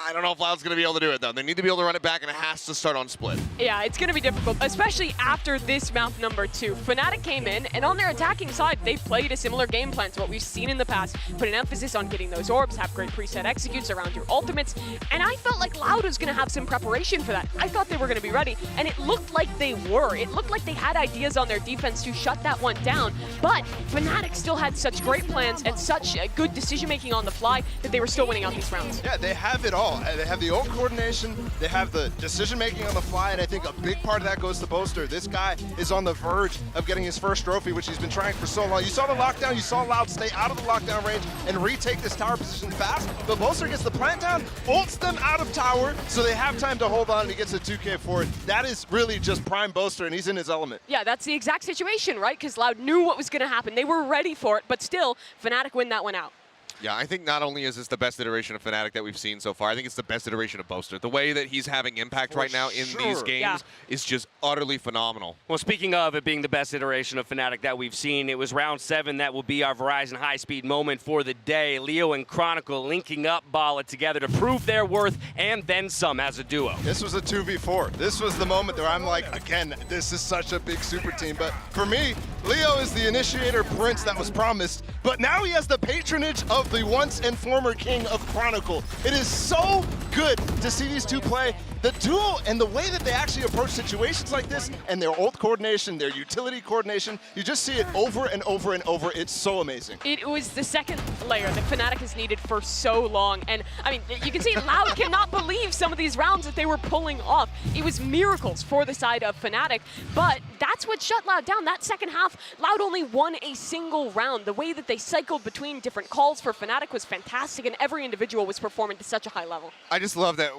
I don't know if Loud's going to be able to do it, though. They need to be able to run it back, and it has to start on split. Yeah, it's going to be difficult, especially after this map number 2. Fnatic came in, and on their attacking side, they played a similar game plan to what we've seen in the past. Put an emphasis on getting those orbs, have great preset executes around your ultimates, and I felt like Loud was going to have some preparation for that. I thought they were going to be ready, and it looked like they were. It looked like they had ideas on their defense to shut that one down, but Fnatic still had such great plans and such good decision-making on the fly that they were still winning out these rounds. Yeah, they have it all. They have the ult coordination, they have the decision-making on the fly, and I think a big part of that goes to Boaster. This guy is on the verge of getting his first trophy, which he's been trying for so long. You saw the lockdown, you saw Loud stay out of the lockdown range and retake this tower position fast, but Boaster gets the plant down, ults them out of tower, so they have time to hold on, and he gets a 2K for it. That is really just prime Boaster, and he's in his element. Yeah, that's the exact situation, right? Because Loud knew what was going to happen. They were ready for it, but still, Fnatic win that one out. Yeah, I think not only is this the best iteration of Fnatic that we've seen so far, I think it's the best iteration of Boaster. The way that he's having impact right now in these games is just utterly phenomenal. Well, speaking of it being the best iteration of Fnatic that we've seen, it was round 7 that will be our Verizon high-speed moment for the day. Leo and Chronicle linking up Bala together to prove their worth and then some as a duo. This was a 2v4. This was the moment where I'm like, again, this is such a big super team. But for me, Leo is the initiator prince that was promised, but now he has the patronage of the once and former king of Chronicle. It is so good to see these two play. The duo and the way that they actually approach situations like this and their ult coordination, their utility coordination, you just see it over and over and over. It's so amazing. It was the second layer that Fnatic has needed for so long. And I mean, you can see Loud cannot believe some of these rounds that they were pulling off. It was miracles for the side of Fnatic, but that's what shut Loud down. That second half, Loud only won a single round. The way that they cycled between different calls for Fnatic was fantastic, and every individual was performing to such a high level. I just love that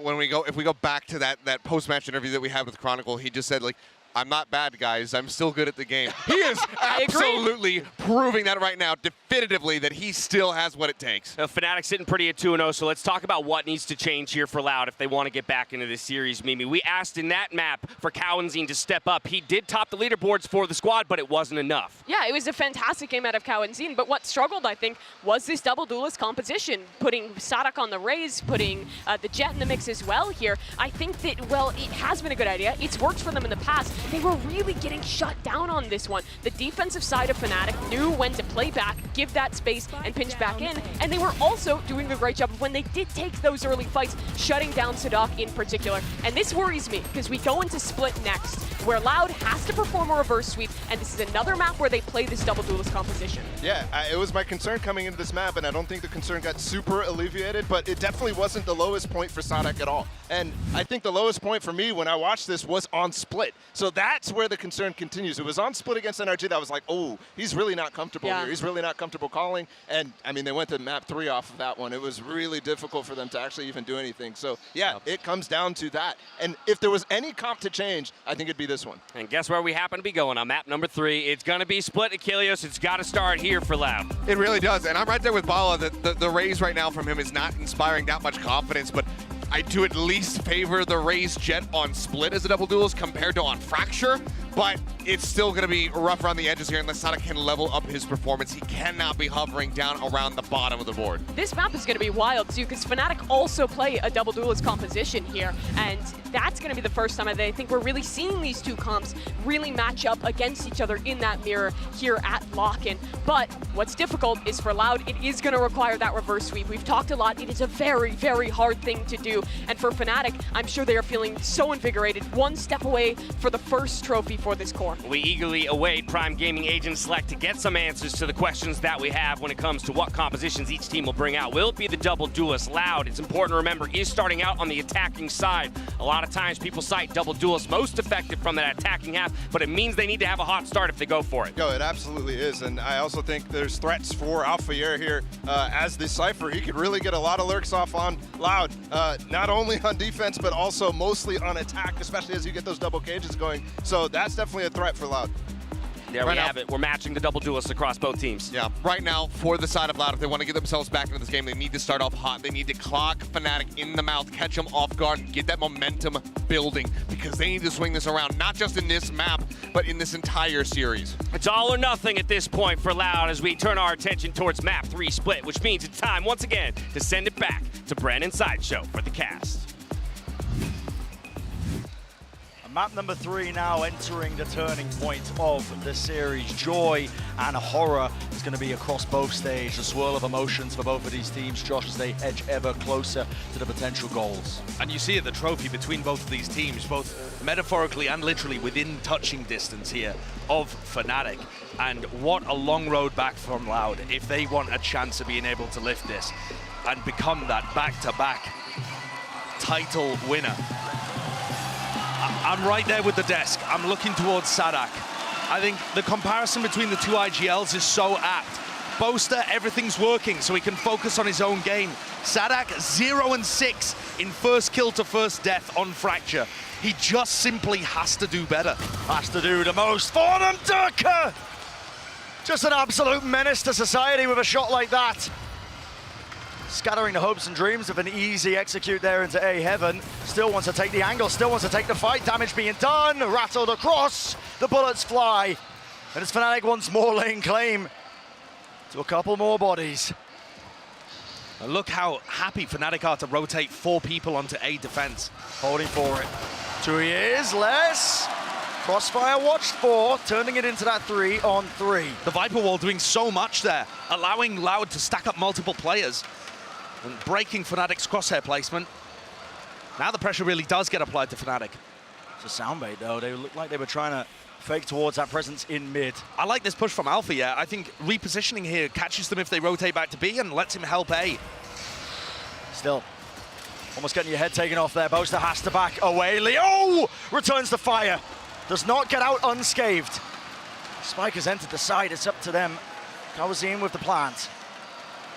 if we go back to that post-match interview that we had with Chronicle, he just said, like, I'm not bad, guys. I'm still good at the game. He is absolutely proving that right now, definitively, that he still has what it takes. Fnatic sitting pretty at 2-0, so let's talk about what needs to change here for Loud if they want to get back into this series, Mimi. We asked in that map for Cowanzine to step up. He did top the leaderboards for the squad, but it wasn't enough. Yeah, it was a fantastic game out of Cowanzine, but what struggled, I think, was this double duelist composition, putting Sadak on the Raze, putting the Jet in the mix as well here. I think that, well, it has been a good idea. It's worked for them in the past. They were really getting shut down on this one. The defensive side of Fnatic knew when to play back, give that space, and pinch back in, and they were also doing a great job of when they did take those early fights, shutting down Sadak in particular. And this worries me, because we go into Split next, where Loud has to perform a reverse sweep, and this is another map where they play this double duelist composition. Yeah, it was my concern coming into this map, and I don't think the concern got super alleviated, but it definitely wasn't the lowest point for Sadak at all. And I think the lowest point for me when I watched this was on Split. So that's where the concern continues. It was on Split against NRG that I was like, oh, he's really not comfortable here. He's really not comfortable calling. And I mean, they went to map 3 off of that one. It was really difficult for them to actually even do anything. So yeah, it comes down to that. And if there was any comp to change, I think it'd be this one. And guess where we happen to be going on map number 3? It's going to be Split Achilles. It's got to start here for Loud. It really does. And I'm right there with Bala. The raise right now from him is not inspiring that much confidence, but I do at least favor the Raze Jet on Split as a double duelist compared to on Fracture, but it's still going to be rough around the edges here unless Sonic can level up his performance. He cannot be hovering down around the bottom of the board. This map is going to be wild too, because Fnatic also play a double duelist composition here, and that's going to be the first time I think we're really seeing these two comps really match up against each other in that mirror here at LOCKIN. But what's difficult is for Loud, it is going to require that reverse sweep. We've talked a lot. It is a very, very hard thing to do. And for Fnatic, I'm sure they are feeling so invigorated, one step away for the first trophy for this core. more. We eagerly await Prime Gaming Agent Select to get some answers to the questions that we have when it comes to what compositions each team will bring out. Will it be the double duelist? Loud, it's important to remember, is starting out on the attacking side. A lot of times people cite double duelist most effective from that attacking half, but it means they need to have a hot start if they go for it. Yo, it absolutely is, and I also think there's threats for Alphayer here as the Cypher. He could really get a lot of lurks off on Loud, not only on defense, but also mostly on attack, especially as you get those double cages going. So that's definitely a threat for Loud. There we have it. We're matching the double duelists across both teams. Yeah, right now, for the side of Loud, if they want to get themselves back into this game, they need to start off hot. They need to clock Fnatic in the mouth, catch them off guard, and get that momentum building, because they need to swing this around, not just in this map, but in this entire series. It's all or nothing at this point for Loud as we turn our attention towards map 3 split, which means it's time, once again, to send it back to Brandon Sideshow for the cast. Map number 3 now entering the turning point of the series. Joy and horror is going to be across both stages. A swirl of emotions for both of these teams, Josh, as they edge ever closer to the potential goals. And you see it, the trophy between both of these teams, both metaphorically and literally within touching distance here of Fnatic. And what a long road back from Loud if they want a chance of being able to lift this and become that back-to-back title winner. I'm right there with the desk. I'm looking towards Sadak. I think the comparison between the two IGLs is so apt. Boaster, everything's working, so he can focus on his own game. Sadak, 0-6 in first kill to first death on Fracture. He just simply has to do better. Has to do the most for them, Durka! Just an absolute menace to society with a shot like that. Scattering the hopes and dreams of an easy execute there into A heaven. Still wants to take the angle, still wants to take the fight. Damage being done, rattled across. The bullets fly. And it's Fnatic once more laying claim to a couple more bodies. And look how happy Fnatic are to rotate 4 people onto A defense. Holding for it. 2 years, less. Crossfire watched 4, turning it into that 3-on-3. The Viper Wall doing so much there, allowing Loud to stack up multiple players and breaking Fnatic's crosshair placement. Now the pressure really does get applied to Fnatic. It's a soundbait though. They looked like they were trying to fake towards that presence in mid. I like this push from Alpha, yeah. I think repositioning here catches them if they rotate back to B and lets him help A. Still, almost getting your head taken off there. Boaster has to back away. Leo returns the fire. Does not get out unscathed. Spike has entered the side. It's up to them. Kawazine with the plant.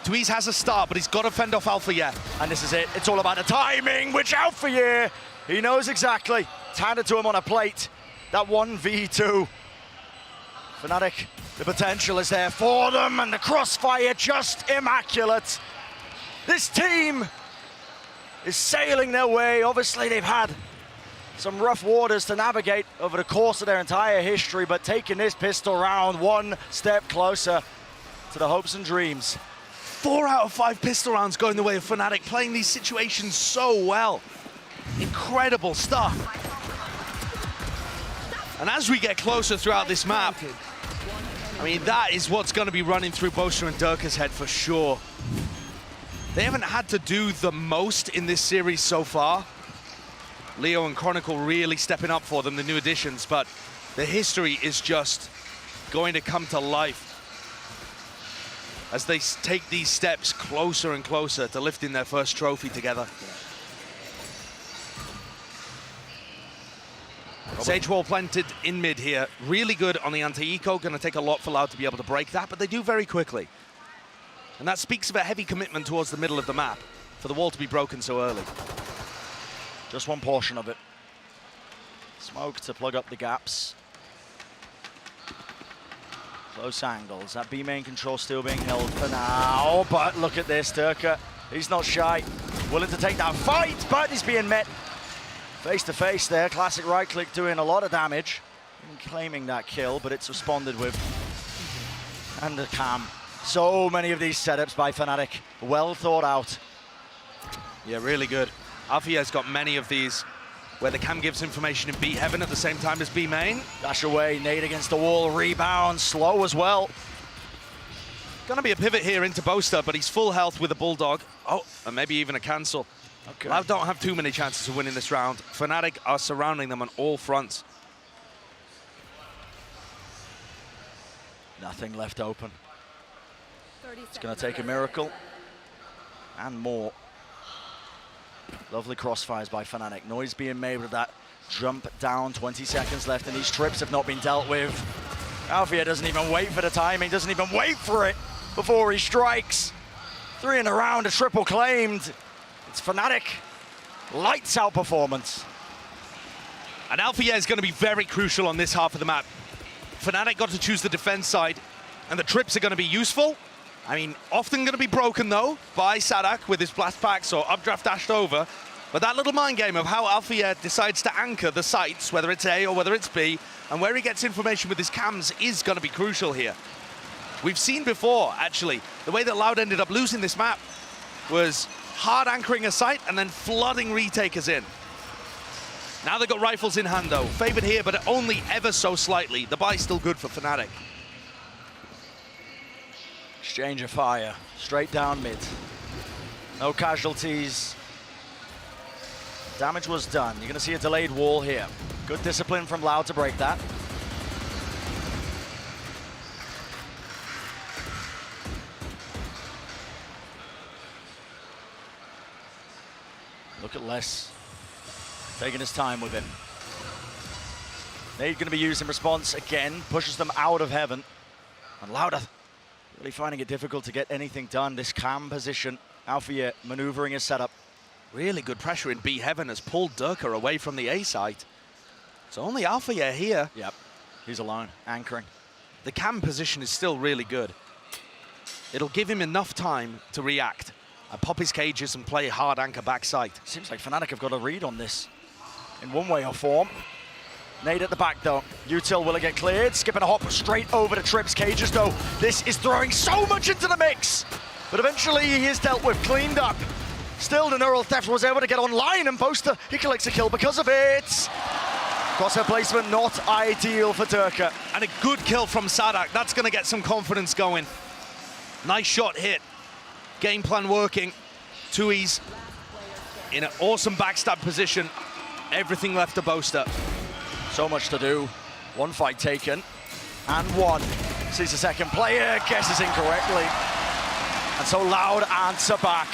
Dweez has a start, but he's got to fend off Alpha, And this is it. It's all about the timing, which Alpha, he knows exactly. It's handed to him on a plate. That 1v2. Fnatic, the potential is there for them, and the crossfire just immaculate. This team is sailing their way. Obviously, they've had some rough waters to navigate over the course of their entire history, but taking this pistol round one step closer to the hopes and dreams. 4 out of 5 pistol rounds going the way of Fnatic, playing these situations so well. Incredible stuff. And as we get closer throughout this map, I mean, that is what's going to be running through Boaster and Durka's head for sure. They haven't had to do the most in this series so far. Leo and Chronicle really stepping up for them, the new additions, but the history is just going to come to life as they take these steps closer and closer to lifting their first trophy together. Sage Wall planted in mid here. Really good on the anti-eco. Going to take a lot for Loud to be able to break that, but they do very quickly. And that speaks of a heavy commitment towards the middle of the map for the wall to be broken so early. Just one portion of it. Smoke to plug up the gaps. Close angles. That B main control still being held for now, but look at this, Durka. He's not shy. Willing to take that fight, but he's being met face to face there. Classic right click doing a lot of damage. Claiming that kill, but it's responded with. And the cam. So many of these setups by Fnatic. Well thought out. Yeah, really good. Alfia's got many of these where the cam gives information in B heaven at the same time as B main. Dash away, nade against the wall, rebound, slow as well. Gonna be a pivot here into Boaster, but he's full health with a Bulldog. Oh, and maybe even a cancel. Okay. Loud don't have too many chances of winning this round. Fnatic are surrounding them on all fronts. Nothing left open. It's going to take a miracle and more. Lovely crossfires by Fnatic. Noise being made with that jump down. 20 seconds left, and these trips have not been dealt with. Alfia doesn't even wait for the timing, doesn't even wait for it before he strikes. 3 in a round, a triple claimed. It's Fnatic. Lights out performance. And Alfia is going to be very crucial on this half of the map. Fnatic got to choose the defense side, and the trips are going to be useful. I mean, often going to be broken, though, by Sadak with his blast packs or updraft dashed over. But that little mind game of how Alfia decides to anchor the sites, whether it's A or whether it's B, and where he gets information with his cams is going to be crucial here. We've seen before, actually, the way that Loud ended up losing this map was hard anchoring a site and then flooding retakers in. Now they've got rifles in hand, though. Favored here, but only ever so slightly. The buy's still good for Fnatic. Exchange of fire, straight down mid. No casualties. Damage was done. You're going to see a delayed wall here. Good discipline from Loud to break that. Look at Les taking his time with him. Nade going to be used in response again, pushes them out of heaven. And Lauda really finding it difficult to get anything done. This cam position, Alfia maneuvering his setup. Really good pressure in B heaven has pulled Durka away from the A site. So only Alfia here. Yep, he's alone, anchoring. The cam position is still really good. It'll give him enough time to react and pop his cages and play hard anchor backside. Seems like Fnatic have got a read on this in one way or form. Nade at the back though. Util will it get cleared? Skipping a hop straight over to Trips cages though. This is throwing so much into the mix. But eventually he is dealt with, cleaned up. Still the neural theft was able to get online, and Poster, he collects a kill because of it. Crosshair placement not ideal for Durka. And a good kill from Sadak. That's going to get some confidence going. Nice shot hit. Game plan working. Tui's in an awesome backstab position. Everything left to Boaster. So much to do. One fight taken, and one. Sees the second player, guesses incorrectly. And so Loud answer back.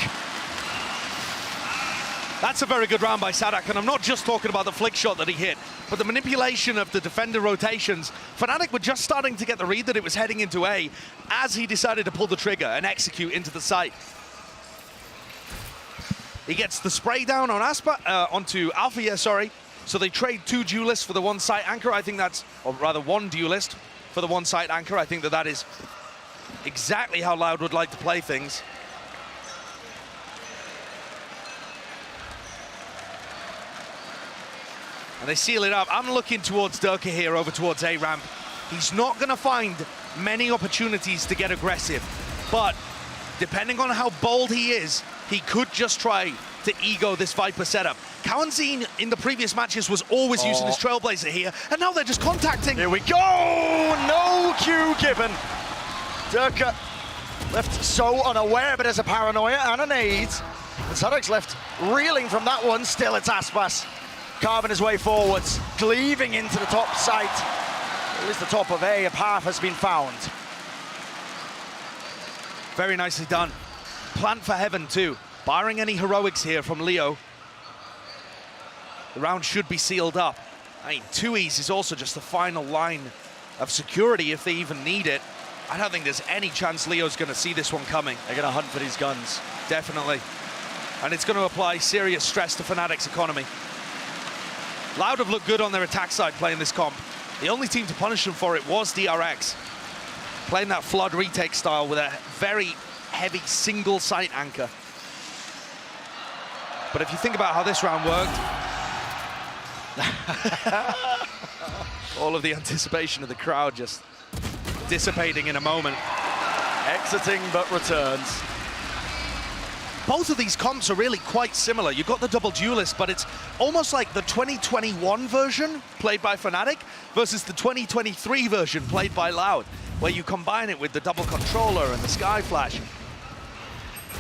That's a very good round by Sadak, and I'm not just talking about the flick shot that he hit, but the manipulation of the defender rotations. Fnatic were just starting to get the read that it was heading into A as he decided to pull the trigger and execute into the site. He gets the spray down on onto Alfia, sorry. So they trade 2 duelists for the 1 site anchor. I think that's, or rather 1 duelist for the 1 site anchor. I think that is exactly how Loud would like to play things. And they seal it up. I'm looking towards Durka here, over towards A ramp. He's not going to find many opportunities to get aggressive, but depending on how bold he is, he could just try to ego this Viper setup. Kawanzine in the previous matches was always using his Trailblazer here, and now they're just contacting. Here we go! No cue given. Durka left so unaware, but there's a paranoia and a nade. And Sadak's left reeling from that one. Still it's Aspas carving his way forwards, cleaving into the top site. At least the top of A, a path has been found. Very nicely done. Plant for heaven too. Barring any heroics here from Leo, the round should be sealed up. I mean, Tui's is also just the final line of security if they even need it. I don't think there's any chance Leo's going to see this one coming. They're going to hunt for these guns. Definitely. And it's going to apply serious stress to Fnatic's economy. Loud have looked good on their attack side playing this comp. The only team to punish them for it was DRX. Playing that flood retake style with a very heavy single site anchor. But if you think about how this round worked, all of the anticipation of the crowd just dissipating in a moment. Exiting but returns. Both of these comps are really quite similar. You've got the double duelist, but it's almost like the 2021 version played by Fnatic versus the 2023 version played by Loud, where you combine it with the double controller and the Sky Flash.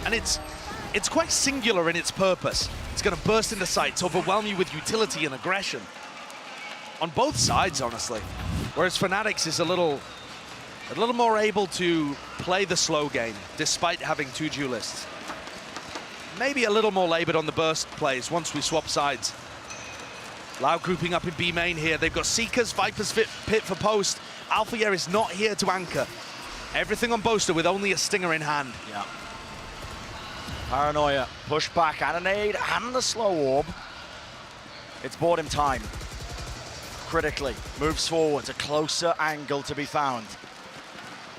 And it's quite singular in its purpose. It's going to burst into sights, overwhelm you with utility and aggression. On both sides, honestly. Whereas Fnatic's is a little A little more able to play the slow game, despite having two duelists. Maybe a little more labored on the burst plays once we swap sides. Loud grouping up in B main here. They've got Seekers, Vipers pit for post. Alpha is not here to anchor. Everything on Boaster with only a stinger in hand. Yeah. Paranoia, push back, and a nade, and the slow orb. It's bought him time. Critically, moves forward, a closer angle to be found.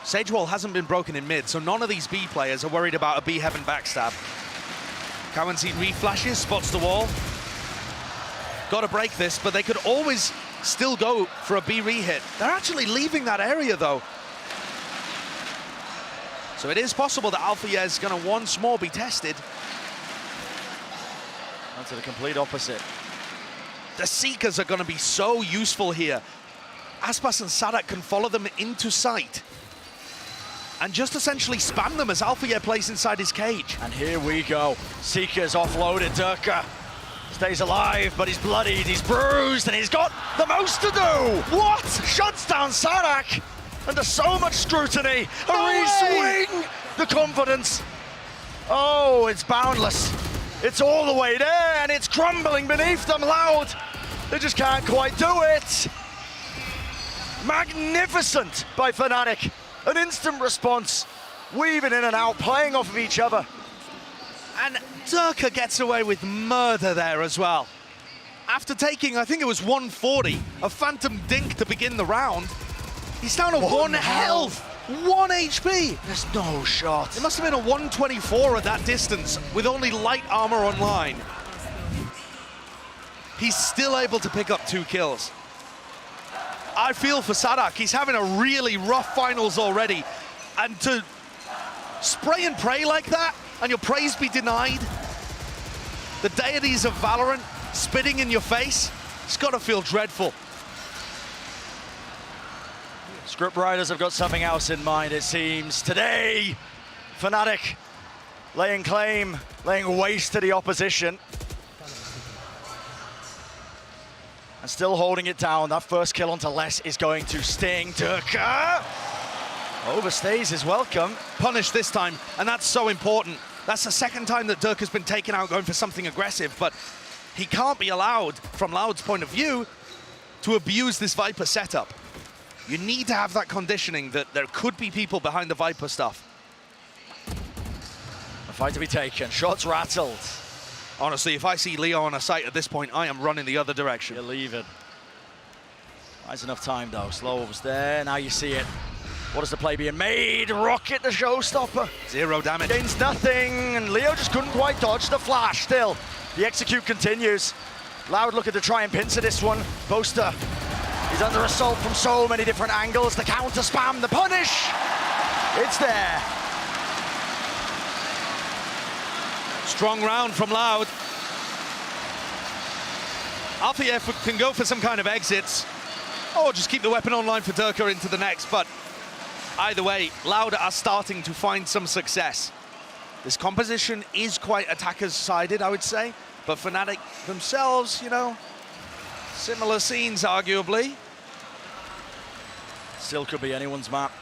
Sage wall hasn't been broken in mid, so none of these B players are worried about a B heaven backstab. Cowan's reflashes, spots the wall. Got to break this, but they could always still go for a B re-hit. They're actually leaving that area, though. So it is possible that Alpha is going to once more be tested. That's the complete opposite. The Seekers are going to be so useful here. Aspas and Sadak can follow them into sight and just essentially spam them as Alpha plays inside his cage. And here we go. Seekers offloaded. Durka stays alive, but he's bloodied, he's bruised, and he's got the most to do. What? Shuts down Sadak under so much scrutiny. A re-swing. The confidence. Oh, it's boundless. It's all the way there, and it's crumbling beneath them. Loud. They just can't quite do it. Magnificent by Fnatic. An instant response, weaving in and out, playing off of each other. And Durka gets away with murder there as well. After taking, I think it was 140, a phantom dink to begin the round, he's down to one health, 1 HP. There's no shot. It must have been a 124 at that distance with only light armor online. He's still able to pick up 2 kills. I feel for Sadak, he's having a really rough finals already. And to spray and pray like that, and your praise be denied, the deities of Valorant spitting in your face, it's gotta feel dreadful. Scriptwriters have got something else in mind, it seems. Today, Fnatic laying claim, laying waste to the opposition. And still holding it down. That first kill onto Les is going to sting. Durka overstays his welcome. Punished this time, and that's so important. That's the second time that Durka's been taken out going for something aggressive, but he can't be allowed, from Loud's point of view, to abuse this Viper setup. You need to have that conditioning that there could be people behind the Viper stuff. A fight to be taken. Shots rattled. Honestly, if I see Leo on a site at this point, I am running the other direction. You're leaving. Nice enough time, though. Slow was there. Now you see it. What is the play being made? Rocket the showstopper. 0 damage. Gains nothing, and Leo just couldn't quite dodge the flash. Still, the execute continues. Loud looking to try and pincer this one. Boaster, he's under assault from so many different angles. The counter spam, the punish. It's there. Strong round from Loud. Alpha can go for some kind of exits, or just keep the weapon online for Durka into the next, but either way, Loud are starting to find some success. This composition is quite attackers-sided, I would say, but Fnatic themselves, you know, similar scenes, arguably. Still could be anyone's map.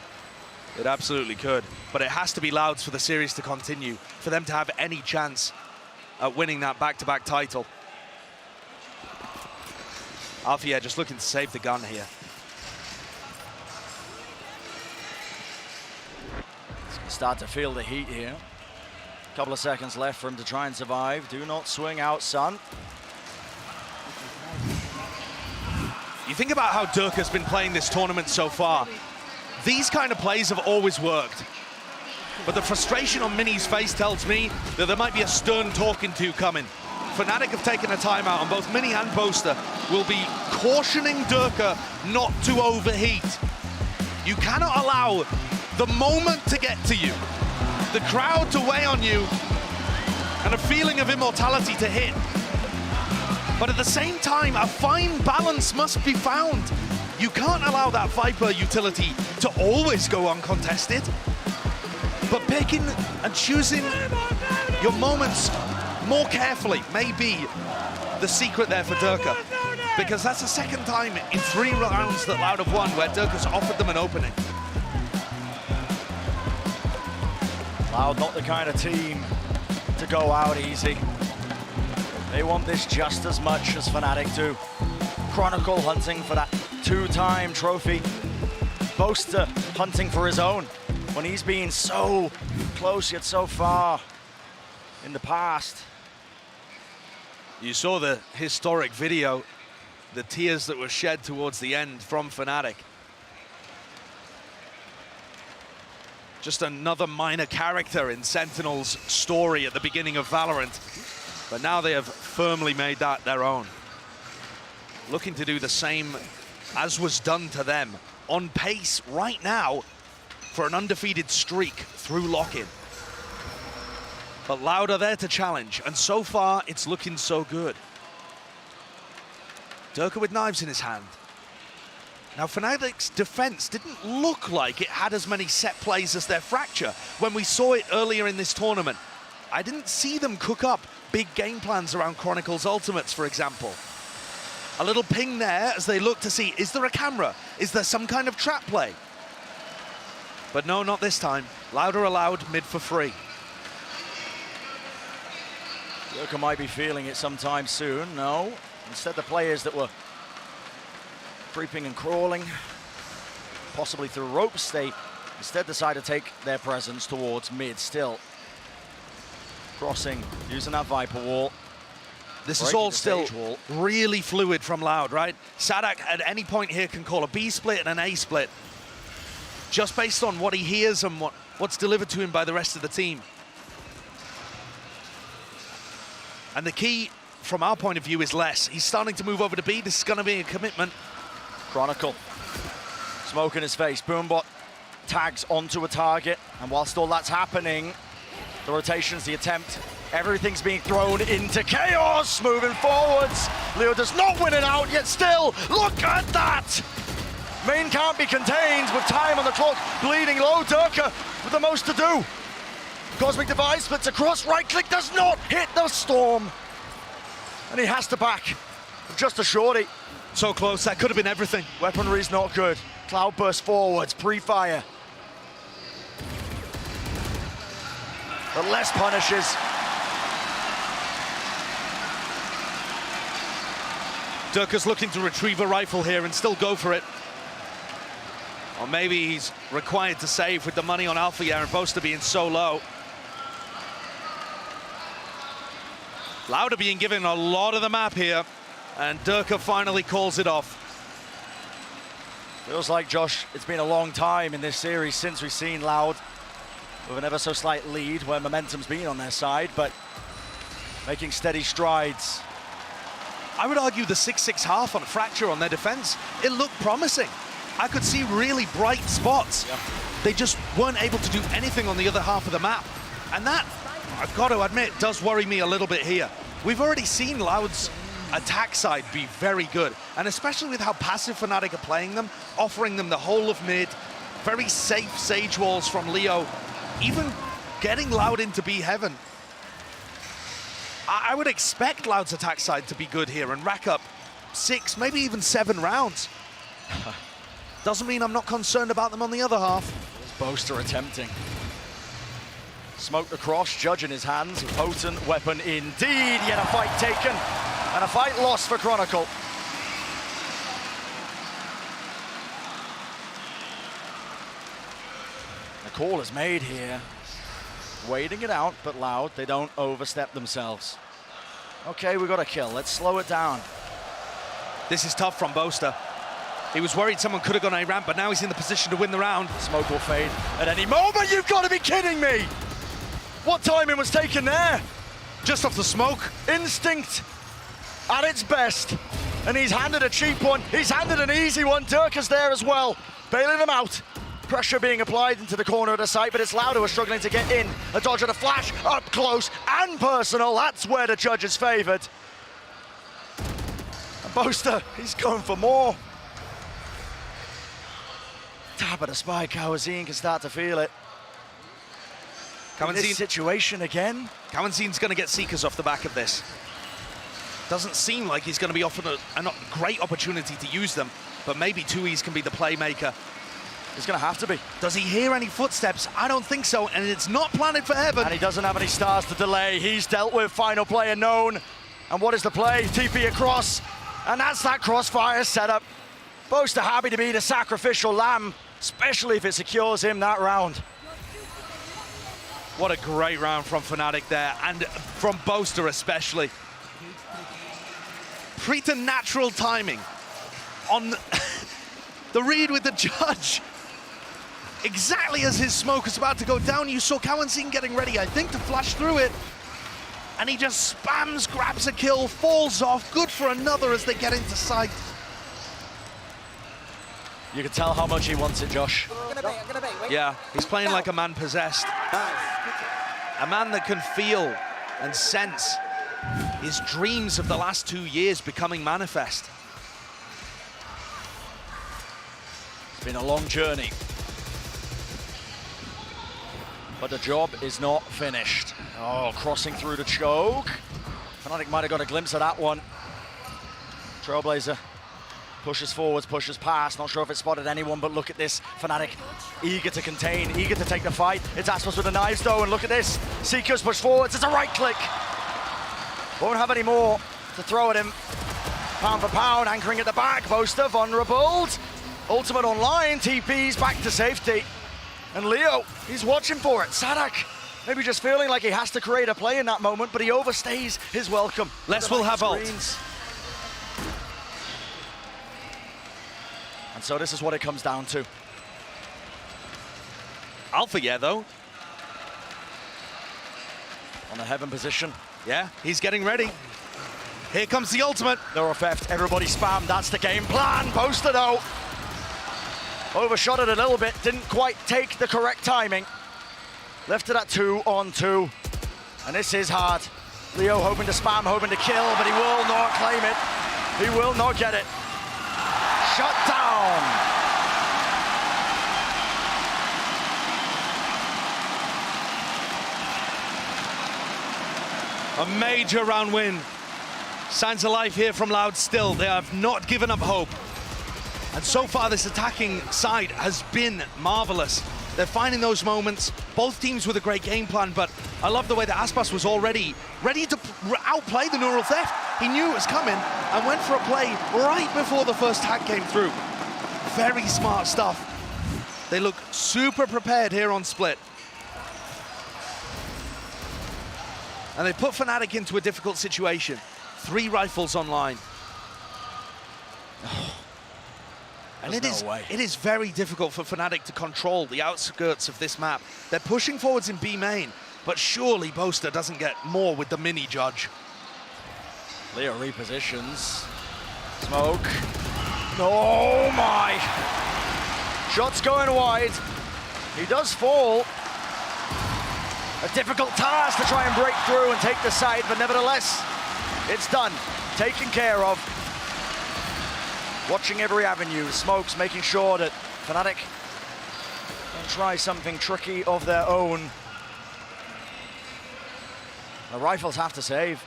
It absolutely could, but it has to be Loud's for the series to continue, for them to have any chance at winning that back-to-back title. Alpha just looking to save the gun here. Start to feel the heat here. Couple of seconds left for him to try and survive. Do not swing out, son. You think about how Durka's been playing this tournament so far. These kind of plays have always worked. But the frustration on Mini's face tells me that there might be a stern talking to coming. Fnatic have taken a timeout, and both Mini and Boaster will be cautioning Durka not to overheat. You cannot allow the moment to get to you, the crowd to weigh on you, and a feeling of immortality to hit. But at the same time, a fine balance must be found. You can't allow that Viper utility to always go uncontested. But picking and choosing your moments more carefully may be the secret there for Durka. Because that's the second time in 3 rounds that Loud have won where Durka's offered them an opening. Loud, not the kind of team to go out easy. They want this just as much as Fnatic do. Chronicle hunting for that 2-time trophy. Boaster hunting for his own when he's been so close yet so far in the past. You saw the historic video, the tears that were shed towards the end from Fnatic. Just another minor character in Sentinel's story at the beginning of Valorant. But now they have firmly made that their own. Looking to do the same as was done to them. On pace right now for an undefeated streak through LOCKIN. But Loud are there to challenge, and so far it's looking so good. Durka with knives in his hand. Now Fnatic's defense didn't look like it had as many set plays as their Fracture when we saw it earlier in this tournament. I didn't see them cook up big game plans around Chronicle's ultimates, for example. A little ping there as they look to see, is there a camera? Is there some kind of trap play? But no, not this time. Loud are allowed mid for free. Durka might be feeling it sometime soon. No, instead the players that were creeping and crawling, possibly through ropes, they instead decide to take their presence towards mid still. Crossing, using that Viper wall. This is all still really fluid from Loud, right? Sadak at any point here can call a B split and an A split, just based on what he hears and what's delivered to him by the rest of the team. And the key from our point of view is less. He's starting to move over to B. This is going to be a commitment. Chronicle, smoke in his face. Boombot tags onto a target, and whilst all that's happening, the rotations, the attempt, everything's being thrown into chaos. Moving forwards, Leo does not win it out, yet still, look at that! Main can't be contained with time on the clock, bleeding low. Durka with the most to do. Cosmic Device splits across, right click does not hit the Storm. And he has to back just a shorty. So close, that could have been everything. Weaponry's not good. Cloudburst forwards, pre-fire. The less punishes. Durka's looking to retrieve a rifle here and still go for it. Or maybe he's required to save with the money on Alpha Year and Boaster being so low. Loud are being given a lot of the map here, and Durka finally calls it off. Feels like, Josh, it's been a long time in this series since we've seen Loud with an ever so slight lead where momentum's been on their side, but making steady strides. I would argue the 6-6 half on Fracture on their defense, it looked promising. I could see really bright spots. Yeah. They just weren't able to do anything on the other half of the map. And that, I've got to admit, does worry me a little bit here. We've already seen Loud's attack side be very good, and especially with how passive Fnatic are playing them, offering them the whole of mid, very safe Sage walls from Leo, even getting Loud into B heaven. I would expect Loud's attack side to be good here and rack up 6, maybe even 7 rounds. Doesn't mean I'm not concerned about them on the other half. Boaster attempting. Smoked across, Judge in his hands, potent weapon indeed, yet a fight taken and a fight lost for Chronicle. The call is made here. Waiting it out, but Loud, they don't overstep themselves. Okay, we got a kill, let's slow it down. This is tough from Boaster. He was worried someone could have gone A-ramp, but now he's in the position to win the round. Smoke will fade at any moment, you've got to be kidding me! What timing was taken there? Just off the smoke. Instinct at its best. And he's handed a cheap one, he's handed an easy one. Durka's there as well, bailing them out. Pressure being applied into the corner of the site, but it's Loud who are struggling to get in. A dodge and a flash, up close and personal. That's where the judge is favored. And Boaster, he's going for more. Tap at a spike, Kawazine can start to feel it. In this situation again. Kawazine's going to get Seekers off the back of this. Doesn't seem like he's going to be offered a great opportunity to use them, but maybe 2Es can be the playmaker. He's going to have to be. Does he hear any footsteps? I don't think so, and it's not planted for heaven. And he doesn't have any stars to delay. He's dealt with, final player known. And what is the play? TP across, and that's that crossfire setup. Boaster happy to be the sacrificial lamb, especially if it secures him that round. What a great round from Fnatic there, and from Boaster especially. Preternatural timing on the read with the judge. Exactly as his smoke was about to go down, you saw Kawansing getting ready, I think, to flash through it. And he just spams, grabs a kill, falls off, good for another as they get into sight. You can tell how much he wants it, Josh. Yeah, he's playing like a man possessed. A man that can feel and sense his dreams of the last 2 years becoming manifest. It's been a long journey. But the job is not finished. Oh, crossing through the choke. Fnatic might have got a glimpse of that one. Trailblazer pushes forwards, pushes past. Not sure if it spotted anyone, but look at this. Fnatic eager to contain, eager to take the fight. It's Aspas with the knives though, and look at this. Seekers push forwards, it's a right click. Won't have any more to throw at him. Pound for pound, anchoring at the back. Boaster vulnerable. Ultimate online, TP's back to safety. And Leo, he's watching for it. Sadak, maybe just feeling like he has to create a play in that moment, but he overstays his welcome. Les will have ult. And so this is what it comes down to. Alpha, yeah, though. On the heaven position. Yeah, he's getting ready. Here comes the ultimate. No theft, everybody spam, that's the game plan. Boaster though. Overshot it a little bit, didn't quite take the correct timing. Left it at 2-on-2. And this is hard. Leo hoping to spam, hoping to kill, but he will not claim it. He will not get it. Shut down. A major round win. Signs of life here from Loud still. They have not given up hope. And so far, this attacking side has been marvelous. They're finding those moments, both teams with a great game plan, but I love the way that Aspas was already ready to outplay the neural theft. He knew it was coming and went for a play right before the first hack came through. Very smart stuff. They look super prepared here on Split. And they put Fnatic into a difficult situation. 3 rifles online. And it is very difficult for Fnatic to control the outskirts of this map. They're pushing forwards in B main, but surely Boaster doesn't get more with the mini judge. Leo repositions. Smoke. Oh my! Shots going wide. He does fall. A difficult task to try and break through and take the side, but nevertheless, it's done. Taken care of. Watching every avenue, Smokes making sure that Fnatic can try something tricky of their own. The rifles have to save.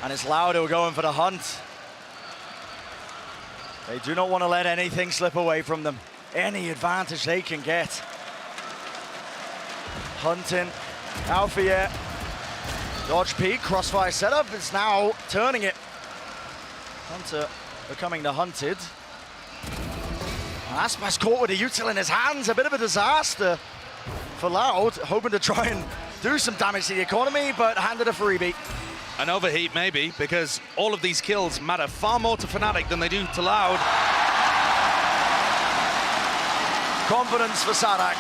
And it's Loud who are going for the hunt. They do not want to let anything slip away from them. Any advantage they can get. Hunting, Alfie. Dodge peek, crossfire setup, it's now turning it. Hunter becoming the hunted. Aspas caught with a util in his hands, a bit of a disaster for Loud, hoping to try and do some damage to the economy, but handed a freebie. An overheat maybe, because all of these kills matter far more to Fnatic than they do to Loud. Confidence for Sadak.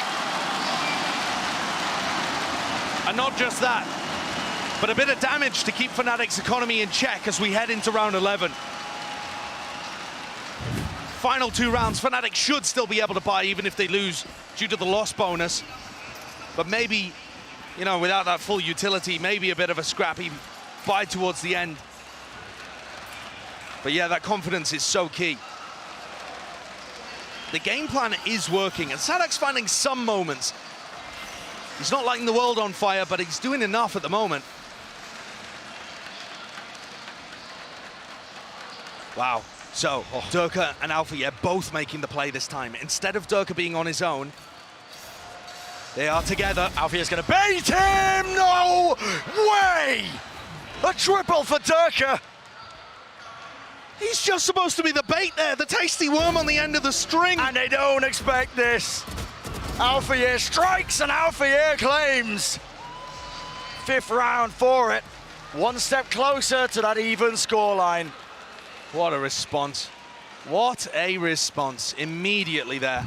And not just that, but a bit of damage to keep Fnatic's economy in check as we head into round 11. Final 2 rounds, Fnatic should still be able to buy even if they lose due to the loss bonus. But maybe, you know, without that full utility, maybe a bit of a scrappy buy towards the end. But yeah, that confidence is so key. The game plan is working, and Sadak's finding some moments. He's not lighting the world on fire, but he's doing enough at the moment. Wow. So, Durka and Alpha both making the play this time. Instead of Durka being on his own, they are together. Alfia's going to bait him! No way! A triple for Durka. He's just supposed to be the bait there, the tasty worm on the end of the string. And they don't expect this. Alfia strikes and Alfia claims. 5th round for it. One step closer to that even scoreline. What a response. What a response immediately there.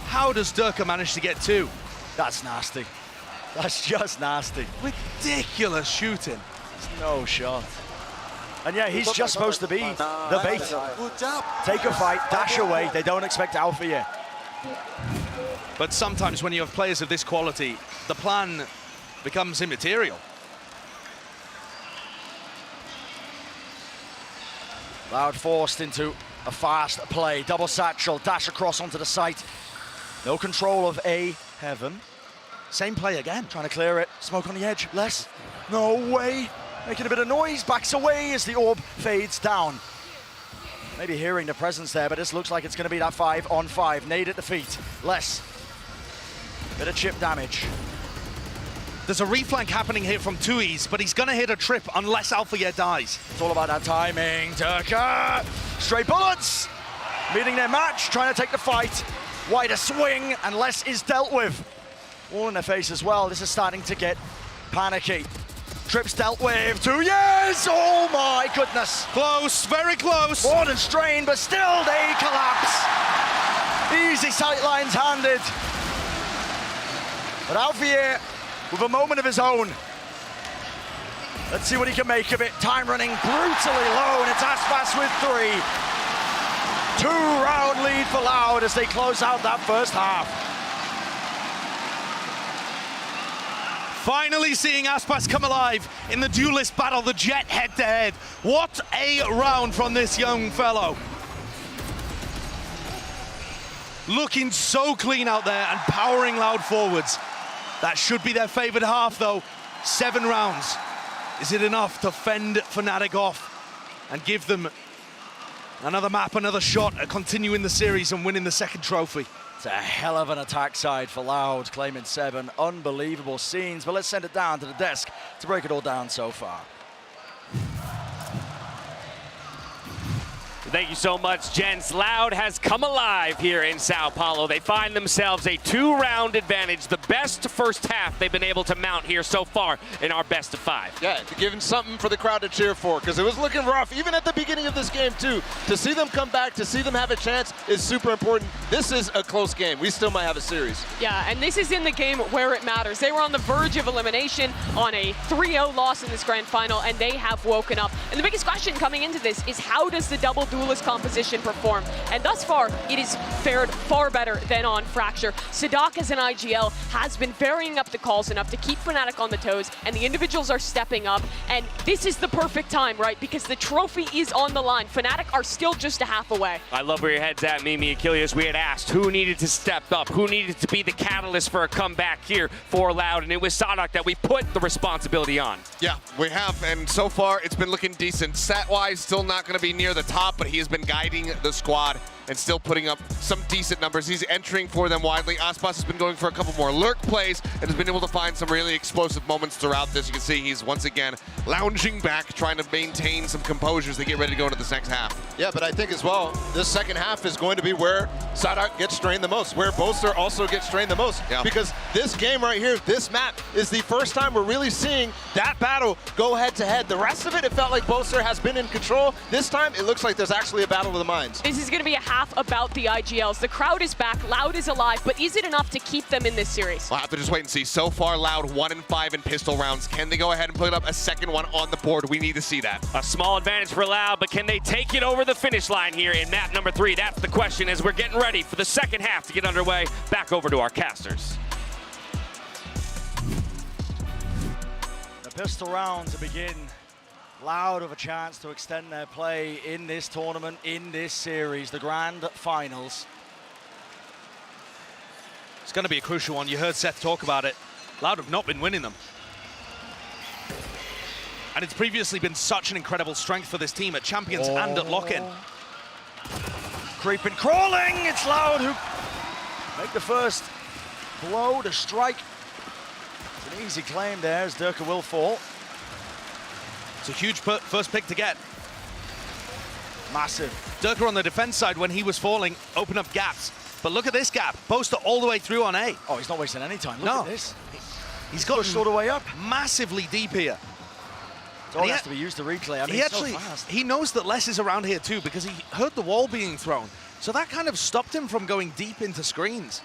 How does Durka manage to get 2? That's nasty. That's just nasty. Ridiculous shooting. No shot. And yeah, he's just supposed to be the bait. Take a fight, dash away. They don't expect Alfia. But sometimes when you have players of this quality, the plan becomes immaterial. Loud forced into a fast play. Double satchel, dash across onto the site. No control of A, Heaven. Same play again. Trying to clear it. Smoke on the edge. Less. No way. Making a bit of noise. Backs away as the orb fades down. Maybe hearing the presence there, but this looks like it's going to be that 5-on-5. Nade at the feet. Less. Bit of chip damage. There's a reflank happening here from Tui's, but he's going to hit a trip unless Alpha dies. It's all about that timing. Durka. Straight bullets. Meeting their match. Trying to take the fight. Wider swing, and Less is dealt with. All in their face as well. This is starting to get panicky. Trips dealt with. 2 years! Oh my goodness. Close, very close. More than strained, but still they collapse. Easy sight lines handed. But Alfier with a moment of his own. Let's see what he can make of it. Time running brutally low, and it's Aspas with 3. 2-round lead for Loud as they close out that first half. Finally seeing Aspas come alive in the duelist battle, the Jet head-to-head. What a round from this young fellow. Looking so clean out there and powering Loud forwards. That should be their favored half though. 7 rounds. Is it enough to fend Fnatic off and give them another map, another shot at continuing the series and winning the second trophy? It's a hell of an attack side for Loud, claiming 7. Unbelievable scenes, but let's send it down to the desk to break it all down so far. Thank you so much, gents. Loud has come alive here in Sao Paulo. They find themselves a 2-round advantage, the best first half they've been able to mount here so far in our best of 5. Yeah, giving something for the crowd to cheer for, because it was looking rough, even at the beginning of this game, too. To see them come back, to see them have a chance is super important. This is a close game. We still might have a series. Yeah, and this is in the game where it matters. They were on the verge of elimination on a 3-0 loss in this grand final, and they have woken up. And the biggest question coming into this is how does the double duelist composition perform? And thus far, it has fared far better than on Fracture. Sadak as an IGL has been varying up the calls enough to keep Fnatic on the toes, and the individuals are stepping up. And this is the perfect time, right? Because the trophy is on the line. Fnatic are still just a half away. I love where your head's at, Mimi Achilles. We had asked who needed to step up, who needed to be the catalyst for a comeback here for Loud, and it was Sadak that we put the responsibility on. Yeah, we have, and so far it's been looking decent. Stat-wise, still not going to be near the top, but he has been guiding the squad and still putting up some decent numbers. He's entering for them widely. Aspas has been going for a couple more lurk plays and has been able to find some really explosive moments throughout this. You can see he's once again lounging back, trying to maintain some composure as they get ready to go into this next half. Yeah, but I think as well, this second half is going to be where Sadak gets strained the most, where Boaster also gets strained the most. Yeah. Because this game right here, this map, is the first time we're really seeing that battle go head-to-head. The rest of it, it felt like Boaster has been in control. This time, it looks like there's actually a battle of the minds. This is going to be a half about the IGLs. The crowd is back, Loud is alive, but is it enough to keep them in this series? We'll have to just wait and see. So far, Loud 1-5 in pistol rounds. Can they go ahead and put up a second one on the board? We need to see that. A small advantage for Loud, but can they take it over the finish line here in map number 3? That's the question as we're getting ready for the second half to get underway. Back over to our casters. The pistol round to begin. Loud of a chance to extend their play in this tournament, in this series, the grand finals. It's going to be a crucial one. You heard Seth talk about it. Loud have not been winning them. And it's previously been such an incredible strength for this team at Champions and at LOCKIN. Creeping, crawling, it's Loud who make the first blow to strike. It's an easy claim there as Durka will fall. It's a huge first pick to get. Massive. Durka on the defense side, when he was falling, opened up gaps. But look at this gap. Boaster all the way through on A. Oh, he's not wasting any time. Look at this. He's got pushed all the way up. Massively deep here. It all has to be used to replay. I mean, he knows that Les is around here too because he heard the wall being thrown. So that kind of stopped him from going deep into screens.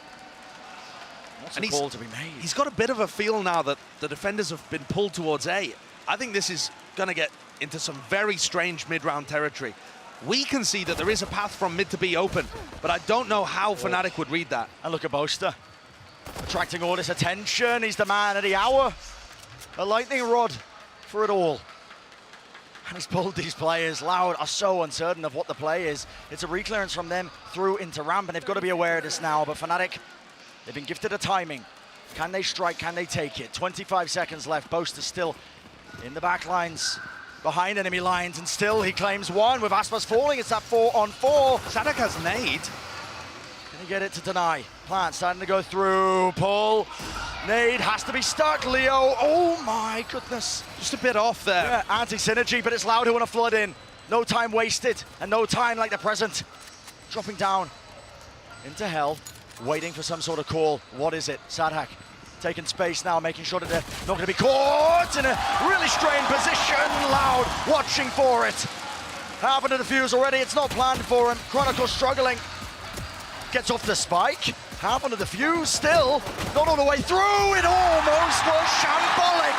What's a call to be made? He's got a bit of a feel now that the defenders have been pulled towards A. I think this is going to get into some very strange mid-round territory. We can see that there is a path from mid to B open, but I don't know how Fnatic would read that. And look at Boaster, attracting all this attention. He's the man of the hour. A lightning rod for it all. And he's pulled these players. Loud are so uncertain of what the play is. It's a reclearance from them through into ramp, and they've got to be aware of this now. But Fnatic, they've been gifted a timing. Can they strike? Can they take it? 25 seconds left. Boaster still in the back lines, behind enemy lines, and still he claims one with Aspas falling. It's that 4-on-4. Sadak has nade. Can he get it to deny? Plant starting to go through. Pull. Nade has to be stuck. Leo. Oh my goodness. Just a bit off there. Yeah, anti-synergy, but it's Loud who want to flood in. No time wasted, and no time like the present. Dropping down into hell, waiting for some sort of call. What is it? Sadhak taking space now, making sure that they're not going to be caught in a really strained position. Loud watching for it. Happened to the fuse already. It's not planned for him. Chronicle struggling. Gets off the spike. Happened to the fuse. Still not all the way through. It almost was shambolic.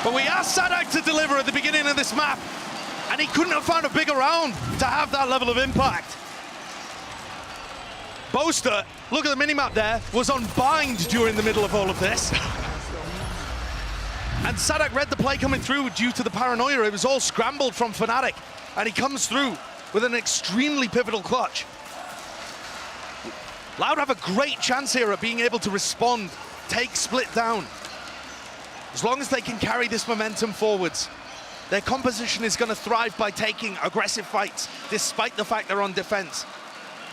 But we asked Sadak to deliver at the beginning of this map, and he couldn't have found a bigger round to have that level of impact. Boaster, look at the minimap there, was on bind during the middle of all of this. And Sadak read the play coming through due to the paranoia. It was all scrambled from Fnatic, and he comes through with an extremely pivotal clutch. Loud have a great chance here at being able to respond, take split down. As long as they can carry this momentum forwards, their composition is going to thrive by taking aggressive fights, despite the fact they're on defense.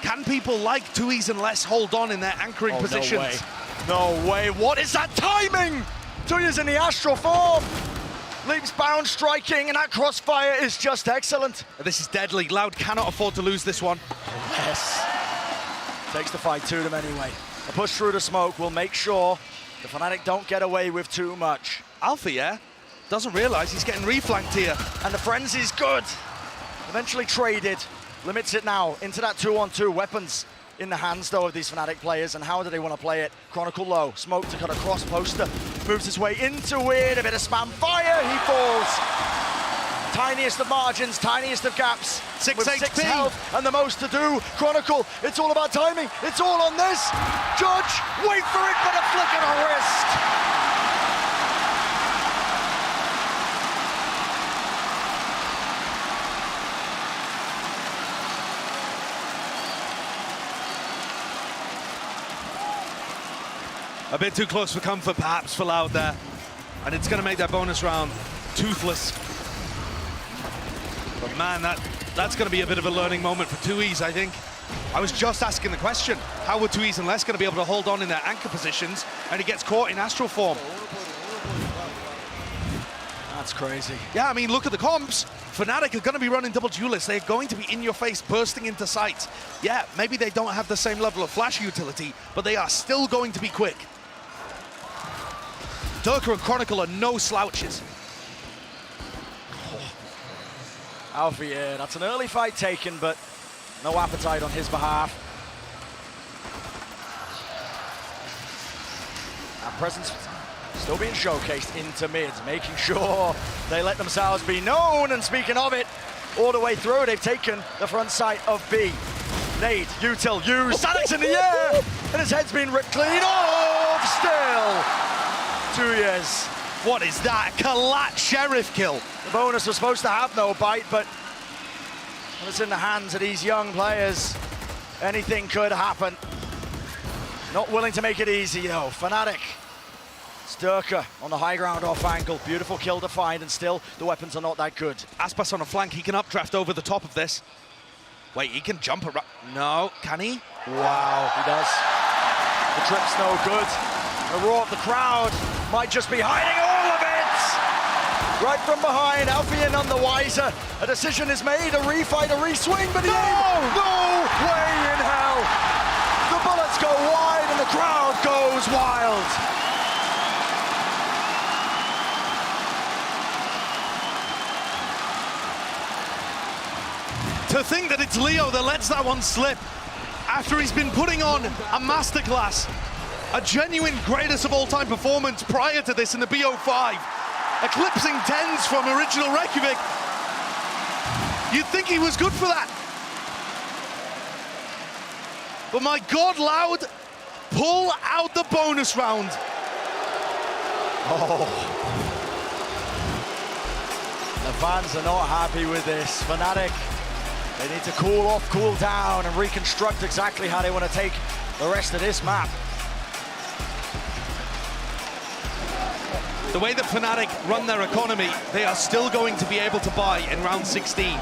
Can people like Tui's and Les hold on in their anchoring positions? No way. What is that timing? Tui's in the astral form. Leaps bound, striking, and that crossfire is just excellent. This is deadly. Loud cannot afford to lose this one. Yes. Takes the fight to them anyway. A push through the smoke will make sure the Fnatic don't get away with too much. Alpha, yeah? Doesn't realize he's getting reflanked here. And the frenzy's good. Eventually traded. Limits it now into that 2-on-2. Weapons in the hands, though, of these Fnatic players. And how do they want to play it? Chronicle low. Smoke to cut across. Poster moves his way into it. A bit of spam fire. He falls. Tiniest of margins, tiniest of gaps. 6 with HP. 6 health and the most to do. Chronicle, it's all about timing. It's all on this. Judge, wait for it, but a flick of a wrist. A bit too close for comfort, perhaps, for Loud there. And it's going to make that bonus round toothless. But man, that's going to be a bit of a learning moment for Tui's, I think. I was just asking the question, how were Tui's and Les going to be able to hold on in their anchor positions? And he gets caught in astral form. That's crazy. Yeah, I mean, look at the comps. Fnatic are going to be running double duelists. They're going to be in your face, bursting into sight. Yeah, maybe they don't have the same level of flash utility, but they are still going to be quick. Durka and Chronicle are no slouches. Alpha, yeah, that's an early fight taken, but no appetite on his behalf. Our presence still being showcased into mids, making sure they let themselves be known. And speaking of it, all the way through, they've taken the front side of B. Nade, util, use, Sadak's in the air, and his head's been ripped clean off still. 2 years. What is that? Collat Sheriff kill. The bonus was supposed to have no bite, but when it's in the hands of these young players, anything could happen. Not willing to make it easy though. Fnatic. Sturka on the high ground off angle. Beautiful kill to find, and still the weapons are not that good. Aspas on a flank, he can updraft over the top of this. Wait, he can jump around. No, can he? Wow, he does. The trip's no good. The roar of the crowd might just be hiding all of it. Right from behind, Alfie none the wiser. A decision is made, a refight, a reswing, but no way in hell. The bullets go wide and the crowd goes wild. To think that it's Leo that lets that one slip after he's been putting on a masterclass, a genuine greatest of all time performance prior to this in the BO5, eclipsing 10s from original Reykjavik. You'd think he was good for that. But my God, Loud, pull out the bonus round. Oh. The fans are not happy with this. Fnatic, they need to cool off, cool down, and reconstruct exactly how they want to take the rest of this map. The way that Fnatic run their economy, they are still going to be able to buy in round 16.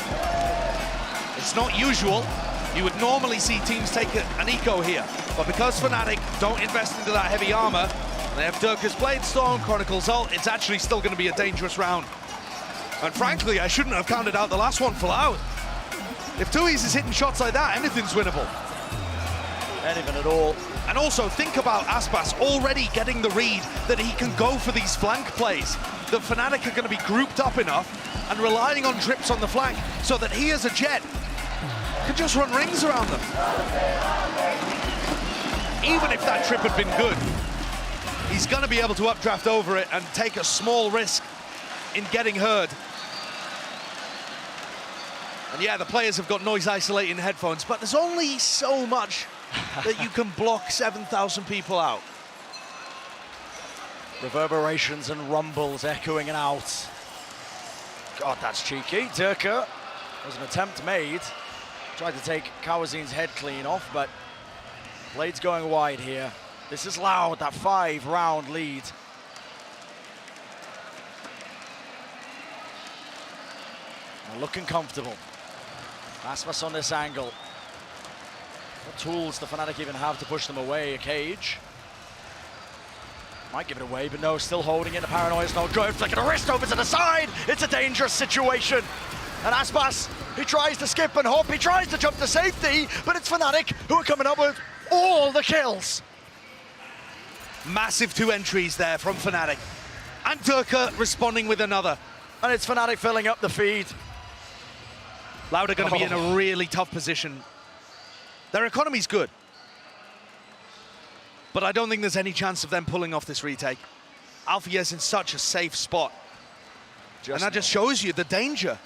It's not usual. You would normally see teams take an eco here, but because Fnatic don't invest into that heavy armor, they have Durka's Blade Storm, Chronicle's ult, it's actually still going to be a dangerous round. And frankly, I shouldn't have counted out the last one for Loud. If Tui's is hitting shots like that, anything's winnable. Anything at all. And also, think about Aspas already getting the read that he can go for these flank plays. The Fnatic are going to be grouped up enough and relying on trips on the flank so that he as a Jet can just run rings around them. Even if that trip had been good, he's going to be able to updraft over it and take a small risk in getting heard. And yeah, the players have got noise isolating headphones, but there's only so much that you can block 7,000 people out. Reverberations and rumbles echoing and out. God, that's cheeky. Durka, was an attempt made. Tried to take Kawazin's head clean off, but Blade's going wide here. This is Loud, that 5-round lead. They're looking comfortable. Aspas on this angle. What tools the Fnatic even have to push them away? A cage. Might give it away, but no, still holding it. The paranoia's not good. Flicking a wrist over to the side. It's a dangerous situation. And Aspas, he tries to skip and hop. He tries to jump to safety, but it's Fnatic who are coming up with all the kills. Massive 2 entries there from Fnatic. And Durka responding with another. And it's Fnatic filling up the feed. Loud are going to be in a really tough position. Their economy's good. But I don't think there's any chance of them pulling off this retake. Alfia's in such a safe spot. And that just shows you the danger.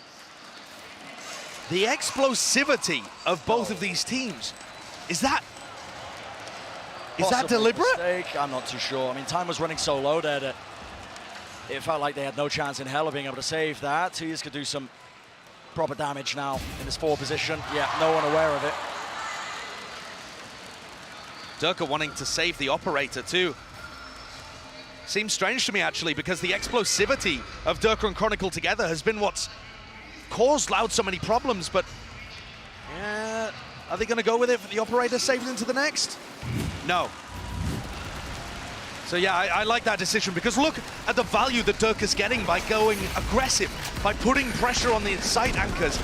The explosivity of both of these teams. Is that deliberate? Mistake. I'm not too sure. I mean, time was running so low there that it felt like they had no chance in hell of being able to save that. Tui's could do some proper damage now in this 4 position. Yeah, no one aware of it. Durka wanting to save the operator too. Seems strange to me actually, because the explosivity of Durka and Chronicle together has been what's caused Loud so many problems, but yeah, are they going to go with it for the operator saved into the next? No. So yeah, I like that decision, because look at the value that Durka's getting by going aggressive, by putting pressure on the site anchors,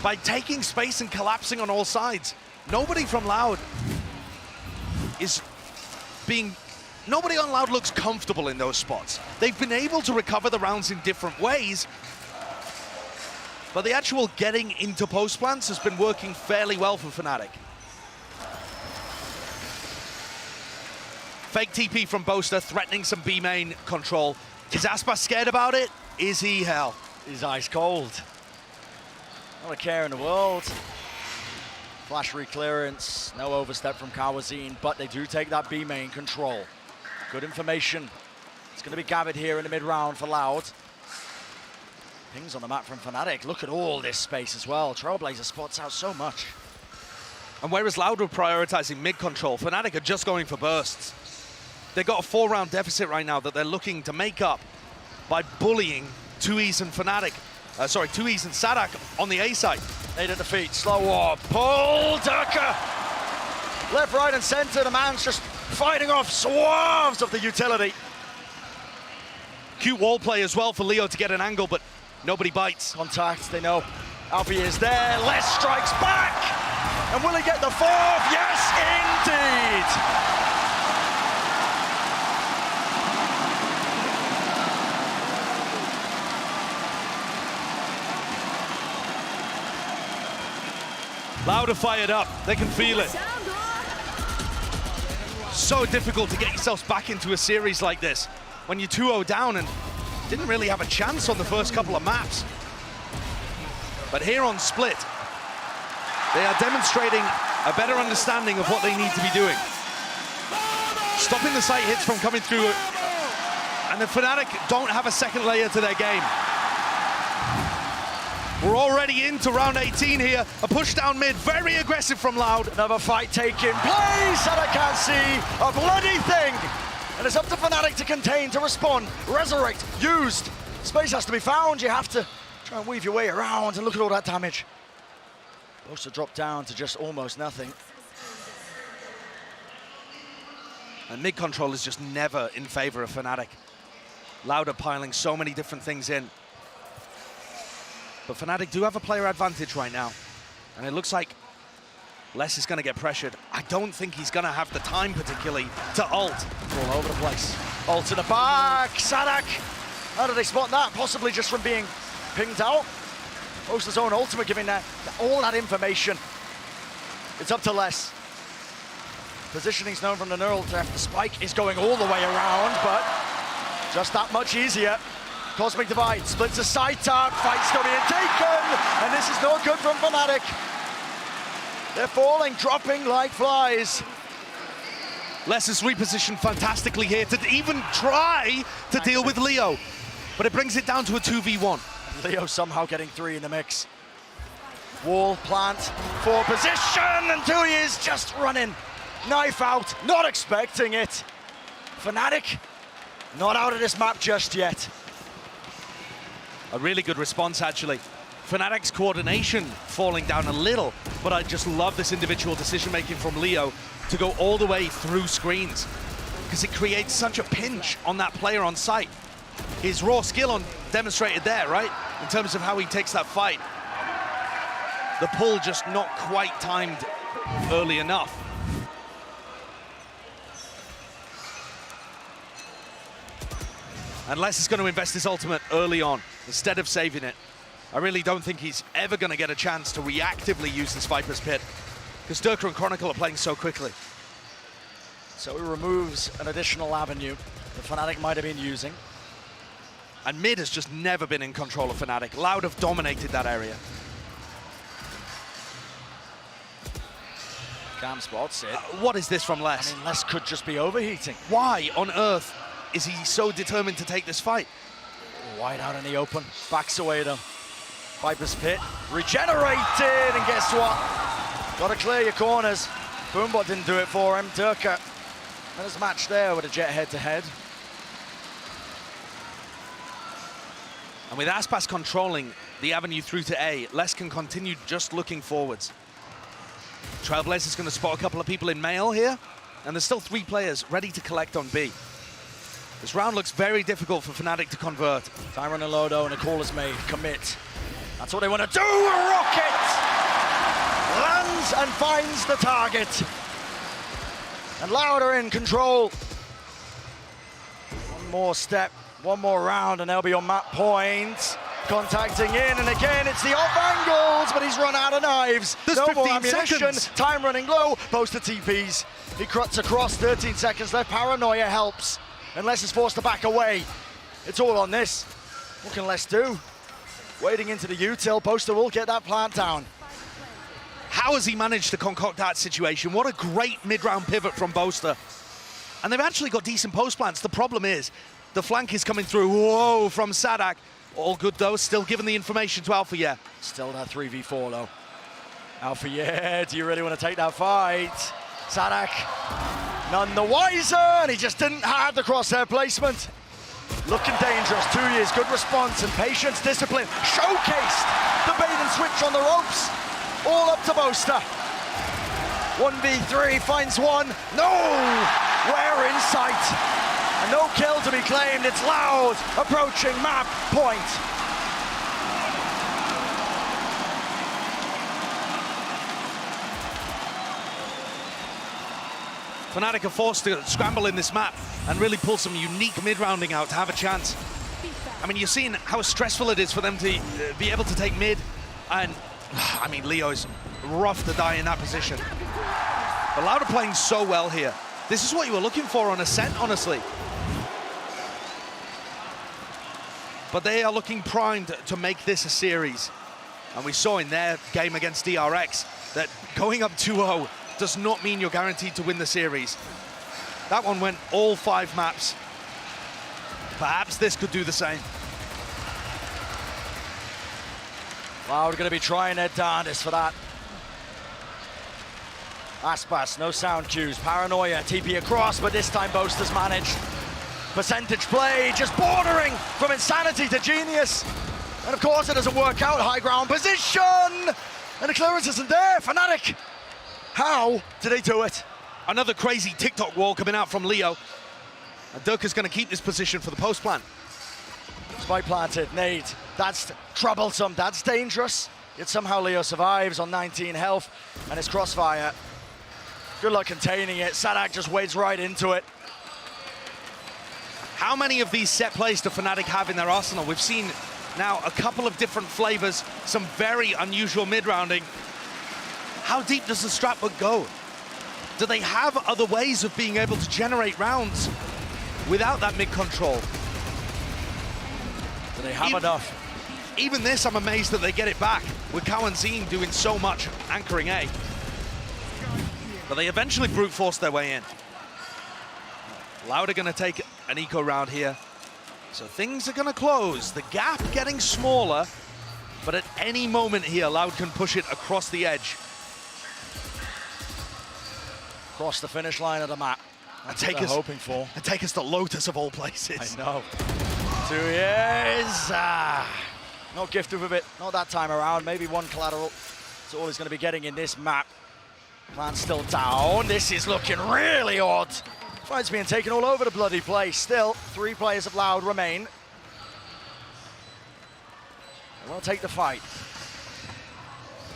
by taking space and collapsing on all sides. Nobody from Loud nobody on Loud looks comfortable in those spots. They've been able to recover the rounds in different ways, but the actual getting into post plants has been working fairly well for Fnatic. Fake TP from Boaster, threatening some B main control. Is Aspas scared about it? Is he? Hell. He's ice cold. Not a care in the world. Flash reclearance, no overstep from Kawazin, but they do take that B main control. Good information. It's going to be gathered here in the mid-round for Loud. Pings on the map from Fnatic. Look at all this space as well. Trailblazer spots out so much. And whereas Loud were prioritizing mid control, Fnatic are just going for bursts. They've got a 4-round deficit right now that they're looking to make up by bullying 2Es and Fnatic. 2Es and Sadak on the A side. 8 at the feet, slow war, pull, Durka! Left, right, and center, the man's just fighting off swarms of the utility. Cute wall play as well for Leo to get an angle, but nobody bites. Contact, they know. Alfie is there, Les strikes back! And will he get the 4th? Yes, indeed! Loud are fired up, they can feel it. So difficult to get yourselves back into a series like this when you're 2-0 down and didn't really have a chance on the first couple of maps. But here on Split, they are demonstrating a better understanding of what they need to be doing. Stopping the site hits from coming through, and the Fnatic don't have a second layer to their game. We're already into round 18 here. A push down mid, very aggressive from Loud. Another fight taking place, and I can't see a bloody thing. And it's up to Fnatic to contain, to respond, resurrect, used. Space has to be found. You have to try and weave your way around, and look at all that damage. Supposed to drop down to just almost nothing. And mid control is just never in favor of Fnatic. Loud are piling so many different things in. But Fnatic do have a player advantage right now. And it looks like Les is going to get pressured. I don't think he's going to have the time, particularly, to ult. All over the place. Ult to the back, Sadak. How did they spot that? Possibly just from being pinged out. Boaster's own ultimate giving that all that information. It's up to Les. Positioning's known from the neural theft. The spike is going all the way around, but just that much easier. Cosmic Divide splits a side tap, fight's still being taken, and this is no good from Fnatic. They're falling, dropping like flies. Les is repositioned fantastically here to even try to deal with Leo, but it brings it down to a 2v1. Leo somehow getting 3 in the mix. Wall, plant, 4 position, and 2 is just running. Knife out, not expecting it. Fnatic, not out of this map just yet. A really good response, actually. Fnatic's coordination falling down a little, but I just love this individual decision-making from Leo to go all the way through screens, because it creates such a pinch on that player on site. His raw skill demonstrated there, right? In terms of how he takes that fight. The pull just not quite timed early enough. And Les is going to invest his ultimate early on, instead of saving it. I really don't think he's ever going to get a chance to reactively use this Viper's Pit, because Durka and Chronicle are playing so quickly. So he removes an additional avenue that Fnatic might have been using. And mid has just never been in control of Fnatic. Loud have dominated that area. Cam spots it. What is this from Les? I mean, Les could just be overheating. Why on earth is he so determined to take this fight? Wide out in the open, backs away though. Viper's Pit, regenerated, and guess what? Gotta clear your corners. Boombot didn't do it for him. Durka, and his match there with a Jet head-to-head. And with Aspas controlling the avenue through to A, Les can continue just looking forwards. Trailblazer is going to spot a couple of people in mail here, and there's still 3 players ready to collect on B. This round looks very difficult for Fnatic to convert. Time running low though, and a call is made. Commit. That's what they want to do. A rocket lands and finds the target. And Loud are in control. One more step, one more round, and they'll be on map point. Contacting in, and again it's the off angles, but he's run out of knives. There's no 15 more ammunition. seconds. Time running low. Boaster TPs. He cuts across. 13 seconds left. Paranoia helps. Unless it's forced to back away. It's all on this. What can Les do? Wading into the util. Boaster will get that plant down. How has he managed to concoct that situation? What a great mid-round pivot from Boaster. And they've actually got decent post plants. The problem is the flank is coming through. Whoa, from Sadak. All good though, still giving the information to Alpha, yeah. Still that 3v4 though. Alpha, yeah, do you really want to take that fight? Sadak, none the wiser, and he just didn't have the crosshair placement. Looking dangerous, 2 years, good response and patience, discipline. Showcased the bait and switch on the ropes. All up to Boaster. 1v3, finds one. No! We're in sight. A no kill to be claimed. It's Loud approaching map point. Fnatic are forced to scramble in this map and really pull some unique mid-rounding out to have a chance. I mean, you're seeing how stressful it is for them to be able to take mid, and I mean, Leo is rough to die in that position. But Loud are playing so well here. This is what you were looking for on Ascent, honestly. But they are looking primed to make this a series. And we saw in their game against DRX that going up 2-0 does not mean you're guaranteed to win the series. That one went all 5 maps. Perhaps this could do the same. Loud going to be trying their darndest for that. Aspas, no sound cues. Paranoia, TP across, but this time Boaster's managed. Percentage play, just bordering from insanity to genius. And of course it doesn't work out. High ground position! And the clearance isn't there. Fnatic, how did they do it? Another crazy TikTok wall coming out from Leo. And Durka's going to keep this position for the post plant. Spike planted, nade. That's troublesome, that's dangerous. Yet somehow Leo survives on 19 health, and his crossfire. Good luck containing it. Sadak just wades right into it. How many of these set plays do Fnatic have in their arsenal? We've seen now a couple of different flavors, some very unusual mid-rounding. How deep does the strat book go? Do they have other ways of being able to generate rounds without that mid-control? Do they have enough? Even this, I'm amazed that they get it back, with Cow and Zine doing so much anchoring A. But they eventually brute force their way in. Loud are going to take an eco round here. So things are going to close. The gap getting smaller, but at any moment here, Loud can push it across the edge. Across the finish line of the map. That's what they're hoping for. And take us to Lotus of all places. I know. 2 years. Not gifted with it, not that time around. Maybe one collateral. That's all he's going to be getting in this map. Plan's still down. This is looking really odd. Fight's being taken all over the bloody place. Still, 3 players of Loud remain. They want to take the fight.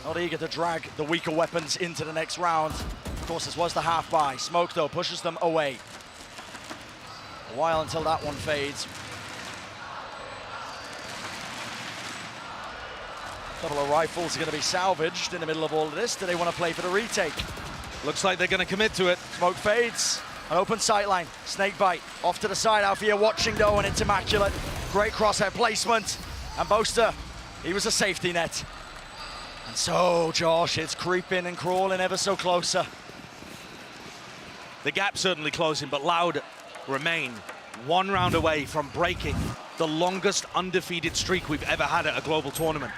Not eager to drag the weaker weapons into the next round. Of course, this was the half buy. Smoke, though, pushes them away. A while until that one fades. A couple of rifles are going to be salvaged in the middle of all of this. Do they want to play for the retake? Looks like they're going to commit to it. Smoke fades. An open sightline. Snake bite. Off to the side. Alfia watching, though, and it's immaculate. Great crosshair placement. And Boaster, he was a safety net. And so, Josh, it's creeping and crawling ever so closer. The gap's certainly closing, but Loud remain 1 round away from breaking the longest undefeated streak we've ever had at a global tournament.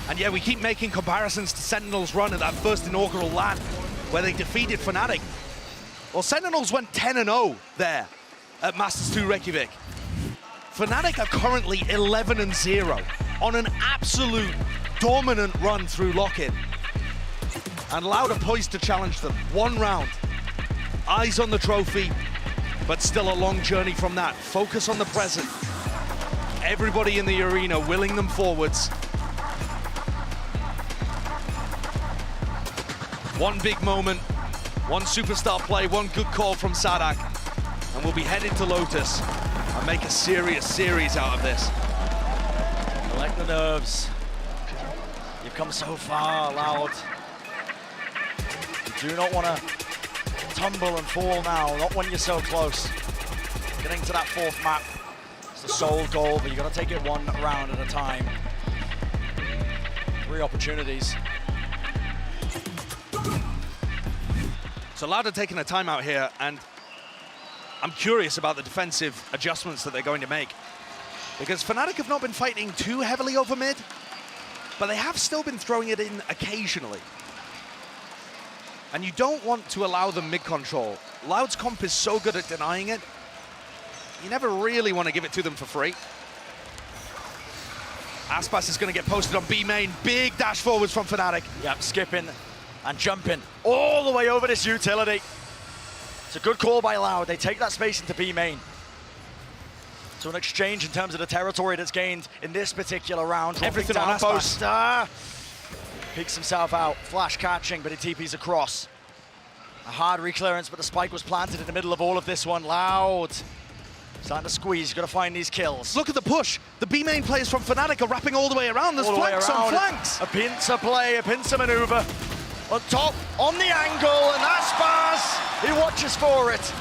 And yeah, we keep making comparisons to Sentinel's run at that first inaugural LAN, where they defeated Fnatic. Well, Sentinels went 10-0 there at Masters 2 Reykjavik. Fnatic are currently 11-0 on an absolute dominant run through LOCKIN. And Loud are poised to challenge them. 1 round, eyes on the trophy, but still a long journey from that. Focus on the present. Everybody in the arena willing them forwards. 1 big moment, 1 superstar play, 1 good call from Sadak, and we'll be headed to Lotus and make a serious series out of this. Collect the nerves. You've come so far, Loud. You do not want to tumble and fall now, not when you're so close. Getting to that 4th map is the sole goal, but you've got to take it 1 round at a time. 3 opportunities. So Loud are taking a timeout here, and I'm curious about the defensive adjustments that they're going to make, because Fnatic have not been fighting too heavily over mid. but they have still been throwing it in occasionally. And you don't want to allow them mid-control. Loud's comp is so good at denying it, you never really want to give it to them for free. Aspas is going to get posted on B main. Big dash forwards from Fnatic. Yep, skipping and jumping all the way over this utility. It's a good call by Loud. They take that space into B main. So an exchange in terms of the territory that's gained in this particular round. Everything on post. Picks himself out. Flash catching, but he TPs across. A hard reclearance, but the spike was planted in the middle of all of this one. Loud. Starting to squeeze, got to find these kills. Look at the push. The B main players from Fnatic are wrapping all the way around. There's flanks on flanks. A pincer play, a pincer maneuver. On top, on the angle, and Aspas, he watches for it.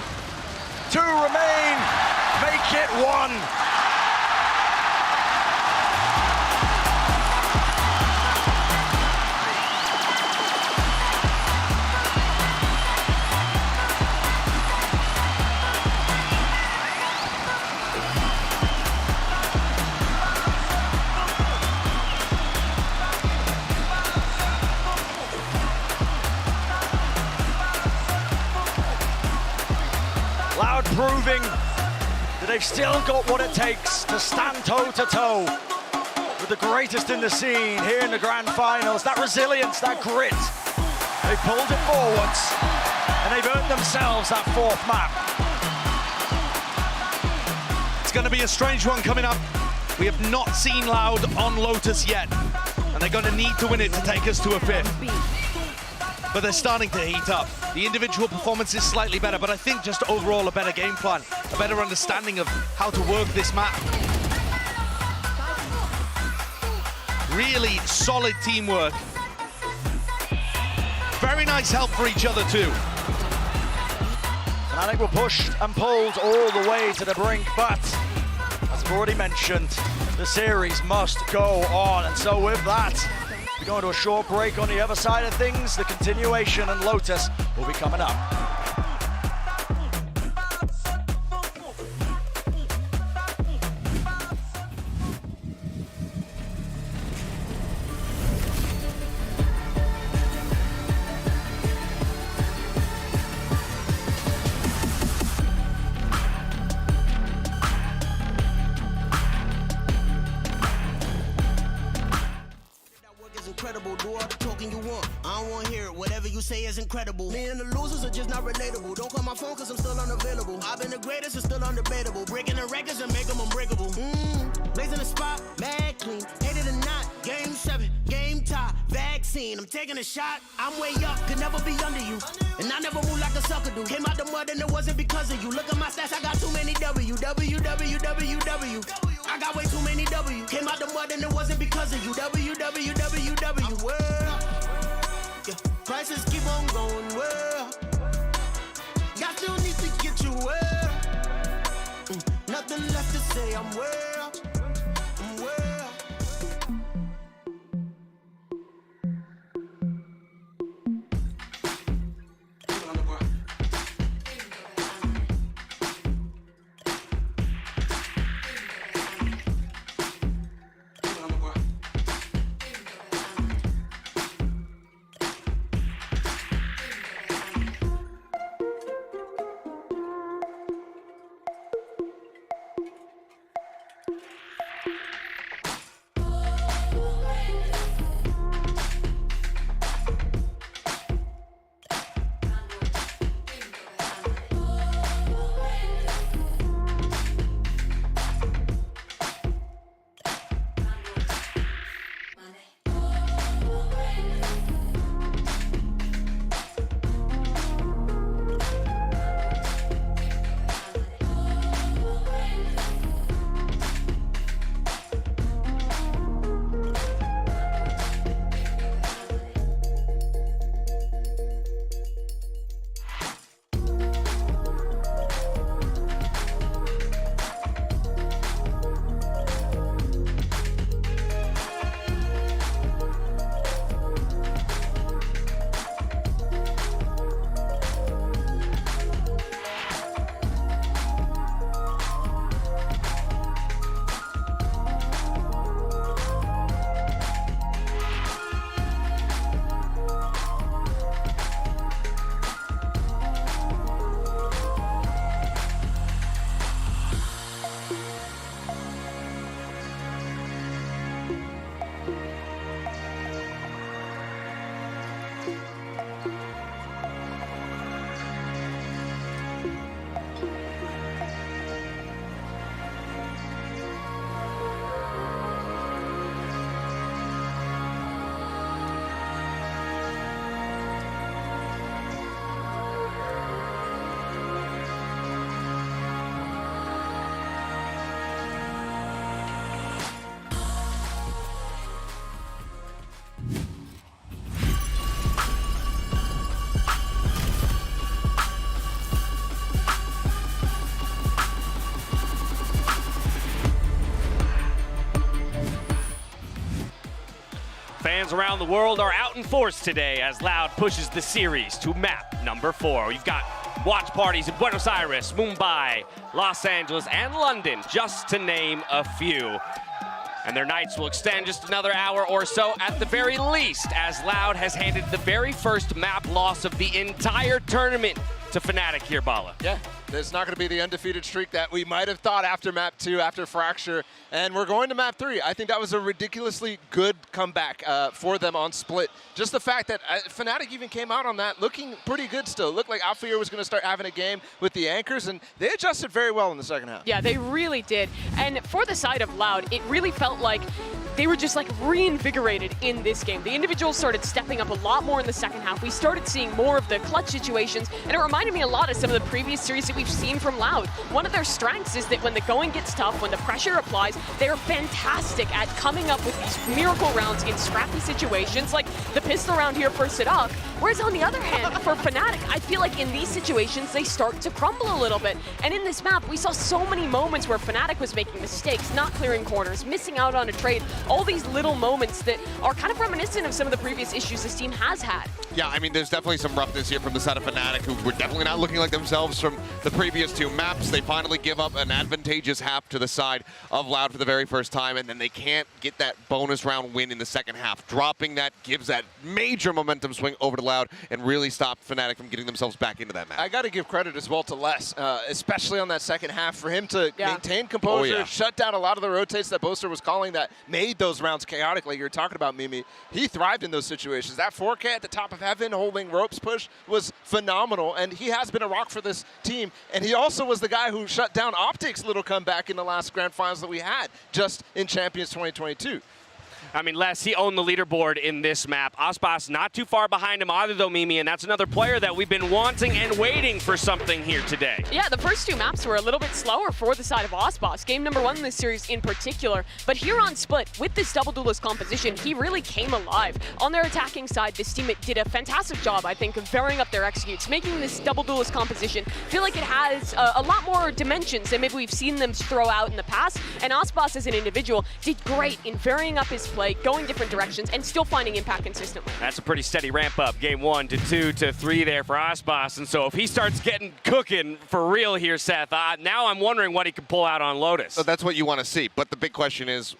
2 remain, make it 1. Loud proving that they've still got what it takes to stand toe-to-toe with the greatest in the scene here in the grand finals. That resilience, that grit, they pulled it forwards and they've earned themselves that 4th map. It's going to be a strange one coming up. We have not seen Loud on Lotus yet, and they're going to need to win it to take us to a 5th. But they're starting to heat up. The individual performance is slightly better, but I think just overall a better game plan, a better understanding of how to work this map. Really solid teamwork. Very nice help for each other too. And I think we're pushed and pulled all the way to the brink, but as I've already mentioned, the series must go on. And so with that, we're going to a short break. On the other side of things, the continuation and Lotus will be coming up. Incredible, do all the talking you want. I don't want to hear it. Whatever you say is incredible. Me and the losers are just not relatable. Don't call my phone cause I'm still unavailable. I've been the greatest, it's still undebatable. Breaking the records and make them unbreakable. Blazing the spot, mad clean. Hate it or not, game 7, game tie, vaccine. I'm taking a shot, I'm way up, could never be under you. And I never move like a sucker do. Came out the mud and it wasn't because of you. Look at my stats, I got too many W. I got way too many W. Came out the mud and it wasn't because of you. World. Yeah. Prices keep on going, world. I still need to get you well. Nothing left to say, I'm well. I'm well. Fans around the world are out in force today as Loud pushes the series to map number 4. You've got watch parties in Buenos Aires, Mumbai, Los Angeles, and London, just to name a few. And their nights will extend just another hour or so at the very least, as Loud has handed the very first map loss of the entire tournament to Fnatic here, Bala. Yeah, there's not going to be the undefeated streak that we might have thought after map 2, after Fracture, and we're going to map 3. I think that was a ridiculously good comeback for them on Split. Just the fact that Fnatic even came out on that looking pretty good still. Looked like Alfeir was going to start having a game with the anchors, and they adjusted very well in the second half. Yeah, they really did. And for the side of Loud, it really felt like they were just like reinvigorated in this game. The individuals started stepping up a lot more in the second half. We started seeing more of the clutch situations, and it reminded me a lot of some of the previous series that we've seen from Loud. One of their strengths is that when the going gets tough, when the pressure applies, they're fantastic at coming up with these miracle rounds in scrappy situations, like the pistol round here for Sadak. Whereas on the other hand, for Fnatic, I feel like in these situations, they start to crumble a little bit. And in this map, we saw so many moments where Fnatic was making mistakes, not clearing corners, missing out on a trade, all these little moments that are kind of reminiscent of some of the previous issues this team has had. Yeah, I mean, there's definitely some roughness here from the side of Fnatic, who were definitely not looking like themselves from the previous 2 maps. They finally give up an advantageous half to the side of Loud for the very first time, and then they can't get that bonus round win in the second half. Dropping that gives that major momentum swing over to Loud and really stop Fnatic from getting themselves back into that match. I got to give credit as well to Les, especially on that second half, for him to maintain composure, shut down a lot of the rotates that Boaster was calling that made those rounds chaotic, like you're talking about, Mimi. He thrived in those situations. That 4K at the top of heaven holding ropes push was phenomenal, and he has been a rock for this team. And he also was the guy who shut down Optic's little comeback in the last Grand Finals that we had just in Champions 2022. I mean, Les, he owned the leaderboard in this map. Aspas not too far behind him either, though, Mimi, and that's another player that we've been wanting and waiting for something here today. Yeah, the first 2 maps were a little bit slower for the side of Aspas. Game number 1 in this series in particular. But here on Split, with this double duelist composition, he really came alive. On their attacking side, this team did a fantastic job, I think, of varying up their executes, making this double duelist composition feel like it has a lot more dimensions than maybe we've seen them throw out in the past. And Aspas, as an individual, did great in varying up his play, going different directions, and still finding impact consistently. That's a pretty steady ramp up. Game 1 to 2 to 3 there for Aspas. And so if he starts getting cooking for real here, Seth, now I'm wondering what he can pull out on Lotus. So that's what you want to see. But the big question is,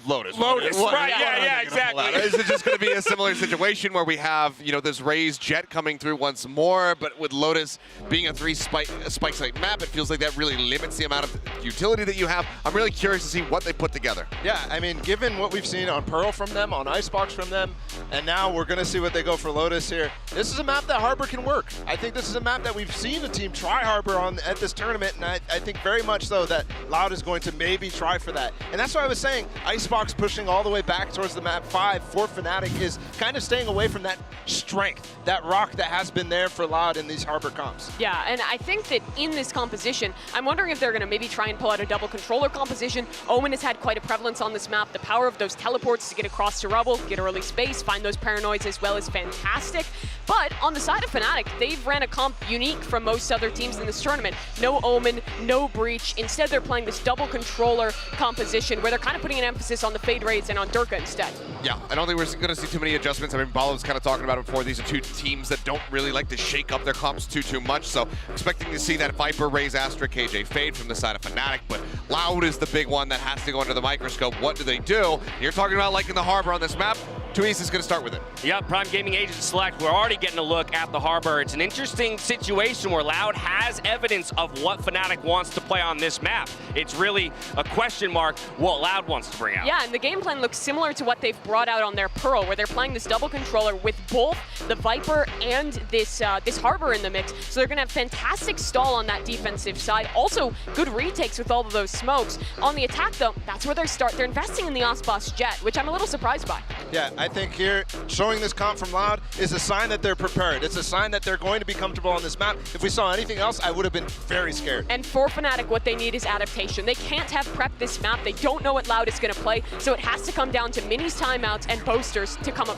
Lotus. Right, yeah, exactly. Is it just going to be a similar situation where we have, you know, this raised jet coming through once more, but with Lotus being a 3 spike site map, it feels like that really limits the amount of utility that you have. I'm really curious to see what they put together. Yeah, I mean, given what we've seen on Pearl from them, on Icebox from them, and now we're going to see what they go for Lotus here. This is a map that Harbor can work. I think this is a map that we've seen the team try Harbor on at this tournament, and I think very much so that Loud is going to maybe try for that. And that's why I was saying Icebox pushing all the way back towards the map 5 for Fnatic is kind of staying away from that strength, that rock that has been there for Loud in these Harbor comps. Yeah, and I think that in this composition, I'm wondering if they're going to maybe try and pull out a double controller composition. Omen has had quite a prevalence on this map. The power of those teleports to get across to rubble, get early space, find those paranoids as well is fantastic. But on the side of Fnatic, they've ran a comp unique from most other teams in this tournament. No Omen, no Breach. Instead, they're playing this double controller composition where they're kind of putting an emphasis on the fade raids and on Durka instead. Yeah, I don't think we're going to see too many adjustments. I mean, Bala was kind of talking about it before. These are 2 teams that don't really like to shake up their comps too much. So expecting to see that Viper, Raze, Astra, KJ fade from the side of Fnatic. But Loud is the big one that has to go under the microscope. What do they do? You're talking about like in the Harbor on this map. 2East is going to start with it. Yep, Prime Gaming Agent Select. We're already getting a look at the Harbor. It's an interesting situation where Loud has evidence of what Fnatic wants to play on this map. It's really a question mark what Loud wants to bring out. Yeah, and the game plan looks similar to what they've brought out on their Pearl, where they're playing this double controller with both the Viper and this Harbor in the mix. So they're going to have fantastic stall on that defensive side. Also, good retakes with all of those smokes. On the attack, though, that's where they're investing in the Aspas Jet, which I'm a little surprised by. Yeah, I think here, showing this comp from Loud is a sign that they're prepared. It's a sign that they're going to be comfortable on this map. If we saw anything else, I would have been very scared. And for Fnatic, what they need is adaptation. They can't have prepped this map. They don't know what Loud is going to play, so it has to come down to Minis timeouts and boasters to come up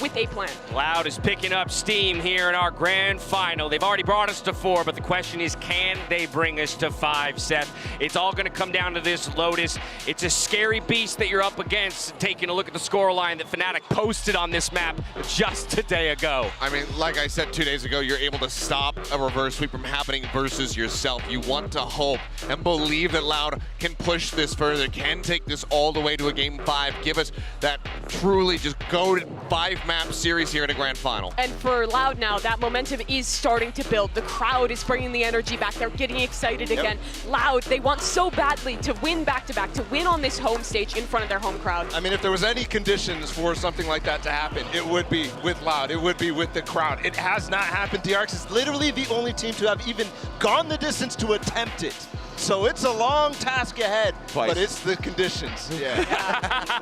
with a plan. Loud is picking up steam here in our grand final. They've already brought us to 4, but the question is, can they bring us to 5, Seth? It's all going to come down to this Lotus. It's a scary beast that you're up against. Taking a look at the scoreline that Fnatic posted on this map just a day ago. I mean, like I said 2 days ago, you're able to stop a reverse sweep from happening versus yourself. You want to hope and believe that Loud can push this further, can take this all the way to a game 5, give us that truly just goated 5-map series here in a grand final. And for Loud now, that momentum is starting to build. The crowd is bringing the energy back. They're getting excited again. Loud, they want so badly to win back-to-back, to win on this home stage in front of their home crowd. I mean, if there was any conditions for something like that to happen, it would be with Loud. It would be with the crowd. It has not happened. DRX is literally the only team to have even gone the distance to attempt it. So it's a long task ahead, but it's the conditions. Yeah.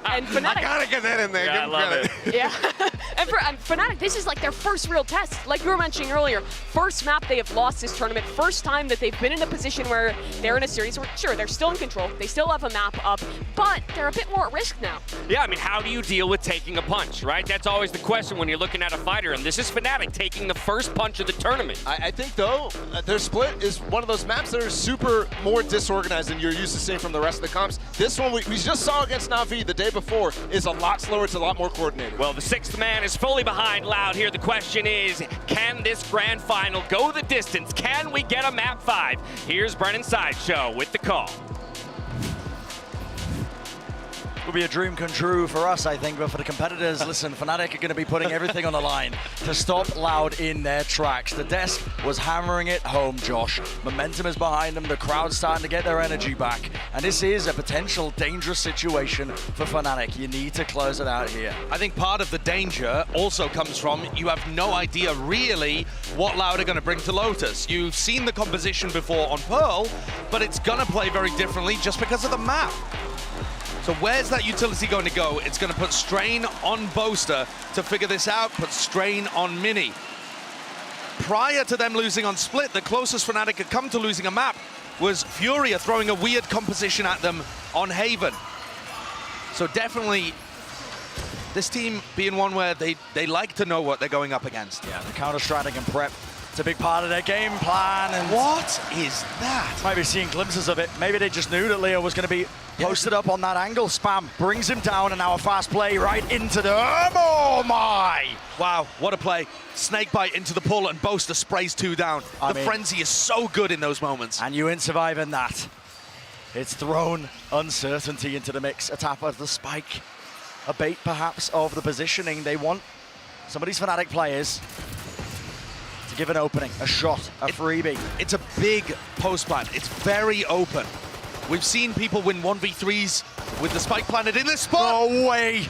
And Fnatic, I gotta get that in there. Yeah, Give I him love credit. it. yeah. And for Fnatic, this is like their first real test. Like you were mentioning earlier, first map they have lost this tournament. First time that they've been in a position where they're in a series where, sure, they're still in control. They still have a map up, but they're a bit more at risk now. Yeah, I mean, how do you deal with taking a punch, right? That's always the question when you're looking at a fighter, and this is Fnatic taking the first punch of the tournament. I think, though, their split is one of those maps that are super more disorganized than you're used to seeing from the rest of the comps. This one we just saw against Na'Vi the day before is a lot slower. It's a lot more coordinated. Well, the 6th man is fully behind Loud here. The question is, can this grand final go the distance? Can we get a map 5? Here's Brennan Sideshow with the call. Will be a dream come true for us, I think, but for the competitors, listen, Fnatic are going to be putting everything on the line to stop Loud in their tracks. The desk was hammering it home, Josh. Momentum is behind them, the crowd's starting to get their energy back, and this is a potential dangerous situation for Fnatic. You need to close it out here. I think part of the danger also comes from you have no idea really what Loud are going to bring to Lotus. You've seen the composition before on Pearl, but it's going to play very differently just because of the map. So where's that utility going to go? It's going to put strain on Boaster to figure this out, put strain on Mini. Prior to them losing on Split, the closest Fnatic had come to losing a map was Furia throwing a weird composition at them on Haven. So definitely this team being one where they like to know what they're going up against. Yeah, the counter-strategy and prep. It's a big part of their game plan. And what is that? Might be seeing glimpses of it. Maybe they just knew that Leo was going to be posted up on that angle. Spam brings him down, and now a fast play right into the... Oh my! Wow, what a play. Snakebite into the pull, and Boaster sprays 2 down. The frenzy is so good in those moments. And you ain't surviving that. It's thrown uncertainty into the mix. A tap of the spike. A bait, perhaps, of the positioning. They want some of these Fnatic players to give an opening, a shot, a freebie. It's a big post plant. It's very open. We've seen people win 1v3s with the spike planted in this spot. No way.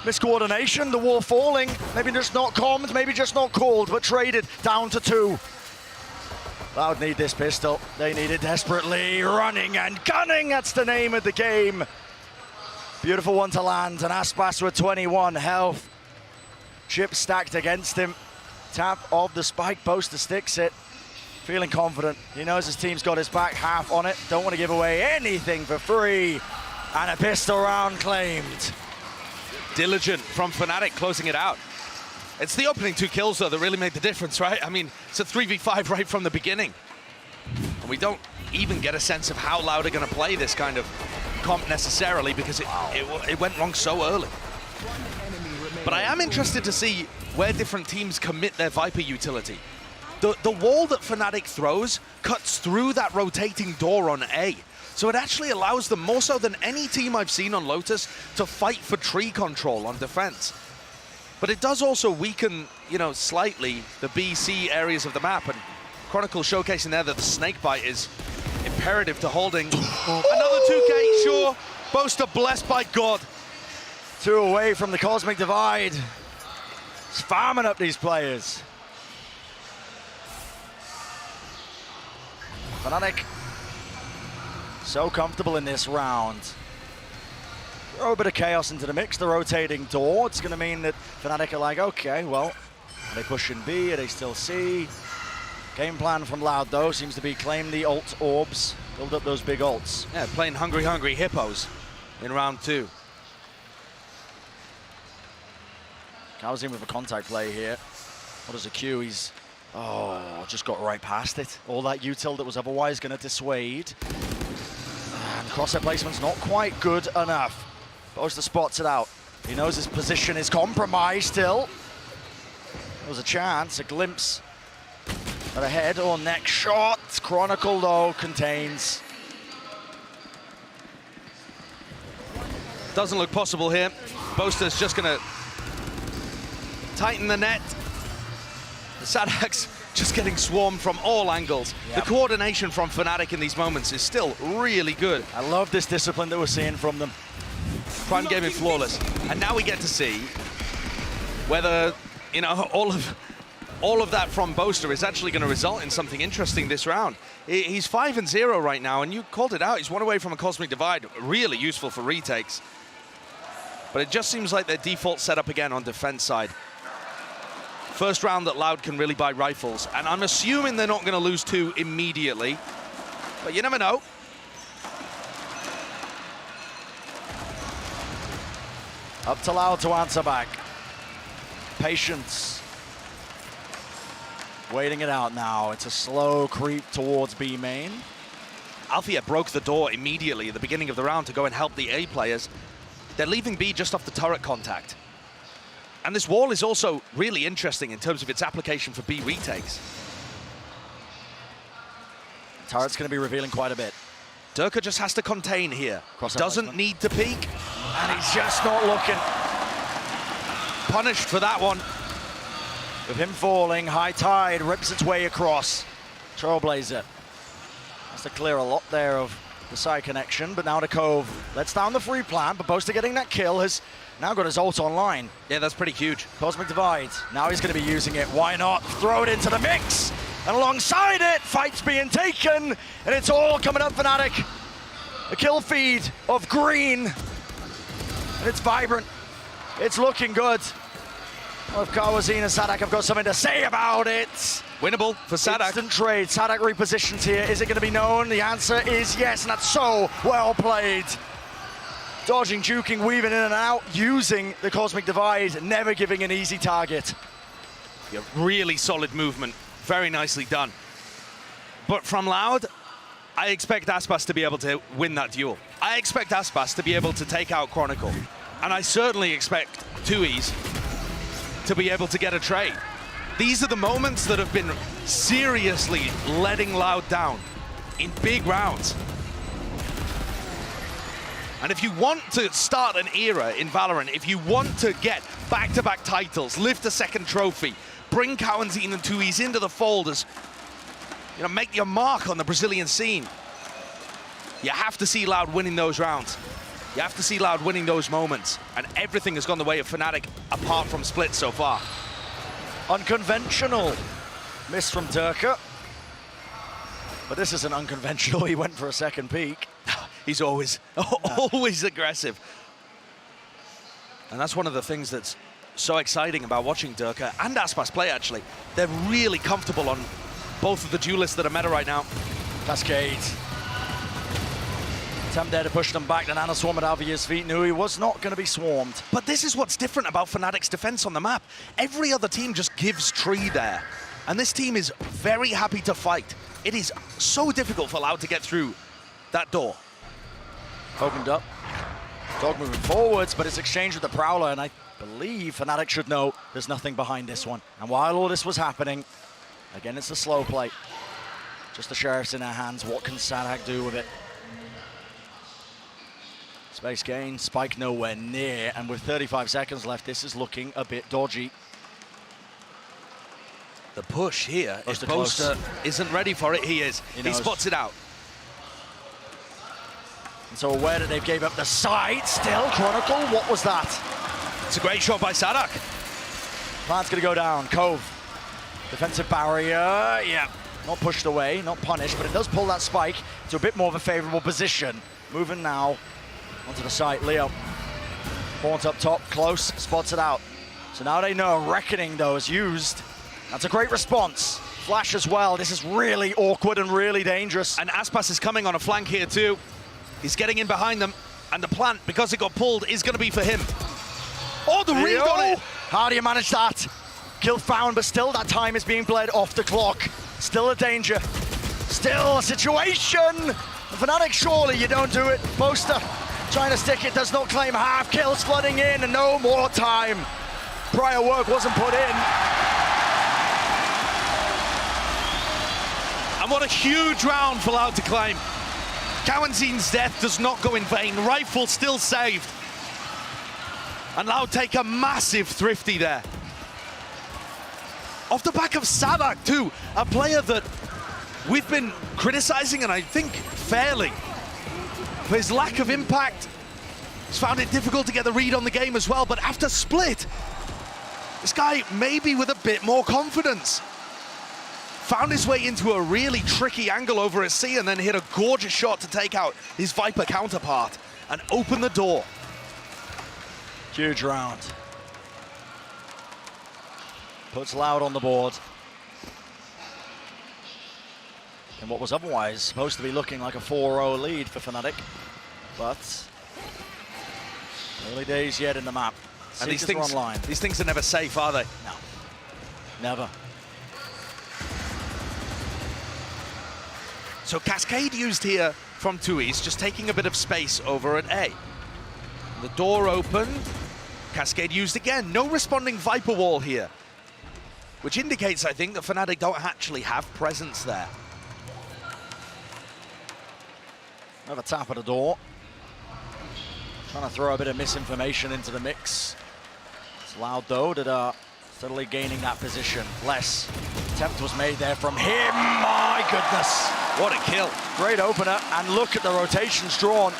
Miscoordination, the wall falling. Maybe just not commed, maybe just not called, but traded down to 2. Loud need this pistol. They need it desperately. Running and gunning, that's the name of the game. Beautiful one to land, and Aspas with 21 health. Chip stacked against him. Tap of the spike, Boaster sticks it. Feeling confident. He knows his team's got his back, half on it. Don't want to give away anything for free. And a pistol round claimed. Diligent from Fnatic closing it out. It's the opening 2 kills, though, that really made the difference, right? I mean, it's a 3v5 right from the beginning. And we don't even get a sense of how Loud are going to play this kind of comp necessarily because it went wrong so early. But I am interested to see where different teams commit their Viper utility. The wall that Fnatic throws cuts through that rotating door on A. So it actually allows them, more so than any team I've seen on Lotus, to fight for tree control on defense. But it does also weaken, you know, slightly the BC areas of the map. And Chronicle showcasing there that the snakebite is imperative to holding. Another 2K, sure. Boaster blessed by God. 2 away from the Cosmic Divide. It's farming up these players. Fnatic so comfortable in this round. Throw a bit of chaos into the mix, the rotating door. It's going to mean that Fnatic are like, okay, well, are they pushing B? Are they still C? Game plan from Loud, though, seems to be claim the ult orbs, build up those big ults. Yeah, playing hungry hippos in round 2. Cows in with a contact play here. What is a Q? He's, just got right past it. All that util that was otherwise going to dissuade. And crosshair placement's not quite good enough. Boaster spots it out. He knows his position is compromised still. There was a chance, a glimpse at a head or neck shot. Chronicle, though, contains. Doesn't look possible here. Boaster's just going to tighten the net. Sadak's just getting swarmed from all angles. Yep. The coordination from Fnatic in these moments is still really good. I love this discipline that we're seeing from them. Prime gaming flawless. And now we get to see whether, you know, all of that from Boaster is actually going to result in something interesting this round. He's 5-0 right now, and you called it out. He's one away from a Cosmic Divide, really useful for retakes. But it just seems like their default setup again on defense side. First round that Loud can really buy rifles, and I'm assuming they're not going to lose 2 immediately, but you never know. Up to Loud to answer back. Patience. Waiting it out now. It's a slow creep towards B main. Althea broke the door immediately at the beginning of the round to go and help the A players. They're leaving B just off the turret contact. And this wall is also really interesting in terms of its application for B retakes. Turret's going to be revealing quite a bit. Durka just has to contain here. Doesn't need to peek. And he's just not looking. Punished for that one. With him falling, High Tide rips its way across. Trailblazer has to clear a lot there of the side connection, but now the Cove lets down the free plant, but Boaster getting that kill has now got his ult online. Yeah, that's pretty huge. Cosmic Divide, now he's going to be using it. Why not? Throw it into the mix, and alongside it, fight's being taken, and it's all coming up Fnatic. A kill feed of green, and it's vibrant. It's looking good. Well, if Kawazine and Sadak have got something to say about it. Winnable for Sadak. Instant trade. Sadak repositions here. Is it going to be known? The answer is yes, and that's so well played. Dodging, juking, weaving in and out, using the Cosmic Divide, never giving an easy target. Yeah, really solid movement. Very nicely done. But from Loud, I expect Aspas to be able to win that duel. I expect Aspas to be able to take out Chronicle. And I certainly expect Tui's to be able to get a trade. These are the moments that have been seriously letting Loud down in big rounds. And if you want to start an era in Valorant, if you want to get back-to-back titles, lift a second trophy, bring Kawazine and Tui's into the fold as, you know, make your mark on the Brazilian scene, you have to see Loud winning those rounds. You have to see Loud winning those moments, and everything has gone the way of Fnatic apart from Split so far. Unconventional miss from Durka. But this isn't unconventional. He went for a second peek. He's always aggressive. And that's one of the things that's so exciting about watching Durka and Aspas play, actually. They're really comfortable on both of the duelists that are meta right now. Cascade. Attempt there to push them back, the Nano Swarm at Alvia's feet. Knew he was not going to be swarmed. But this is what's different about Fnatic's defense on the map. Every other team just gives tree there. And this team is very happy to fight. It is so difficult for Loud to get through that door. Opened up. Dog moving forwards, but it's exchanged with the Prowler, and I believe Fnatic should know there's nothing behind this one. And while all this was happening, again, it's a slow play. Just the Sheriff's in their hands. What can Sadak do with it? Space gain, Spike nowhere near, and with 35 seconds left, this is looking a bit dodgy. The push here, Boaster if Boaster isn't ready for it, he is. He spots it out. And so aware that they've gave up the side, still, Chronicle, what was that? It's a great shot by Sadak. Plant's gonna go down, Cove. Defensive barrier, yeah. Not pushed away, not punished, but it does pull that Spike to a bit more of a favorable position. Moving now onto the site, Leo. Horns up top, close, spots it out. So now they know Reckoning, though, is used. That's a great response. Flash as well. This is really awkward and really dangerous. And Aspas is coming on a flank here, too. He's getting in behind them, and the plant, because it got pulled, is going to be for him. Oh, the read on it! How do you manage that? Kill found, but still that time is being bled off the clock. Still a danger. Still a situation. Fnatic, surely you don't do it. Boaster Trying to stick it, does not claim half. Kills flooding in, and no more time. Prior work wasn't put in. And what a huge round for Loud to claim. Cowanzin's death does not go in vain. Rifle still saved. And Loud take a massive thrifty there. Off the back of Sadak too, a player that we've been criticizing, and I think fairly, for his lack of impact. He's found it difficult to get the read on the game as well, but after Split, this guy maybe with a bit more confidence. Found his way into a really tricky angle over a C and then hit a gorgeous shot to take out his Viper counterpart and open the door. Huge round. Puts Loud on the board. And what was otherwise supposed to be looking like a 4-0 lead for Fnatic. But early days yet in the map. And these things are never safe, are they? No, never. So Cascade used here from 2E's, just taking a bit of space over at A. The door opened, Cascade used again. No responding Viper wall here, which indicates, I think, that Fnatic don't actually have presence there. Another tap at the door. Trying to throw a bit of misinformation into the mix. It's Loud though that are steadily gaining that position. Less attempt was made there from him. My goodness. What a kill. Great opener, and look at the rotations drawn.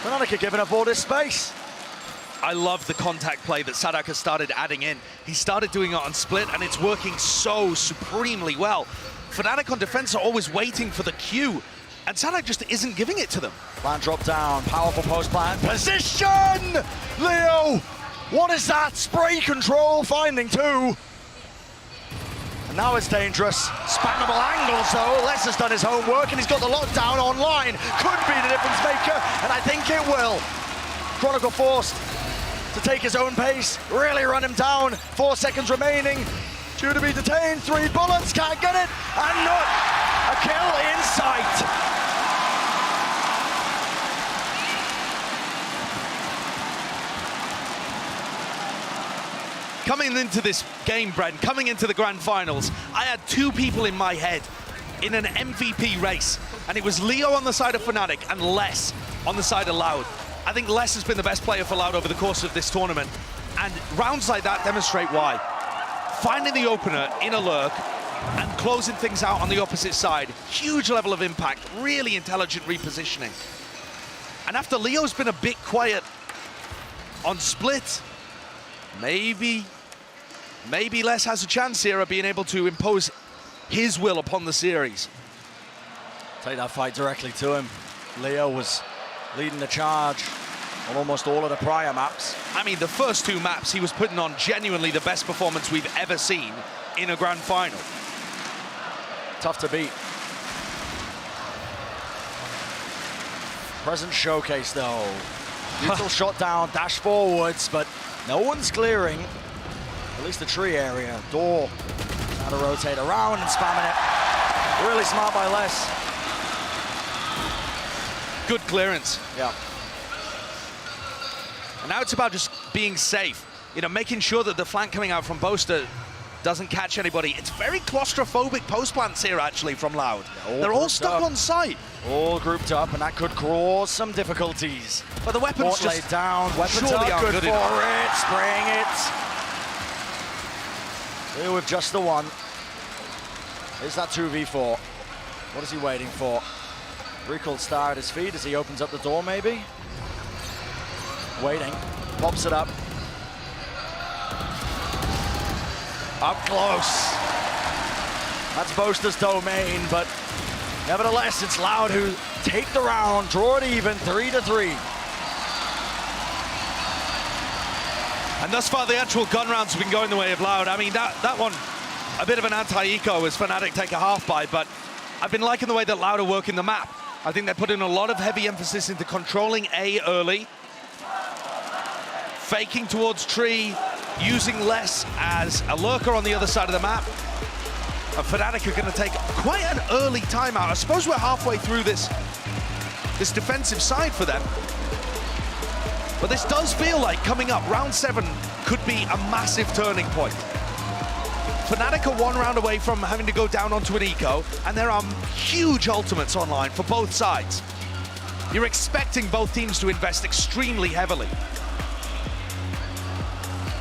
Fnatic are giving up all this space. I love the contact play that Sadak has started adding in. He started doing it on Split, and it's working so supremely well. Fnatic on defense are always waiting for the cue, and Sadak just isn't giving it to them. Plan drop down, powerful post plan. Position! Leo! What is that? Spray control finding two. And now it's dangerous. Spammable angles though. Les has done his homework and he's got the lockdown online. Could be the difference maker, and I think it will. Chronicle forced to take his own pace, really run him down. 4 seconds remaining. Due to be detained, 3 bullets, can't get it, and not a kill in sight. Coming into this game, Brent, coming into the grand finals, I had 2 people in my head in an MVP race, and it was Leo on the side of Fnatic and Les on the side of Loud. I think Les has been the best player for Loud over the course of this tournament, and rounds like that demonstrate why. Finding the opener in a lurk and closing things out on the opposite side, huge level of impact, really intelligent repositioning. And after Leo's been a bit quiet on Split, maybe Les has a chance here of being able to impose his will upon the series. Take that fight directly to him. Leo was leading the charge on almost all of the prior maps. I mean, the first 2 maps, he was putting on genuinely the best performance we've ever seen in a grand final. Tough to beat. Present showcase though. Neutral shot down, dash forwards, but no one's clearing. At least the tree area. Door trying to rotate around and spamming it. Really smart by Les. Good clearance. Yeah. And now it's about just being safe. You know, making sure that the flank coming out from Boaster doesn't catch anybody. It's very claustrophobic post plants here, actually, from Loud. They're all stuck on site. All grouped up, and that could cause some difficulties. But the weapons just laid down. Weapons are good for it. Spraying it. Here with just the one. Is that 2v4? What is he waiting for? Recall star at his feet as he opens up the door, maybe? Waiting. Pops it up. Up close. That's Boaster's domain, but nevertheless, it's Loud who take the round, draw it even, 3-3. And thus far, the actual gun rounds have been going the way of Loud. I mean, that one, a bit of an anti-eco as Fnatic take a half buy, but I've been liking the way that Loud are working the map. I think they're putting a lot of heavy emphasis into controlling A early, faking towards tree, using Les as a lurker on the other side of the map. And Fnatic are going to take quite an early timeout. I suppose we're halfway through this defensive side for them. But this does feel like coming up, round 7 could be a massive turning point. Fnatic are 1 round away from having to go down onto an eco, and there are huge ultimates online for both sides. You're expecting both teams to invest extremely heavily.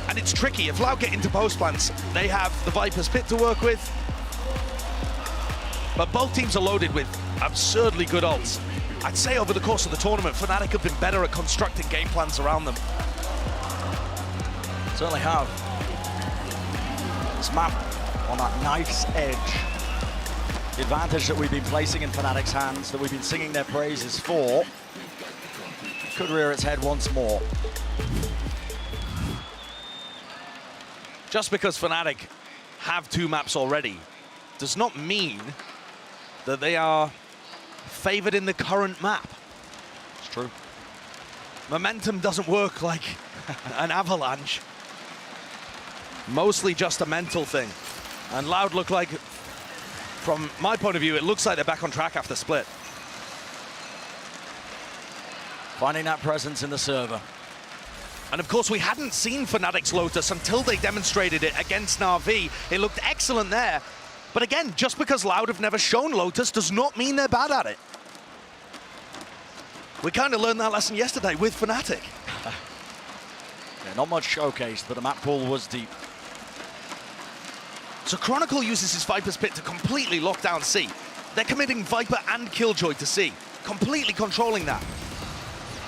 And it's tricky. If Loud get into post plants, they have the Viper's Pit to work with. But both teams are loaded with absurdly good ults. I'd say over the course of the tournament, Fnatic have been better at constructing game plans around them. Certainly have. This map on that knife's edge. The advantage that we've been placing in Fnatic's hands, that we've been singing their praises for, could rear its head once more. Just because Fnatic have 2 maps already does not mean that they are favored in the current map. It's true. Momentum doesn't work like an avalanche. Mostly just a mental thing. And Loud look like, from my point of view, it looks like they're back on track after split. Finding that presence in the server. And of course, we hadn't seen Fnatic's Lotus until they demonstrated it against Na'Vi. It looked excellent there. But again, just because Loud have never shown Lotus does not mean they're bad at it. We kind of learned that lesson yesterday with Fnatic. Yeah, not much showcased, but the map pool was deep. So Chronicle uses his Viper's Pit to completely lock down C. They're committing Viper and Killjoy to C, completely controlling that.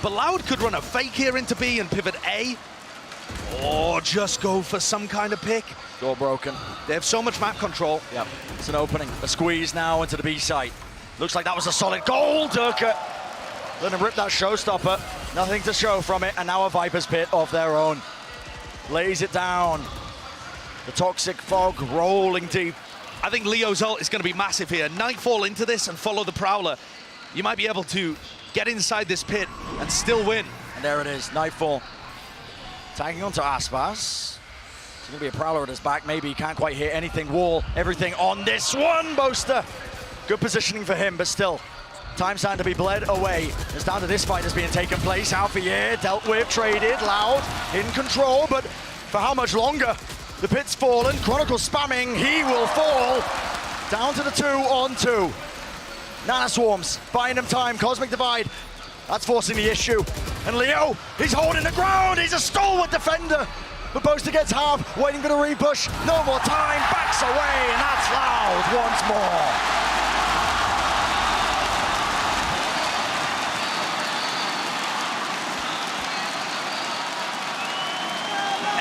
But Loud could run a fake here into B and pivot A, or just go for some kind of pick. Door broken. They have so much map control. Yep, it's an opening. A squeeze now into the B site. Looks like that was a solid goal, Durka. Let him rip that showstopper. Nothing to show from it, and now a Viper's Pit of their own. Lays it down. The toxic fog rolling deep. I think Leo's ult is going to be massive here. Nightfall into this and follow the Prowler. You might be able to get inside this pit and still win. And there it is, Nightfall. Tagging onto Aspas. It's going to be a Prowler at his back. Maybe he can't quite hit anything. Wall, everything on this one, Boaster. Good positioning for him, but still. Time's time to be bled away. It's down to this fight that's being taken place. Alphier dealt with, traded, Loud, in control, but for how much longer? The pit's fallen, Chronicle spamming, he will fall. Down to the 2-on-2. Nana Swarms, buying him time, Cosmic Divide. That's forcing the issue. And Leo, he's holding the ground, he's a stalwart defender. But Boaster gets half, waiting for the repush. No more time, backs away, and that's Loud once more.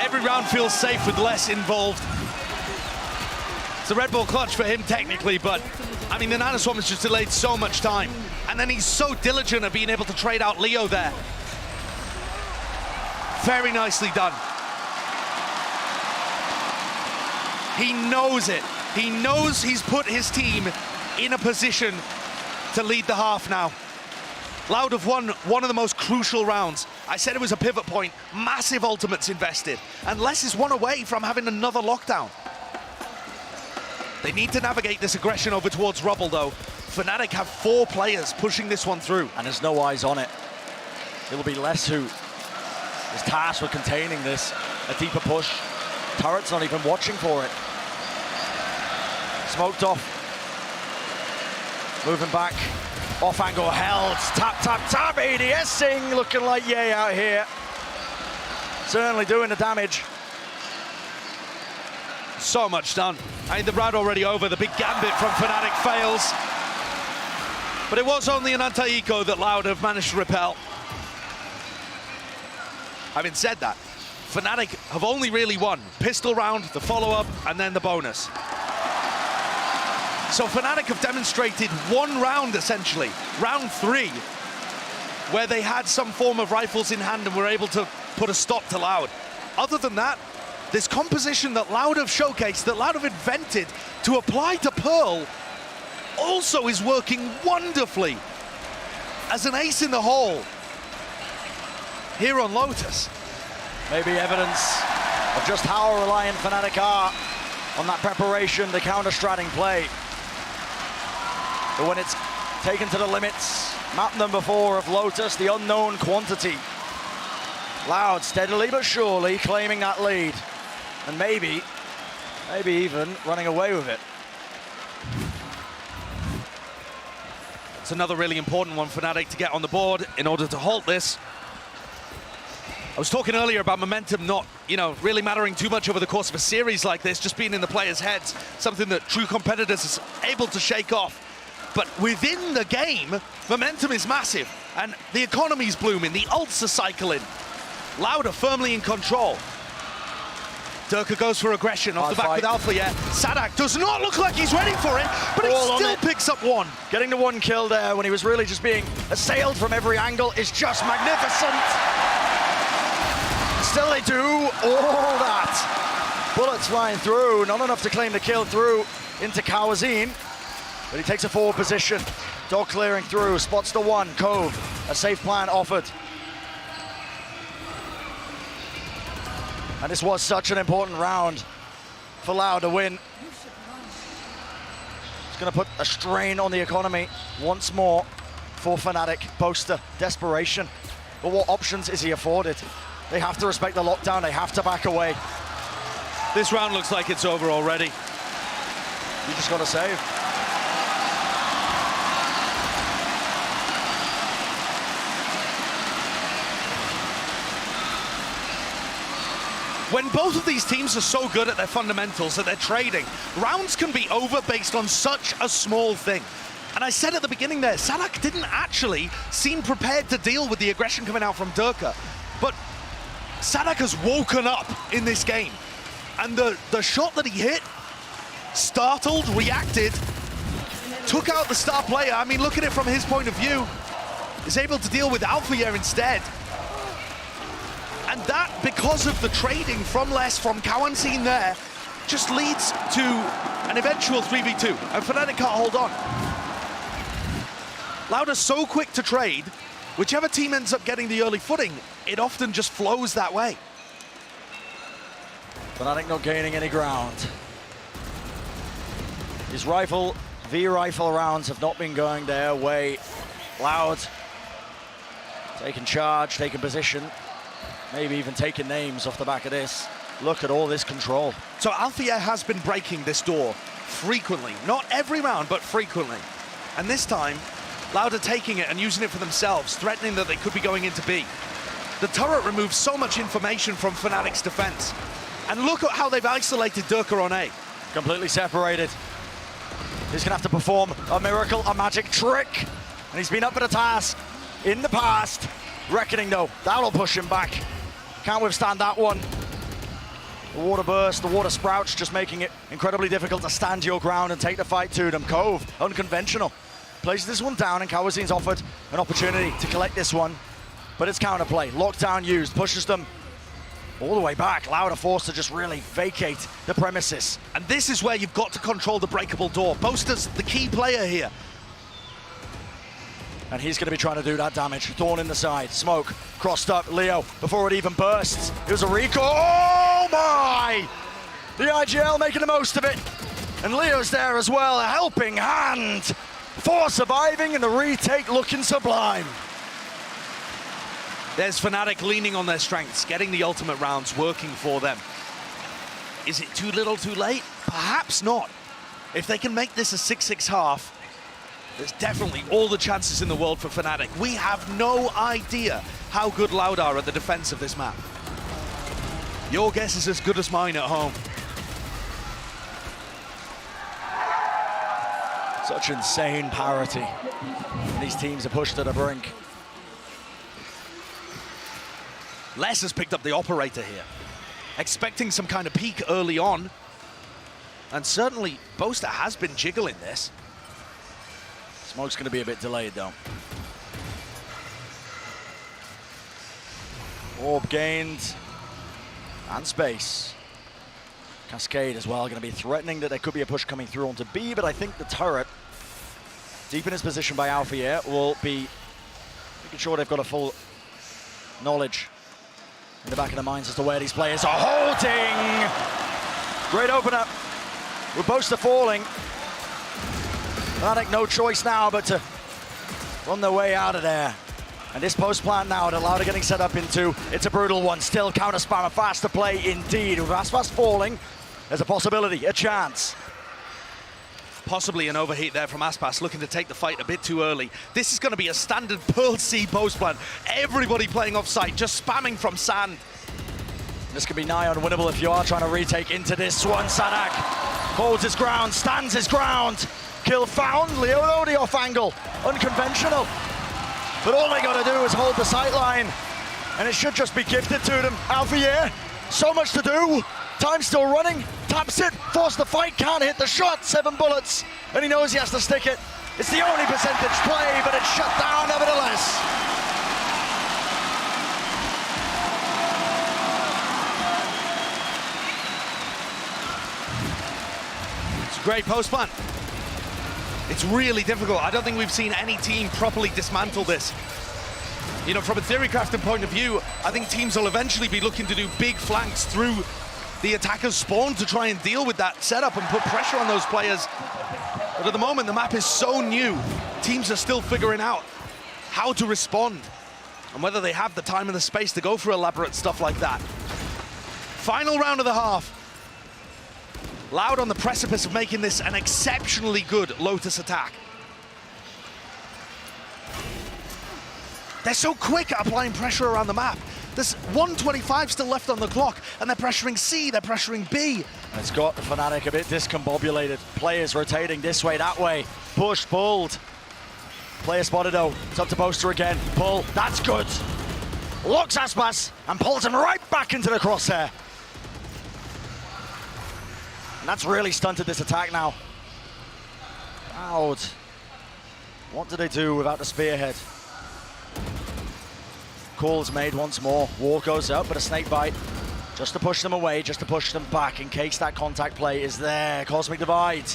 Every round feels safe with less involved. It's a Red Bull clutch for him technically, but I mean, the Nana Swarm has just delayed so much time. And then he's so diligent at being able to trade out Leo there. Very nicely done. He knows it. He knows he's put his team in a position to lead the half now. Loud have won one of the most crucial rounds. I said it was a pivot point, massive ultimates invested, and Les is one away from having another lockdown. They need to navigate this aggression over towards Rubble though. Fnatic have 4 players pushing this one through. And there's no eyes on it. It'll be Les who is tasked with containing this. A deeper push. Turret's not even watching for it. Smoked off. Moving back. Off angle held. Tap, tap, tap. ADSing looking like yay out here. Certainly doing the damage. So much done. I mean, the round already over. The big gambit from Fnatic fails. But it was only an anti-eco that Loud have managed to repel. Having said that, Fnatic have only really won pistol round, the follow-up, and then the bonus. So Fnatic have demonstrated one round, essentially, round 3, where they had some form of rifles in hand and were able to put a stop to Loud. Other than that, this composition that Loud have showcased, that Loud have invented to apply to Pearl, also is working wonderfully as an ace in the hole here on Lotus. Maybe evidence of just how reliant Fnatic are on that preparation, the counter-stratting play. But when it's taken to the limits, map number 4 of Lotus, the unknown quantity. Loud steadily but surely claiming that lead. And maybe even running away with it. It's another really important one for Fnatic to get on the board in order to halt this. I was talking earlier about momentum not, really mattering too much over the course of a series like this, just being in the players' heads, something that true competitors are able to shake off. But within the game, momentum is massive, and the economy's blooming, the ults are cycling. Loud are firmly in control. Durka goes for aggression off the back with Alpha, yeah. Sadak does not look like he's ready for it, but he still picks up one. Getting the one kill there when he was really just being assailed from every angle is just magnificent. Still they do all that. Bullets flying through, not enough to claim the kill through into Kawazin. But he takes a forward position. Dog clearing through, spots the one, Cove. A safe plan offered. And this was such an important round for Loud to win. It's going to put a strain on the economy once more for Fnatic. Boaster, desperation. But what options is he afforded? They have to respect the lockdown, they have to back away. This round looks like it's over already. You just got to save. When both of these teams are so good at their fundamentals that they're trading, rounds can be over based on such a small thing. And I said at the beginning there, Sadak didn't actually seem prepared to deal with the aggression coming out from Durka. But Sadak has woken up in this game. And the shot that he hit, startled, reacted, took out the star player. I mean, look at it from his point of view. Is able to deal with Alphayear instead. And that, because of the trading from Les, from Kawazin there, just leads to an eventual 3v2, and Fnatic can't hold on. Loud are so quick to trade, whichever team ends up getting the early footing, it often just flows that way. Fnatic not gaining any ground. His rifle, V-rifle rounds have not been going their way. Loud taking charge, taking position. Maybe even taking names off the back of this. Look at all this control. So Alphayear has been breaking this door frequently. Not every round, but frequently. And this time, Loud are taking it and using it for themselves, threatening that they could be going into B. The turret removes so much information from Fnatic's defense. And look at how they've isolated Durka on A. Completely separated. He's gonna have to perform a miracle, a magic trick. And he's been up for the task in the past. Reckoning though, that'll push him back. Can't withstand that one. The water burst, the water sprouts, just making it incredibly difficult to stand your ground and take the fight to them. Cove, unconventional. Places this one down and Kawazin's offered an opportunity to collect this one. But it's counterplay, lockdown used, pushes them all the way back. Loud are forced to just really vacate the premises. And this is where you've got to control the breakable door. Boaster's the key player here. And he's going to be trying to do that damage. Thorn in the side, smoke, crossed up, Leo, before it even bursts. It was a recall, oh my! The IGL making the most of it. And Leo's there as well, a helping hand for surviving, and the retake looking sublime. There's Fnatic leaning on their strengths, getting the ultimate rounds working for them. Is it too little too late? Perhaps not. If they can make this a 6-6 half, there's definitely all the chances in the world for Fnatic. We have no idea how good Loud are at the defense of this map. Your guess is as good as mine at home. Such insane parity. These teams are pushed to the brink. Les has picked up the operator here, expecting some kind of peak early on. And certainly, Boaster has been jiggling this. Smoke's going to be a bit delayed, though. Orb gained. And space. Cascade as well, going to be threatening that there could be a push coming through onto B, but I think the turret, deep in his position by Alphayear, will be making sure they've got a full knowledge in the back of their minds as to where these players are holding. Great opener. With Boaster falling. Fnatic no choice now but to run their way out of there. And this post plant now that Loud are getting set up into, it's a brutal one. Still counter spam, a faster play indeed. With Aspas falling, there's a possibility, a chance. Possibly an overheat there from Aspas, looking to take the fight a bit too early. This is going to be a standard Pearl C post plant. Everybody playing off site, just spamming from sand. This could be nigh unwinnable if you are trying to retake into this one. Sanak holds his ground, stands his ground. Kill found, Leonardo off angle, unconventional. But all they got to do is hold the sight line, and it should just be gifted to them. Alfier, so much to do. Time still running, taps it, forced the fight, can't hit the shot. 7 bullets, and he knows he has to stick it. It's the only percentage play, but it's shut down nevertheless. It's a great post plant. It's really difficult. I don't think we've seen any team properly dismantle this. You know, from a theory crafting point of view, I think teams will eventually be looking to do big flanks through the attacker's spawn to try and deal with that setup and put pressure on those players. But at the moment, the map is so new, teams are still figuring out how to respond and whether they have the time and the space to go for elaborate stuff like that. Final round of the half. Loud on the precipice of making this an exceptionally good Lotus attack. They're so quick at applying pressure around the map. There's 125 still left on the clock, and they're pressuring C, they're pressuring B. It's got Fnatic a bit discombobulated. Players rotating this way, that way. Pushed, pulled. Player spotted though. It's up to Boaster again. Pull, that's good. Locks Aspas and pulls him right back into the crosshair. And that's really stunted this attack now. Out. What do they do without the spearhead? Call's made once more. War goes up, but a snake bite. Just to push them away, just to push them back in case that contact play is there. Cosmic Divide.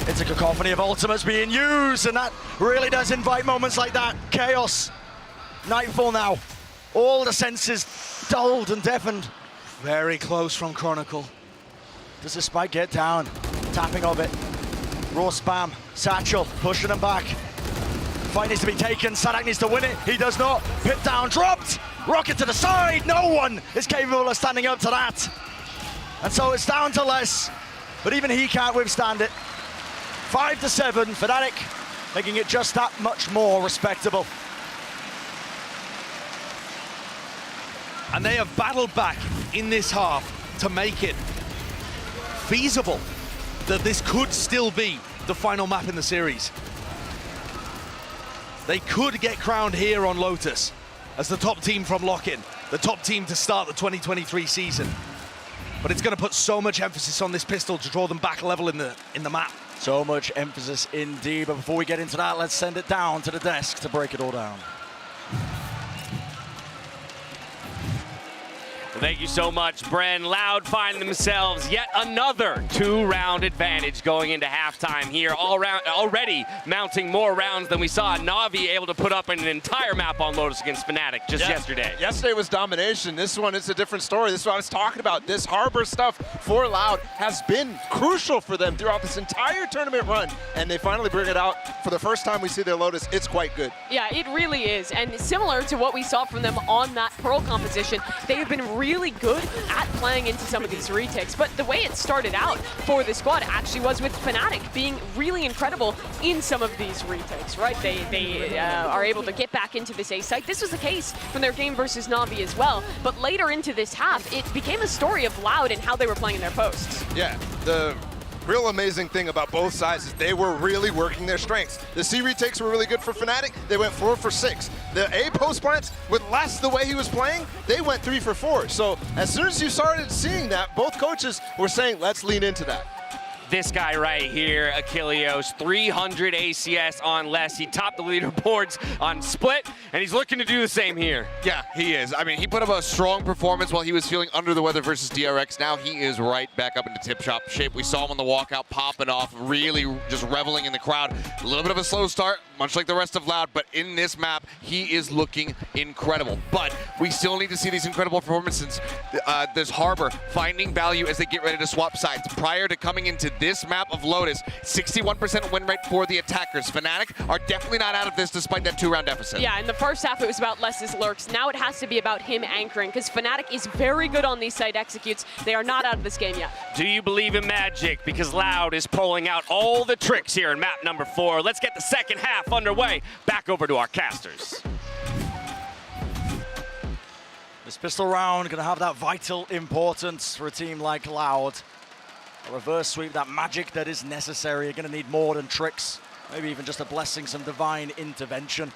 It's a cacophony of ultimates being used, and that really does invite moments like that. Chaos. Nightfall now. All the senses dulled and deafened. Very close from Chronicle. Does the spike get down? Tapping of it. Raw spam. Satchel pushing them back. Fight needs to be taken. Sadak needs to win it. He does not. Pip down, dropped. Rocket to the side. No one is capable of standing up to that. And so it's down to less. But even he can't withstand it. 5-7. Fnatic making it just that much more respectable. And they have battled back in this half to make it feasible that this could still be the final map in the series. They could get crowned here on Lotus as the top team from LOCKIN, the top team to start the 2023 season. But it's going to put so much emphasis on this pistol to draw them back a level in the map. So much emphasis indeed, but before we get into that, let's send it down to the desk to break it all down. Thank you so much, Bren. Loud find themselves yet another 2-round advantage going into halftime here. Already mounting more rounds than we saw Na'Vi able to put up in an entire map on Lotus against Fnatic just yesterday. Yesterday was domination. This one is a different story. This is what I was talking about. This Harbor stuff for Loud has been crucial for them throughout this entire tournament run, and they finally bring it out. For the first time we see their Lotus, it's quite good. Yeah, it really is, and similar to what we saw from them on that Pearl composition, they have been really good at playing into some of these retakes. But the way it started out for the squad actually was with Fnatic being really incredible in some of these retakes, right? They are able to get back into this A site. This was the case from their game versus Na'Vi as well. But later into this half, it became a story of Loud and how they were playing in their posts. Yeah, the real amazing thing about both sides is they were really working their strengths. The C retakes were really good for Fnatic. They went 4 for 6. The A post plants, with Les the way he was playing, they went 3 for 4. So as soon as you started seeing that, both coaches were saying, let's lean into that. This guy right here, Achilleos, 300 ACS on Les. He topped the leaderboards on Split, and he's looking to do the same here. Yeah, he is. I mean, he put up a strong performance while he was feeling under the weather versus DRX. Now he is right back up into tip-top shape. We saw him on the walkout popping off, really just reveling in the crowd. A little bit of a slow start, much like the rest of Loud, but in this map, he is looking incredible. But We still need to see these incredible performances. This Harbor finding value as they get ready to swap sides. Prior to coming into this map of Lotus, 61% win rate for the attackers. Fnatic are definitely not out of this despite that 2-round deficit. Yeah, in the first half it was about Les's lurks. Now it has to be about him anchoring, because Fnatic is very good on these side executes. They are not out of this game yet. Do you believe in magic? Because Loud is pulling out all the tricks here in map number 4. Let's get the second half underway. Back over to our casters. This pistol round going to have that vital importance for a team like Loud. A reverse sweep, that magic that is necessary. You're going to need more than tricks. Maybe even just a blessing, some divine intervention.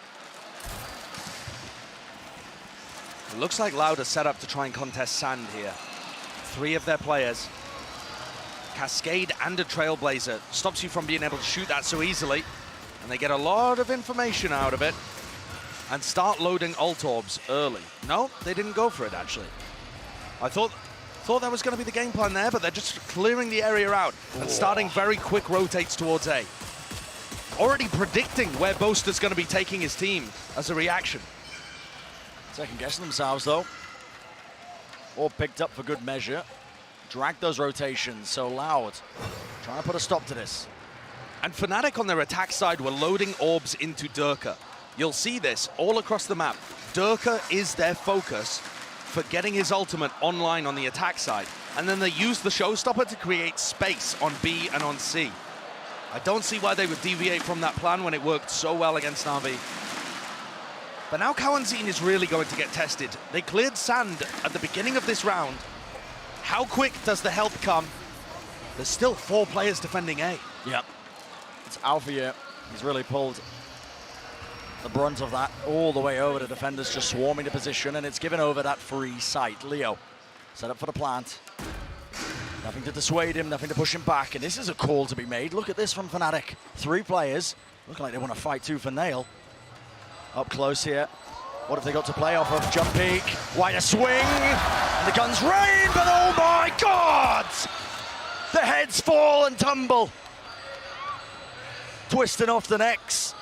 It looks like Loud are set up to try and contest Sand here. 3 of their players. Cascade and a Trailblazer stops you from being able to shoot that so easily. And they get a lot of information out of it. And start loading ult orbs early. No, they didn't go for it, actually. I thought that was going to be the game plan there, but they're just clearing the area out and starting very quick rotates towards A. Already predicting where Boaster's going to be taking his team as a reaction. Second guessing themselves, though. All picked up for good measure. Drag those rotations, so Loud trying to put a stop to this. And Fnatic on their attack side were loading orbs into Durka. You'll see this all across the map. Durka is their focus for getting his ultimate online on the attack side. And then they use the showstopper to create space on B and on C. I don't see why they would deviate from that plan when it worked so well against Na'Vi. But now Kawanzin is really going to get tested. They cleared Sand at the beginning of this round. How quick does the help come? There's still 4 players defending A. Yep. It's Alpha here. He's really pulled the brunt of that all the way over. The defenders just swarming the position, and it's given over that free site. Leo set up for the plant. Nothing to dissuade him, nothing to push him back, and this is a call to be made. Look at this from Fnatic. 3 players. Look like they want to fight tooth and nail. Up close here. What have they got to play off of? Jump peek, wider swing, and the guns rain, but oh my God! The heads fall and tumble. Twisting off the necks.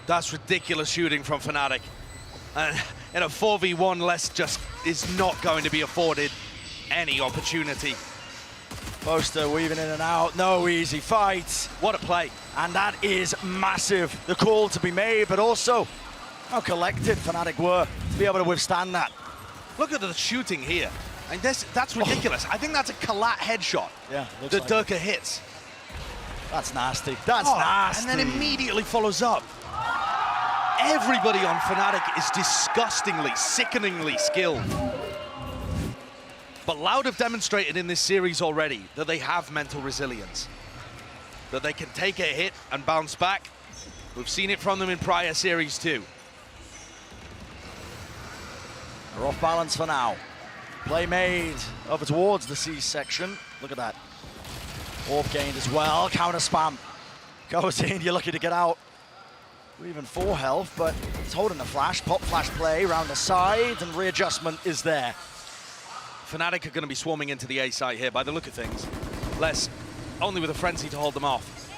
That's ridiculous shooting from Fnatic. And in a 4v1, Les just is not going to be afforded any opportunity. Boaster weaving in and out, no easy fight. What a play. And that is massive. The call to be made, but also how collected Fnatic were to be able to withstand that. Look at the shooting here. And that's ridiculous. I think that's a Kalat headshot. Yeah, that like Durka hits. That's nasty. That's nasty. And then immediately follows up. Everybody on Fnatic is disgustingly, sickeningly skilled. But Loud have demonstrated in this series already that they have mental resilience. That they can take a hit and bounce back. We've seen it from them in prior series too. They're off balance for now. Play made over towards the C section. Look at that. Orb gained as well. Counter spam. Goes in, you're lucky to get out. Even 4 health, but he's holding the flash. Pop flash play around the side, and readjustment is there. Fnatic are going to be swarming into the A site here by the look of things. Les, only with a frenzy to hold them off.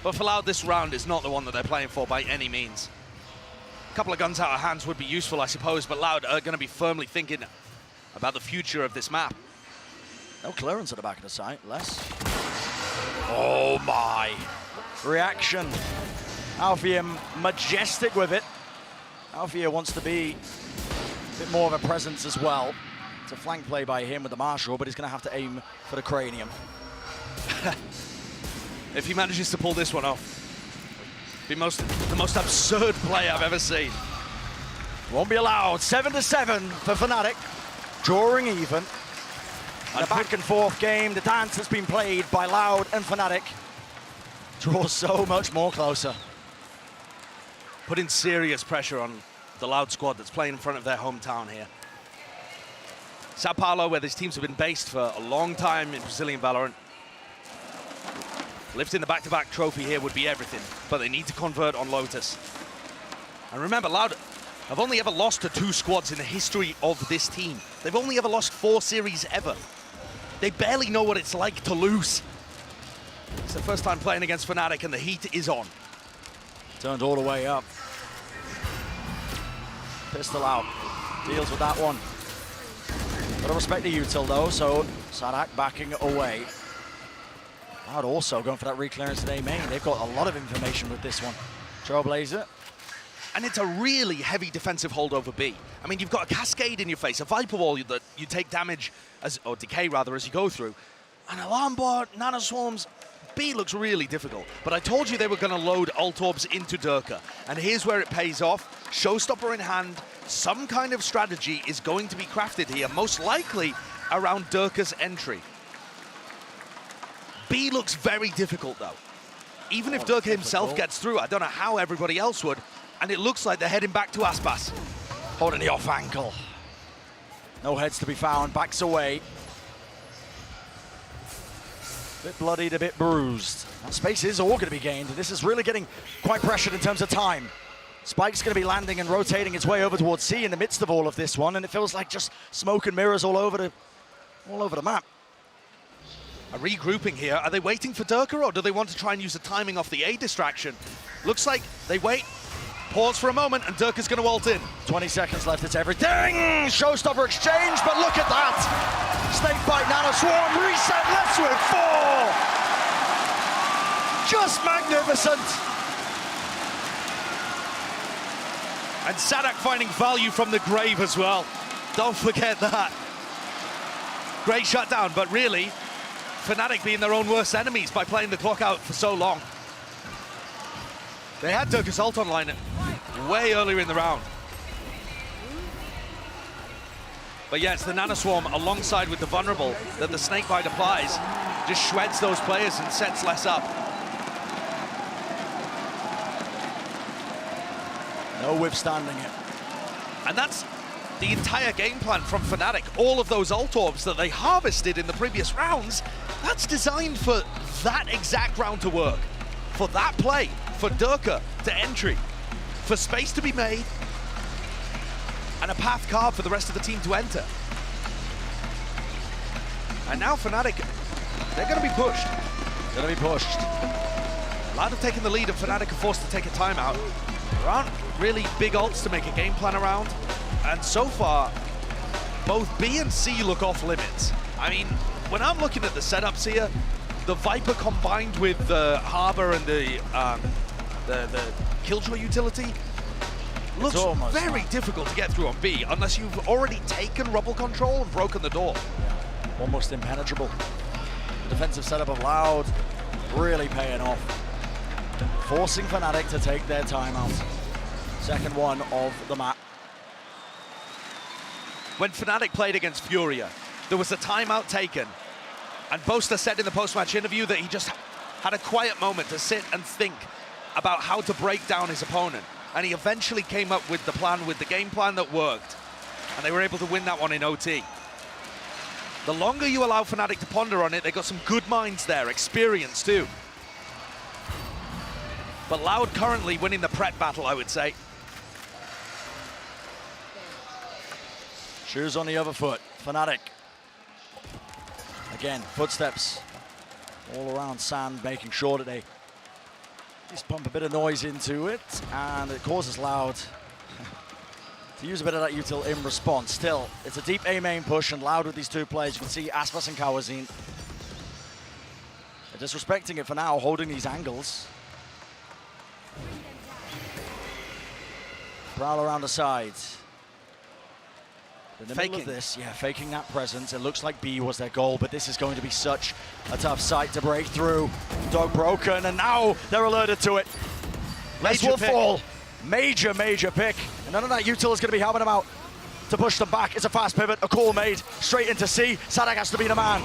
But for Loud, this round is not the one that they're playing for by any means. A couple of guns out of hands would be useful, I suppose, but Loud are going to be firmly thinking about the future of this map. No clearance at the back of the site, Les. Oh my. Reaction. Alfie majestic with it. Alfie wants to be a bit more of a presence as well. It's a flank play by him with the Marshall, but he's going to have to aim for the cranium. If he manages to pull this one off, be the most absurd play I've ever seen. Won't be allowed. 7-7 for Fnatic. Drawing even. And a back and forth game. The dance has been played by Loud and Fnatic. Draws so much more closer. Putting serious pressure on the Loud squad that's playing in front of their hometown here. São Paulo, where these teams have been based for a long time in Brazilian Valorant. Lifting the back-to-back trophy here would be everything, but they need to convert on Lotus. And remember, Loud have only ever lost to 2 squads in the history of this team. They've only ever lost 4 series ever. They barely know what it's like to lose. It's their first time playing against Fnatic, and the heat is on. Turned all the way up. Pistol out. Deals with that one. Gotta respect the util though, so Sadak backing away. Loud also going for that reclearance today, main. They've got a lot of information with this one. Trailblazer. And it's a really heavy defensive hold over B. I mean, you've got a cascade in your face, a Viper Wall that you take damage, or decay rather, as you go through. An Alarm Bot, Nano Swarms. B looks really difficult. But I told you they were going to load Ult Orbs into Durka. And here's where it pays off. Showstopper in hand. Some kind of strategy is going to be crafted here, most likely around Durka's entry. B looks very difficult, though. Even if Durka himself gets through, I don't know how everybody else would. And it looks like they're heading back to Aspas. Holding the off ankle. No heads to be found, backs away. Bit bloodied, a bit bruised. That space is all going to be gained. This is really getting quite pressured in terms of time. Spike's going to be landing and rotating its way over towards C in the midst of all of this one, and it feels like just smoke and mirrors all over the map. A regrouping here. Are they waiting for Durka, or do they want to try and use the timing off the A distraction? Looks like they wait. Pause for a moment, and Durka's going to ult in. 20 seconds left, it's everything. Showstopper exchange, but look at that. Snakebite, Nano Swarm, reset, left with 4. Just magnificent. And Sadak finding value from the grave as well. Don't forget that. Great shutdown, but really, Fnatic being their own worst enemies by playing the clock out for so long. They had Durka's ult online way earlier in the round. But yeah, it's the Nano Swarm alongside with the Vulnerable that the Snakebite applies. Just shreds those players and sets less up. No withstanding it. And that's the entire game plan from Fnatic. All of those ult orbs that they harvested in the previous rounds, that's designed for that exact round to work. For that play, for Durka to entry, for space to be made, and a path carved for the rest of the team to enter. And now Fnatic, they're going to be pushed. Going to be pushed. Loud have taken the lead, and Fnatic are forced to take a timeout. There aren't really big ults to make a game plan around, and so far, both B and C look off limits. I mean, when I'm looking at the setups here, the Viper combined with the Harbor and the Killjoy utility looks very difficult to get through on B unless you've already taken Rubble control and broken the door. Yeah, almost impenetrable. The defensive setup of Loud really paying off. Forcing Fnatic to take their timeout. Second one of the map. When Fnatic played against Furia, there was a timeout taken. And Boaster said in the post-match interview that he just had a quiet moment to sit and think about how to break down his opponent. And he eventually came up with the plan, with the game plan that worked. And they were able to win that one in OT. The longer you allow Fnatic to ponder on it, they got some good minds there, experience too. But Loud currently winning the Pret battle, I would say. Shoes on the other foot, Fnatic. Again, footsteps all around Sand, making sure that they just pump a bit of noise into it, and it causes Loud to use a bit of that util in response. Still, it's a deep A main push, and Loud with these two players. You can see Aspas and Kawazin. They're disrespecting it for now, holding these angles. Prowl around the sides. In the middle of this, yeah, faking that presence. It looks like B was their goal, but this is going to be such a tough sight to break through. Dog broken, and now they're alerted to it. Less will fall. Major, major pick. And none of that util is going to be helping them out to push them back. It's a fast pivot, a call made, straight into C. Sadak has to be the man.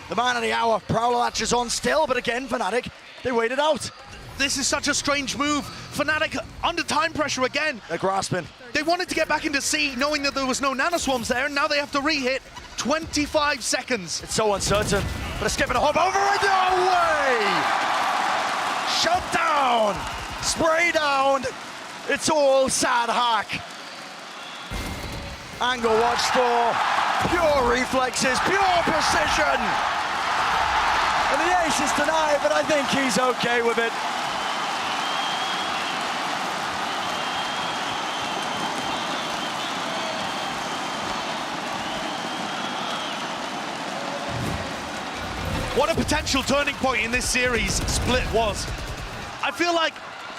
The man of the hour. Prowler latches on still, but again, Fnatic, they waited out. This is such a strange move. Fnatic under time pressure again. They're grasping. They wanted to get back into C, knowing that there was no Nano Swarms there, and now they have to re-hit. 25 seconds. It's so uncertain, but it's skipping a hop over and away! Shut down! Spray down! It's all Sad hack. Angle watch for pure reflexes, pure precision! And the ace is denied, but I think he's okay with it. what a potential turning point in this series Split was. I feel like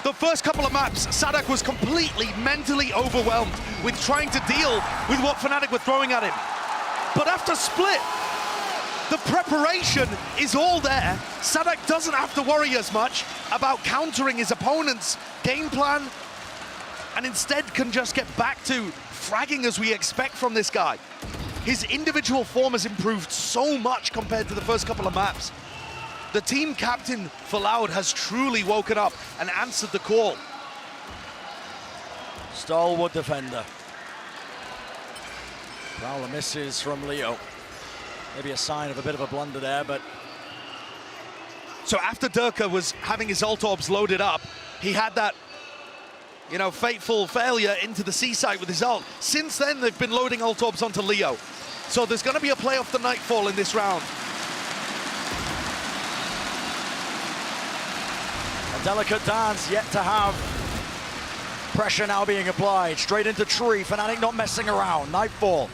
the first couple of maps, Sadak was completely mentally overwhelmed with trying to deal with what Fnatic were throwing at him. But after Split, the preparation is all there. Sadak doesn't have to worry as much about countering his opponent's game plan, and instead can just get back to fragging as we expect from this guy. His individual form has improved so much compared to the first couple of maps. The team captain for Loud has truly woken up and answered the call. Stalwart defender. Prowler misses from Leo. Maybe a sign of a bit of a blunder there, but... So after Durka was having his ult orbs loaded up, he had that, you know, fateful failure into the C site with his ult. Since then, they've been loading ult orbs onto Leo. So there's going to be a play off the Nightfall in this round. A delicate dance yet to have. Pressure now being applied. Straight into tree. Fnatic not messing around. Nightfall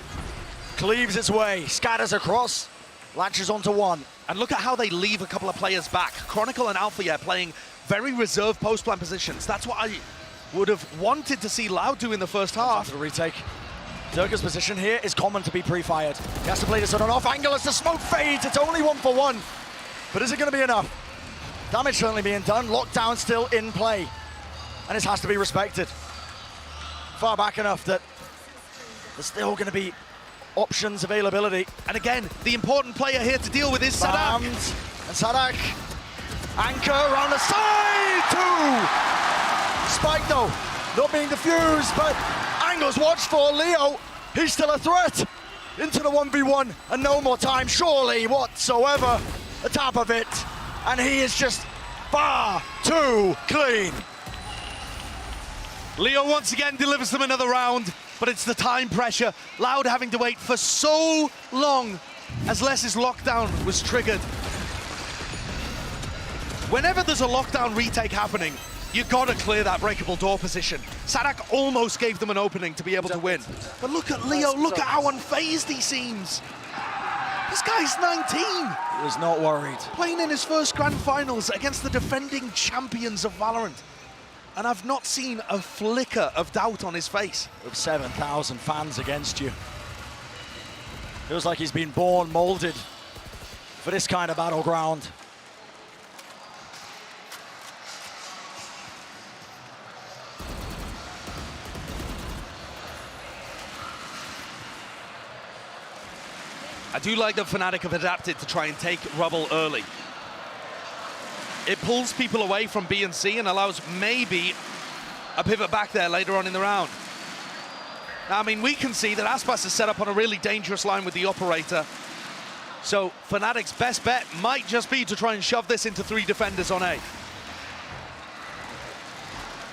cleaves its way. Scatters across. Latches onto one. And look at how they leave a couple of players back. Chronicle and Alpha, yeah, playing very reserved post-plan positions. That's what I would have wanted to see Loud do in the first half. The retake. Durka's position here is common to be pre-fired. He has to play this on an off angle as the smoke fades. It's only 1-for-1. But is it going to be enough? Damage certainly being done. Lockdown still in play. And this has to be respected. Far back enough that there's still going to be options availability. And again, the important player here to deal with is Sadak. And Sadak, anchor around the side, two! Spike though, not being defused, but angles watched for Leo. He's still a threat. Into the 1v1, and no more time, surely, whatsoever. The top of it, and he is just far too clean. Leo once again delivers them another round, but it's the time pressure. Loud having to wait for so long as Les's lockdown was triggered. Whenever there's a lockdown retake happening, you gotta clear that breakable door position. Sadak almost gave them an opening to be able to win. But look at Leo, look at how unfazed he seems. This guy's 19. He was not worried. Playing in his first grand finals against the defending champions of Valorant. And I've not seen a flicker of doubt on his face. With 7,000 fans against you. Feels like he's been born, molded for this kind of battleground. I do like that Fnatic have adapted to try and take Rubble early. It pulls people away from B and C and allows maybe a pivot back there later on in the round. Now, I mean, we can see that Aspas is set up on a really dangerous line with the operator. So Fnatic's best bet might just be to try and shove this into 3 defenders on A.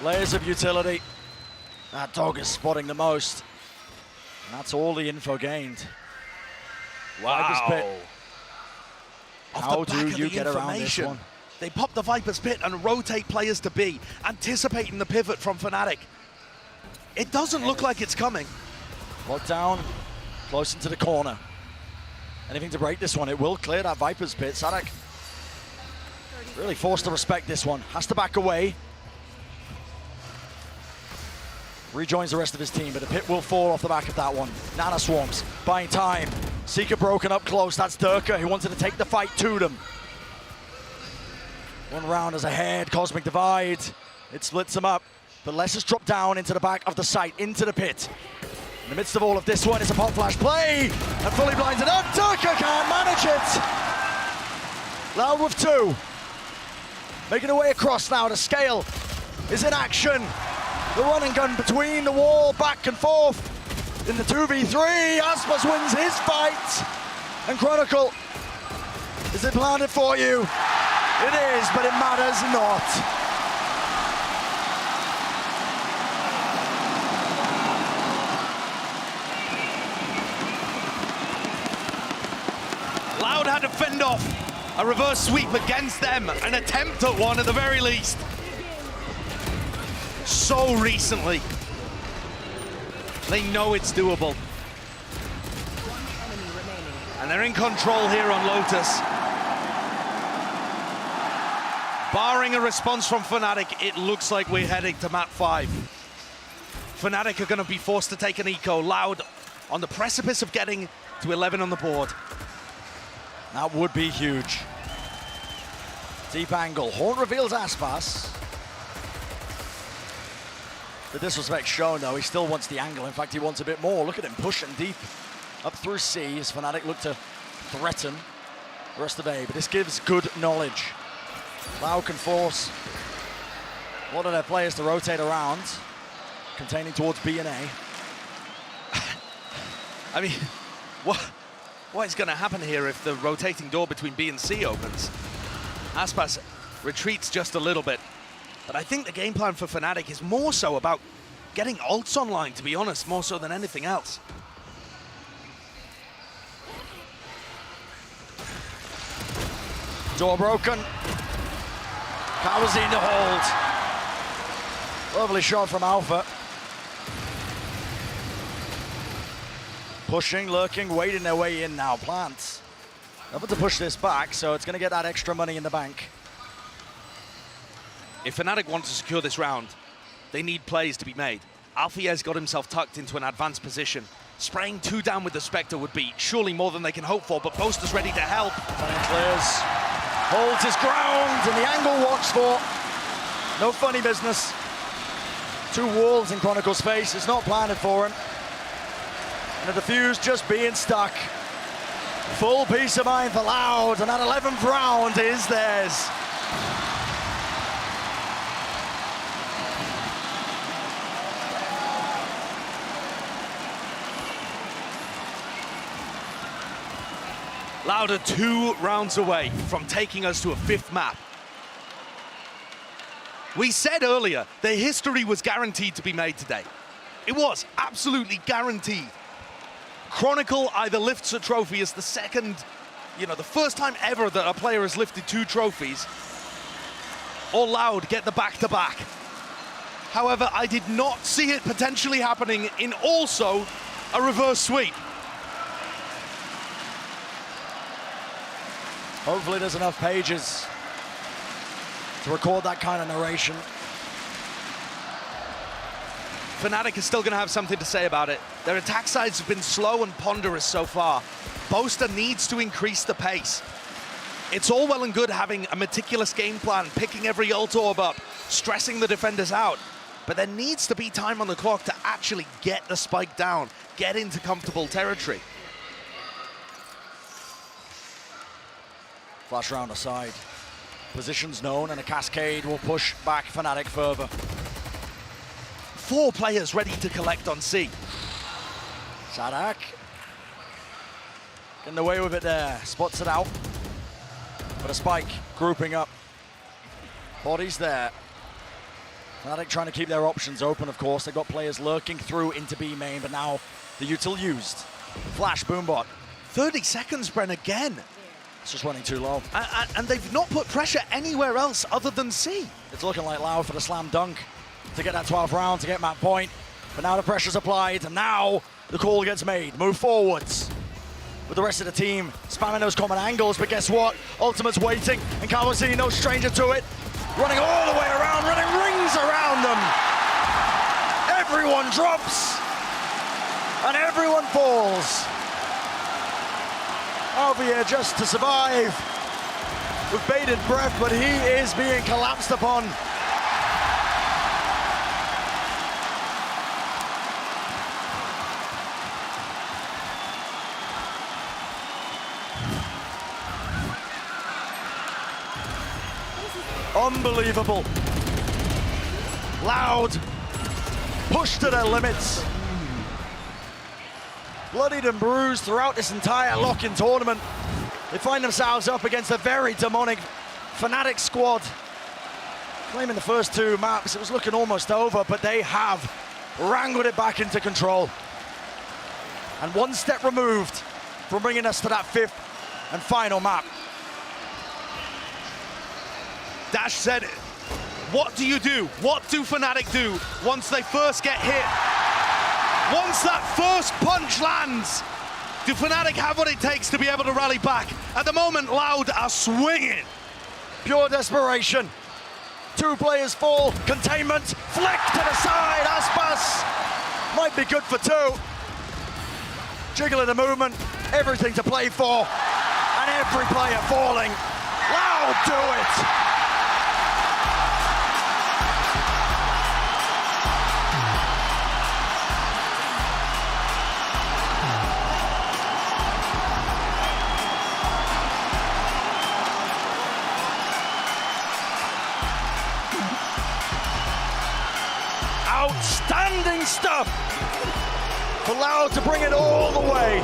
Layers of utility. That dog is spotting the most. And that's all the info gained. Viper's Pit. How do you get around this one? They pop the Viper's Pit and rotate players to B, anticipating the pivot from Fnatic. It doesn't look like it's coming. Lockdown, close into the corner. Anything to break this one, it will clear that Viper's Pit. Sadak really forced to respect this one. Has to back away. Rejoins the rest of his team, but the pit will fall off the back of that one. Nana Swarms, buying time. Seeker broken up close, that's Durka, who wanted to take the fight to them. One round is ahead, Cosmic Divide. It splits them up, but Les has dropped down into the back of the site, into the pit. In the midst of all of this one, it's a pop flash play, and fully blinded up. Durka can't manage it. Loud with 2. Making their way across now, the scale is in action. The run and gun between the wall, back and forth. In the 2v3, Aspas wins his fight. And Chronicle, is it planted for you? It is, but it matters not. Loud had to fend off a reverse sweep against them, an attempt at one at the very least. So recently. They know it's doable. And they're in control here on Lotus. Barring a response from Fnatic, it looks like we're heading to map 5. Fnatic are going to be forced to take an eco. Loud on the precipice of getting to 11 on the board. That would be huge. Deep angle. Horn reveals Aspas. The disrespect shown, though. He still wants the angle. In fact, he wants a bit more. Look at him pushing deep up through C as Fnatic look to threaten the rest of A. But this gives good knowledge. Loud can force a lot of their players to rotate around, containing towards B and A. I mean, what is going to happen here if the rotating door between B and C opens? Aspas retreats just a little bit, but I think the game plan for Fnatic is more so about getting ults online, to be honest, more so than anything else. Door broken. Kawazine to hold. Lovely shot from Alpha. Pushing, lurking, waiting their way in now. Plants. Able to push this back, so it's going to get that extra money in the bank. If Fnatic want to secure this round, they need plays to be made. Alfiez got himself tucked into an advanced position. Spraying 2 down with the Spectre would be surely more than they can hope for, but Boaster's ready to help. Clears. Holds his ground, and the angle watched for. No funny business. 2 walls in Chronicle's face. It's not planted for him. And the defuse just being stuck. Full peace of mind for Loud, and that 11th round is theirs. Loud are 2 rounds away from taking us to a 5th map. We said earlier their history was guaranteed to be made today. It was absolutely guaranteed. Chronicle either lifts a trophy as the first time ever that a player has lifted 2 trophies, or Loud get the back-to-back. However, I did not see it potentially happening in also a reverse sweep. Hopefully there's enough pages to record that kind of narration. Fnatic is still going to have something to say about it. Their attack sides have been slow and ponderous so far. Boaster needs to increase the pace. It's all well and good having a meticulous game plan, picking every ult orb up, stressing the defenders out, but there needs to be time on the clock to actually get the spike down, get into comfortable territory. Flash round aside. Positions known, and a cascade will push back Fnatic further. 4 players ready to collect on C. Sadak getting away with it there. Spots it out. But a spike grouping up. Bodies there. Fnatic trying to keep their options open, of course. They've got players lurking through into B main, but now the util used. Flash, Boombot. 30 seconds, Bren, again. It's just running too low. And they've not put pressure anywhere else other than C. It's looking like Loud for the slam dunk to get that 12th round, to get map point. But now the pressure's applied, and now the call gets made. Move forwards. With the rest of the team spamming those common angles, but guess what? Ultimate's waiting, and Kawazine, no stranger to it. Running all the way around, running rings around them. Everyone drops, and everyone falls. Alvier just to survive with bated breath, but he is being collapsed upon. Unbelievable. Loud, pushed to their limits. Bloodied and bruised throughout this entire lock-in tournament. They find themselves up against a very demonic Fnatic squad. Claiming the first 2 maps, it was looking almost over, but they have wrangled it back into control. And 1 step removed from bringing us to that 5th and final map. Dash said, what do you do? What do Fnatic do once they first get hit? Once that first punch lands, do Fnatic have what it takes to be able to rally back? At the moment, Loud are swinging. Pure desperation. 2 players fall. Containment, flick to the side. Aspas might be good for 2. Jiggling the movement, everything to play for. And every player falling. Loud do it. Outstanding stuff for Loud to bring it all the way.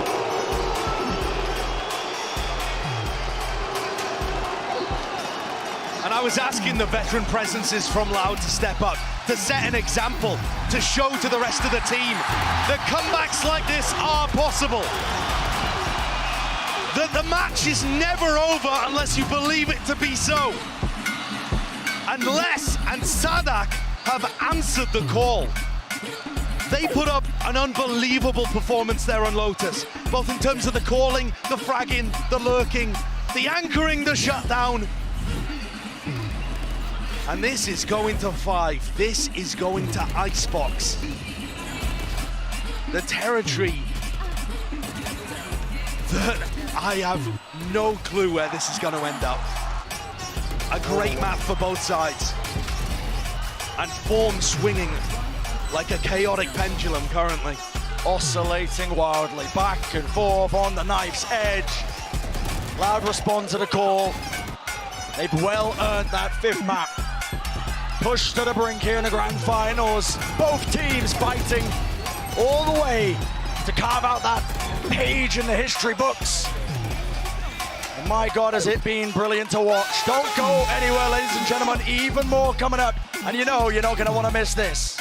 And I was asking the veteran presences from Loud to step up, to set an example, to show to the rest of the team that comebacks like this are possible. That the match is never over unless you believe it to be so. And Les and Sadak have answered the call. They put up an unbelievable performance there on Lotus, both in terms of the calling, the fragging, the lurking, the anchoring, the shutdown. And this is going to 5. This is going to Icebox. The territory that I have no clue where this is going to end up. A great map for both sides. And form swinging like a chaotic pendulum currently. Oscillating wildly, back and forth on the knife's edge. Loud respond to the call. They've well earned that 5th map. Pushed to the brink here in the grand finals. Both teams fighting all the way to carve out that page in the history books. And my God, has it been brilliant to watch. Don't go anywhere, ladies and gentlemen. Even more coming up. And you know you're not going to want to miss this.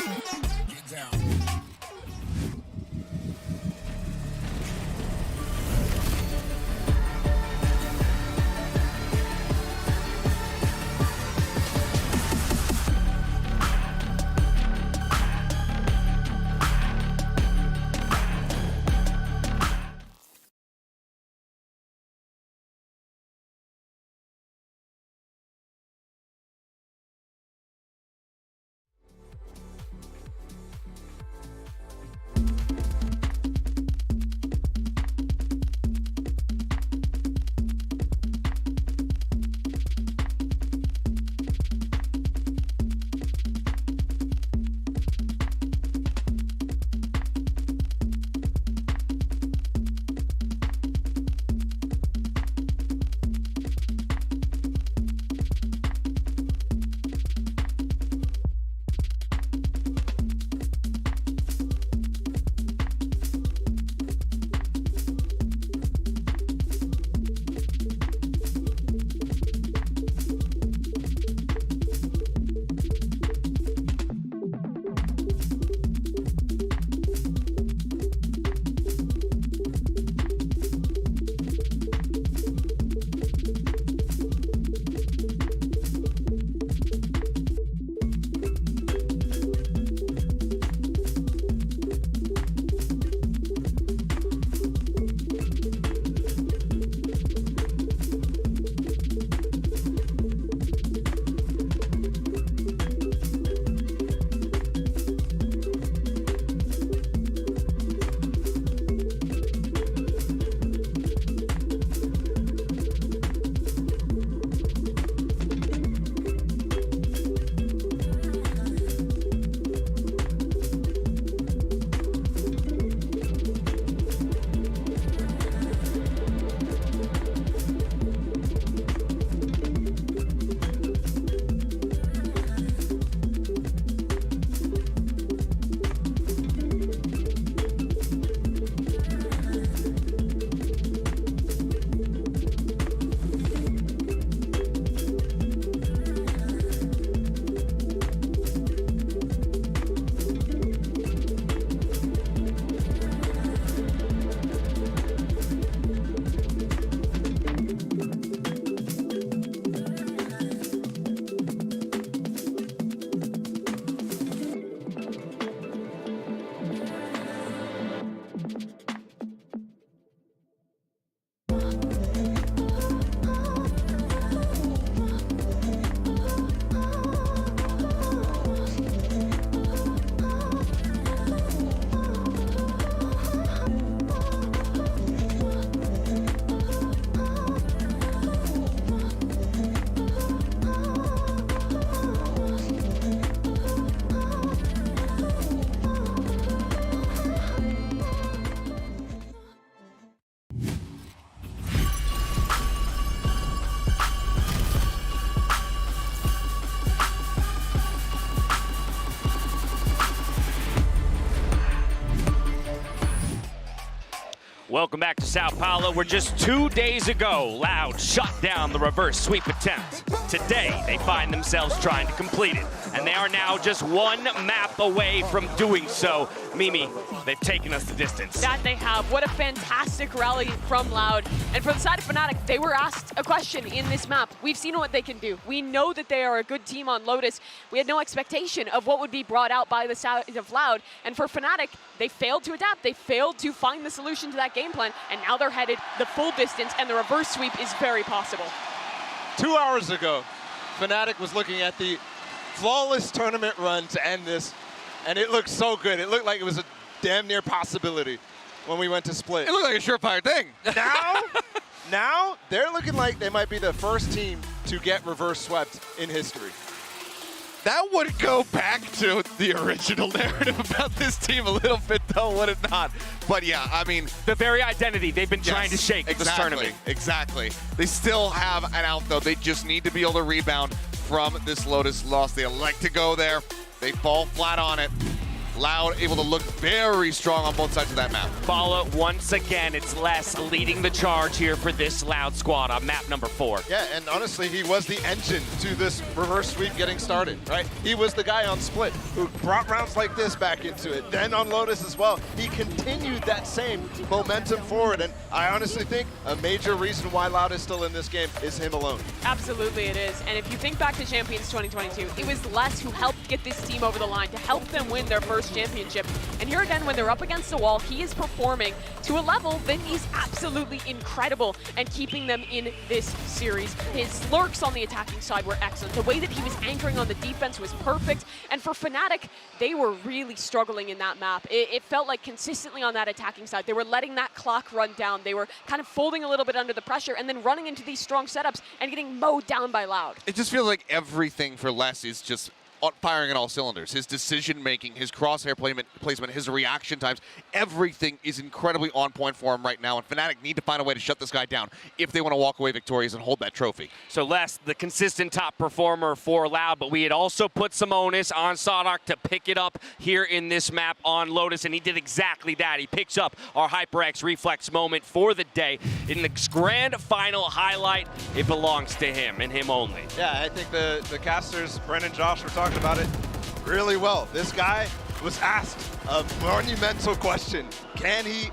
Welcome back to Sao Paulo, where just 2 days ago, Loud shut down the reverse sweep attempt. Today, they find themselves trying to complete it, and they are now just one map away from doing so. Mimi, they've taken us the distance. That they have. What a fantastic rally from Loud. And for the side of Fnatic, they were asked a question in this map. We've seen what they can do. We know that they are a good team on Lotus. We had no expectation of what would be brought out by the side of Loud. And for Fnatic, they failed to adapt. They failed to find the solution to that game plan. And now they're headed the full distance, and the reverse sweep is very possible. 2 hours ago, Fnatic was looking at the flawless tournament run to end this, and it looked so good. It looked like it was a damn near possibility when we went to split. It looked like a surefire thing. Now they're looking like they might be the first team to get reverse swept in history. That would go back to the original narrative about this team a little bit, though, would it not? But yeah, I mean, the very identity they've been trying to shake this tournament. Exactly. They still have an out, though. They just need to be able to rebound from this Lotus loss. They elect to go there. They fall flat on it. Loud able to look very strong on both sides of that map. Follow once again, it's Les leading the charge here for this Loud squad on map number 4. Yeah, and honestly, he was the engine to this reverse sweep getting started, right? He was the guy on Split who brought rounds like this back into it. Then on Lotus as well, he continued that same momentum forward, and I honestly think a major reason why Loud is still in this game is him alone. Absolutely it is, and if you think back to Champions 2022, it was Les who helped get this team over the line to help them win their first championship. And here again, when they're up against the wall, he is performing to a level that is absolutely incredible and keeping them in this series. His lurks on the attacking side were excellent. The way that he was anchoring on the defense was perfect. And for Fnatic, they were really struggling in that map. It felt like consistently on that attacking side, they were letting that clock run down. They were kind of folding a little bit under the pressure and then running into these strong setups and getting mowed down by Loud. It just feels like everything for Les is just firing on all cylinders. His decision-making, his crosshair placement, his reaction times, everything is incredibly on point for him right now, and Fnatic need to find a way to shut this guy down if they want to walk away victorious and hold that trophy. So Les, the consistent top performer for Loud, but we had also put some onus on Sodak to pick it up here in this map on Lotus, and he did exactly that. He picks up our HyperX reflex moment for the day. In the grand final highlight, it belongs to him and him only. Yeah, I think the casters, Brennan and Josh, were talking about it really well. This guy was asked a monumental question. Can he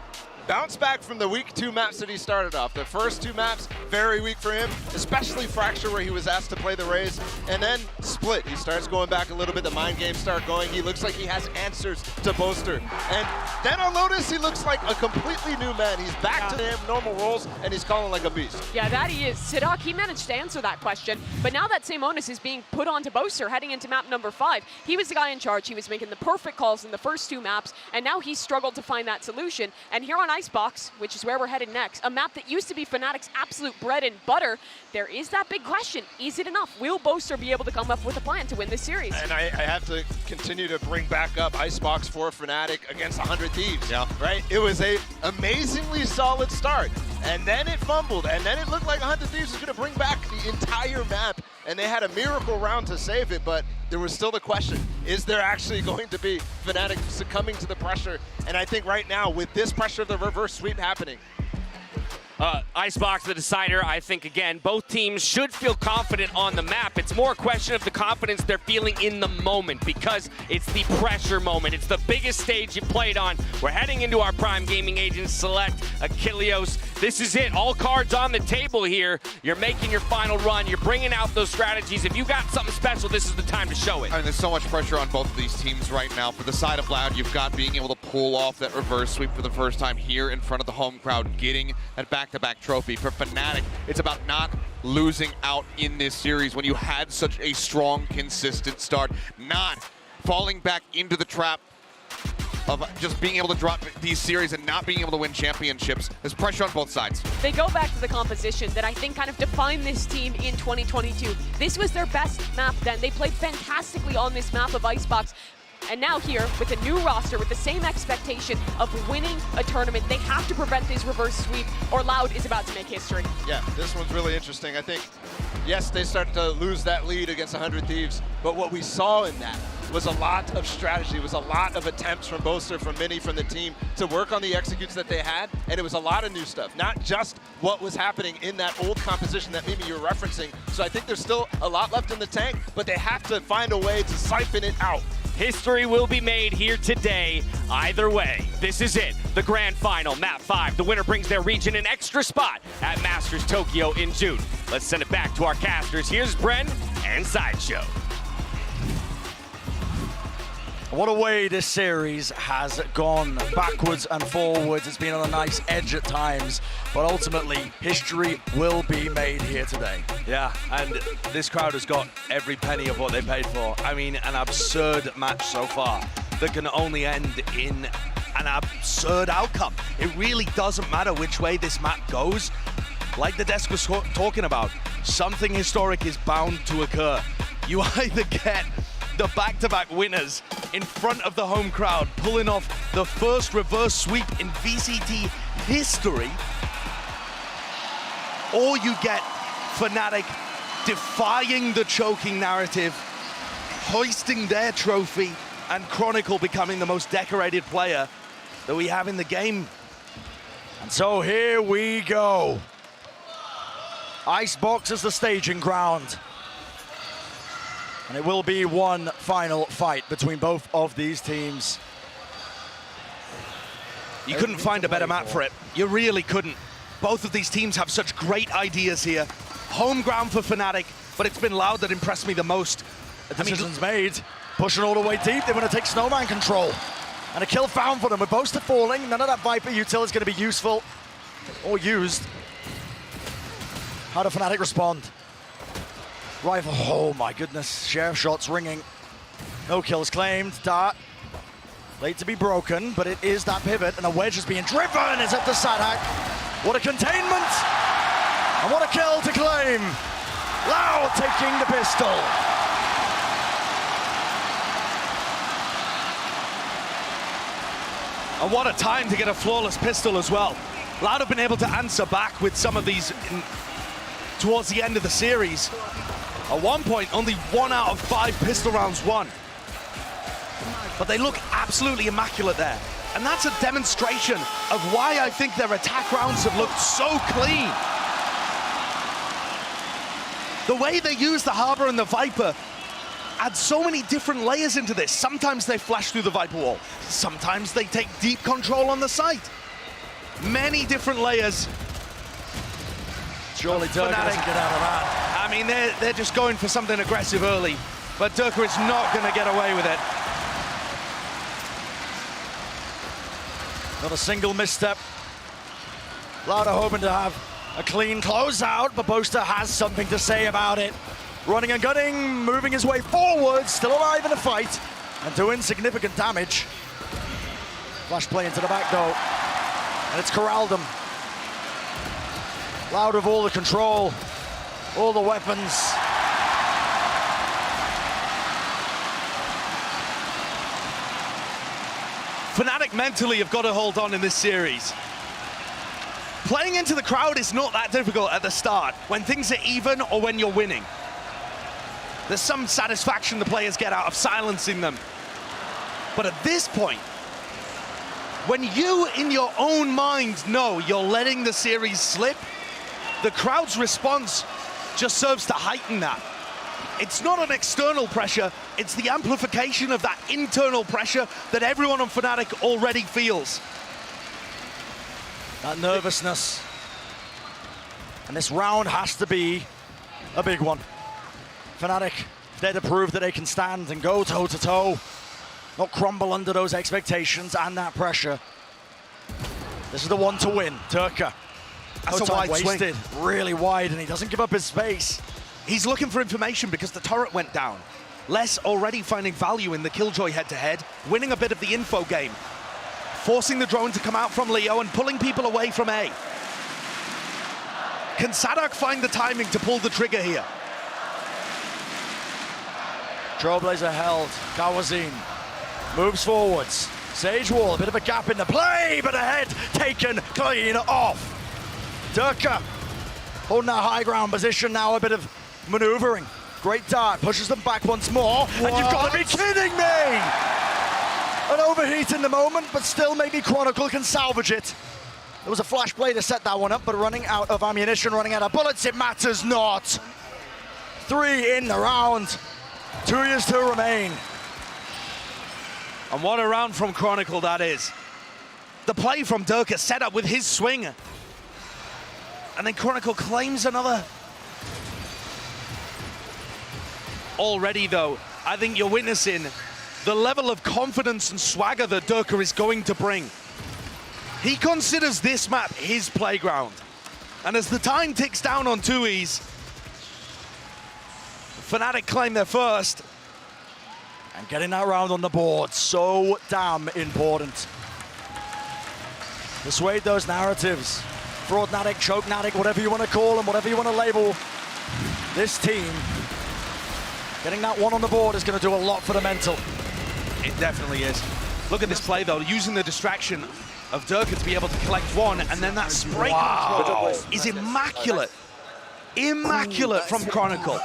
bounce back from the weak 2 maps that he started off? The first 2 maps, very weak for him, especially Fracture, where he was asked to play the Raze, and then Split. He starts going back a little bit, the mind games start going. He looks like he has answers to Boaster. And then on Lotus, he looks like a completely new man. He's back to him, normal roles, and he's calling like a beast. Yeah, that he is. Sidak, he managed to answer that question, but now that same onus is being put onto Boaster heading into map number 5. He was the guy in charge. He was making the perfect calls in the first 2 maps, and now he's struggled to find that solution. And here on Icebox, which is where we're headed next, a map that used to be Fnatic's absolute bread and butter, there is that big question. Is it enough? Will Boaster be able to come up with a plan to win this series? And I have to continue to bring back up Icebox for Fnatic against 100 Thieves, right? It was a amazingly solid start, and then it fumbled, and then it looked like 100 Thieves was going to bring back the entire map, and they had a miracle round to save it, but there was still the question, is there actually going to be Fnatic succumbing to the pressure? And I think right now, with this pressure of the reverse sweep happening, Icebox, the decider, I think, again, both teams should feel confident on the map. It's more a question of the confidence they're feeling in the moment because it's the pressure moment. It's the biggest stage you've played on. We're heading into our Prime Gaming Agents Select Achilleos. This is it. All cards on the table here. You're making your final run. You're bringing out those strategies. If you got something special, this is the time to show it. I mean, there's so much pressure on both of these teams right now. For the side of Loud, you've got being able to pull off that reverse sweep for the first time here in front of the home crowd, getting that back-to-back trophy. For Fnatic, it's about not losing out in this series when you had such a strong, consistent start, not falling back into the trap of just being able to drop these series and not being able to win championships. There's pressure on both sides. They go back to the composition that I think kind of defined this team in 2022. This was their best map then. They played fantastically on this map of Icebox. And now here, with a new roster, with the same expectation of winning a tournament, they have to prevent this reverse sweep or Loud is about to make history. Yeah, this one's really interesting. I think, yes, they started to lose that lead against 100 Thieves, but what we saw in that was a lot of strategy, was a lot of attempts from Boaster, from Mini, from the team to work on the executes that they had, and it was a lot of new stuff, not just what was happening in that old composition that Mimi you're referencing. So I think there's still a lot left in the tank, but they have to find a way to siphon it out. History will be made here today. Either way, this is it. The grand final, map 5. The winner brings their region an extra spot at Masters Tokyo in June. Let's send it back to our casters. Here's Bren and Sideshow. What a way this series has gone backwards and forwards. It's been on a nice edge at times, but ultimately, history will be made here today. Yeah, and this crowd has got every penny of what they paid for. I mean, an absurd match so far that can only end in an absurd outcome. It really doesn't matter which way this map goes. Like the desk was talking about, something historic is bound to occur. You either get the back-to-back winners in front of the home crowd, pulling off the first reverse sweep in VCT history, or you get Fnatic defying the choking narrative, hoisting their trophy, and Chronicle becoming the most decorated player that we have in the game. And so here we go. Icebox is the staging ground. And it will be one final fight between both of these teams. You couldn't find a better map for it. You really couldn't. Both of these teams have such great ideas here. Home ground for Fnatic, but it's been Loud that impressed me the most. The decision's made. Pushing all the way deep. They want to take Snowman control. And a kill found for them. With Boaster falling, none of that Viper util is going to be useful or used. How do Fnatic respond? Rifle, oh my goodness, Sheriff shots ringing. No kills claimed, Dart. Late to be broken, but it is that pivot, and a wedge is being driven, it's up to Sadhak. What a containment, and what a kill to claim. Loud taking the pistol. And what a time to get a flawless pistol as well. Loud have been able to answer back with some of these towards the end of the series. At one point, only 1 out of 5 pistol rounds won. But they look absolutely immaculate there. And that's a demonstration of why I think their attack rounds have looked so clean. The way they use the Harbor and the Viper add so many different layers into this. Sometimes they flash through the Viper wall. Sometimes they take deep control on the site. Many different layers. Surely Durka doesn't get out of that. I mean, they're just going for something aggressive early, but Durka is not going to get away with it. Not a single misstep. Loud are hoping to have a clean closeout, but Boaster has something to say about it. Running and gunning, moving his way forward, still alive in the fight, and doing significant damage. Flash play into the back though, and it's corralled him. Loud with all the control, all the weapons. Fnatic mentally have got to hold on in this series. Playing into the crowd is not that difficult at the start, when things are even or when you're winning. There's some satisfaction the players get out of silencing them. But at this point, when you in your own mind know you're letting the series slip, the crowd's response just serves to heighten that. It's not an external pressure, it's the amplification of that internal pressure that everyone on Fnatic already feels. That nervousness. And this round has to be a big one. Fnatic, they're to prove that they can stand and go toe-to-toe, not crumble under those expectations and that pressure. This is the one to win. Durka. That's a wide wasted, swing. Really wide, and he doesn't give up his space. He's looking for information because the turret went down. Les already finding value in the Killjoy head-to-head, winning a bit of the info game, forcing the drone to come out from Leo and pulling people away from A. Can Sadhak find the timing to pull the trigger here? Trailblazer held. Kawazin moves forwards. Sage Wall, a bit of a gap in the play, but a head taken clean off. Durka holding that high ground position now, a bit of maneuvering. Great dart, pushes them back once more. And you've got to be kidding me! An overheat in the moment, but still maybe Chronicle can salvage it. There was a flash play to set that one up, but running out of ammunition, running out of bullets, it matters not. 3 in the round, 2 years to remain. And what a round from Chronicle that is. The play from Durka set up with his swing. And then Chronicle claims another. Already though, I think you're witnessing the level of confidence and swagger that Durka is going to bring. He considers this map his playground. And as the time ticks down on 2Es, Fnatic claim their first. And getting that round on the board, so damn important. Persuade those narratives. Fraudnatic, Chokenatic, whatever you want to call them, whatever you want to label this team. Getting that one on the board is going to do a lot for the mental. It definitely is. Look at this play though, using the distraction of Durka to be able to collect one, and then that spray control is immaculate. Immaculate from Chronicle.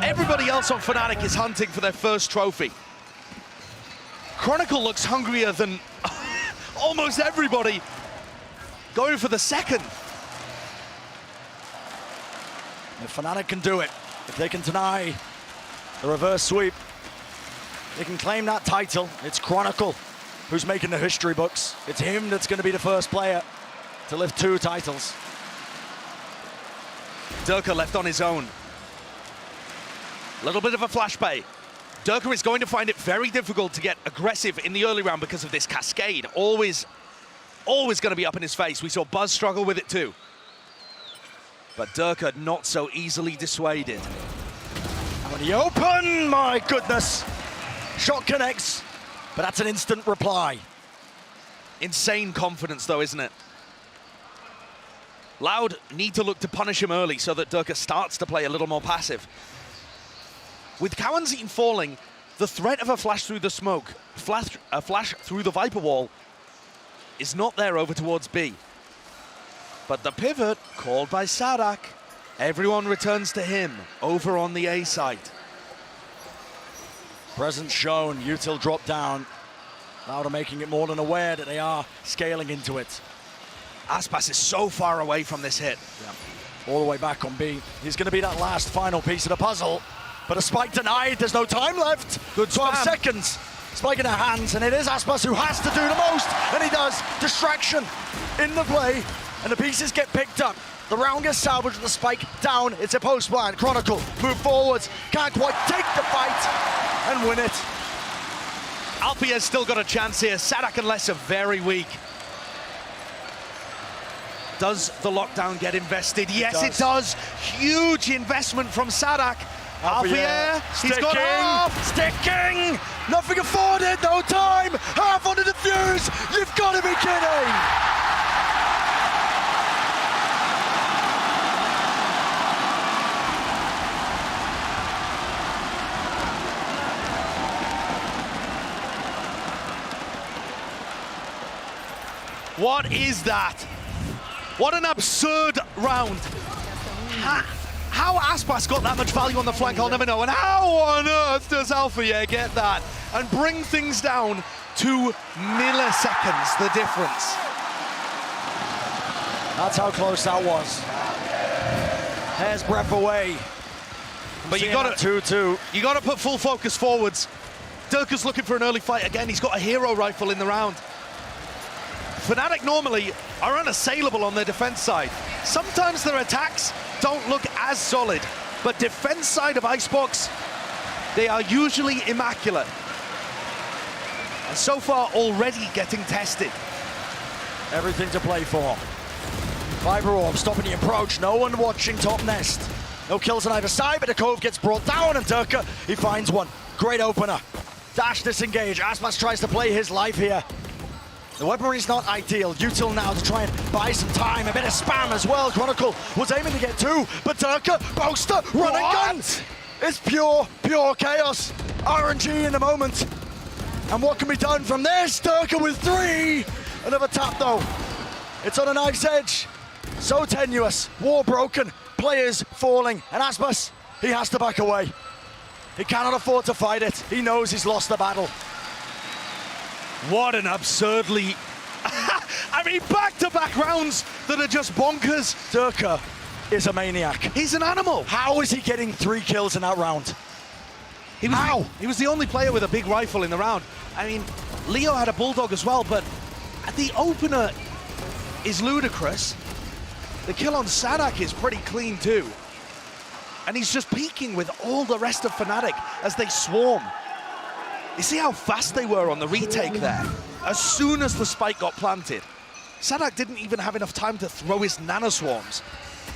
Everybody else on Fnatic is hunting for their first trophy. Chronicle looks hungrier than almost everybody going for the second. If Fnatic can do it, if they can deny the reverse sweep, they can claim that title. It's Chronicle who's making the history books. It's him that's going to be the first player to lift 2 titles. Durka left on his own. A little bit of a flash bait. Durka is going to find it very difficult to get aggressive in the early round because of this cascade. Always going to be up in his face. We saw Buzz struggle with it too. But Durka not so easily dissuaded. Out in the open, my goodness. Shot connects, but that's an instant reply. Insane confidence though, isn't it? Loud need to look to punish him early so that Durka starts to play a little more passive. With Kawanzine falling, the threat of a flash through the smoke, a flash through the Viper wall, is not there over towards B. But the pivot, called by Sadak, everyone returns to him over on the A site. Presence shown, Util drop down. Loud are making it more than aware that they are scaling into it. Aspas is so far away from this hit. Yeah. All the way back on B. He's going to be that last final piece of the puzzle. But a spike denied, there's no time left. Good 12 spam. seconds. Spike in their hands, and it is Aspas who has to do the most. And he does. Distraction in the play. And the pieces get picked up. The round gets salvaged with the spike down. It's a post plan. Chronicle move forwards. Can't quite take the fight and win it. Alpia's still got a chance here. Sadak and Les are very weak. Does the lockdown get invested? Yes, it does. Huge investment from Sadak. Alpia, he's got half. Sticking. Nothing afforded. No time. Half on the defuse. You've got to be kidding. What is that? What an absurd round. How Aspas got that much value on the flank, I'll never know. And how on earth does Alpha get that and bring things down to milliseconds, the difference? That's how close that was. Hair's breadth away. But you got to put full focus forwards. Durka's looking for an early fight again. He's got a hero rifle in the round. Fnatic normally are unassailable on their defense side. Sometimes their attacks don't look as solid, but defense side of Icebox, they are usually immaculate. And so far already getting tested. Everything to play for. Viper Orb stopping the approach. No one watching top nest. No kills on either side, but the Cove gets brought down, and Durka, he finds one. Great opener. Dash disengage. Aspas tries to play his life here. The weaponry's not ideal. Util now to try and buy some time. A bit of spam as well. Chronicle was aiming to get 2, but Durka, Boaster, run and gun! It's pure chaos. RNG in the moment. And what can be done from this? Durka with 3! Another tap though. It's on a knife's edge. So tenuous. War broken. players falling, and Aspas, he has to back away. He cannot afford to fight it. He knows he's lost the battle. What an absurdly... I mean, back-to-back rounds that are just bonkers. Durka is a maniac. He's an animal. How is he getting 3 kills in that round? He was the only player with a big rifle in the round. I mean, Leo had a bulldog as well, but the opener is ludicrous. The kill on Sadak is pretty clean too. And he's just peeking with all the rest of Fnatic as they swarm. You see how fast they were on the retake there? As soon as the spike got planted, Sadak didn't even have enough time to throw his nanoswarms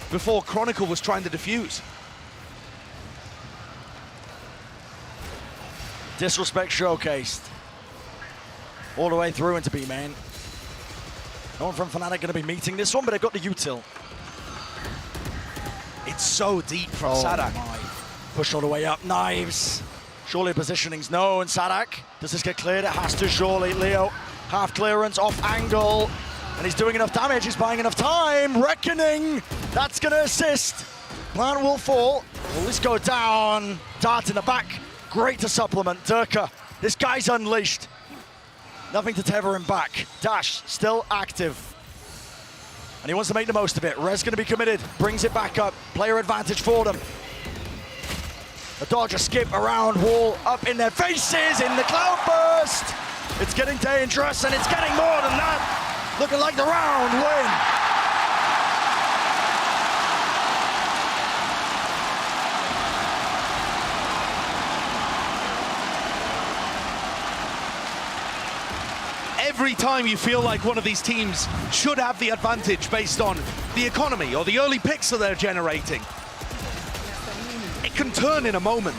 before Chronicle was trying to defuse. Disrespect showcased. All the way through into B main. No one from Fnatic going to be meeting this one, but they've got the util. It's so deep from Sadak. My. Push all the way up, knives. Surely positioning's known. Sadak, does this get cleared? It has to, surely. Leo, half clearance, off angle. And he's doing enough damage, he's buying enough time. Reckoning, that's gonna assist. Plant will fall. Will this go down? Dart in the back, great to supplement. Durka, this guy's unleashed. Nothing to tether him back. Dash, still active. And he wants to make the most of it. Rez gonna be committed, brings it back up. Player advantage for them. A dodge, a skip around, wall up in their faces in the cloud burst. It's getting dangerous and it's getting more than that. Looking like the round win. Every time you feel like one of these teams should have the advantage based on the economy or the early picks that they're generating, it can turn in a moment.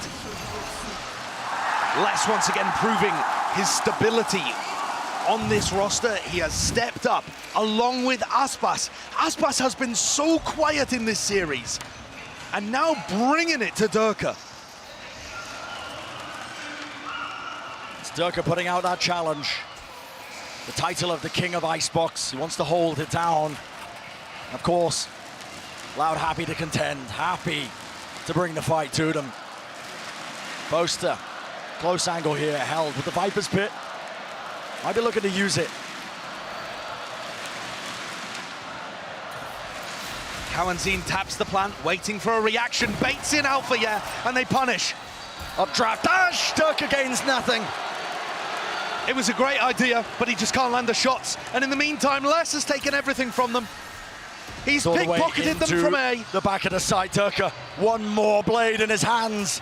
Les once again proving his stability on this roster. He has stepped up along with Aspas. Aspas has been so quiet in this series and now bringing it to Durka. It's Durka putting out that challenge. The title of the King of Icebox. He wants to hold it down. Of course, Loud happy to contend, happy to bring the fight to them. Boaster, close angle here, held with the Viper's Pit. Might be looking to use it. Kawanzin taps the plant, waiting for a reaction, baits in Alpha, yeah, and they punish. Updraft dash, Durka gains nothing. It was a great idea, but he just can't land the shots. And in the meantime, Les has taken everything from them. He's pickpocketed them from A. The back of the site, Durka. One more blade in his hands.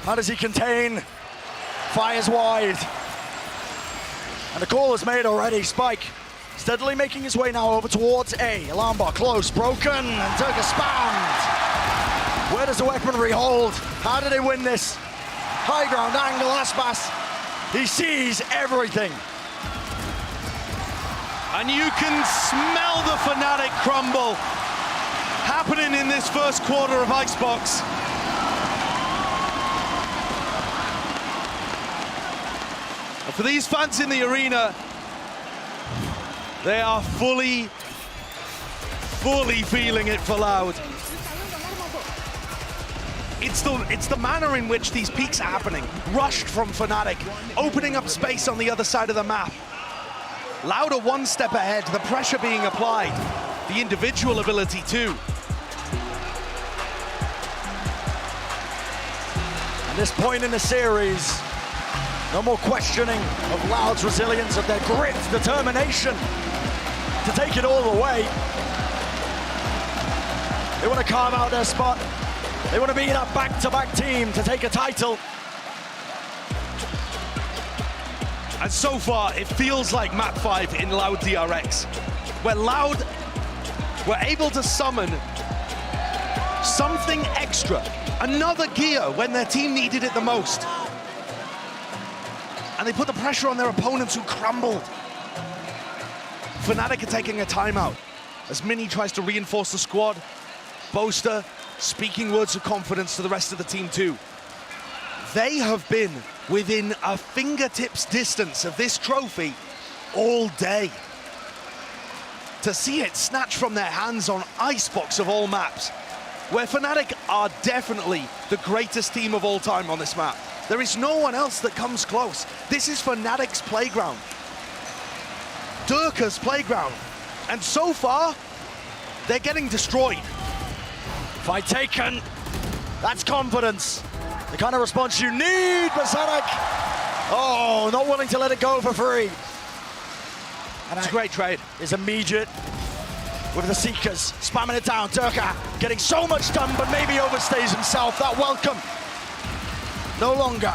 How does he contain? Fires wide. And the call is made already. Spike steadily making his way now over towards A. Alarm bot close, broken, and Durka spammed. Where does the weaponry hold? How do they win this? High ground angle, Aspas. He sees everything. And you can smell the Fnatic crumble happening in this first quarter of Icebox. And for these fans in the arena, they are fully feeling it for Loud. It's the manner in which these peaks are happening. Rushed from Fnatic, opening up space on the other side of the map. Loud are one step ahead, the pressure being applied, the individual ability too. At this point in the series, no more questioning of Loud's resilience, of their grit, determination to take it all the way. They want to carve out their spot. They want to be that back-to-back team to take a title. And so far, it feels like map 5 in Loud DRX, where Loud were able to summon something extra, another gear when their team needed it the most. And they put the pressure on their opponents who crumbled. Fnatic are taking a timeout as Mini tries to reinforce the squad. Boaster speaking words of confidence to the rest of the team too. They have been within a fingertips distance of this trophy all day. To see it snatched from their hands on Icebox of all maps where Fnatic are definitely the greatest team of all time on this map. There is no one else that comes close. This is Fnatic's playground, Durka's playground, and so far, they're getting destroyed. Fight taken. That's confidence. The kind of response you need, Basanek. Oh, not willing to let it go for free. And it's a great trade. Is immediate with the Seekers, spamming it down. Durka getting so much done, but maybe overstays himself. That welcome. No longer.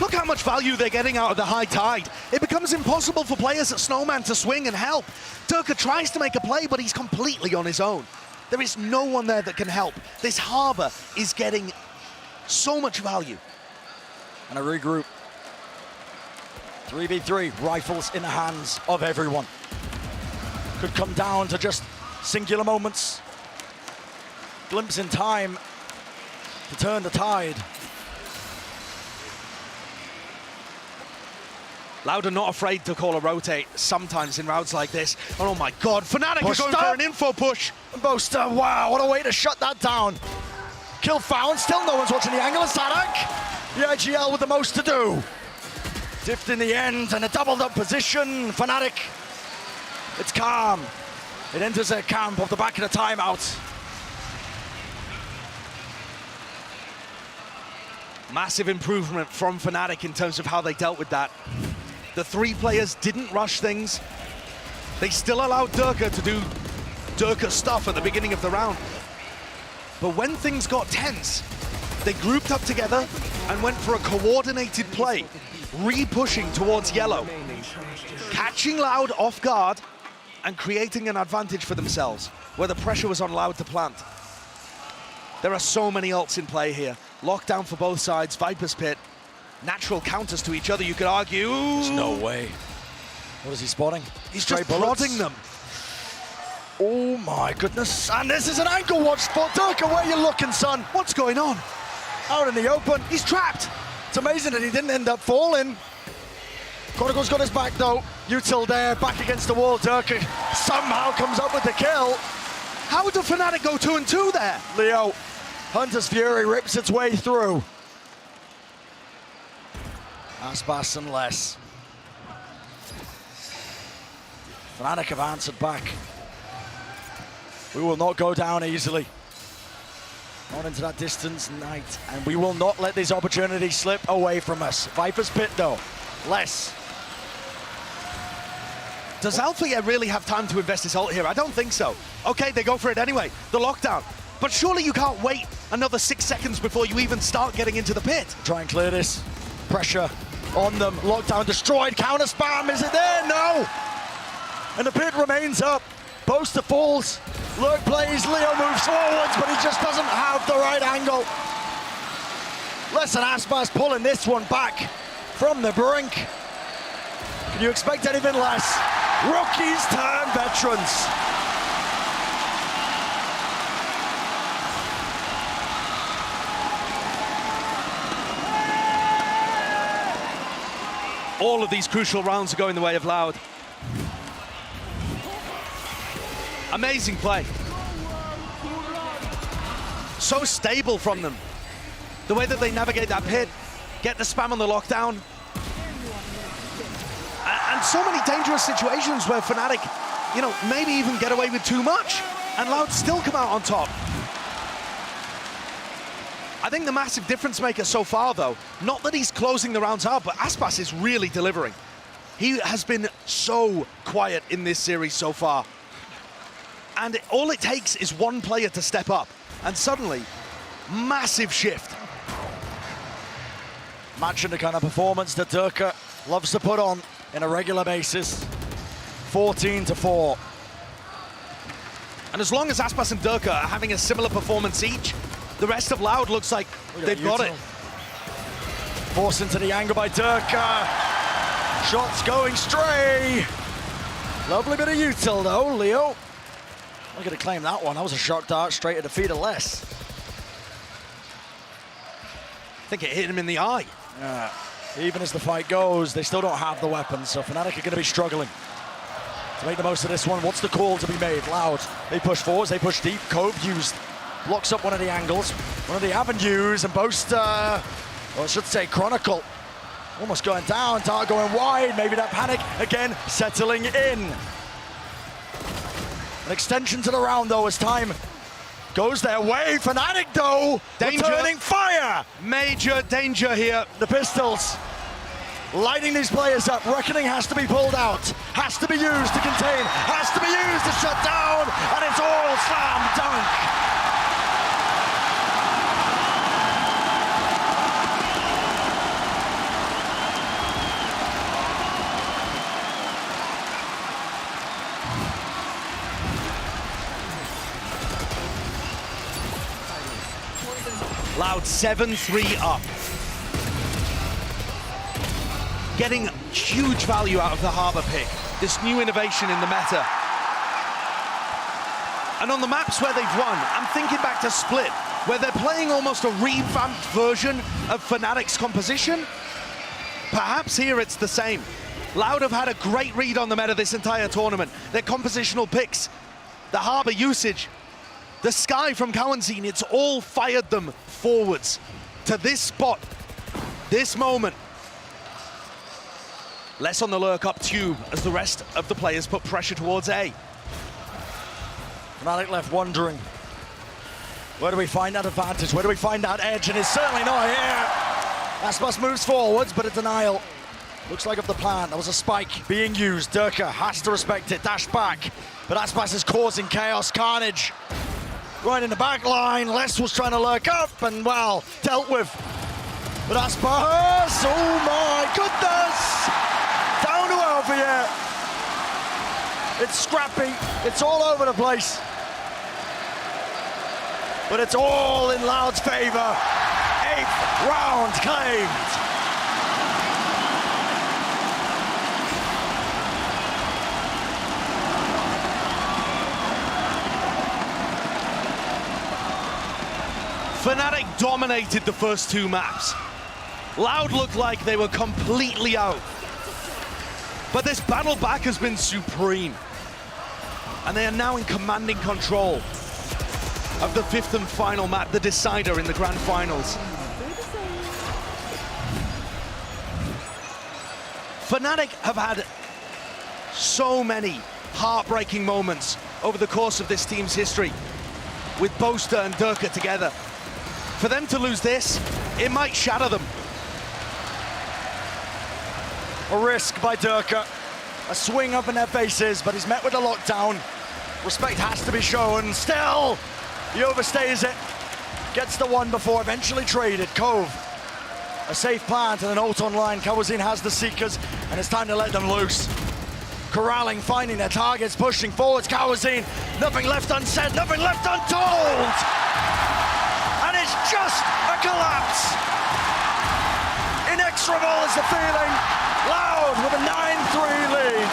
Look how much value they're getting out of the high tide. It becomes impossible for players at Snowman to swing and help. Durka tries to make a play, but he's completely on his own. There is no one there that can help. This harbor is getting so much value. And a regroup. 3v3, rifles in the hands of everyone. Could come down to just singular moments. Glimpse in time to turn the tide. Loud are not afraid to call a rotate sometimes in rounds like this. Oh my God, Fnatic Pushed are going for an info push. Boaster, wow, what a way to shut that down. Kill found, still no one's watching the angle of Sadak. The IGL with the most to do. Diffed in the end and a doubled up position. Fnatic, it's calm. It enters their camp off the back of the timeout. Massive improvement from Fnatic in terms of how they dealt with that. The three players didn't rush things. They still allowed Durka to do Durka stuff at the beginning of the round. But when things got tense, they grouped up together and went for a coordinated play, re-pushing towards yellow, catching Loud off guard and creating an advantage for themselves where the pressure was on Loud to plant. There are so many ults in play here. Lockdown for both sides, Viper's Pit, natural counters to each other, you could argue. There's no way. What is he spotting? He's Stray just bullets. prodding them. Oh my goodness. And this is an ankle watch spot. Durka, where you looking, son? What's going on? Out in the open. He's trapped. It's amazing that he didn't end up falling. Chronicle's got his back though. Util there, back against the wall. Durka somehow comes up with the kill. How did Fnatic go 2-2 there? Leo, Hunter's Fury rips its way through. Aspas and less. Fnatic have answered back. We will not go down easily. Not into that distance, Knight, and we will not let these opportunities slip away from us. Viper's Pit though, less. Does Alpha really have time to invest his ult here? I don't think so. Okay, they go for it anyway, the lockdown. But surely you can't wait another 6 seconds before you even start getting into the pit. Try and clear this. Pressure on them, lockdown destroyed, counter spam, is it there? No! And the pit remains up. Boaster falls, Lurk plays, Leo moves forwards, but he just doesn't have the right angle. Less than Aspas pulling this one back from the brink. Can you expect anything less? Rookies turn veterans. All of these crucial rounds are going the way of Loud. Amazing play. So stable from them. The way that they navigate that pit, get the spam on the lockdown. And so many dangerous situations where Fnatic, you know, maybe even get away with too much and Loud still come out on top. I think the massive difference maker so far though, not that he's closing the rounds out, but Aspas is really delivering. He has been so quiet in this series so far. And all it takes is one player to step up, and suddenly, massive shift. Matching the kind of performance that Durka loves to put on in a regular basis. 14-4. And as long as Aspas and Durka are having a similar performance each, the rest of Loud looks like they've got it. Forced into the angle by Durka. Shots going stray. Lovely bit of util though, Leo. I'm going to claim that one. That was a shot dart straight at the feet of less. I think it hit him in the eye. Yeah. Even as the fight goes, they still don't have the weapons, so Fnatic are going to be struggling to make the most of this one. What's the call to be made? Loud. They push forwards, they push deep. Cove used blocks up one of the angles, one of the avenues, and Boaster, or I should say Chronicle, almost going down, Tart going wide, maybe that panic again, settling in. An extension to the round though as time goes their way. Fnatic though, danger. Returning fire. Major danger here. The pistols lighting these players up. Reckoning has to be pulled out, has to be used to contain, has to be used to shut down, and it's all slam dunk. Loud 7-3 up. Getting huge value out of the Harbor pick. This new innovation in the meta. And on the maps where they've won, I'm thinking back to Split, where they're playing almost a revamped version of Fnatic's composition. Perhaps here it's the same. Loud have had a great read on the meta this entire tournament. Their compositional picks, the Harbor usage, the Sky from Cowanzine, it's all fired them forwards to this spot, this moment. Less on the lurk up tube as the rest of the players put pressure towards A. Fnatic left wondering, where do we find that advantage? Where do we find that edge? And it's certainly not here. Aspas moves forwards, but a denial. Looks like of the plan. There was a spike being used. Durka has to respect it, dash back. But Aspas is causing chaos, carnage. Right in the back line, Les was trying to lurk up and, well, dealt with. But Aspas, oh my goodness! Down to Alpha here. It's scrappy, it's all over the place. But it's all in Loud's favor. 8th round claimed. Fnatic dominated the first two maps. Loud looked like they were completely out. But this battle back has been supreme. And they are now in commanding control of the 5th and final map, the decider in the grand finals. Fnatic have had so many heartbreaking moments over the course of this team's history, with Boaster and Durka together. For them to lose this, it might shatter them. A risk by Durka. A swing up in their faces, but he's met with a lockdown. Respect has to be shown. Still, he overstays it. Gets the one before eventually traded. Cove, a safe plant and an ult online. Kawazin has the Seekers, and it's time to let them loose. Corralling, finding their targets, pushing forwards. Kawazin, nothing left unsaid, nothing left untold. And it's just a collapse. Inexorable is the feeling. Loud with a 9-3 lead.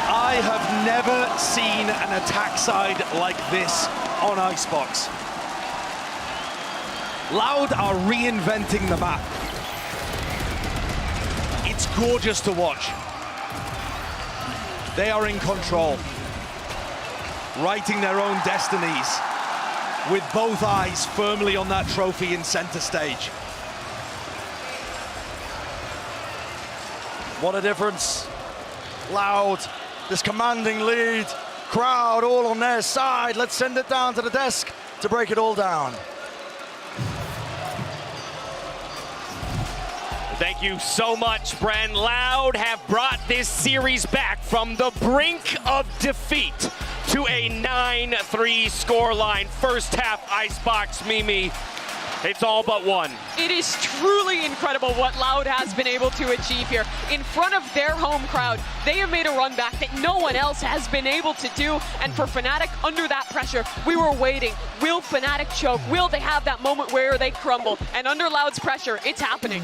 I have never seen an attack side like this on Icebox. Loud are reinventing the map. It's gorgeous to watch. They are in control, writing their own destinies, with both eyes firmly on that trophy in center stage. What a difference. Loud, this commanding lead, crowd all on their side. Let's send it down to the desk to break it all down. Thank you so much, Bren. Loud have brought this series back from the brink of defeat to a 9-3 scoreline. First half Icebox, Mimi. It's all but one. It is truly incredible what Loud has been able to achieve here. In front of their home crowd, they have made a run back that no one else has been able to do. And for Fnatic, under that pressure, we were waiting. Will Fnatic choke? Will they have that moment where they crumble? And under Loud's pressure, it's happening.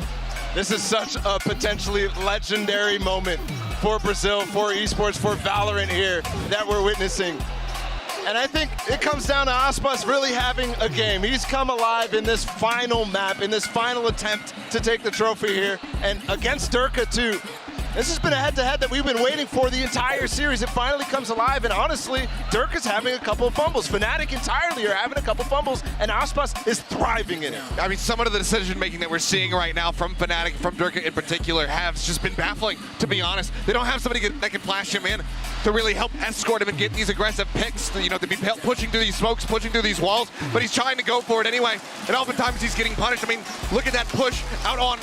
This is such a potentially legendary moment for Brazil, for esports, for Valorant here that we're witnessing. And I think it comes down to Aspas really having a game. He's come alive in this final map, in this final attempt to take the trophy here. And against Durka too, This has been a head-to-head that we've been waiting for the entire series. It finally comes alive, and honestly, Dirk is having a couple of fumbles. Fnatic entirely are having a couple fumbles, and Aspas is thriving in it. I mean, some of the decision-making that we're seeing right now from Fnatic, from Dirk in particular, has just been baffling, to be honest. They don't have somebody that can flash him in to really help escort him and get these aggressive picks, to be pushing through these smokes, pushing through these walls, but he's trying to go for it anyway, and oftentimes he's getting punished. I mean, look at that push out on,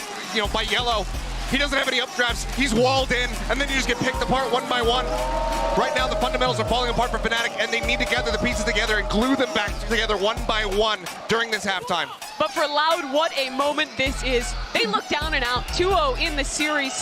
by Yellow. He doesn't have any updrafts, he's walled in, and then you just get picked apart one by one. Right now, the fundamentals are falling apart for Fnatic, and they need to gather the pieces together and glue them back together one by one during this halftime. But for Loud, what a moment this is. They look down and out, 2-0 in the series.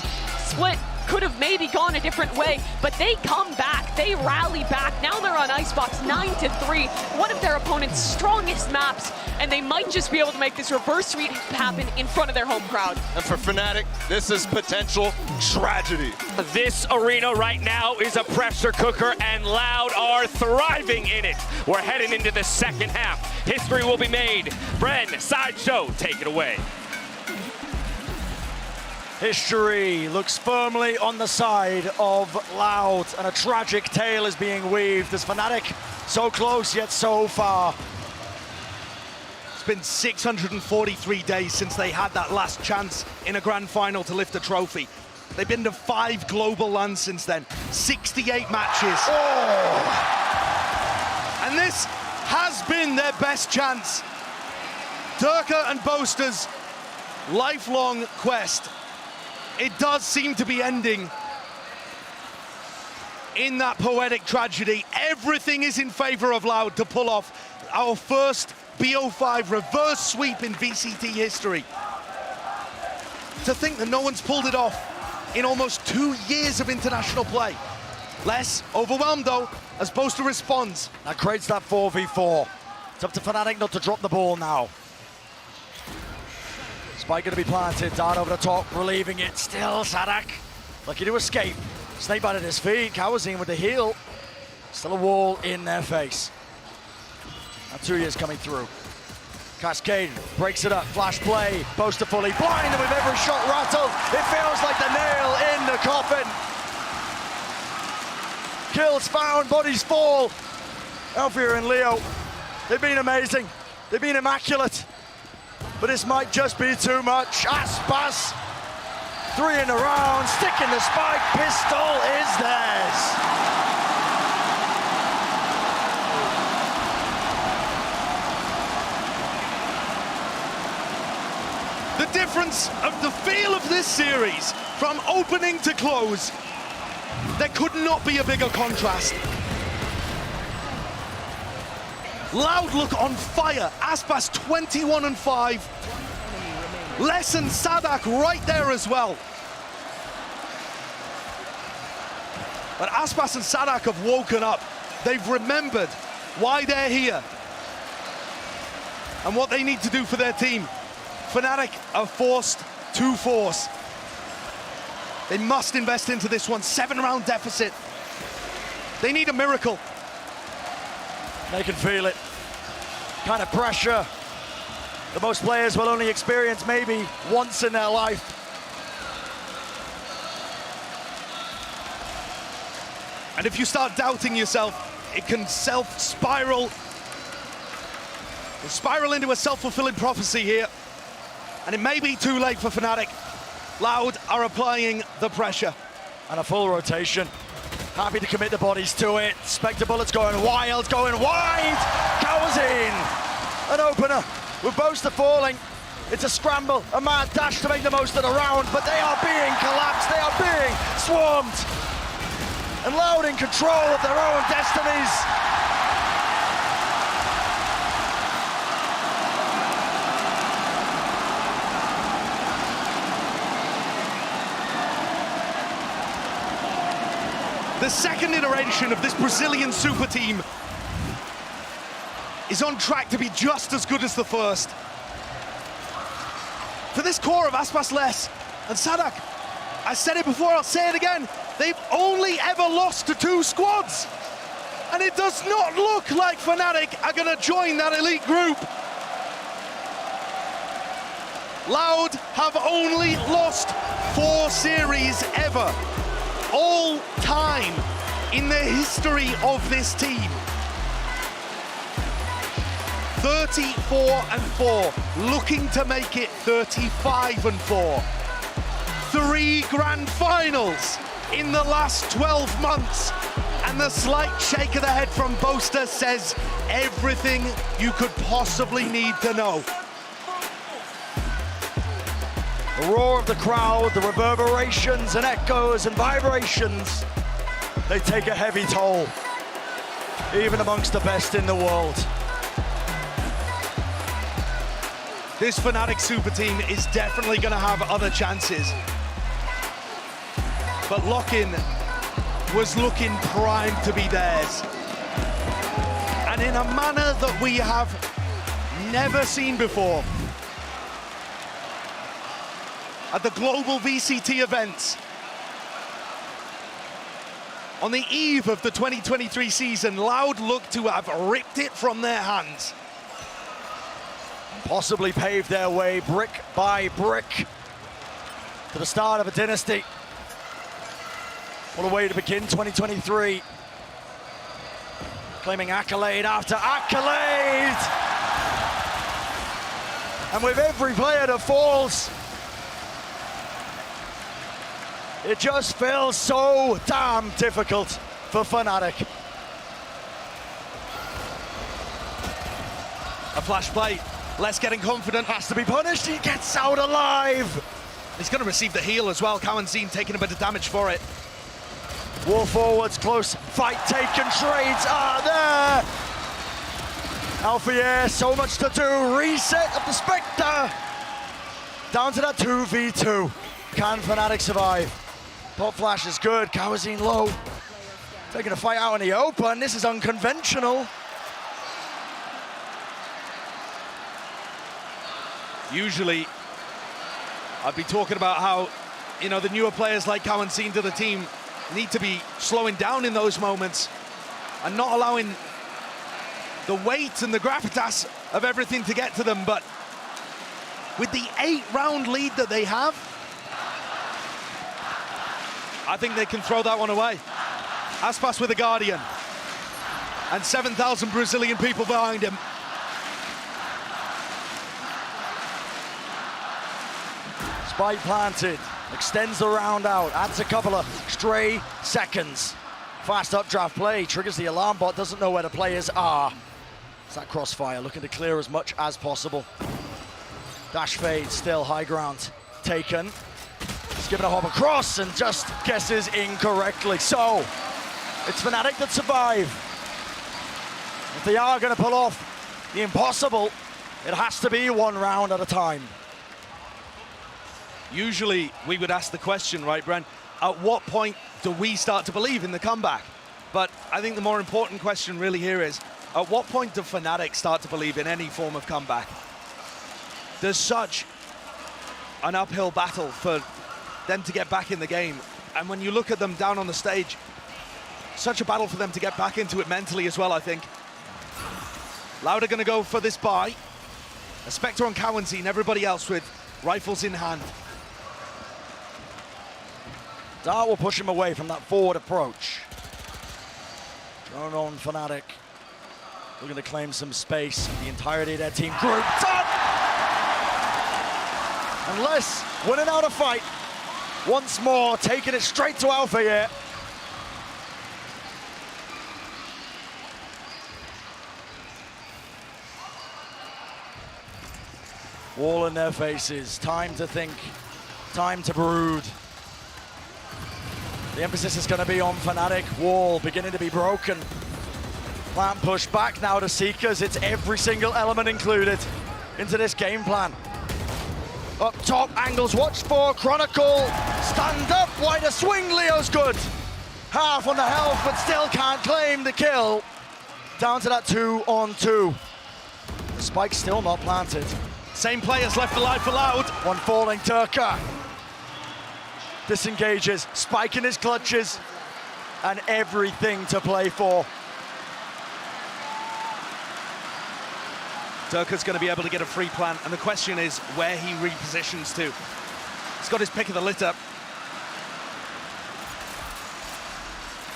Split could have maybe gone a different way, but they come back, they rally back. Now they're on Icebox 9-3, one of their opponent's strongest maps, and they might just be able to make this reverse sweep happen in front of their home crowd. And for Fnatic, this is potential tragedy. This arena right now is a pressure cooker, and Loud are thriving in it. We're heading into the second half. History will be made. Bren, Sideshow, take it away. History looks firmly on the side of Loud, and a tragic tale is being weaved as Fnatic so close yet so far. It's been 643 days since they had that last chance in a grand final to lift a trophy. They've been to 5 global lands since then, 68 matches. And this has been their best chance. Durka and Boaster's lifelong quest, it does seem to be ending in that poetic tragedy. Everything is in favor of Loud to pull off our first BO5 reverse sweep in VCT history. To think that no one's pulled it off in almost 2 years of international play. Less overwhelmed though, as Boaster responds. That creates that 4v4. It's up to Fnatic not to drop the ball now. Spike going to be planted, down over the top, relieving it. Still Sadak, lucky to escape. Snakebite at his feet, Kawazine with the heel. Still a wall in their face. Now 2 years coming through. Cascade breaks it up, flash play, Boaster fully blind, and with every shot rattled, it feels like the nail in the coffin. Kills found, bodies fall. Elvira and Leo, they've been amazing. They've been immaculate. But this might just be too much. Aspas, 3 in a round, sticking the spike, pistol is theirs. The difference of the feel of this series, from opening to close, there could not be a bigger contrast. Loud look on fire. Aspas 21-5. Les and Sadak right there as well. But Aspas and Sadak have woken up. They've remembered why they're here and what they need to do for their team. Fnatic are forced to force. They must invest into this one. 7-round deficit. They need a miracle. They can feel it. Kind of pressure that most players will only experience maybe once in their life. And if you start doubting yourself, it can spiral into a self-fulfilling prophecy here. And it may be too late for Fnatic. Loud are applying the pressure. And a full rotation. Happy to commit the bodies to it. Spectre Bullets going wild, going wide. Kawazine, an opener with Boaster falling. It's a scramble, a mad dash to make the most of the round, but they are being collapsed, they are being swarmed. And Loud in control of their own destinies. The second iteration of this Brazilian super team is on track to be just as good as the first. For this core of Aspas, Les and Sadak, I said it before, I'll say it again, they've only ever lost to 2 squads. And it does not look like Fnatic are gonna join that elite group. Loud have only lost 4 series ever, all time in the history of this team. 34-4, looking to make it 35-4. 3 grand finals in the last 12 months. And the slight shake of the head from Boaster says everything you could possibly need to know. The roar of the crowd, the reverberations and echoes and vibrations, they take a heavy toll, even amongst the best in the world. This Fnatic super team is definitely going to have other chances. But LOCKIN was looking primed to be theirs. And in a manner that we have never seen before. At the global VCT events, on the eve of the 2023 season, Loud looked to have ripped it from their hands. Possibly paved their way brick by brick to the start of a dynasty. What a way to begin 2023. Claiming accolade after accolade. And with every player that falls, it just feels so damn difficult for Fnatic. A flash play, Les getting confident. Has to be punished, he gets out alive. He's going to receive the heal as well. Cowanzine taking a bit of damage for it. War forwards, close fight taken, trades are there. Alfier, so much to do, reset of the Spectre. Down to that 2v2. Can Fnatic survive? Pop flash is good, Cowanzine low. Taking a fight out in the open, this is unconventional. Usually, I'd be talking about how, you know, the newer players like Cowanzine to the team need to be slowing down in those moments and not allowing the weight and the gravitas of everything to get to them. But with the 8-round lead that they have, I think they can throw that one away. Aspas with a Guardian and 7,000 Brazilian people behind him. Spike planted, extends the round out, adds a couple of stray seconds. Fast updraft play, triggers the alarm bot, doesn't know where the players are. It's that crossfire, looking to clear as much as possible. Dash fade, still high ground taken. He's given a hop across and just guesses incorrectly. So, it's Fnatic that survive. If they are going to pull off the impossible, it has to be 1 round at a time. Usually we would ask the question, right, Brent, at what point do we start to believe in the comeback? But I think the more important question really here is, at what point do Fnatic start to believe in any form of comeback? There's such an uphill battle for them to get back in the game. And when you look at them down on the stage, such a battle for them to get back into it mentally as well, I think. Loud are going to go for this buy. A Spectre on Cowanzine, everybody else with rifles in hand. Dart will push him away from that forward approach. Drone on Fnatic. Looking to claim some space. The entirety of their team grouped up. Unless winning out a fight. Once more, taking it straight to Alpha here. Wall in their faces. Time to think. Time to brood. The emphasis is going to be on Fnatic. Wall beginning to be broken. Plan pushed back now to Seekers. It's every single element included into this game plan. Up top, angles watched for. Chronicle, stand up, wider swing, Leo's good. Half on the health, but still can't claim the kill. Down to that 2-on-2. The spike's still not planted. Same players left alive for Loud. One falling, Turka. Disengages, Spike in his clutches, and everything to play for. Durka's going to be able to get a free plant, and the question is where he repositions to. He's got his pick of the litter.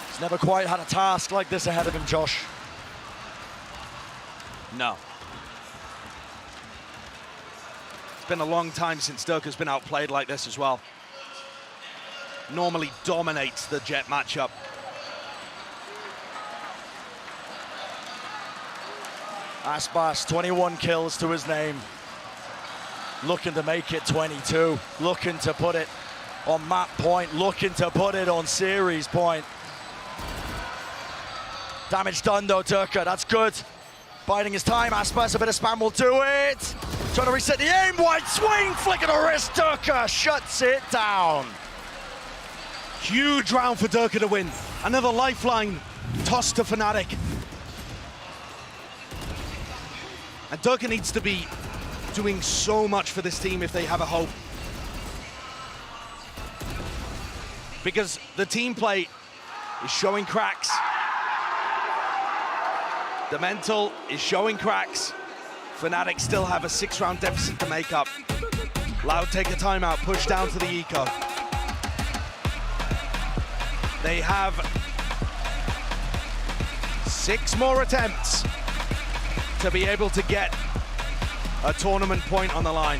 He's never quite had a task like this ahead of him, Josh. No. It's been a long time since Durka's been outplayed like this as well. Normally dominates the Jet matchup. Aspas, 21 kills to his name. Looking to make it 22. Looking to put it on map point. Looking to put it on series point. Damage done though, Durka. That's good. Biding his time. Aspas, a bit of spam will do it. Trying to reset the aim. Wide swing. Flick of the wrist. Durka shuts it down. Huge round for Durka to win. Another lifeline tossed to Fnatic. And Durka needs to be doing so much for this team if they have a hope. Because the team play is showing cracks. The mental is showing cracks. Fnatic still have a 6-round deficit to make up. Loud take a timeout, push down to the eco. They have 6 more attempts to be able to get a tournament point on the line.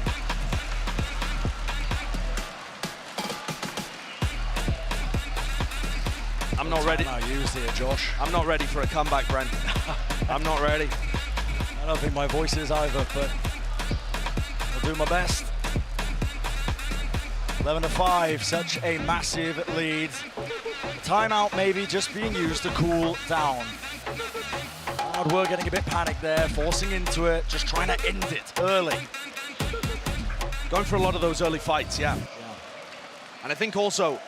I'm not ready. Used here, Josh. I'm not ready for a comeback, Brent. I'm not ready. I don't think my voice is either, but I'll do my best. 11-5, such a massive lead. Timeout maybe just being used to cool down. We're getting a bit panicked there, forcing into it, just trying to end it early. Going for a lot of those early fights, yeah. And I think also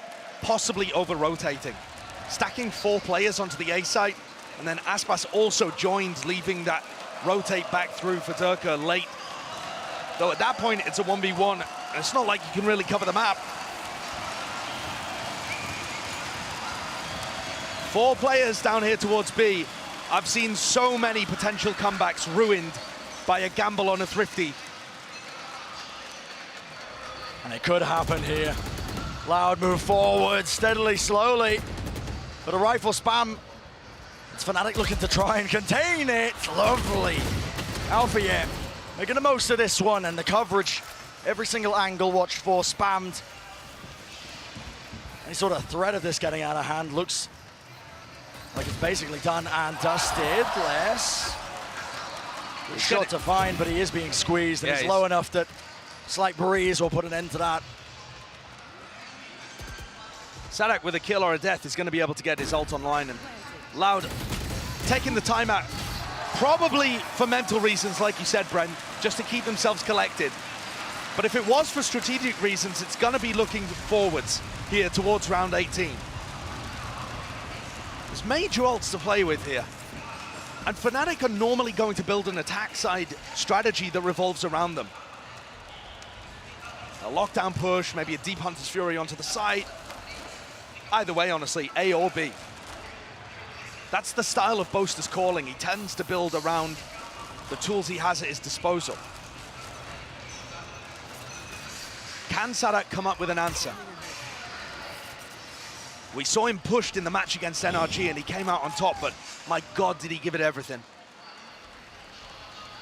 possibly over-rotating. Stacking 4 players onto the A site, and then Aspas also joins, leaving that rotate back through for Durka late. Though at that point, it's a 1v1, and it's not like you can really cover the map. 4 players down here towards B. I've seen so many potential comebacks ruined by a gamble on a Thrifty. And it could happen here. Loud move forward, steadily, slowly. But a rifle spam. It's Fnatic looking to try and contain it. Lovely. Alpha yeah, making the most of this one, and the coverage, every single angle watched for, spammed. Any sort of threat of this getting out of hand looks like it's basically done and dusted. Less. Shot to find, but he is being squeezed, and yeah, he's low enough that slight breeze will put an end to that. Sadak with a kill or a death is going to be able to get his ult online, and Loud taking the timeout, probably for mental reasons, like you said, Brent, just to keep themselves collected. But if it was for strategic reasons, it's going to be looking forwards here towards round 18. There's major ults to play with here. And Fnatic are normally going to build an attack side strategy that revolves around them. A lockdown push, maybe a deep Hunter's Fury onto the side. Either way, honestly, A or B. That's the style of Boaster's calling. He tends to build around the tools he has at his disposal. Can Sadak come up with an answer? We saw him pushed in the match against NRG and he came out on top, but my God, did he give it everything.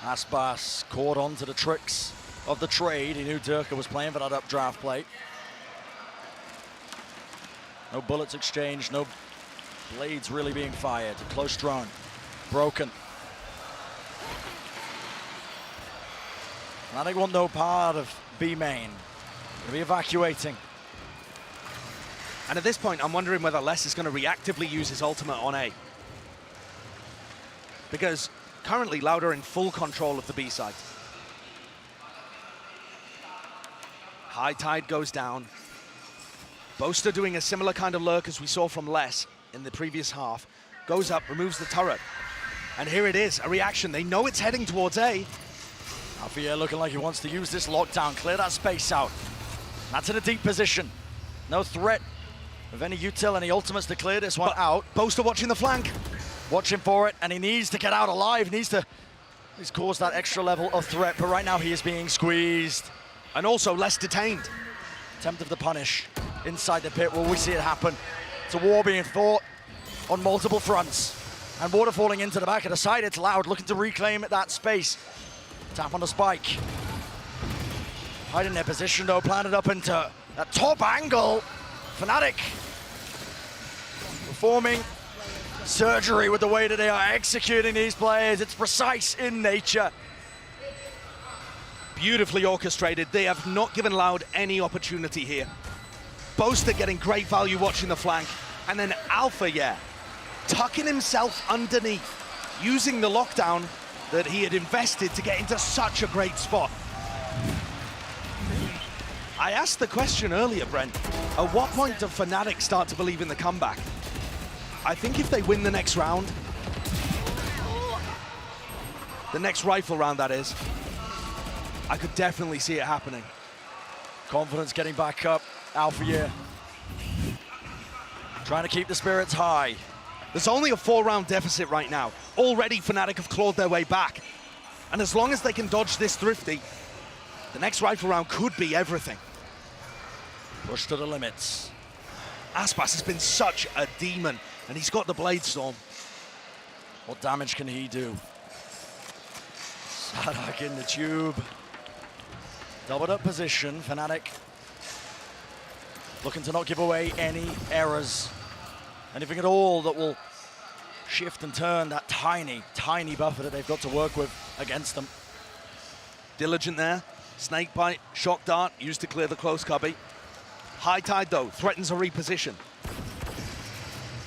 Aspas caught on to the tricks of the trade. He knew Durka was playing for that updraft plate. No bullets exchanged, no blades really being fired. A close drone, broken. Fnatic want no part of B main. They'll be evacuating. And at this point, I'm wondering whether Les is going to reactively use his ultimate on A. Because currently, Loud are in full control of the B side. High tide goes down. Boaster doing a similar kind of lurk as we saw from Les in the previous half. Goes up, removes the turret. And here it is, a reaction. They know it's heading towards A. Alfia looking like he wants to use this lockdown, clear that space out. That's in a deep position. No threat of any util, any ultimates to clear this one out. Boaster watching the flank. Watching for it, and he needs to get out alive. He needs to He's caused that extra level of threat, but right now he is being squeezed. And also less detained. Attempt of the punish inside the pit. Will we see it happen? It's a war being fought on multiple fronts. And water falling into the back of the side. It's Loud looking to reclaim that space. Tap on the spike. Hiding their position though, planted up into that top angle. Fnatic performing surgery with the way that they are executing these players. It's precise in nature. Beautifully orchestrated. They have not given Loud any opportunity here. Boaster getting great value watching the flank. And then Alpha, tucking himself underneath, using the lockdown that he had invested to get into such a great spot. I asked the question earlier, Brent, at what point do Fnatic start to believe in the comeback? I think if they win the next round, the next rifle round that is, I could definitely see it happening. Confidence getting back up, Alpha trying to keep the spirits high. There's only a 4-round deficit right now. Already Fnatic have clawed their way back. And as long as they can dodge this Thrifty, the next rifle round could be everything. Push to the limits. Aspas has been such a demon, and he's got the Blade Storm. What damage can he do? Sadak in the tube. Doubled up position, Fnatic looking to not give away any errors. Anything at all that will shift and turn that tiny, tiny buffer that they've got to work with against them. Diligent there. Snake bite, shock dart, used to clear the close cubby. High tide though, threatens a reposition.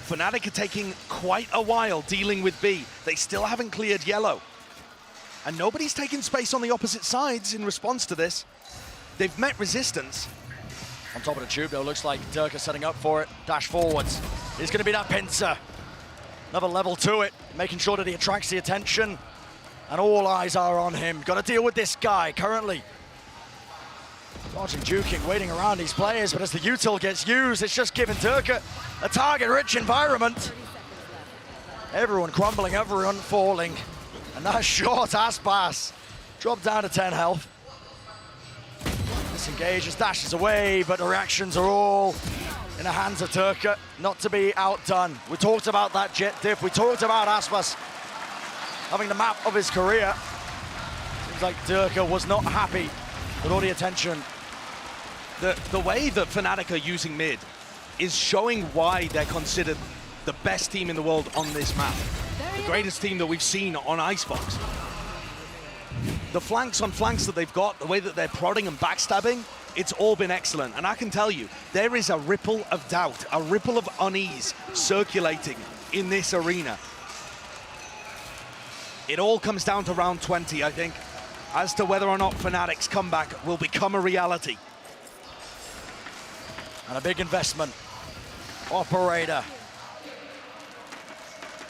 Fnatic are taking quite a while dealing with B. They still haven't cleared yellow. And nobody's taking space on the opposite sides in response to this. They've met resistance. On top of the tube though, looks like Durka setting up for it. Dash forwards. It's gonna be that pincer. Another level to it, making sure that he attracts the attention. And all eyes are on him. Gotta deal with this guy currently. Dodging, juking, waiting around these players, but as the util gets used, it's just giving Durka a target-rich environment. Everyone crumbling, everyone falling. And that short Aspas dropped down to 10 health. Disengages, dashes away, but the reactions are all in the hands of Durka, not to be outdone. We talked about that jet diff, we talked about Aspas having the map of his career. Seems like Durka was not happy with all the attention. The way that Fnatic are using mid is showing why they're considered the best team in the world on this map. The greatest team that we've seen on Icebox. The flanks on flanks that they've got, the way that they're prodding and backstabbing, it's all been excellent. And I can tell you, there is a ripple of doubt, a ripple of unease circulating in this arena. It all comes down to round 20, I think, as to whether or not Fnatic's comeback will become a reality. And a big investment. Operator.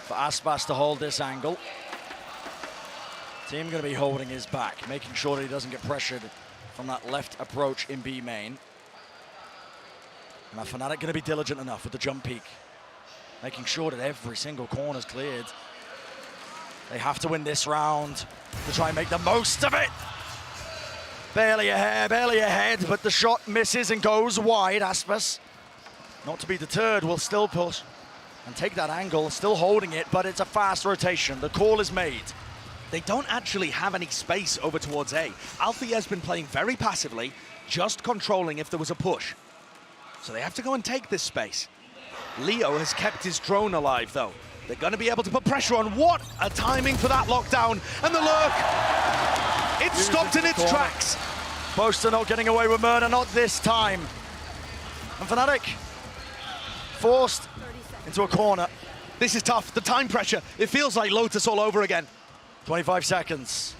For Aspas to hold this angle. Team going to be holding his back, making sure that he doesn't get pressured from that left approach in B main. And our Fnatic going to be diligent enough with the jump peak, making sure that every single corner is cleared. They have to win this round to try and make the most of it. Barely ahead, but the shot misses and goes wide. Aspas, not to be deterred, will still push and take that angle, still holding it, but it's a fast rotation. The call is made. They don't actually have any space over towards A. Alfie has been playing very passively, just controlling if there was a push. So they have to go and take this space. Leo has kept his drone alive though. They're going to be able to put pressure on. What a timing for that lockdown. And the lurk, it stopped in its tracks. Boaster not getting away with murder, not this time. And Fnatic forced into a corner. This is tough, the time pressure. It feels like Lotus all over again. 25 seconds.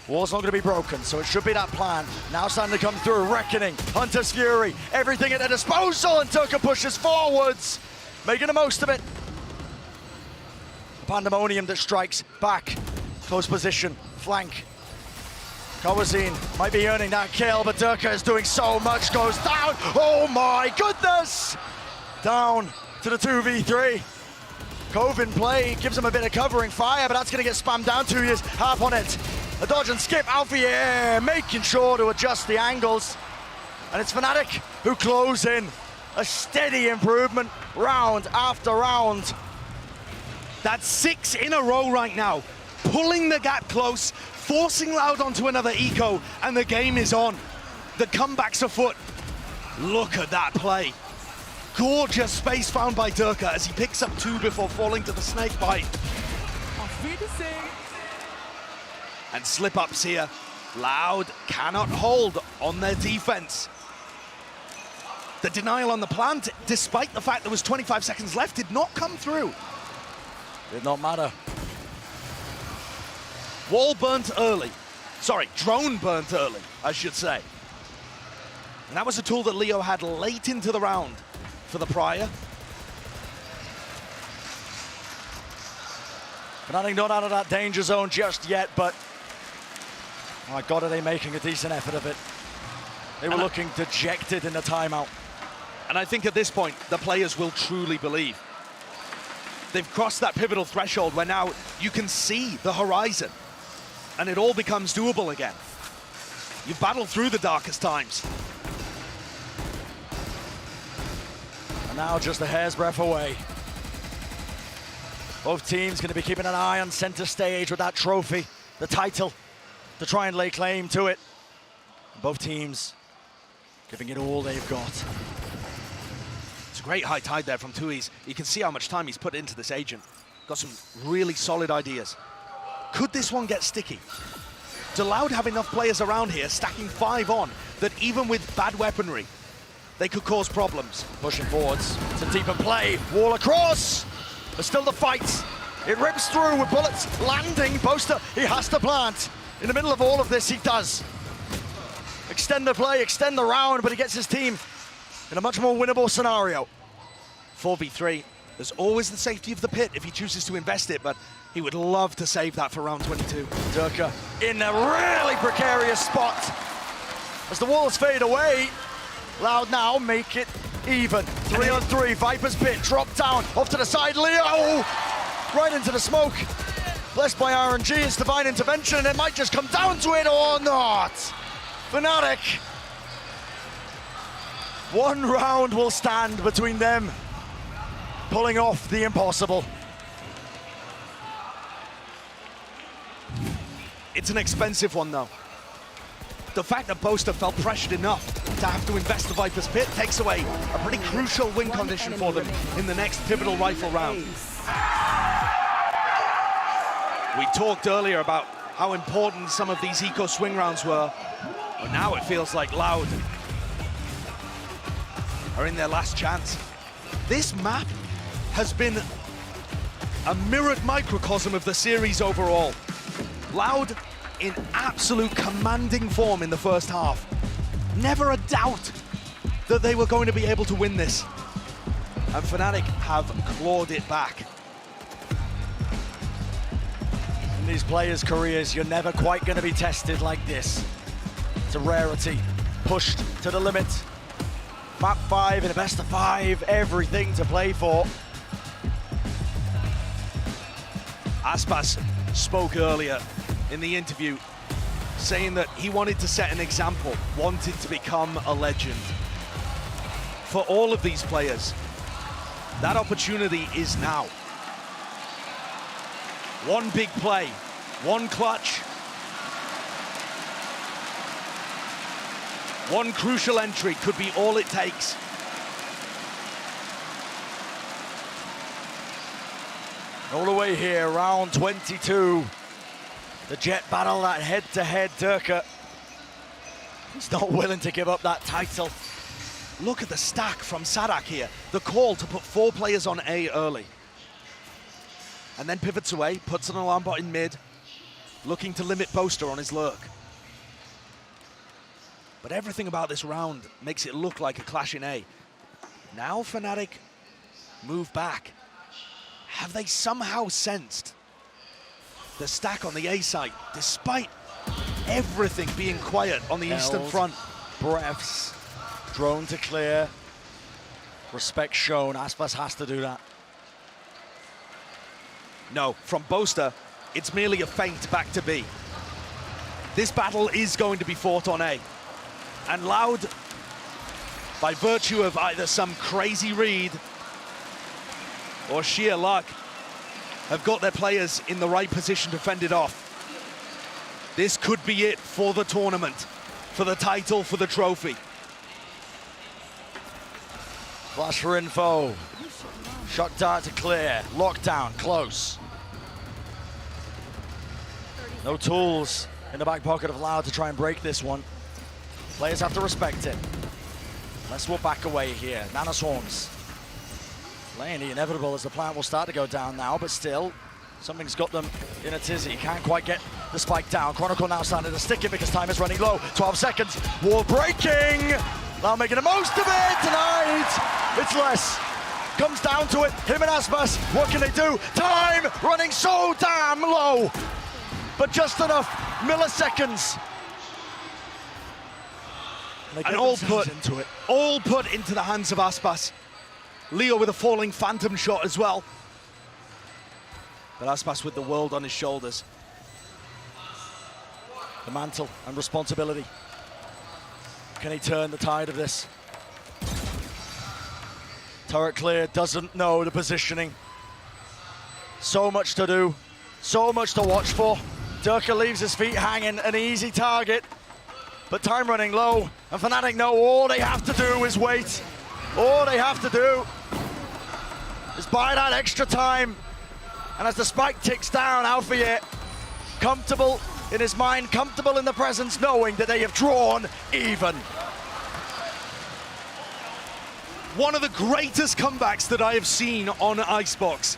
Wall's not going to be broken, so it should be that plan. Now starting to come through, Reckoning, Hunter's Fury, everything at their disposal, and Durka pushes forwards, making the most of it. Pandemonium that strikes back, close position, flank. Kawazin might be earning that kill, but Durka is doing so much, goes down. Oh my goodness! Down to the 2v3. Cove in play, gives him a bit of covering fire, but that's going to get spammed down. 2 years, half on it. A dodge and skip, out for the air, making sure to adjust the angles. And it's Fnatic who close in. A steady improvement, round after round. That's 6 in a row right now, pulling the gap close, forcing Loud onto another eco, and the game is on. The comeback's afoot. Look at that play. Gorgeous space found by Durka as he picks up 2 before falling to the snake bite. And slip-ups here. Loud cannot hold on their defense. The denial on the plant, despite the fact there was 25 seconds left, did not come through. Did not matter. Wall burnt early. Sorry, drone burnt early, I should say. And that was a tool that Leo had late into the round for the Prior. Fnatic not out of that danger zone just yet, but my God, are they making a decent effort of it. They were looking dejected in the timeout. And I think at this point, the players will truly believe. They've crossed that pivotal threshold where now you can see the horizon and it all becomes doable again. You've battled through the darkest times. And now just a hair's breadth away. Both teams going to be keeping an eye on center stage with that trophy, the title, to try and lay claim to it. Both teams giving it all they've got. It's a great high tide there from Tui's. You can see how much time he's put into this agent. Got some really solid ideas. Could this one get sticky? Does Loud have enough players around here stacking 5 on that even with bad weaponry, they could cause problems? Pushing forwards. It's a deeper play. Wall across. But still the fight. It rips through with bullets landing. Boaster, he has to plant. In the middle of all of this, he does. Extend the play, extend the round, but he gets his team in a much more winnable scenario. 4v3. There's always the safety of the pit if he chooses to invest it, but he would love to save that for round 22. Durka in a really precarious spot. As the walls fade away, Loud now make it even. 3 on 3, Viper's pit, drop down, off to the side, Leo! Right into the smoke. Blessed by RNG, it's divine intervention, and it might just come down to it or not. Fnatic. One round will stand between them, pulling off the impossible. It's an expensive one though. The fact that Boaster felt pressured enough to have to invest the Viper's pit takes away a pretty crucial win condition for them in the next pivotal rifle round. We talked earlier about how important some of these eco swing rounds were, but now it feels like Loud are in their last chance. This map has been a mirrored microcosm of the series overall. Loud in absolute commanding form in the first half. Never a doubt that they were going to be able to win this. And Fnatic have clawed it back. In these players' careers, you're never quite going to be tested like this. It's a rarity, pushed to the limit. Map 5 in a best of 5, everything to play for. Aspas spoke earlier in the interview saying that he wanted to set an example, wanted to become a legend. For all of these players, that opportunity is now. One big play, one clutch, one crucial entry could be all it takes. All the way here, round 22. The Jet battle, that head-to-head. Durka, he's not willing to give up that title. Look at the stack from Sadak here. The call to put 4 players on A early. And then pivots away, puts an alarm bot in mid, looking to limit Boaster on his lurk. But everything about this round makes it look like a clash in A. Now Fnatic move back. Have they somehow sensed the stack on the A side, despite everything being quiet on the eastern front? Breaths, drone to clear, respect shown. Aspas has to do that. No, from Boaster, it's merely a feint back to B. This battle is going to be fought on A. And Loud, by virtue of either some crazy read or sheer luck, have got their players in the right position to fend it off. This could be it for the tournament, for the title, for the trophy. Flash for info. Shock dart to clear. Lockdown, close. No tools in the back pocket of Loud to try and break this one. Players have to respect it. Unless we'll back away here. Nanoswarms. Playing the inevitable as the plant will start to go down now, but still, something's got them in a tizzy. Can't quite get the spike down. Chronicle now starting to stick it because time is running low. 12 seconds. Wall breaking. Now making the most of it tonight. It's less. Comes down to it. Him and Aspas. What can they do? Time running so damn low. But just enough milliseconds. And all put into the hands of Aspas. Leo with a falling phantom shot as well. But Aspas with the world on his shoulders. The mantle and responsibility. Can he turn the tide of this? Turret clear, doesn't know the positioning. So much to do, so much to watch for. Durka leaves his feet hanging, an easy target. But time running low, and Fnatic know all they have to do is wait. All they have to do is buy that extra time. And as the spike ticks down, Alpha comfortable in his mind, comfortable in the presence, knowing that they have drawn even. One of the greatest comebacks that I have seen on Icebox.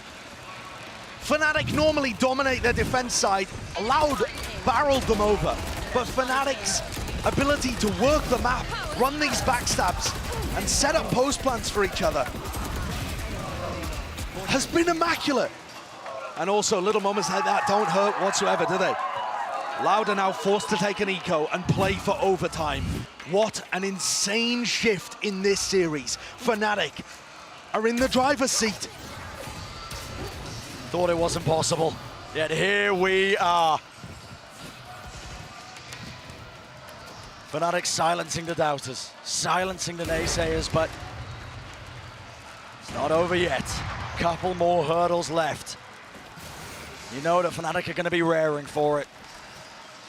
Fnatic normally dominate their defense side. Loud barreled them over, but Fnatic's ability to work the map, run these backstabs, and set up post plants for each other has been immaculate. And also little moments like that don't hurt whatsoever, do they? Loud are now forced to take an eco and play for overtime. What an insane shift in this series. Fnatic are in the driver's seat. Thought it wasn't possible, yet here we are. Fnatic silencing the doubters, silencing the naysayers, but it's not over yet. Couple more hurdles left. You know that Fnatic are going to be raring for it.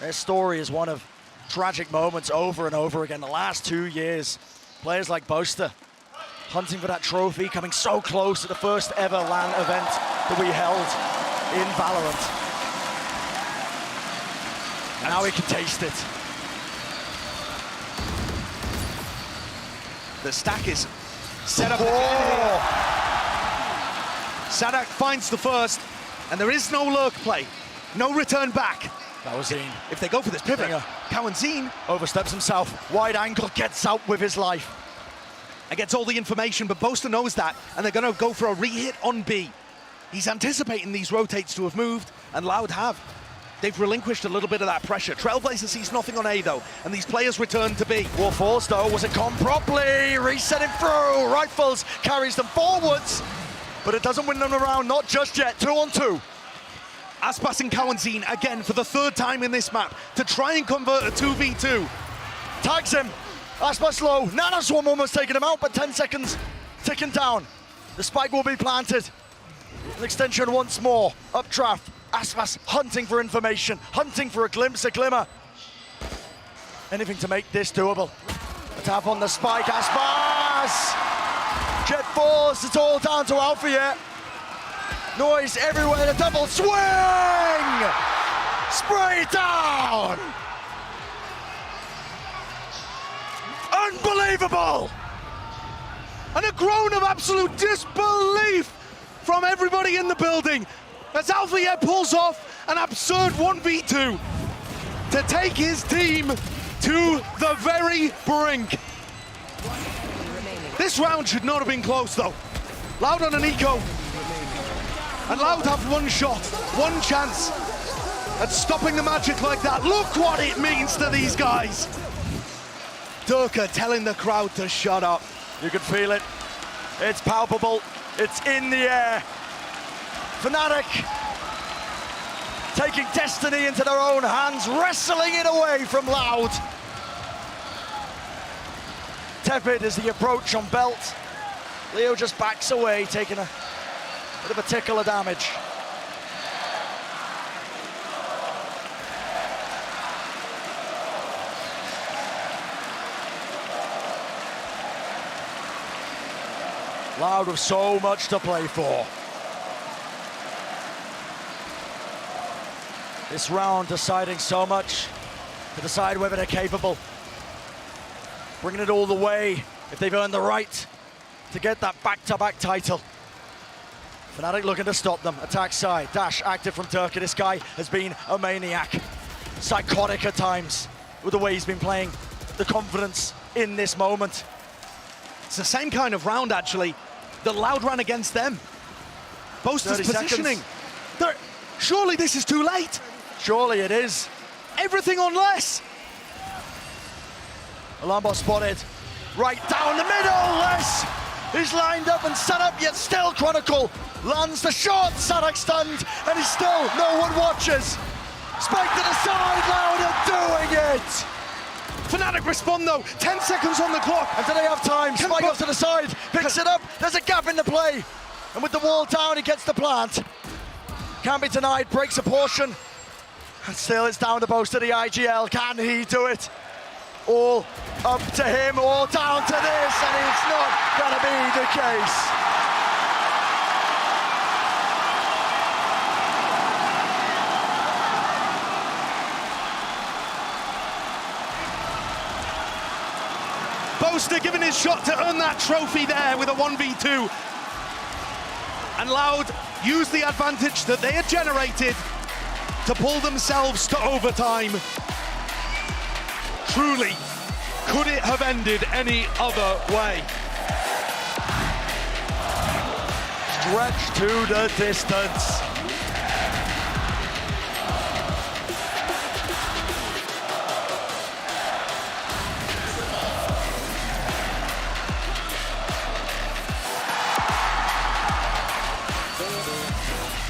Their story is one of tragic moments over and over again. The last 2 years, players like Boaster hunting for that trophy, coming so close to the first ever LAN event that we held in Valorant. Now we can taste it. The stack is set up. Sadak finds the first, and there is no lurk play. No return back. That was Zine. If they go for this pivot, Cowan Zine oversteps himself. Wide angle, gets out with his life. And gets all the information, but Boaster knows that, and they're going to go for a re-hit on B. He's anticipating these rotates to have moved, and Loud have. They've relinquished a little bit of that pressure. Trailblazer sees nothing on A, though, and these players return to B. War Force, though, was it come properly? Resetting through. Rifles carries them forwards, but it doesn't win them around, not just yet. 2-on-2. Aspas and Cowanzine again for the third time in this map to try and convert a 2v2. Tags him. Aspas low. Nanoswarm almost taking him out, but 10 seconds ticking down. The spike will be planted. An extension once more. Updraft. Aspas hunting for information, hunting for a glimpse, a glimmer. Anything to make this doable. A tap on the spike. Aspas! Jet Force. It's all down to Alpha yet. Noise everywhere, the double swing! Spray down! Unbelievable! And a groan of absolute disbelief from everybody in the building as Alpha pulls off an absurd 1v2 to take his team to the very brink. This round should not have been close though. Loud on an eco. And Loud have one shot, one chance at stopping the magic like that. Look what it means to these guys. Durka telling the crowd to shut up. You can feel it. It's palpable. It's in the air. Fnatic taking destiny into their own hands, wrestling it away from Loud. Tepid is the approach on Belt. Leo just backs away, taking a bit of a tickle of damage. Loud with so much to play for. This round deciding so much to decide whether they're capable. Bringing it all the way if they've earned the right to get that back-to-back title. Fnatic looking to stop them. Attack side, dash active from Turkey. This guy has been a maniac. Psychotic at times with the way he's been playing. The confidence in this moment. It's the same kind of round, actually, that Loud ran against them. Boaster's positioning. Surely this is too late. Surely it is. Everything on less. Alarm bot spotted. Right down the middle. Less is lined up and set up, yet still Chronicle lands the shot. Sadak stunned, and he's still no one watches. Spike to the side. Loud are doing it. Fnatic respond though, 10 seconds on the clock. And do they have time? Spike off to the side, picks it up, there's a gap in the play. And with the wall down, he gets the plant. Can't be denied, breaks a portion. And still it's down to Boaster, the IGL. Can he do it? All up to him, all down to this, and it's not gonna be the case. Boaster giving his shot to earn that trophy there with a 1v2. And Loud used the advantage that they had generated to pull themselves to overtime. Truly, could it have ended any other way? Stretch to the distance.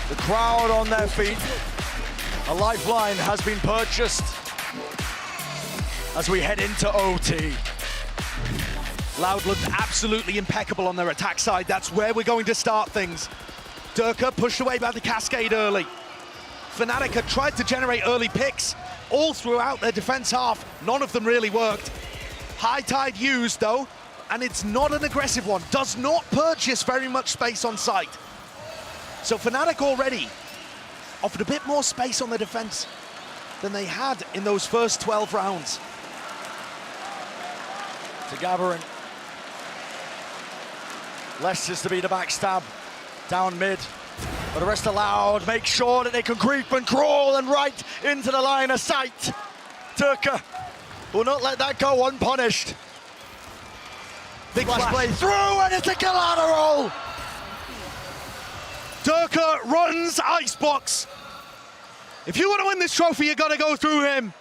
The crowd on their feet. A lifeline has been purchased as we head into OT. Loud looked absolutely impeccable on their attack side. That's where we're going to start things. Durka pushed away by the Cascade early. Fnatic had tried to generate early picks all throughout their defense half. None of them really worked. High Tide used though, and it's not an aggressive one. Does not purchase very much space on site. So Fnatic already offered a bit more space on the defense than they had in those first 12 rounds. To Gathering. Less is to be the backstab. Down mid. But the rest allowed. Make sure that they can creep and crawl and right into the line of sight. Turka will not let that go unpunished. Big flash play through, and it's a collateral. Durka runs Icebox. If you want to win this trophy, you got to go through him.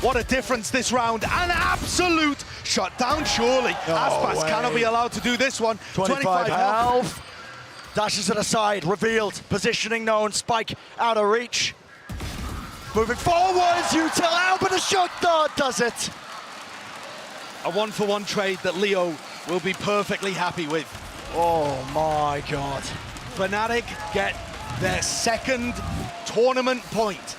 What a difference this round. An absolute shutdown, surely. Aspas cannot be allowed to do this one. 25 health. Dashes to the side, revealed. Positioning known, Spike out of reach. Moving forwards, Util out, but the shot does it. A 1-for-1 trade that Leo will be perfectly happy with. Oh my God. Fnatic get their second tournament point.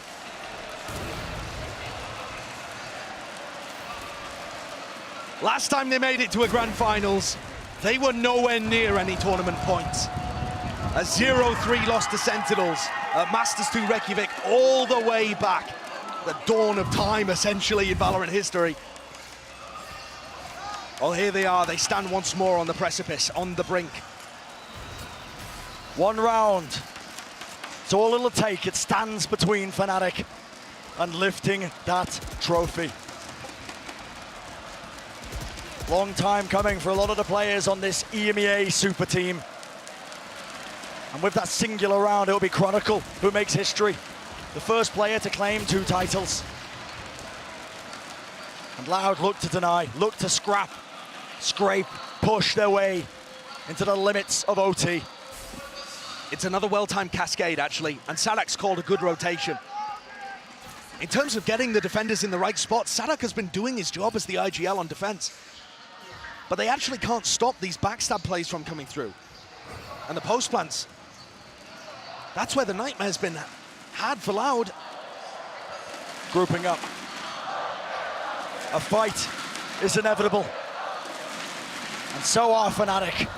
Last time they made it to a grand finals, they were nowhere near any tournament points. A 0-3 loss to Sentinels at Masters 2 Reykjavik all the way back. The dawn of time, essentially, in Valorant history. Well, here they are. They stand once more on the precipice, on the brink. One round. It's all it'll take. It stands between Fnatic and lifting that trophy. Long time coming for a lot of the players on this EMEA super team. And with that singular round, it'll be Chronicle who makes history. The first player to claim 2 titles. And Loud look to deny, look to scrap, scrape, push their way into the limits of OT. It's another well-timed cascade, actually, and Sadak's called a good rotation. In terms of getting the defenders in the right spot, Sadak has been doing his job as the IGL on defense. But they actually can't stop these backstab plays from coming through. And the post plants, that's where the nightmare's been had for Loud. Grouping up. A fight is inevitable. And so are Fnatic.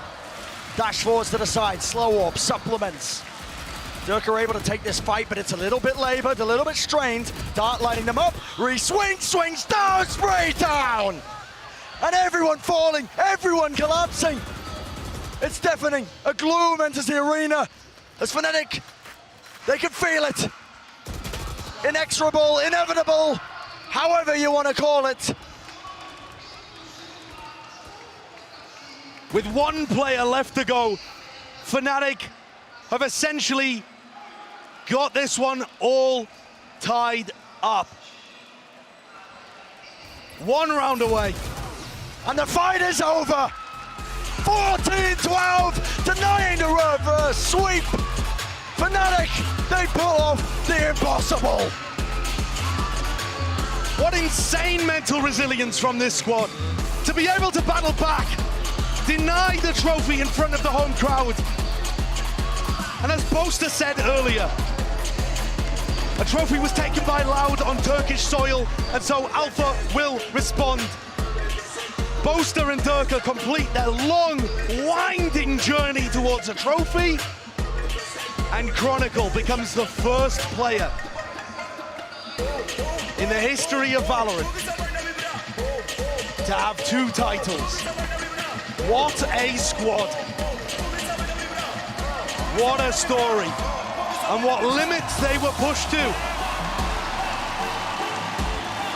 Dash forwards to the side, slow warp, supplements. Dirk are able to take this fight, but it's a little bit labored, a little bit strained. Dart lining them up, swings down, spray down! And everyone falling, everyone collapsing. It's deafening, a gloom enters the arena. As Fnatic, they can feel it. Inexorable, inevitable, however you want to call it. With one player left to go, Fnatic have essentially got this one all tied up. One round away. And the fight is over. 14-12 to 9 to reverse sweep. Fnatic, they pull off the impossible. What insane mental resilience from this squad. To be able to battle back, deny the trophy in front of the home crowd. And as Boaster said earlier, a trophy was taken by Loud on Turkish soil, and so Alpha will respond. Boaster and Dirk complete their long, winding journey towards a trophy, and Chronicle becomes the first player in the history of Valorant to have 2 titles. What a squad. What a story. And what limits they were pushed to.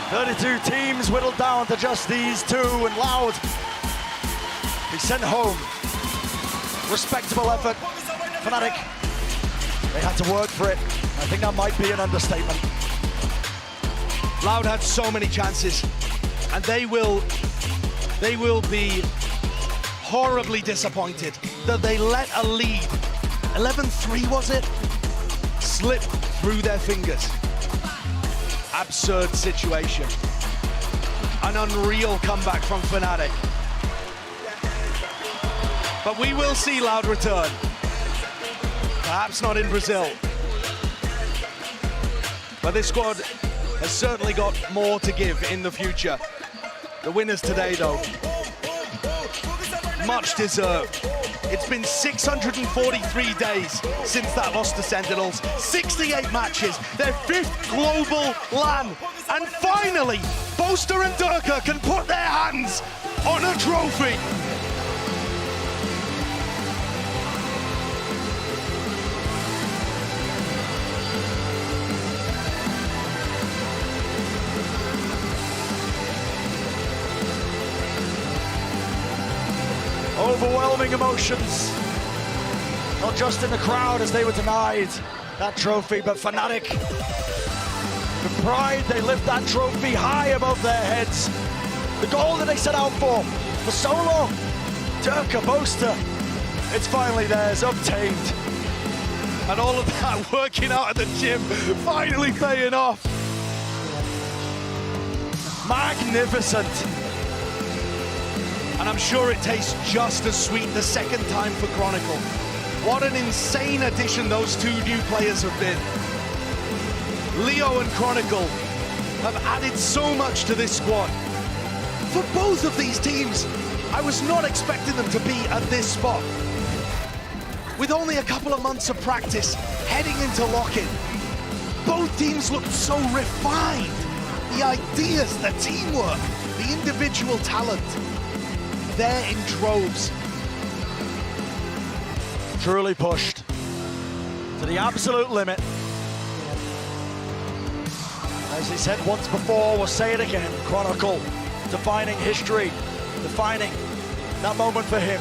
32 teams whittled down to just these 2, and Loud be sent home. Respectable effort. Fnatic, they had to work for it. I think that might be an understatement. Loud had so many chances, and they will be horribly disappointed that they let a lead, 11-3 was it, slip through their fingers. Absurd situation. An unreal comeback from Fnatic. But we will see Loud return. Perhaps not in Brazil. But this squad has certainly got more to give in the future. The winners today, though, much deserved. It's been 643 days since that loss to Sentinels, 68 matches, their 5th global LAN, and finally, Boaster and Durka can put their hands on a trophy. Overwhelming emotions, not just in the crowd as they were denied that trophy, but Fnatic. With pride, they lift that trophy high above their heads. The goal that they set out for so long. Durka, Boaster, it's finally theirs, obtained. And all of that working out at the gym finally paying off. Magnificent. And I'm sure it tastes just as sweet the second time for Chronicle. What an insane addition those 2 new players have been. Leo and Chronicle have added so much to this squad. For both of these teams, I was not expecting them to be at this spot. With only a couple of months of practice heading into LOCKIN, both teams looked so refined. The ideas, the teamwork, the individual talent, there in droves. Truly pushed to the absolute limit. As he said once before, we'll say it again, Chronicle, defining history, defining that moment for him.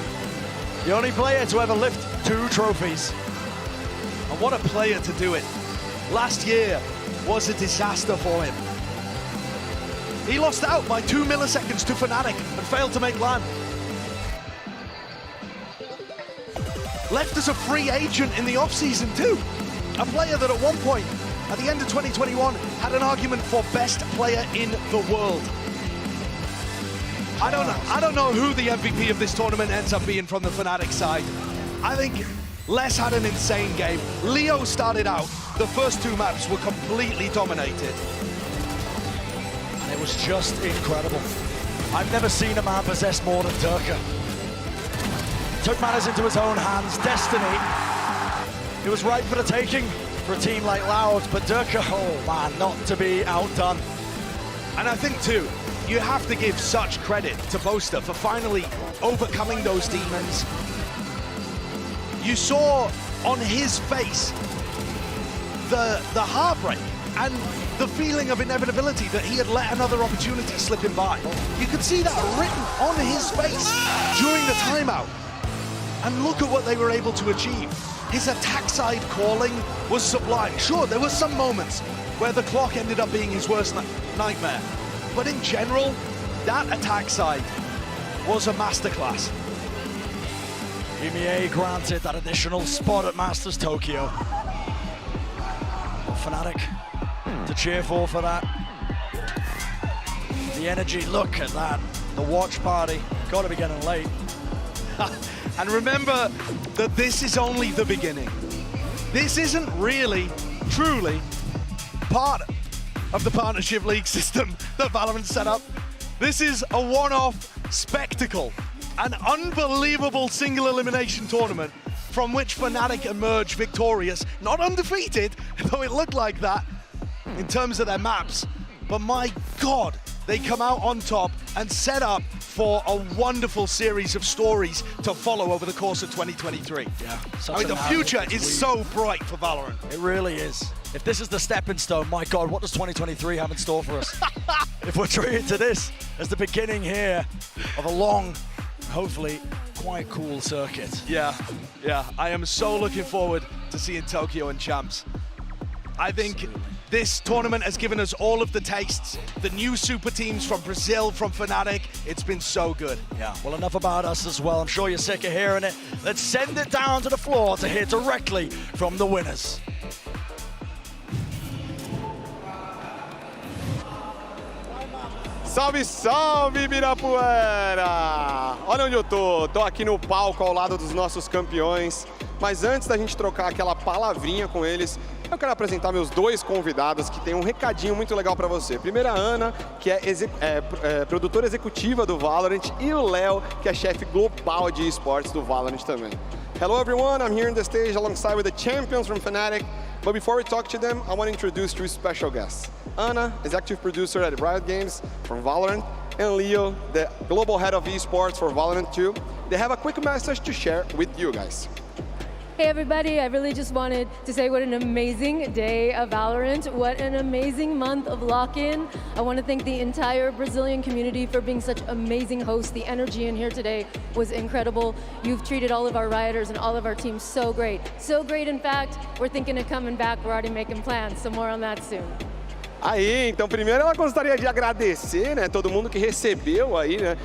The only player to ever lift 2 trophies. And what a player to do it. Last year was a disaster for him. He lost out by 2 milliseconds to Fnatic and failed to make LAN. left as a free agent in the offseason too. A player that at one point, at the end of 2021, had an argument for best player in the world. I don't know who the MVP of this tournament ends up being from the Fnatic side. I think Les had an insane game. Leo started out, the first two maps were completely dominated. And it was just incredible. I've never seen a man possess more than Durka. Took matters into his own hands, destiny. It was right for the taking for a team like Loud, but Durka, oh man, not to be outdone. And I think too, you have to give such credit to Boaster for finally overcoming those demons. You saw on his face the heartbreak and the feeling of inevitability that he had let another opportunity slip him by. You could see that written on his face during the timeout. And look at what they were able to achieve. His attack side calling was sublime. Sure, there were some moments where the clock ended up being his worst nightmare. But in general, that attack side was a masterclass. EMEA granted that additional spot at Masters Tokyo. Well, Fnatic to cheer for that. The energy, look at that. The watch party, gotta be getting late. And remember that this is only the beginning. This isn't really, truly, part of the partnership league system that Valorant set up. This is a one-off spectacle, an unbelievable single elimination tournament from which Fnatic emerged victorious, not undefeated, though it looked like that in terms of their maps. But my God, they come out on top and set up for a wonderful series of stories to follow over the course of 2023. Yeah, I mean, the future is so bright for Valorant. It really is. If this is the stepping stone, my God, what does 2023 have in store for us? If we're treated to this as the beginning here of a long, hopefully quite cool circuit. Yeah, I am so looking forward to seeing Tokyo and Champs. I think this tournament has given us all of the tastes, the new super teams from Brazil, from Fnatic. It's been so good. Yeah, well, enough about us as well. I'm sure you're sick of hearing it. Let's send it down to the floor to hear directly from the winners. Salve, salve, Ibirapuera! Olha onde eu tô aqui no palco ao lado dos nossos campeões. Mas antes da gente trocar aquela palavrinha com eles, eu quero apresentar meus dois convidados que tem um recadinho muito legal para você. Primeiro a Ana, que é produtora executiva do Valorant, e o Léo, que é chefe global de esportes do Valorant também. Hello everyone, I'm here on the stage alongside with the champions from Fnatic. But before we talk to them, I want to introduce two special guests. Ana, executive producer at Riot Games from Valorant, and Leo, the global head of esports for Valorant 2. They have a quick message to share with you guys. Hey everybody, I really just wanted to say what an amazing day of Valorant, what an amazing month of LOCKIN. I want to thank the entire Brazilian community for being such amazing hosts. The energy in here today was incredible. You've treated all of our rioters and all of our teams so great. So great, in fact, we're thinking of coming back. We're already making plans, so more on that soon. Aí, então primeiro ela gostaria de agradecer, né, todo mundo que recebeu aí, né,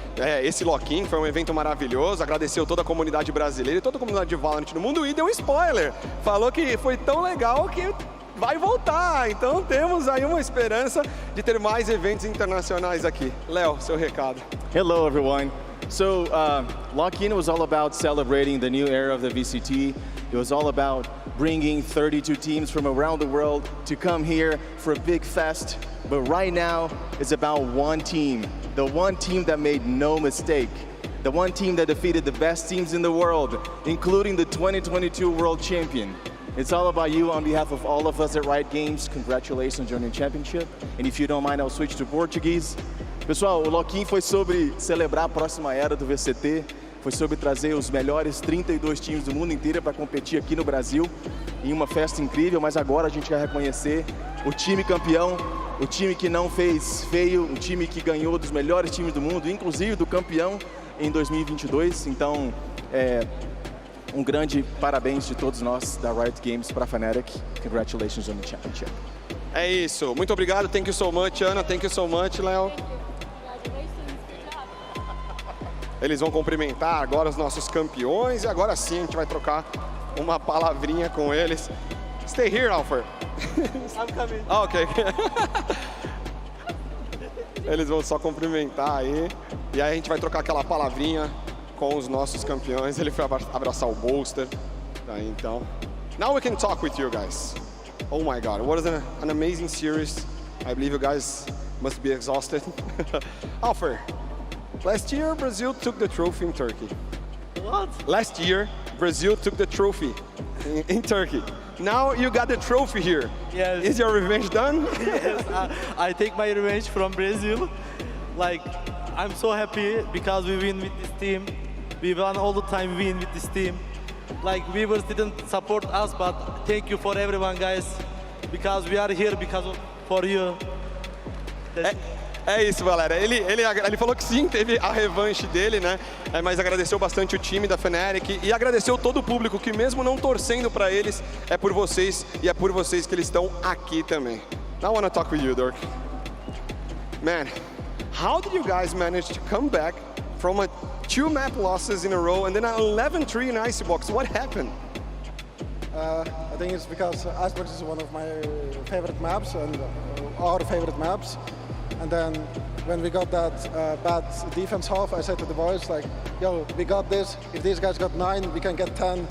esse LOCKIN, foi um evento maravilhoso, agradeceu toda a comunidade brasileira e toda a comunidade de Valorant no mundo e deu um spoiler, falou que foi tão legal que vai voltar, então temos aí uma esperança de ter mais eventos internacionais aqui. Léo, seu recado. Hello everyone. So LOCKIN was all about celebrating the new era of the VCT. It was all about bringing 32 teams from around the world to come here for a big fest. But right now, it's about one team. The one team that made no mistake. The one team that defeated the best teams in the world, including the 2022 World Champion. It's all about you on behalf of all of us at Riot Games. Congratulations on your championship. And if you don't mind, I'll switch to Portuguese. Pessoal, o LOCKIN foi sobre celebrar a próxima era do VCT. Foi sobre trazer os melhores 32 times do mundo inteiro para competir aqui no Brasil em uma festa incrível, mas agora a gente vai reconhecer o time campeão, o time que não fez feio, o time que ganhou dos melhores times do mundo, inclusive do campeão em 2022. Então, um grande parabéns de todos nós da Riot Games para a Fnatic. Congratulations on the championship. É isso. Muito obrigado. Thank you so much, Ana. Thank you so much, Léo. Eles vão cumprimentar agora os nossos campeões e agora sim a gente vai trocar uma palavrinha com eles. Stay here, Alfred. I'm coming. Ah, ok. Eles vão só cumprimentar aí. E aí a gente vai trocar aquela palavrinha com os nossos campeões. Ele foi abraçar o Bolster. Tá, então. Now we can talk with you guys. Oh my God, what an amazing series. I believe you guys must be exhausted. Alfred, last year Brazil took the trophy in Turkey. What? Last year Brazil took the trophy in Turkey. Now you got the trophy here. Yes. Is your revenge done? Yes, I take my revenge from Brazil. Like, I'm so happy because we win with this team. We won all the time, win with this team. Like, viewers didn't support us, but thank you for everyone, guys. Because we are here for you. É isso, galera. Ele falou que sim, teve a revanche dele, né? Mas agradeceu bastante o time da Fnatic e agradeceu todo o público que mesmo não torcendo para eles, é por vocês e é por vocês que eles estão aqui também. Now I want to talk with you, Dirk. Man, how did you guys manage to come back from 2 map losses in a row and then an 11-3 in Icebox? What happened? I think it's because Icebox is one of my favorite maps and our favorite maps. And then when we got that bad defense half, I said to the boys, like, yo, we got this. If these guys got 9, we can get 10.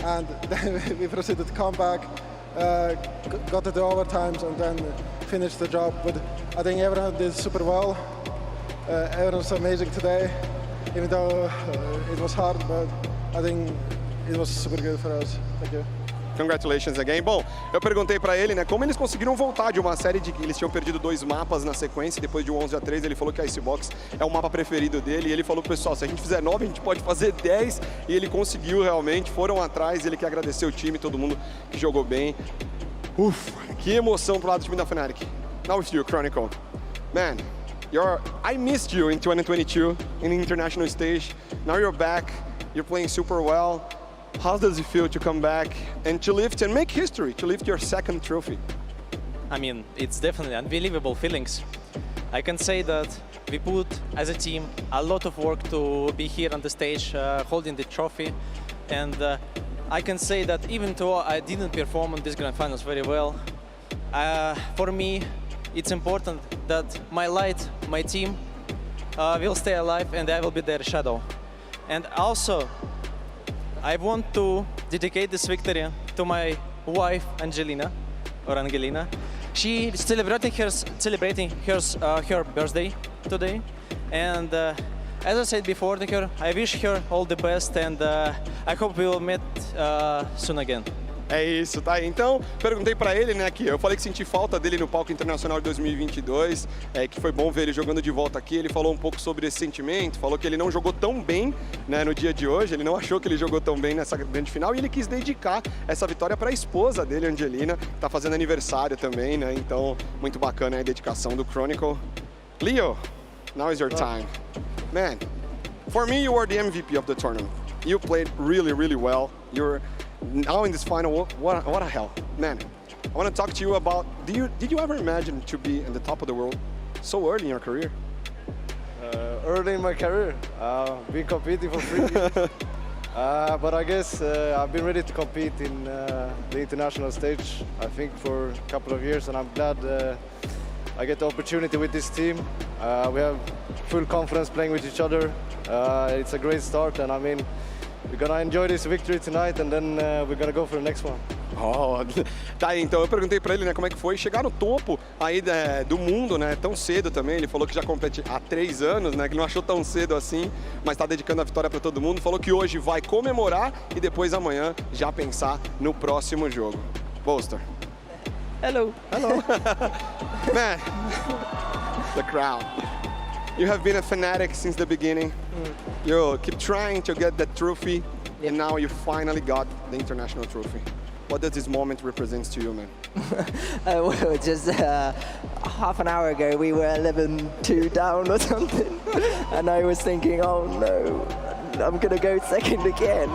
And then we proceeded to come back, got to the overtimes, and then finished the job. But I think everyone did super well. Everyone was amazing today, even though it was hard, but I think it was super good for us. Thank you. Congratulations again. Bom, eu perguntei pra ele, né, como eles conseguiram voltar de uma série de que eles tinham perdido 2 mapas na sequência, depois de 11-3, ele falou que a Icebox é o mapa preferido dele, e ele falou pro pessoal, se a gente fizer 9, a gente pode fazer 10, e ele conseguiu realmente, foram atrás, ele que agradeceu o time, todo mundo que jogou bem. Que emoção pro lado do time da Fnatic. Now with you, Chronicle. Man, I missed you in 2022 in the international stage. Now you're back, you're playing super well. How does it feel to come back and to lift and make history, to lift your 2nd trophy? I mean, it's definitely unbelievable feelings. I can say that we put, as a team, a lot of work to be here on the stage, holding the trophy. And I can say that even though I didn't perform on this Grand Finals very well, for me, it's important that my light, my team, will stay alive and I will be their shadow. And also, I want to dedicate this victory to my wife, Angelina. She is celebrating her birthday today. And as I said before to her, I wish her all the best and I hope we will meet soon again. É isso, tá? Então, perguntei pra ele, né, que eu falei que senti falta dele no palco internacional de 2022, que foi bom ver ele jogando de volta aqui. Ele falou um pouco sobre esse sentimento, falou que ele não jogou tão bem, né, no dia de hoje, ele não achou que ele jogou tão bem nessa grande final e ele quis dedicar essa vitória para a esposa dele, Angelina, que tá fazendo aniversário também, né? Então, muito bacana a dedicação do Chronicle. Leo, now is your time. Man, for me, you were the MVP of the tournament. You played really, really well. You're now in this final, what a hell. Man, I want to talk to you about, did you ever imagine to be in the top of the world so early in your career? Early in my career, been competing for 3 years. But I guess I've been ready to compete in the international stage, I think, for a couple of years, and I'm glad I get the opportunity with this team. We have full confidence playing with each other. It's a great start, and I mean, we're gonna enjoy this victory tonight and then we're gonna go for the next one. Tá aí, então eu perguntei pra ele, né, como é que foi chegar no topo aí do mundo, né, tão cedo também. Ele falou que já compete há 3 anos, né, que não achou tão cedo assim, mas tá dedicando a vitória pra todo mundo. Falou que hoje vai comemorar e depois amanhã já pensar no próximo jogo. Bolster. Hello. Hello. Man, the crowd. You have been a Fnatic since the beginning. You keep trying to get that trophy, and now you finally got the international trophy. What does this moment represent to you, man? Well, just half an hour ago, we were 11-2 down or something, and I was thinking, oh no, I'm gonna go 2nd again.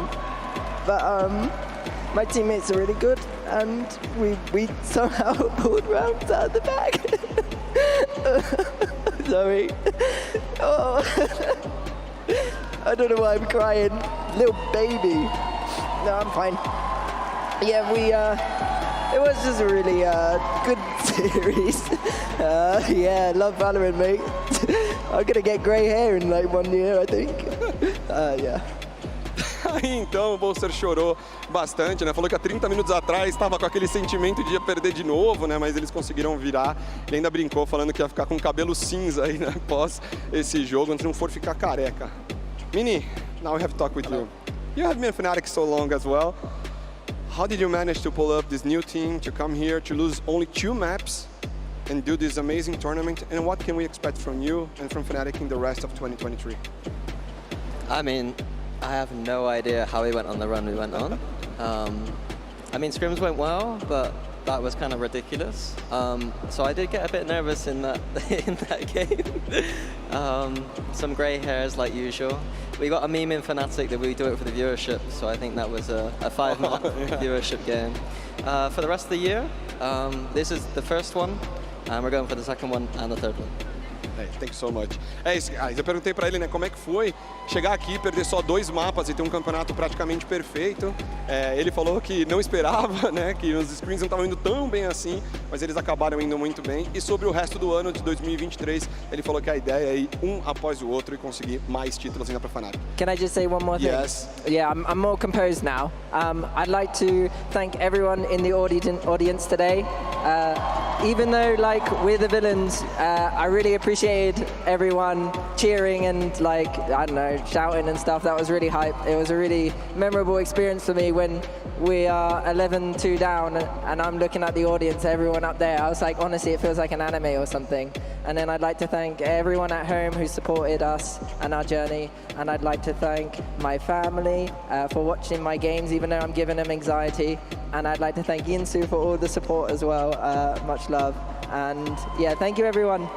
But my teammates are really good, and we somehow pulled rounds out of the bag. Sorry. Oh. I don't know why I'm crying. Little baby. No, I'm fine. Yeah, it was just a really good series. Yeah, love Valorant, mate. I'm gonna get grey hair in like 1 year, I think. Yeah. Então o Bolster chorou bastante, né? Falou que há 30 minutos atrás estava com aquele sentimento de ia perder de novo, né? Mas eles conseguiram virar. Ele ainda brincou falando que ia ficar com cabelo cinza aí, né? Após esse jogo, se não for ficar careca. Mini, now we have to talk with you. You have been Fnatic so long as well. How did you manage to pull up this new team, to come here, to lose only 2 maps and do this amazing tournament? And what can we expect from you and from Fnatic in the rest of 2023? I mean, I have no idea how we went on the run we went on. I mean, scrims went well, but that was kind of ridiculous. So I did get a bit nervous in that game. Some grey hairs like usual. We got a meme in Fnatic that we do it for the viewership, so I think that was a 5-man viewership game. For the rest of the year, this is the first one, and we're going for the second one and the third one. Hey, thank you so much. É isso, guys. Eu perguntei pra ele, né, como é que foi chegar aqui, perder só 2 mapas e ter um campeonato praticamente perfeito. Ele falou que não esperava, né, que os screens não estavam indo tão bem assim, mas eles acabaram indo muito bem. E sobre o resto do ano de 2023, ele falou que a ideia é ir um após o outro e conseguir mais títulos ainda pra Fnatic. Can I just say one more thing? Yes. Yeah, I'm more composed now. I'd like to thank everyone in the audience today. Even though, like, we're the villains, I really appreciated everyone cheering and, like, I don't know, shouting and stuff. That was really hype. It was a really memorable experience for me when we are 11-2 down and I'm looking at the audience, everyone up there. I was like, honestly, it feels like an anime or something. And then I'd like to thank everyone at home who supported us and our journey. And I'd like to thank my family for watching my games, even though I'm giving them anxiety. And I'd like to thank Yinsu for all the support as well. Much love. And yeah, thank you everyone.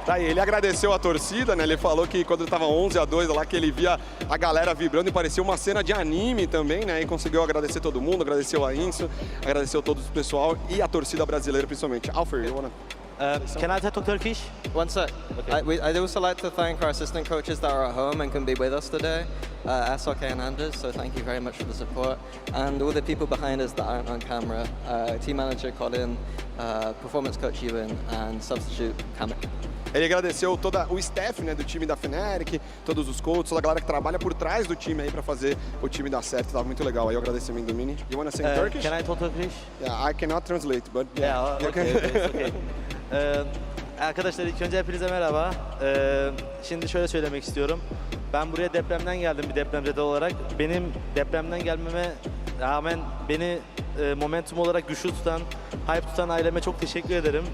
Tá, ele agradeceu a torcida, né? Ele falou que quando ele estava 11-2 lá, que ele via a galera vibrando e parecia uma cena de anime também, né? E conseguiu agradecer todo mundo, agradeceu a Inso, agradeceu todo o pessoal e a torcida brasileira principalmente. Alfred, you wanna... Can I talk Turkish? One sec. Okay. I'd also like to thank our assistant coaches that are at home and can be with us today, SRK and Anders, so thank you very much for the support. And all the people behind us that aren't on camera, team manager Colin, performance coach Ewan, and substitute Kamek. Ele agradeceu todo o staff, né, do time da Fnatic, todos os coaches, toda a galera que trabalha por trás do time aí para fazer o time dar certo. Tava muito legal. Aí o agradecimento do Mini. You wanna say Turkish? Can I talk Turkish? Yeah, I cannot translate, but yeah. Okay. Arkadaşlar ilk önce hepinize merhaba. Şimdi şöyle söylemek istiyorum. Ben buraya depremden geldim bir depremzede olarak. Benim depremden gelmeme rağmen beni momentum olarak güçlü tutan, hype tutan aileme çok teşekkür ederim.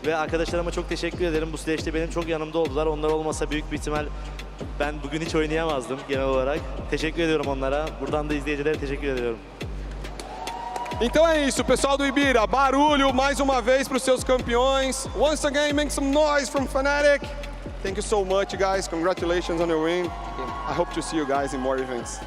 Ve arkadaşlarıma çok teşekkür ederim. Bu süreçte benim çok yanımda oldular. Onlar olmasa büyük bir ihtimal ben bugün hiç oynayamazdım genel olarak. Teşekkür ediyorum onlara. Buradan da izleyicilere teşekkür ediyorum. Então é isso, pessoal do Ibira. Barulho mais uma vez para os seus campeões. Once again, make some noise from Fnatic. Thank you so much, guys. Congratulations on your win. I hope to see you guys in more events.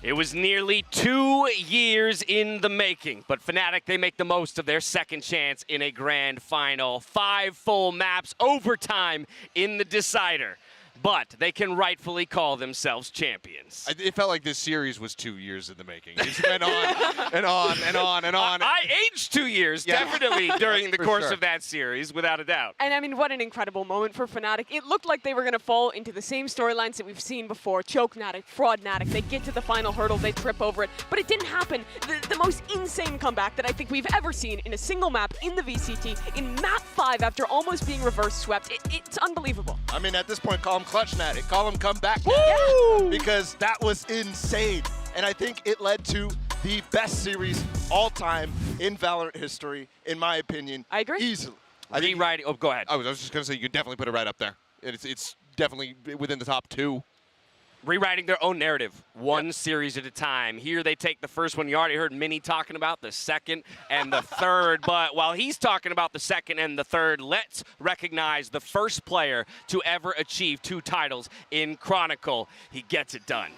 It was nearly 2 years in the making, but Fnatic, they make the most of their second chance in a grand final. 5 full maps, overtime in the decider. But they can rightfully call themselves champions. It felt like this series was 2 years in the making. It went on and on and on and on. I aged 2 years, definitely, during the course of that series, without a doubt. And I mean, what an incredible moment for Fnatic. It looked like they were going to fall into the same storylines that we've seen before. Choke Fnatic, Fraud Fnatic. They get to the final hurdle, they trip over it. But it didn't happen. The most insane comeback that I think we've ever seen in a single map in the VCT, in map 5 after almost being reverse swept. It's unbelievable. I mean, at this point, call him Clutch Fnatic. Call him Comeback Fnatic. Because that was insane. And I think it led to the best series all time in Valorant history, in my opinion. I agree. Easily. Rewriting. Oh, go ahead. I was just going to say, you could definitely put it right up there. It's definitely within the top 2. Rewriting their own narrative, one series at a time. Here they take the first one. You already heard Mini talking about the second and the third. But while he's talking about the second and the third, let's recognize the first player to ever achieve 2 titles in Chronicle. He gets it done.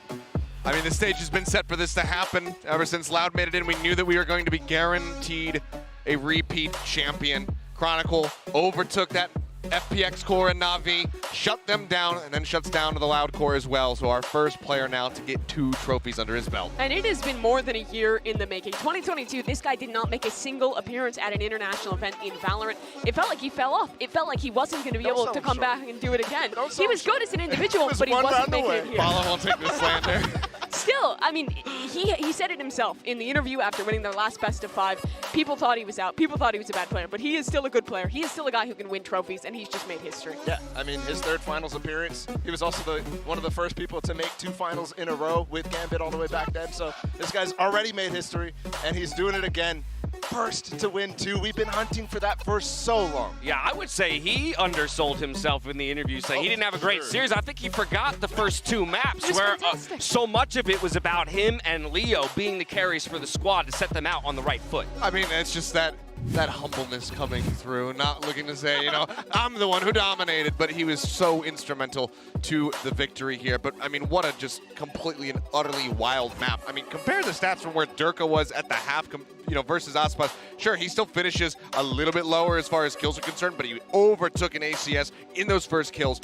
I mean, the stage has been set for this to happen ever since Loud made it in. We knew that we were going to be guaranteed a repeat champion. Chronicle overtook that FPX core and Na'Vi, shut them down, and then shuts down to the Loud core as well. So our first player now to get 2 trophies under his belt. And it has been more than a year in the making. 2022, this guy did not make a single appearance at an international event in Valorant. It felt like he fell off. It felt like he wasn't going to be able to come back and do it again. He was good as an individual, but he wasn't making it here. Bala won't take this slander. Still, I mean, he said it himself in the interview after winning their last best of 5. People thought he was out. People thought he was a bad player, but he is still a good player. He is still a guy who can win trophies, and he's just made history. Yeah, I mean, his 3rd finals appearance. He was also one of the first people to make 2 finals in a row with Gambit all the way back then. So this guy's already made history, and he's doing it again. First to win 2. We've been hunting for that for so long. Yeah, I would say he undersold himself in the interview, saying he didn't have a great series. I think he forgot the first 2 maps where so much of it was about him and Leo being the carries for the squad to set them out on the right foot. I mean, it's just that humbleness coming through, not looking to say, you know, I'm the one who dominated, but he was so instrumental to the victory here. But, I mean, what a just completely and utterly wild map. I mean, compare the stats from where Durka was at the half, you know, versus Aspas. Sure, he still finishes a little bit lower as far as kills are concerned, but he overtook an ACS in those first kills.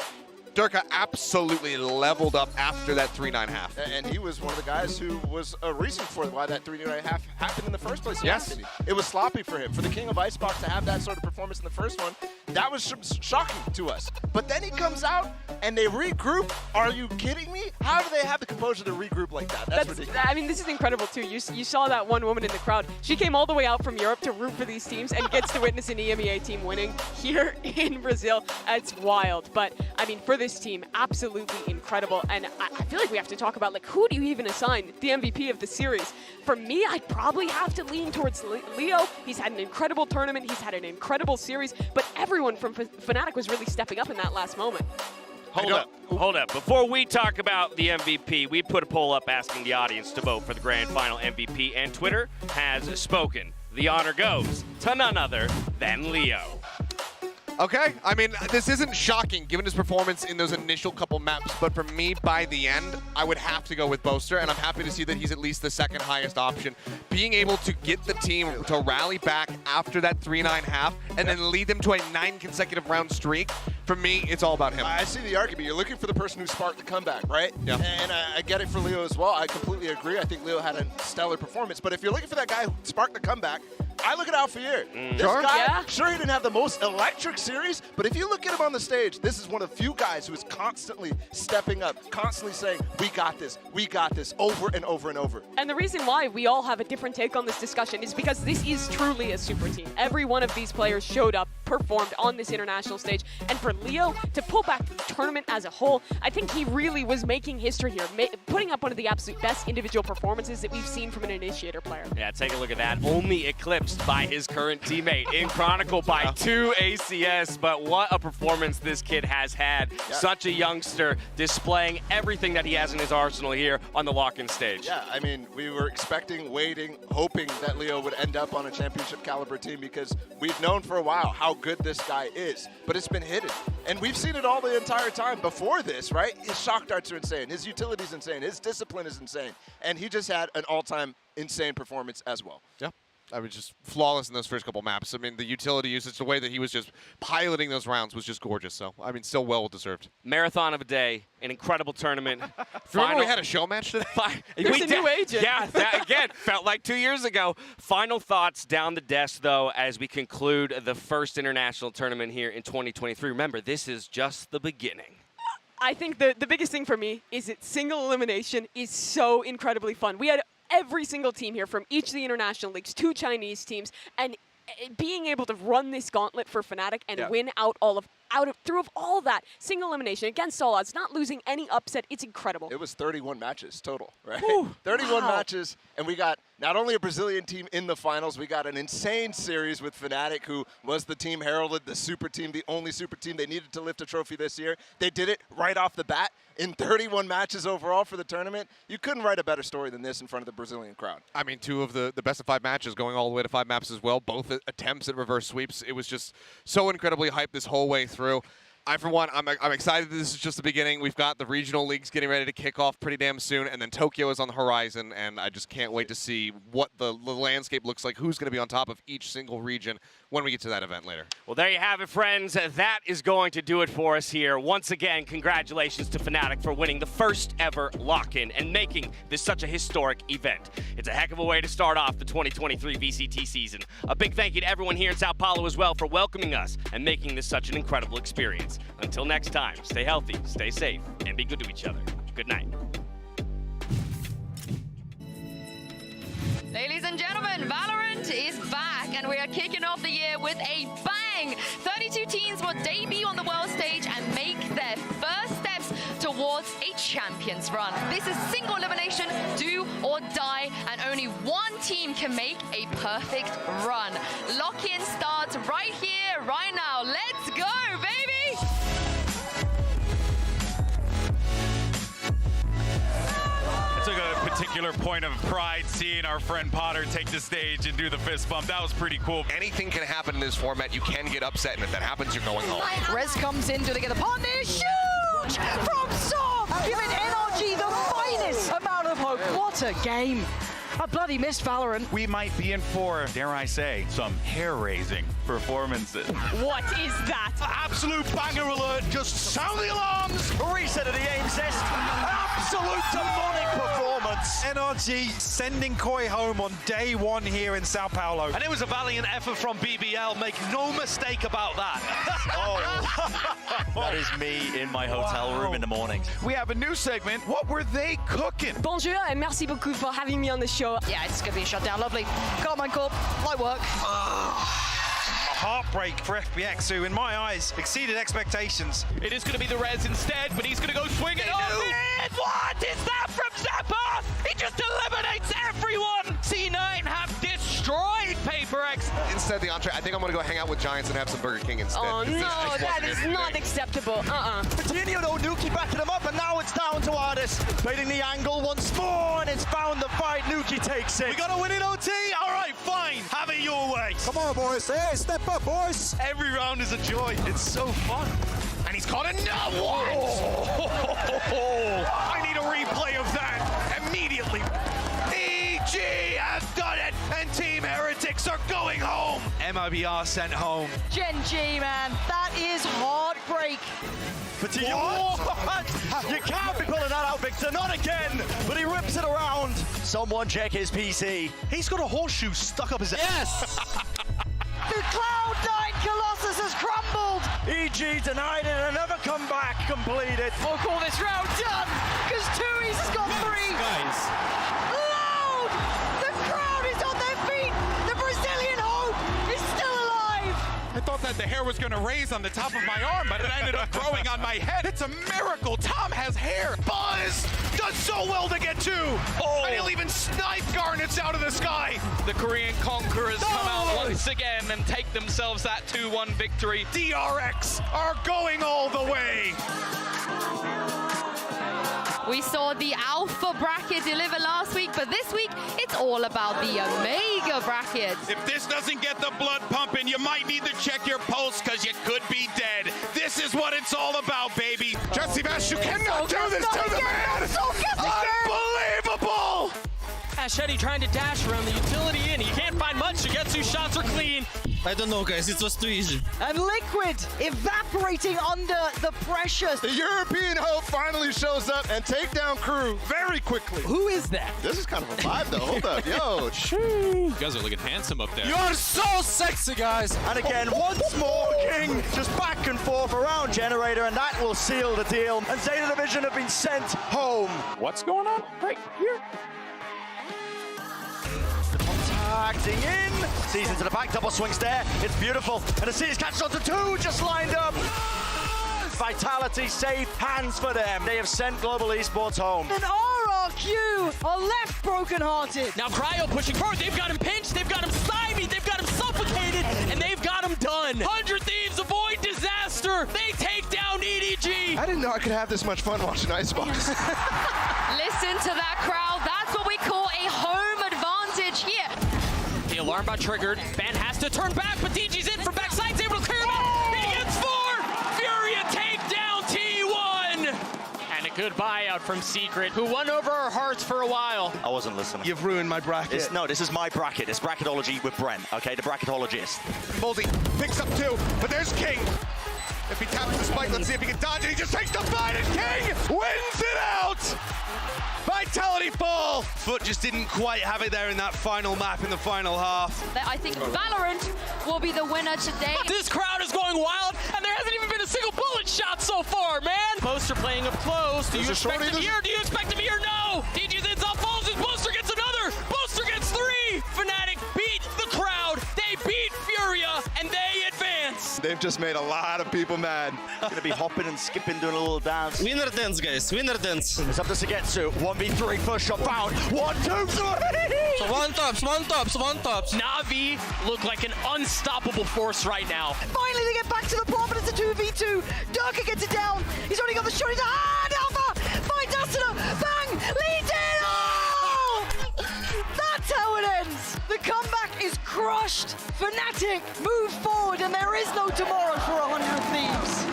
Durka absolutely leveled up after that 3-9 half. And he was one of the guys who was a reason for why that 3-9 half happened in the first place. Yes. It was sloppy for him. For the King of Icebox to have that sort of performance in the first one, that was shocking to us. But then he comes out and they regroup. Are you kidding me? How do they have the composure to regroup like that? That's ridiculous. I mean, this is incredible, too. You saw that one woman in the crowd. She came all the way out from Europe to root for these teams and gets to witness an EMEA team winning here in Brazil. It's wild. But, I mean, for this team, absolutely incredible. And I feel like we have to talk about, like, who do you even assign the MVP of the series? For me, I'd probably have to lean towards Leo. He's had an incredible tournament. He's had an incredible series. But everyone from Fnatic was really stepping up in that last moment. Hold up. Before we talk about the MVP, we put a poll up asking the audience to vote for the grand final MVP, and Twitter has spoken. The honor goes to none other than Leo. Okay, I mean, this isn't shocking given his performance in those initial couple maps, but for me, by the end, I would have to go with Boaster, and I'm happy to see that he's at least the 2nd highest option. Being able to get the team to rally back after that 3-9 half and then lead them to a 9 consecutive round streak, for me, it's all about him. I see the argument. You're looking for the person who sparked the comeback, right? Yeah. And I get it for Leo as well. I completely agree. I think Leo had a stellar performance, but if you're looking for that guy who sparked the comeback, I look at Alfier. This guy, sure, he didn't have the most electric series, but if you look at him on the stage, this is one of the few guys who is constantly stepping up, constantly saying, we got this, over and over and over. And the reason why we all have a different take on this discussion is because this is truly a super team. Every one of these players showed up, performed on this international stage, and for Leo to pull back the tournament as a whole, I think he really was making history here, putting up one of the absolute best individual performances that we've seen from an initiator player. Yeah, take a look at that. Only eclipsed by his current teammate in Chronicle by 2 ACS, but what a performance this kid has had. Yeah. Such a youngster, displaying everything that he has in his arsenal here on the lock-in stage. Yeah, I mean, we were expecting, waiting, hoping that Leo would end up on a championship caliber team because we've known for a while how good this guy is, but it's been hidden. And we've seen it all the entire time before this, right? His shock darts are insane. His utility's insane. His discipline is insane. And he just had an all-time insane performance as well. Yeah. I was just flawless in those first couple maps. I mean, the utility usage, the way that he was just piloting those rounds was just gorgeous. So, I mean, still well-deserved. Marathon of a day, an incredible tournament. Remember we had a show match today? There's a new agent. Yeah, that again, felt like 2 years ago. Final thoughts down the desk, though, as we conclude the first international tournament here in 2023. Remember, this is just the beginning. I think the biggest thing for me is that single elimination is so incredibly fun. We had every single team here from each of the international leagues, 2 Chinese teams, and being able to run this gauntlet for Fnatic and win through all that single elimination against all odds, not losing any upset, it's incredible. It was 31 matches total, right? Ooh, 31 wow. matches, and we got not only a Brazilian team in the finals, we got an insane series with Fnatic, who was the team heralded, the super team, the only super team they needed to lift a trophy this year. They did it right off the bat in 31 matches overall for the tournament. You couldn't write a better story than this in front of the Brazilian crowd. I mean, 2 of the best of 5 matches going all the way to 5 maps as well. Both attempts at reverse sweeps. It was just so incredibly hyped this whole way through. For one, I'm excited that this is just the beginning. We've got the regional leagues getting ready to kick off pretty damn soon, and then Tokyo is on the horizon, and I just can't wait to see what the landscape looks like, who's going to be on top of each single region when we get to that event later. Well, there you have it, friends. That is going to do it for us here. Once again, congratulations to Fnatic for winning the first ever lock-in and making this such a historic event. It's a heck of a way to start off the 2023 VCT season. A big thank you to everyone here in Sao Paulo as well for welcoming us and making this such an incredible experience. Until next time, stay healthy, stay safe, and be good to each other. Good night. Ladies and gentlemen, Valorant is back, and we are kicking off the year with a bang. 32 teams will debut on the world stage and make their first steps towards a champions run. This is single elimination, do or die, and only one team can make a perfect run. Lock-in starts right here, right now. Let's go, baby! Took a particular point of pride seeing our friend Potter take the stage and do the fist bump. That was pretty cool. Anything can happen in this format. You can get upset, and if that happens, you're going home. Rez comes in, do they get the punish? Huge from Sob, giving NRG the finest amount of hope. What a game. I bloody missed Valorant. We might be in for, dare I say, some hair-raising performances. What is that? Absolute banger alert. Just sound the alarms. Reset of the aim test. Absolute demonic performance. NRG sending Koi home on day one here in Sao Paulo. And it was a valiant effort from BBL. Make no mistake about that. That is me in my hotel room in the morning. We have a new segment. What were they cooking? Bonjour and merci beaucoup for having me on the show. Yeah, it's going to be a shutdown. Lovely. Carmine Corp, light work. A heartbreak for FPX, who, in my eyes, exceeded expectations. It is going to be the Rez instead, but he's going to go swing it off in. What is that from Zappa? He just eliminates everyone. C9 have destroyed PaperX. Instead of the entree, I think I'm going to go hang out with Giants and have some Burger King instead. Oh no, that is not acceptable. Continue though, Nuki backing him up, and now it's down to Ardis. Baiting the angle once more, and it's found the fight. Nuki takes it. We got to win in OT? All right, fine. Have it your way. Come on, boys. Hey, step up, boys. Every round is a joy. It's so fun. And he's caught another one. I need a replay of that immediately. EG have done it, and Team Heretics are going home. MIBR sent home. Gen G, man, that is heartbreak. What? You can't be pulling that out, Victor. Not again. But he rips it around. Someone check his PC. He's got a horseshoe stuck up his ass. Yes. The Cloud9 Colossus has crumbled. EG denied it and another comeback completed. We'll call this round done, because Tui's has got three. Guys. Loud! The crowd is on their feet. The Brazilian hope is still alive. I thought that the hair was going to raise on the top of my arm, but it ended up growing on my head. It's a miracle. Tom has hair. Buzz does so well to get two. And he'll even snipe Garnets out of the sky. The Korean Conquerors come out once again and take themselves that 2-1 victory. DRX are going all the way. We saw the Alpha bracket deliver last week, but this week it's all about the Omega bracket. If this doesn't get the blood pumping, you might need to check your pulse because you could be dead. This is what it's all about, baby. Jesse Bash, you cannot do this to the man. Unbelievable. Shetty trying to dash around the utility in. He can't find much. Shigetsu's shots are clean. I don't know, guys. It was too easy. And Liquid evaporating under the pressure. The European hope finally shows up and take down Crew very quickly. Who is that? This is kind of a vibe, though. Hold up. Yo, You guys are looking handsome up there. You're so sexy, guys. And again, once more, King just back and forth around Generator, and that will seal the deal. And Zeta Division have been sent home. What's going on right here? Acting in, sees into the back, double swings there, it's beautiful, and the Seas catches onto two, just lined up. Vitality safe hands for them. They have sent Global Esports home. And RRQ are left brokenhearted. Now Cryo pushing forward, they've got him pinched, they've got him stymied, they've got him suffocated, and they've got him done. 100 Thieves avoid disaster, they take down EDG. I didn't know I could have this much fun watching Icebox. Listen to that crowd, that's what we call a home advantage here. The alarm bot triggered. Ben has to turn back, but DG's in from backside. He's able to clear him out. He gets 4. Fury attack. Good buyout from Secret, who won over our hearts for a while. I wasn't listening. You've ruined my bracket. No, this is my bracket. It's bracketology with Brent, okay? The bracketologist. Boldy picks up 2, but there's King. If he taps the spike, let's see if he can dodge it. He just takes the fight, and King wins it out! Vitality fall! Foot just didn't quite have it there in that final map in the final half. I think Valorant will be the winner today. This crowd is going wild, and there hasn't even been a single bullet shot so far, man! Boaster playing up close. Do you expect him here? Do you expect him here? No! DJ's in São Paulo. Boaster gets another! Boaster gets 3! Fnatic beat the crowd. They beat Furia, and they advance. They've just made a lot of people mad. Gonna be hopping and skipping, doing a little dance. Winner dance, guys. Winner dance. It's up to Sugetsu. 1v3, first shot found. 1, 2, 3! So one tops. Na'Vi look like an unstoppable force right now. Finally, they get back to the port, but it's a 2v2. Durka gets it down. He's already got the shot. He's Alpha! Find Asuna! Bang! Leads it! Oh! That's how it ends. The comeback is crushed. Fnatic move forward, and there is no tomorrow for 100 Thieves.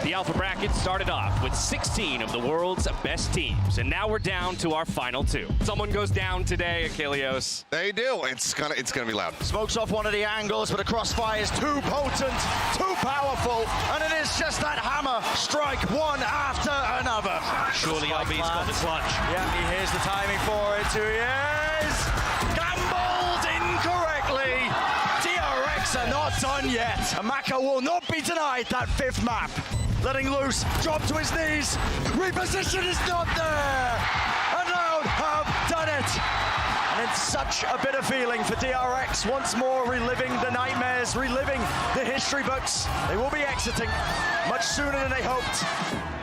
The Alpha bracket started off with 16 of the world's best teams, and now we're down to our final 2. Someone goes down today, Achilleos. They do. It's gonna be loud. Smokes off one of the angles, but the crossfire is too potent, too powerful, and it is just that hammer strike one after another. Surely LB's got the clutch. Yeah, he hears the timing for it. 2 years. Gambled incorrectly. DRX are not done yet. Amaka will not be denied that 5th map. Letting loose, drop to his knees. Reposition is not there. And Loud have done it. And it's such a bitter feeling for DRX, once more reliving the nightmares, reliving the history books. They will be exiting much sooner than they hoped.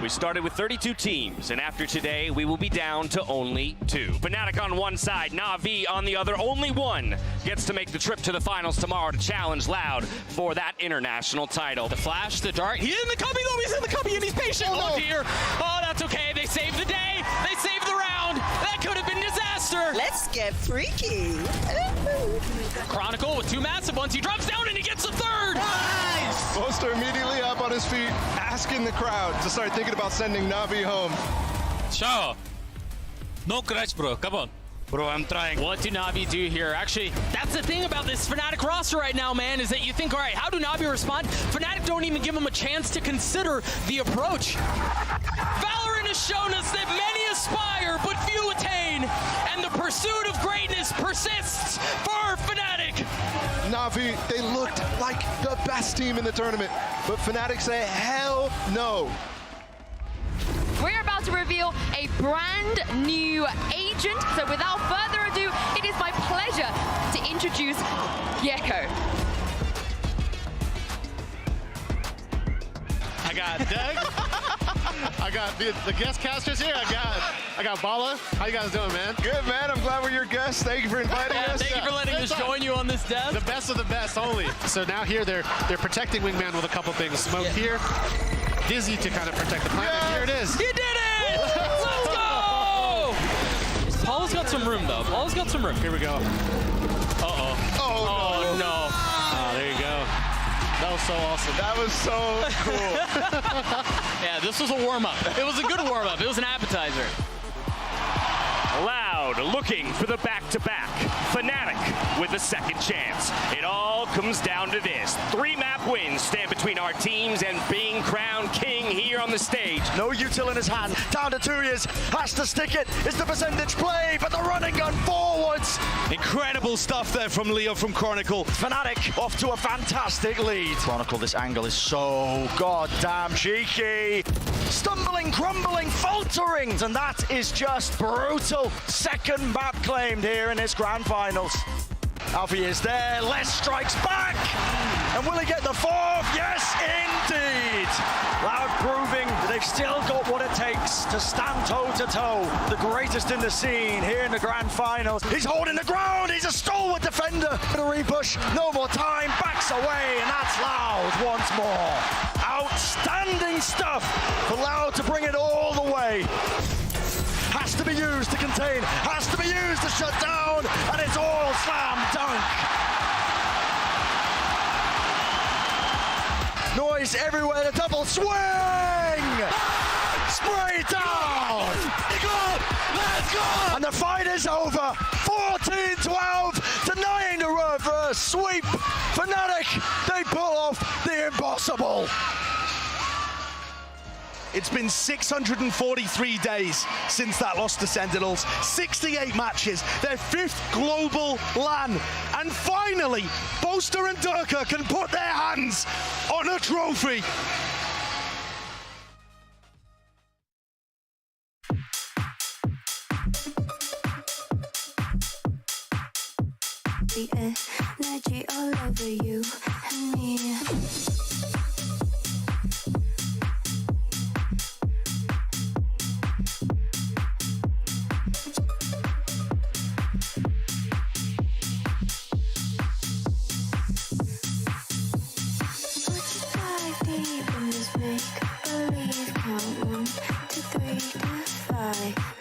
We started with 32 teams, and after today, we will be down to only 2. Fnatic on one side, Na'Vi on the other. Only one gets to make the trip to the finals tomorrow to challenge Loud for that international title. The flash, the dart. He's in the cubby, though. He's in the cubby, and he's patient. Oh, dear. Oh, that's okay. They saved the day. They saved the round. That could have been disaster. Let's get freaky. Chronicle with 2 massive ones. He drops down, and he gets the 3rd. Nice! Boaster immediately up on his feet, asking the crowd to start thinking about sending Na'Vi home. Ciao. No crash, bro. Come on. Bro, I'm trying. What do Na'Vi do here? Actually, that's the thing about this Fnatic roster right now, man, is that you think, all right, how do Na'Vi respond? Fnatic don't even give them a chance to consider the approach. Valorant has shown us that many aspire, but few attain, and the pursuit of greatness persists for Fnatic. Na'Vi, they looked like the best team in the tournament, but Fnatic say hell no. We're about to reveal a brand new agent. So without further ado, it is my pleasure to introduce Gecko. I got Doug. I got the guest casters here. I got Bala. How you guys doing, man? Good, man. I'm glad we're your guests. Thank you for inviting us. Thank you for letting us join you on this desk. The best of the best only. So now here they're protecting Wingman with a couple things. Smoke here. Dizzy to kind of protect the planet. Yes. Here it is. He did it! Let's go! Paul's got some room, though. Paul's got some room. Here we go. Uh-oh. Oh, no. Oh, there you go. That was so awesome. That was so cool. Yeah, this was a warm-up. It was a good warm-up. It was an appetizer. Loud looking for the back-to-back. Fnatic with a second chance. It all comes down to this. 3 map wins stand between our teams and being crowned king here on the stage. No util in his hand. Down to 2 years. Has to stick it. It's the percentage play, but the running gun forwards. Incredible stuff there from Leo from Chronicle. Fnatic off to a fantastic lead. Chronicle, this angle is so goddamn cheeky. Stumbling, crumbling, faltering, and that is just brutal. Second map claimed here in this grand finals. Alfie is there, Les strikes back, and will he get the 4th? Yes, indeed! Loud proving that they've still got what it takes to stand toe-to-toe. The greatest in the scene here in the grand finals. He's holding the ground, he's a stalwart defender. The repush, no more time, backs away, and that's Loud once more. Outstanding stuff for Loud to bring it all the way. Has to be used to contain, has to be used to shut down, and it's all slam dunk. space everywhere. The double swing! Spray down! Let's go! And the fight is over. 14-12, denying the reverse sweep. Fnatic, they pull off the impossible. It's been 643 days since that loss to Sentinels, 68 matches, their 5th global LAN, and finally, Boaster and Durka can put their hands on a trophy. The energy all over you and me.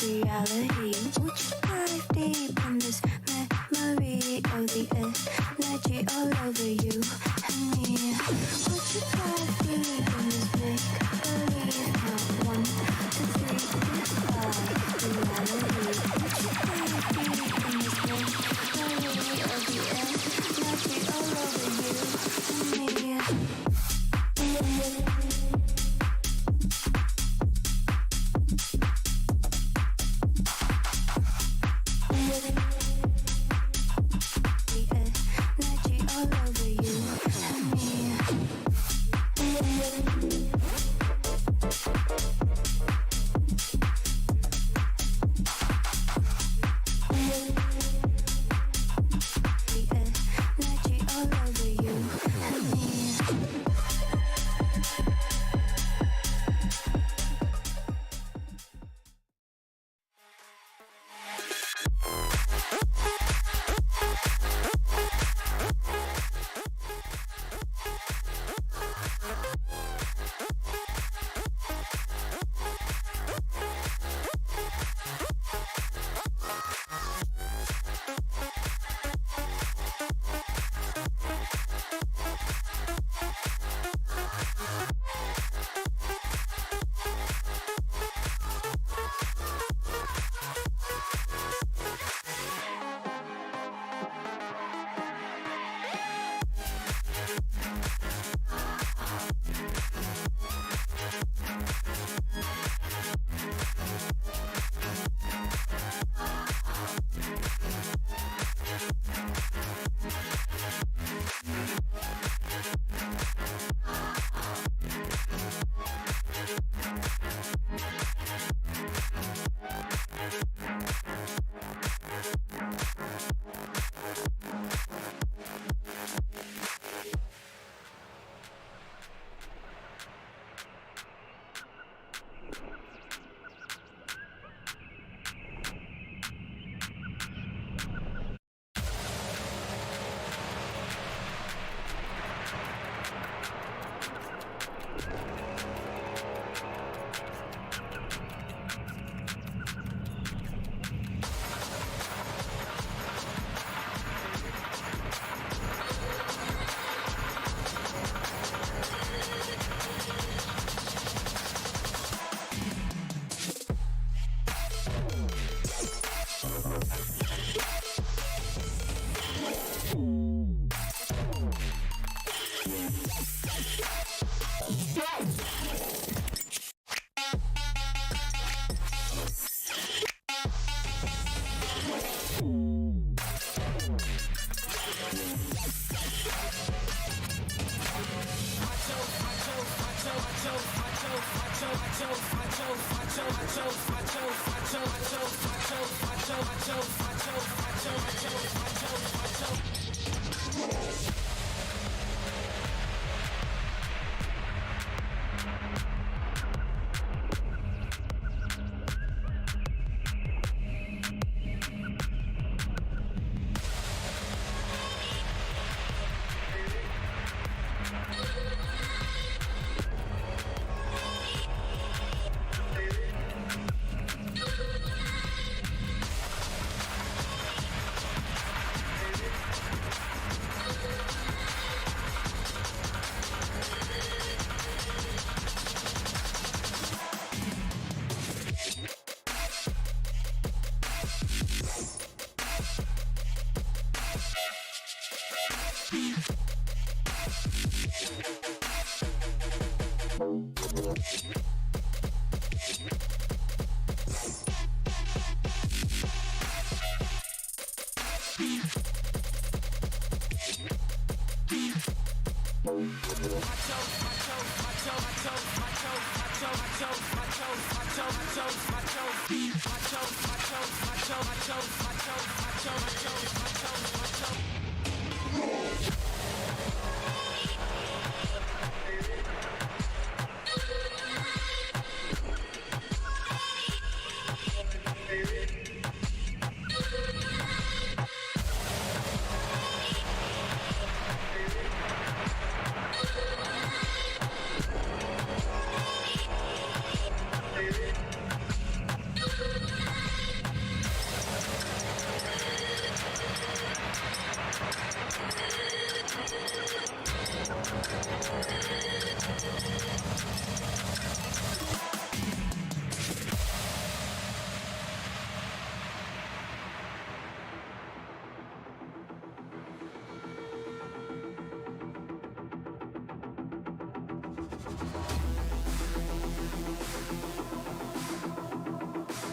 Reality, would you dive deep in this memory of the energy all over you and me? Would you dive deep in this make-believe count 1 to 3 to 5 reality? Would you dive deep in this make-believe of the energy all over you and me? Macho.